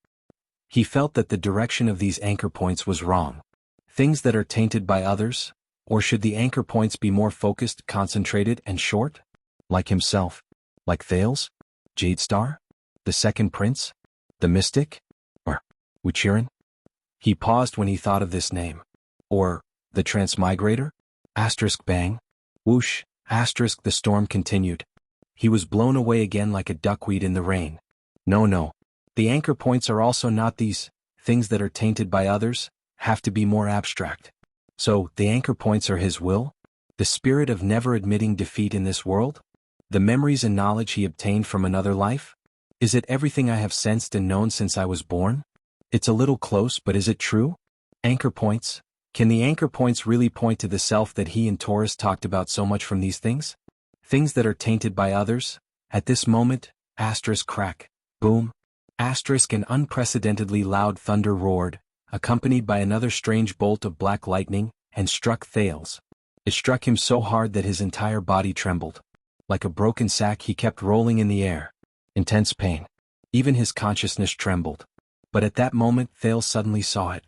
He felt that the direction of these anchor points was wrong. Things that are tainted by others? Or should the anchor points be more focused, concentrated, and short? Like himself? Like Thales? Jade Star? The Second Prince? The Mystic? Or Wuxia? He paused when he thought of this name. Or the Transmigrator? Bang. Whoosh. The storm continued. He was blown away again like a duckweed in the rain. No. The anchor points are also not these things that are tainted by others, have to be more abstract. So, the anchor points are his will? The spirit of never admitting defeat in this world? The memories and knowledge he obtained from another life? Is it everything I have sensed and known since I was born? It's a little close, but is it true? Anchor points? Can the anchor points really point to the self that he and Taurus talked about so much from these things? Things that are tainted by others? At this moment, crack, boom. An unprecedentedly loud thunder roared, accompanied by another strange bolt of black lightning, and struck Thales. It struck him so hard that his entire body trembled. Like a broken sack, he kept rolling in the air. Intense pain. Even his consciousness trembled. But at that moment, Thales suddenly saw it.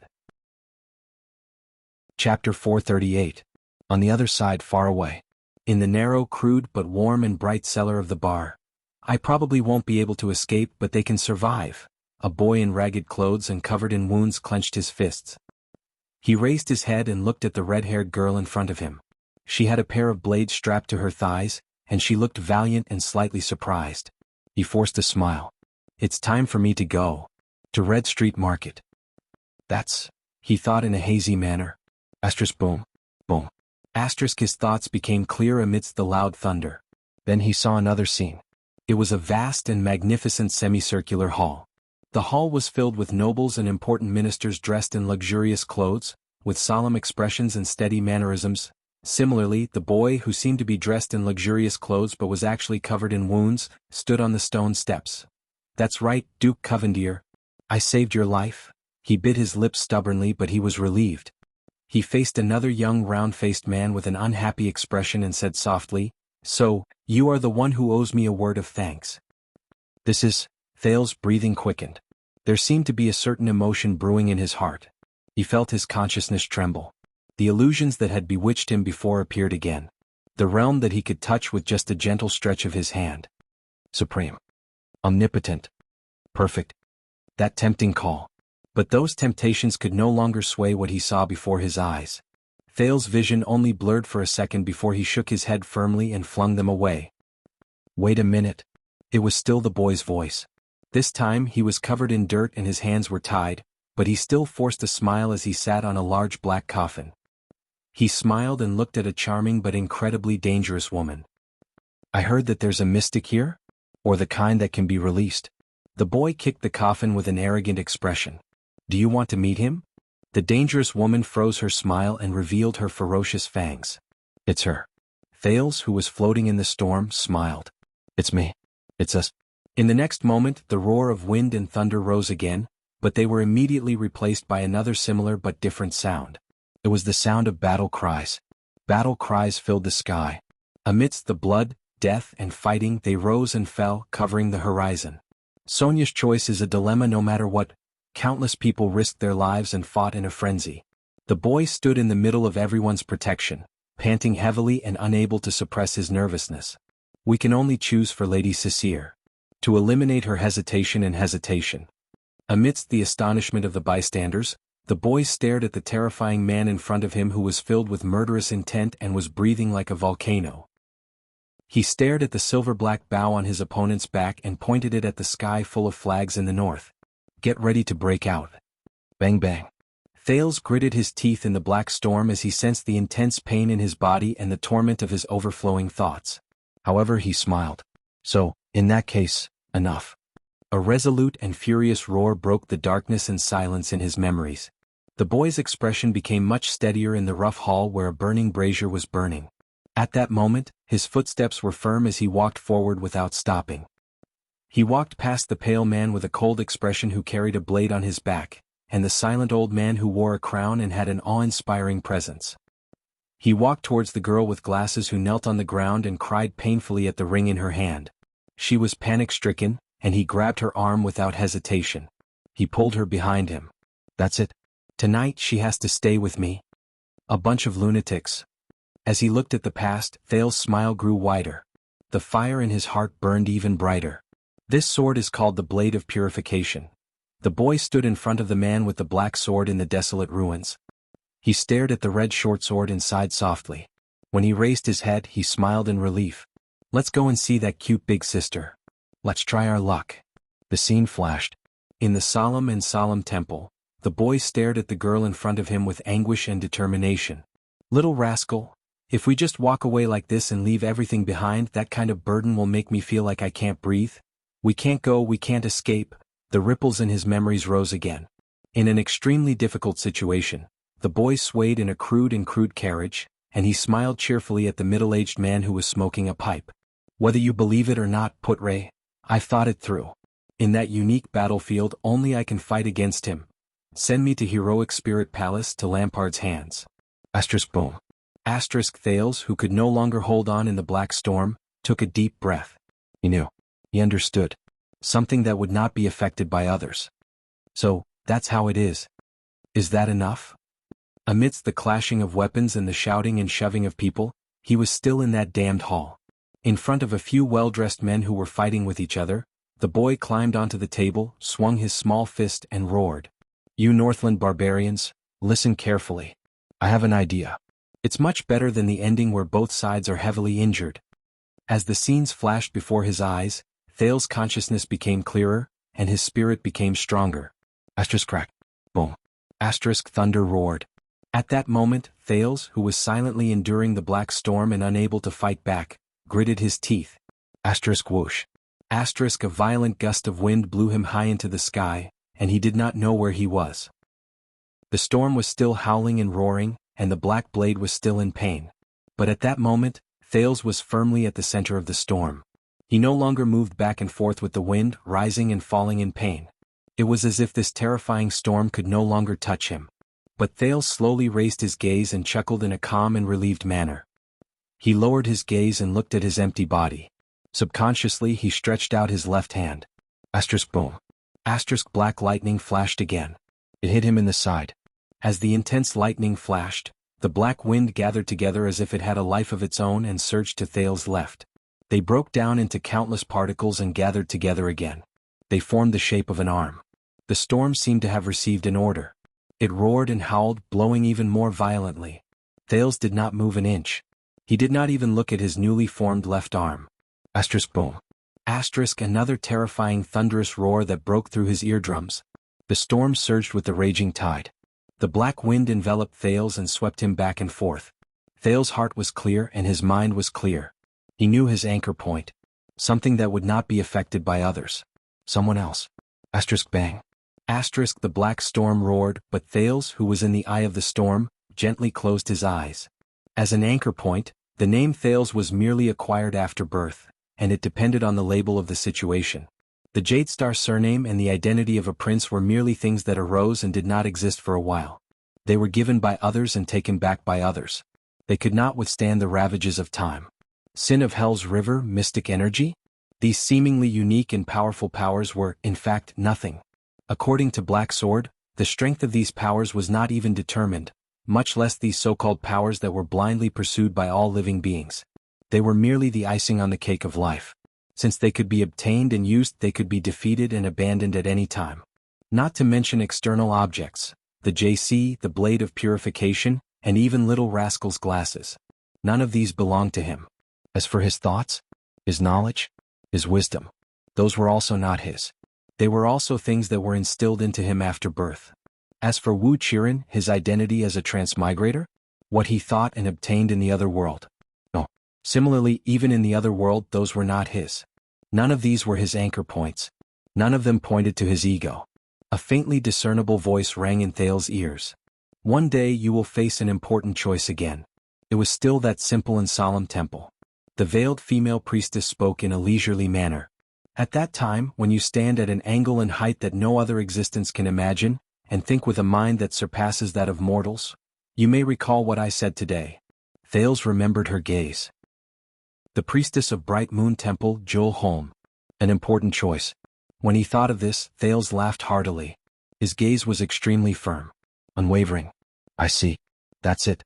Chapter 438. On the other side, far away. In the narrow, crude but warm and bright cellar of the bar. I probably won't be able to escape, but they can survive. A boy in ragged clothes and covered in wounds clenched his fists. He raised his head and looked at the red-haired girl in front of him. She had a pair of blades strapped to her thighs, and she looked valiant and slightly surprised. He forced a smile. It's time for me to go. To Red Street Market. That's, he thought in a hazy manner. Asterisk boom. Boom. Asterisk his thoughts became clear amidst the loud thunder. Then he saw another scene. It was a vast and magnificent semicircular hall. The hall was filled with nobles and important ministers dressed in luxurious clothes, with solemn expressions and steady mannerisms. Similarly, the boy, who seemed to be dressed in luxurious clothes but was actually covered in wounds, stood on the stone steps. That's right, Duke Covendier. I saved your life. He bit his lips stubbornly, but he was relieved. He faced another young round-faced man with an unhappy expression and said softly, So, you are the one who owes me a word of thanks. This is, Thale's breathing quickened. There seemed to be a certain emotion brewing in his heart. He felt his consciousness tremble. The illusions that had bewitched him before appeared again. The realm that he could touch with just a gentle stretch of his hand. Supreme. Omnipotent. Perfect. That tempting call. But those temptations could no longer sway what he saw before his eyes. Thale's vision only blurred for a second before he shook his head firmly and flung them away. Wait a minute. It was still the boy's voice. This time he was covered in dirt and his hands were tied, but he still forced a smile as he sat on a large black coffin. He smiled and looked at a charming but incredibly dangerous woman. I heard that there's a mystic here? Or the kind that can be released? The boy kicked the coffin with an arrogant expression. Do you want to meet him? The dangerous woman froze her smile and revealed her ferocious fangs. It's her. Thales, who was floating in the storm, smiled. It's me. It's us. In the next moment, the roar of wind and thunder rose again, but they were immediately replaced by another similar but different sound. It was the sound of battle cries. Battle cries filled the sky. Amidst the blood, death, and fighting, they rose and fell, covering the horizon. Sonia's choice is a dilemma no matter what. Countless people risked their lives and fought in a frenzy. The boy stood in the middle of everyone's protection, panting heavily and unable to suppress his nervousness. We can only choose for Lady Cecile. To eliminate her hesitation. Amidst the astonishment of the bystanders, the boy stared at the terrifying man in front of him who was filled with murderous intent and was breathing like a volcano. He stared at the silver-black bow on his opponent's back and pointed it at the sky full of flags in the north. Get ready to break out. Bang bang. Thales gritted his teeth in the black storm as he sensed the intense pain in his body and the torment of his overflowing thoughts. However, he smiled. So, in that case, enough. A resolute and furious roar broke the darkness and silence in his memories. The boy's expression became much steadier in the rough hall where a burning brazier was burning. At that moment, his footsteps were firm as he walked forward without stopping. He walked past the pale man with a cold expression who carried a blade on his back, and the silent old man who wore a crown and had an awe-inspiring presence. He walked towards the girl with glasses who knelt on the ground and cried painfully at the ring in her hand. She was panic-stricken, and he grabbed her arm without hesitation. He pulled her behind him. That's it. Tonight she has to stay with me. A bunch of lunatics. As he looked at the past, Thale's smile grew wider. The fire in his heart burned even brighter. This sword is called the Blade of Purification. The boy stood in front of the man with the black sword in the desolate ruins. He stared at the red short sword and sighed softly. When he raised his head, he smiled in relief. Let's go and see that cute big sister. Let's try our luck. The scene flashed. In the solemn temple, the boy stared at the girl in front of him with anguish and determination. Little rascal, if we just walk away like this and leave everything behind, that kind of burden will make me feel like I can't breathe. We can't go, we can't escape. The ripples in his memories rose again. In an extremely difficult situation, the boy swayed in a crude carriage, and he smiled cheerfully at the middle-aged man who was smoking a pipe. Whether you believe it or not, Putre, I've thought it through. In that unique battlefield, only I can fight against him. Send me to Heroic Spirit Palace to Lampard's hands. Asterisk boom. Asterisk Thales, who could no longer hold on in the black storm, took a deep breath. He knew. He understood. Something that would not be affected by others. So, that's how it is. Is that enough? Amidst the clashing of weapons and the shouting and shoving of people, He was still in that damned hall. In front of a few well-dressed men who were fighting with each other, the boy climbed onto the table, swung his small fist and roared. "You Northland barbarians, listen carefully. I have an idea. It's much better than the ending where both sides are heavily injured." As the scenes flashed before his eyes, Thale's consciousness became clearer, and his spirit became stronger. Asterisk crack. Boom. Asterisk thunder roared. At that moment, Thales, who was silently enduring the black storm and unable to fight back, gritted his teeth. Asterisk whoosh. Asterisk a violent gust of wind blew him high into the sky, and he did not know where he was. The storm was still howling and roaring, and the black blade was still in pain. But at that moment, Thales was firmly at the center of the storm. He no longer moved back and forth with the wind, rising and falling in pain. It was as if this terrifying storm could no longer touch him. But Thales slowly raised his gaze and chuckled in a calm and relieved manner. He lowered his gaze and looked at his empty body. Subconsciously he stretched out his left hand. Asterisk boom. Asterisk black lightning flashed again. It hit him in the side. As the intense lightning flashed, the black wind gathered together as if it had a life of its own and surged to Thales' left. They broke down into countless particles and gathered together again. They formed the shape of an arm. The storm seemed to have received an order. It roared and howled, blowing even more violently. Thales did not move an inch. He did not even look at his newly formed left arm. Asterisk boom. Asterisk another terrifying thunderous roar that broke through his eardrums. The storm surged with the raging tide. The black wind enveloped Thales and swept him back and forth. Thales' heart was clear and his mind was clear. He knew his anchor point. Something that would not be affected by others. Someone else. Asterisk bang. Asterisk the black storm roared, but Thales, who was in the eye of the storm, gently closed his eyes. As an anchor point, the name Thales was merely acquired after birth, and it depended on the label of the situation. The Jadestar surname and the identity of a prince were merely things that arose and did not exist for a while. They were given by others and taken back by others. They could not withstand the ravages of time. Sin of Hell's river, mystic energy? These seemingly unique and powerful powers were, in fact, nothing. According to Black Sword, the strength of these powers was not even determined, much less these so-called powers that were blindly pursued by all living beings. They were merely the icing on the cake of life. Since they could be obtained and used, they could be defeated and abandoned at any time. Not to mention external objects, the JC, the Blade of Purification, and even Little Rascal's glasses. None of these belonged to him. As for his thoughts, his knowledge, his wisdom, those were also not his. They were also things that were instilled into him after birth. As for Wu Qiren, his identity as a transmigrator, what he thought and obtained in the other world. No. Similarly, even in the other world, those were not his. None of these were his anchor points. None of them pointed to his ego. A faintly discernible voice rang in Thales' ears. One day you will face an important choice again. It was still that simple and solemn temple. The veiled female priestess spoke in a leisurely manner. At that time, when you stand at an angle and height that no other existence can imagine, and think with a mind that surpasses that of mortals, you may recall what I said today. Thales remembered her gaze. The priestess of Bright Moon Temple, Jewel Holm. An important choice. When he thought of this, Thales laughed heartily. His gaze was extremely firm. Unwavering. I see. That's it.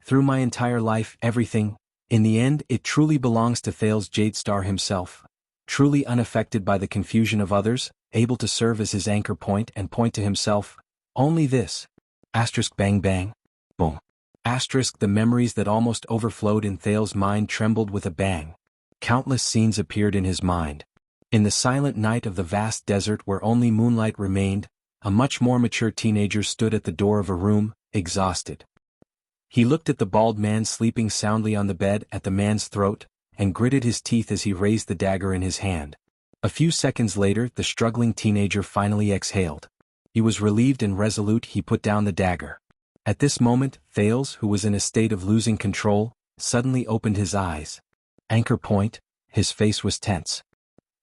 Through my entire life, everything, in the end, it truly belongs to Thales Jadestar himself. Truly unaffected by the confusion of others, able to serve as his anchor point and point to himself. Only this. Asterisk bang bang. Boom. Asterisk the memories that almost overflowed in Thales' mind trembled with a bang. Countless scenes appeared in his mind. In the silent night of the vast desert where only moonlight remained, a much more mature teenager stood at the door of a room, exhausted. He looked at the bald man sleeping soundly on the bed at the man's throat, and gritted his teeth as he raised the dagger in his hand. A few seconds later, the struggling teenager finally exhaled. He was relieved and resolute. He put down the dagger. At this moment, Thales, who was in a state of losing control, suddenly opened his eyes. Anchor point, his face was tense.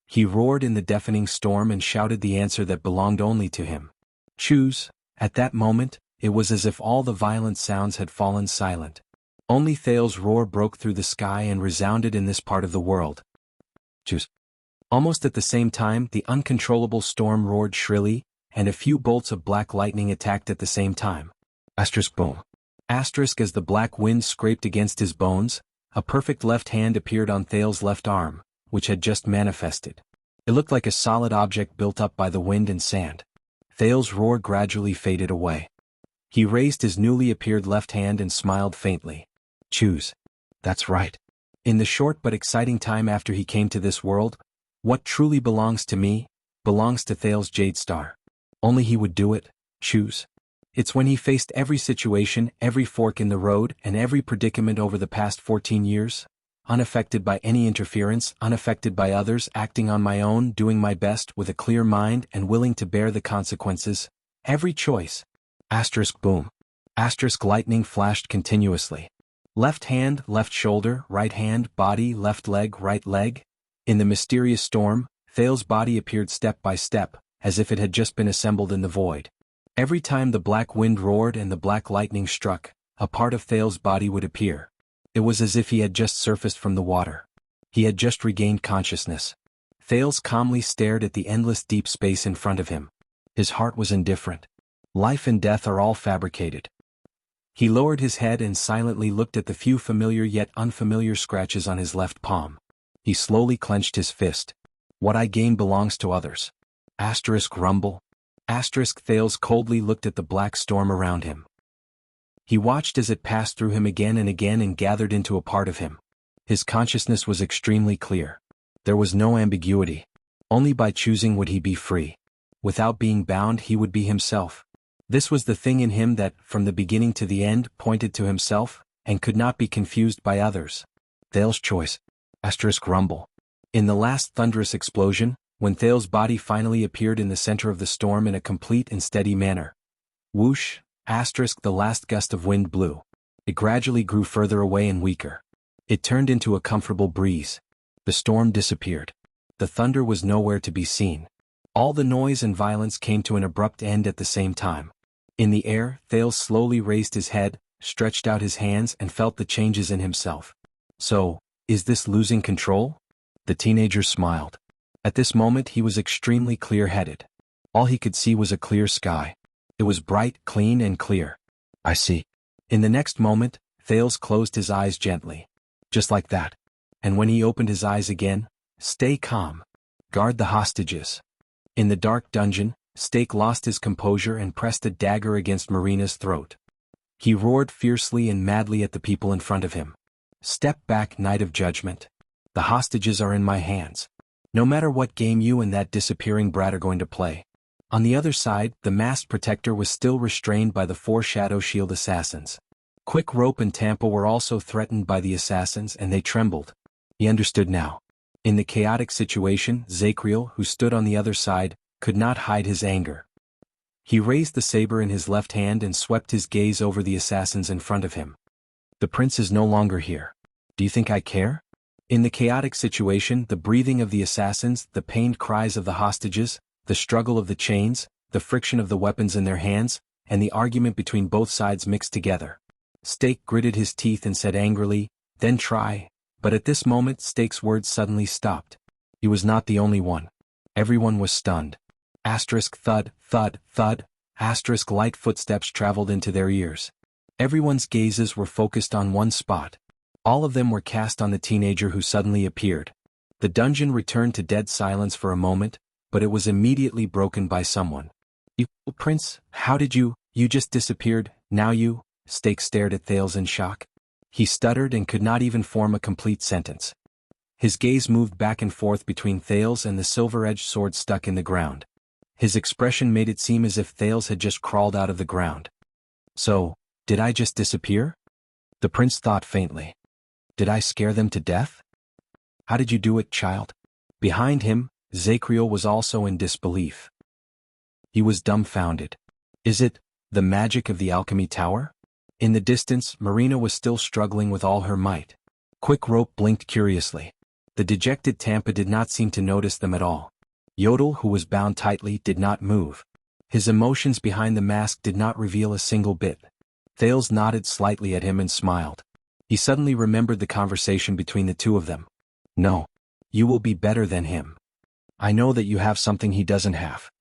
He roared in the deafening storm and shouted the answer that belonged only to him. Choose. At that moment, it was as if all the violent sounds had fallen silent. Only Thales' roar broke through the sky and resounded in this part of the world. Choose. Almost at the same time, the uncontrollable storm roared shrilly, and a few bolts of black lightning attacked at the same time. Asterisk boom. Asterisk as the black wind scraped against his bones, A perfect left hand appeared on Thales' left arm, which had just manifested. It looked like a solid object built up by the wind and sand. Thales' roar gradually faded away. He raised his newly appeared left hand and smiled faintly. Choose. That's right. In the short but exciting time after he came to this world, what truly belongs to me, belongs to Thales Jadestar. Only he would do it. Choose. It's when he faced every situation, every fork in the road, and every predicament over the past 14 years, unaffected by any interference, unaffected by others, acting on my own, doing my best with a clear mind and willing to bear the consequences. Every choice. Asterisk boom. Asterisk lightning flashed continuously. Left hand, left shoulder, right hand, body, left leg, right leg. In the mysterious storm, Thales' body appeared step by step, as if it had just been assembled in the void. Every time the black wind roared and the black lightning struck, a part of Thales' body would appear. It was as if he had just surfaced from the water. He had just regained consciousness. Thales calmly stared at the endless deep space in front of him. His heart was indifferent. Life and death are all fabricated. He lowered his head and silently looked at the few familiar yet unfamiliar scratches on his left palm. He slowly clenched his fist. What I gain belongs to others. Asterisk rumble. Asterisk Thales coldly looked at the black storm around him. He watched as it passed through him again and gathered into a part of him. His consciousness was extremely clear. There was no ambiguity. Only by choosing would he be free. Without being bound he would be himself. This was the thing in him that, from the beginning to the end, pointed to himself, and could not be confused by others. Thales' choice. Asterisk rumble. In the last thunderous explosion, when Thales' body finally appeared in the center of the storm in a complete and steady manner. Whoosh, asterisk the last gust of wind blew. It gradually grew further away and weaker. It turned into a comfortable breeze. The storm disappeared. The thunder was nowhere to be seen. All the noise and violence came to an abrupt end at the same time. In the air, Thales slowly raised his head, stretched out his hands and felt the changes in himself. So, is this losing control? The teenager smiled. At this moment he was extremely clear-headed. All he could see was a clear sky. It was bright, clean and clear. I see. In the next moment, Thales closed his eyes gently. Just like that. And when he opened his eyes again, stay calm. Guard the hostages. In the dark dungeon, Stake lost his composure and pressed a dagger against Marina's throat. He roared fiercely and madly at the people in front of him. Step back, Knight of Judgment. The hostages are in my hands. No matter what game you and that disappearing brat are going to play. On the other side, the masked protector was still restrained by the 4 Shadow Shield assassins. Quick Rope and Tampa were also threatened by the assassins and they trembled. He understood now. In the chaotic situation, Zacriel, who stood on the other side, could not hide his anger. He raised the saber in his left hand and swept his gaze over the assassins in front of him. The prince is no longer here. Do you think I care? In the chaotic situation, the breathing of the assassins, the pained cries of the hostages, the struggle of the chains, the friction of the weapons in their hands, and the argument between both sides mixed together. Stake gritted his teeth and said angrily, "Then try." But at this moment Stake's words suddenly stopped. He was not the only one. Everyone was stunned. Asterisk thud, thud, thud, asterisk light footsteps traveled into their ears. Everyone's gazes were focused on one spot. All of them were cast on the teenager who suddenly appeared. The dungeon returned to dead silence for a moment, but it was immediately broken by someone. "You, Prince, how did you just disappeared, now you?" Stake stared at Thales in shock. He stuttered and could not even form a complete sentence. His gaze moved back and forth between Thales and the silver-edged sword stuck in the ground. His expression made it seem as if Thales had just crawled out of the ground. "So, did I just disappear?" The prince thought faintly. "Did I scare them to death?" "How did you do it, child?" Behind him, Zacriel was also in disbelief. He was dumbfounded. "Is it the magic of the alchemy tower?" In the distance, Marina was still struggling with all her might. Quick Rope blinked curiously. The dejected Tampa did not seem to notice them at all. Yodel, who was bound tightly, did not move. His emotions behind the mask did not reveal a single bit. Thales nodded slightly at him and smiled. He suddenly remembered the conversation between the two of them. "No. You will be better than him. I know that you have something he doesn't have."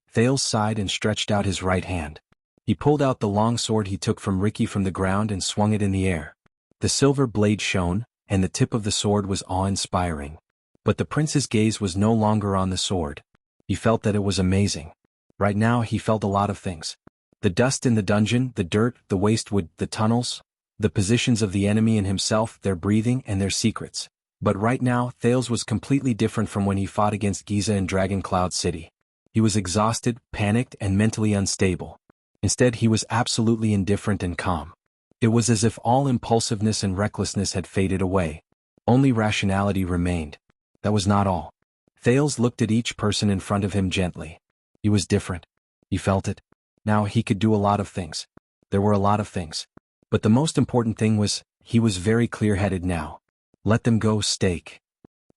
Thales sighed and stretched out his right hand. He pulled out the long sword he took from Ricky from the ground and swung it in the air. The silver blade shone, and the tip of the sword was awe-inspiring. But the prince's gaze was no longer on the sword. He felt that it was amazing. Right now he felt a lot of things. The dust in the dungeon, the dirt, the wastewood, the tunnels, the positions of the enemy and himself, their breathing and their secrets. But right now, Thales was completely different from when he fought against Giza in Dragon Cloud City. He was exhausted, panicked, and mentally unstable. Instead, he was absolutely indifferent and calm. It was as if all impulsiveness and recklessness had faded away. Only rationality remained. That was not all. Thales looked at each person in front of him gently. He was different. He felt it. Now he could do a lot of things. There were a lot of things. But the most important thing was, he was very clear-headed now. Let them go, Stake.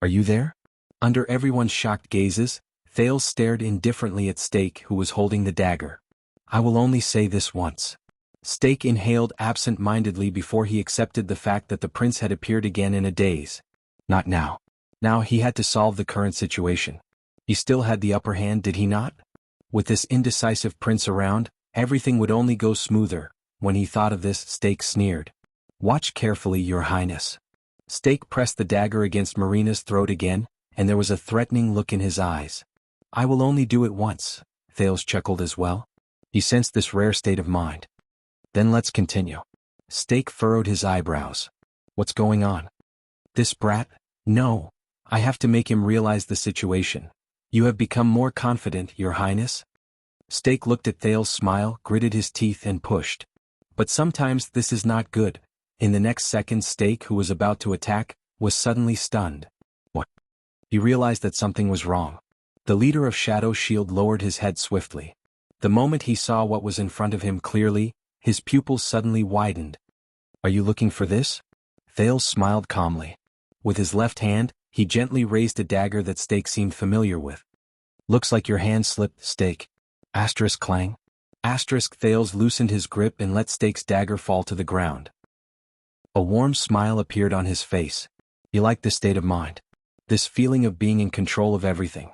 Are you there? Under everyone's shocked gazes, Thales stared indifferently at Stake, who was holding the dagger. I will only say this once. Stake inhaled absent-mindedly before he accepted the fact that the prince had appeared again in a daze. Not now. Now he had to solve the current situation. He still had the upper hand, did he not? With this indecisive prince around, everything would only go smoother. When he thought of this, Stake sneered. Watch carefully, Your Highness. Stake pressed the dagger against Marina's throat again, and there was a threatening look in his eyes. I will only do it once, Thales chuckled as well. He sensed this rare state of mind. Then let's continue. Stake furrowed his eyebrows. What's going on? This brat? No. I have to make him realize the situation. You have become more confident, Your Highness? Stake looked at Thales' smile, gritted his teeth and pushed. But sometimes this is not good. In the next second, Stake, who was about to attack, was suddenly stunned. What? He realized that something was wrong. The leader of Shadow Shield lowered his head swiftly. The moment he saw what was in front of him clearly, his pupils suddenly widened. Are you looking for this? Thales smiled calmly. With his left hand, he gently raised a dagger that Stake seemed familiar with. Looks like your hand slipped, Stake. Asterisk clang. Asterisk Thales loosened his grip and let Stake's dagger fall to the ground. A warm smile appeared on his face. He liked this state of mind. This feeling of being in control of everything.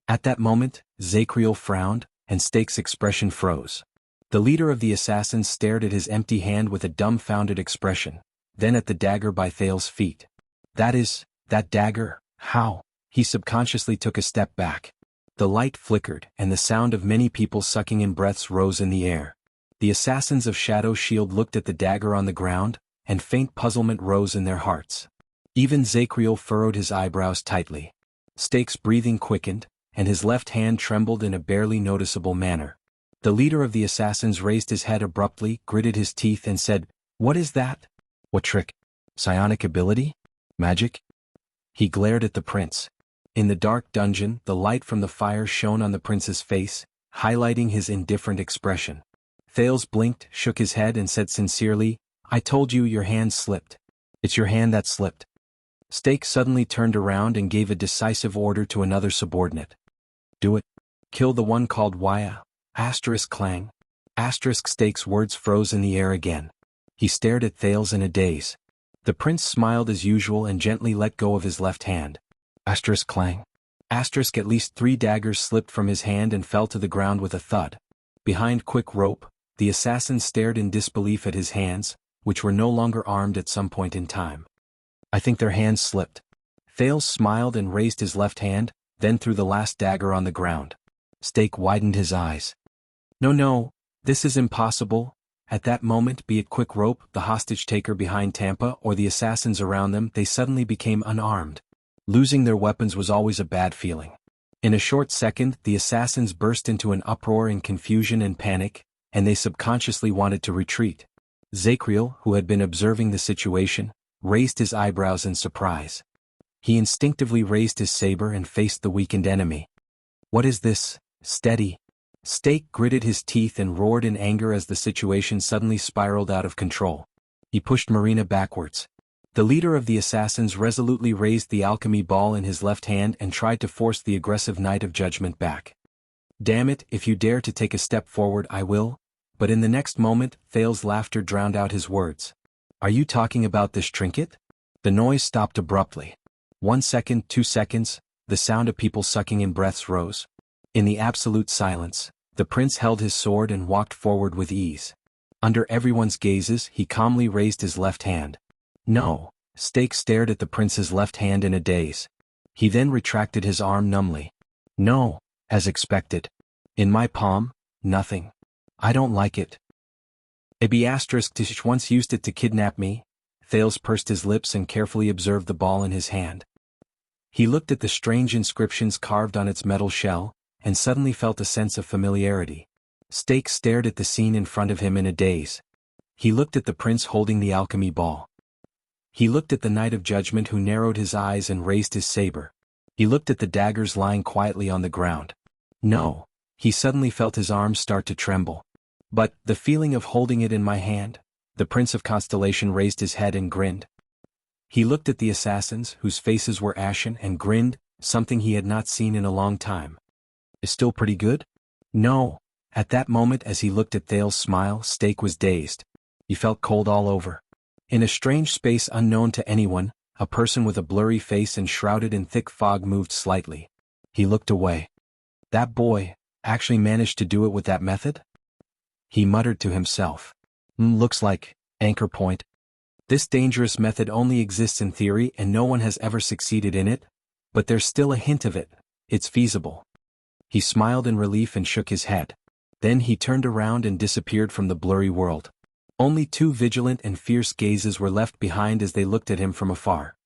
At that moment, Zacriel frowned, and Stake's expression froze. The leader of the assassins stared at his empty hand with a dumbfounded expression, then at the dagger by Thales' feet. That dagger, how? He subconsciously took a step back. The light flickered, and the sound of many people sucking in breaths rose in the air. The assassins of Shadow Shield looked at the dagger on the ground, and faint puzzlement rose in their hearts. Even Zacriel furrowed his eyebrows tightly. Stake's breathing quickened, and his left hand trembled in a barely noticeable manner. The leader of the assassins raised his head abruptly, gritted his teeth and said, What is that? What trick? Psionic ability? Magic? He glared at the prince. In the dark dungeon, the light from the fire shone on the prince's face, highlighting his indifferent expression. Thales blinked, shook his head and said sincerely, I told you your hand slipped. It's your hand that slipped. Stake suddenly turned around and gave a decisive order to another subordinate. Do it. Kill the one called Wuxia. Asterisk clang. Asterisk Stake's words froze in the air again. He stared at Thales in a daze. The prince smiled as usual and gently let go of his left hand. Asterisk clang. Asterisk at least 3 daggers slipped from his hand and fell to the ground with a thud. Behind quick rope, the assassin stared in disbelief at his hands, which were no longer armed at some point in time. I think their hands slipped. Thales smiled and raised his left hand, then threw the last dagger on the ground. Stake widened his eyes. No, this is impossible. At that moment, be it quick rope, the hostage-taker behind Tampa, or the assassins around them, they suddenly became unarmed. Losing their weapons was always a bad feeling. In a short second, the assassins burst into an uproar in confusion and panic, and they subconsciously wanted to retreat. Zacriel, who had been observing the situation, raised his eyebrows in surprise. He instinctively raised his saber and faced the weakened enemy. What is this? Steady. Stake gritted his teeth and roared in anger as the situation suddenly spiraled out of control. He pushed Marina backwards. The leader of the assassins resolutely raised the alchemy ball in his left hand and tried to force the aggressive Knight of Judgment back. Damn it, if you dare to take a step forward I will. But in the next moment, Thales' laughter drowned out his words. Are you talking about this trinket? The noise stopped abruptly. 1 second, 2 seconds, the sound of people sucking in breaths rose. In the absolute silence, the prince held his sword and walked forward with ease. Under everyone's gazes, he calmly raised his left hand. No. Stake stared at the prince's left hand in a daze. He then retracted his arm numbly. No, as expected. In my palm, nothing. I don't like it. Abi *tish once used it to kidnap me. Thales pursed his lips and carefully observed the ball in his hand. He looked at the strange inscriptions carved on its metal shell, and suddenly felt a sense of familiarity. Stake stared at the scene in front of him in a daze. He looked at the prince holding the alchemy ball. He looked at the Knight of Judgment who narrowed his eyes and raised his saber. He looked at the daggers lying quietly on the ground. No. He suddenly felt his arms start to tremble. But, the feeling of holding it in my hand, the Prince of Constellation raised his head and grinned. He looked at the assassins, whose faces were ashen, and grinned, something he had not seen in a long time. Is still pretty good? No. At that moment as he looked at Thales' smile, Stake was dazed. He felt cold all over. In a strange space unknown to anyone, a person with a blurry face and shrouded in thick fog moved slightly. He looked away. That boy actually managed to do it with that method? He muttered to himself. Looks like anchor point. This dangerous method only exists in theory and no one has ever succeeded in it, but there's still a hint of it. It's feasible. He smiled in relief and shook his head. Then he turned around and disappeared from the blurry world. Only two vigilant and fierce gazes were left behind as they looked at him from afar.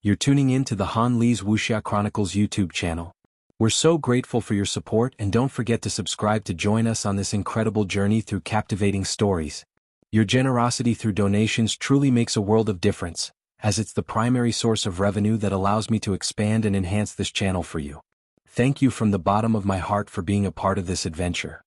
You're tuning in to the Han Lee's Wuxia Chronicles YouTube channel. We're so grateful for your support and don't forget to subscribe to join us on this incredible journey through captivating stories. Your generosity through donations truly makes a world of difference, as it's the primary source of revenue that allows me to expand and enhance this channel for you. Thank you from the bottom of my heart for being a part of this adventure.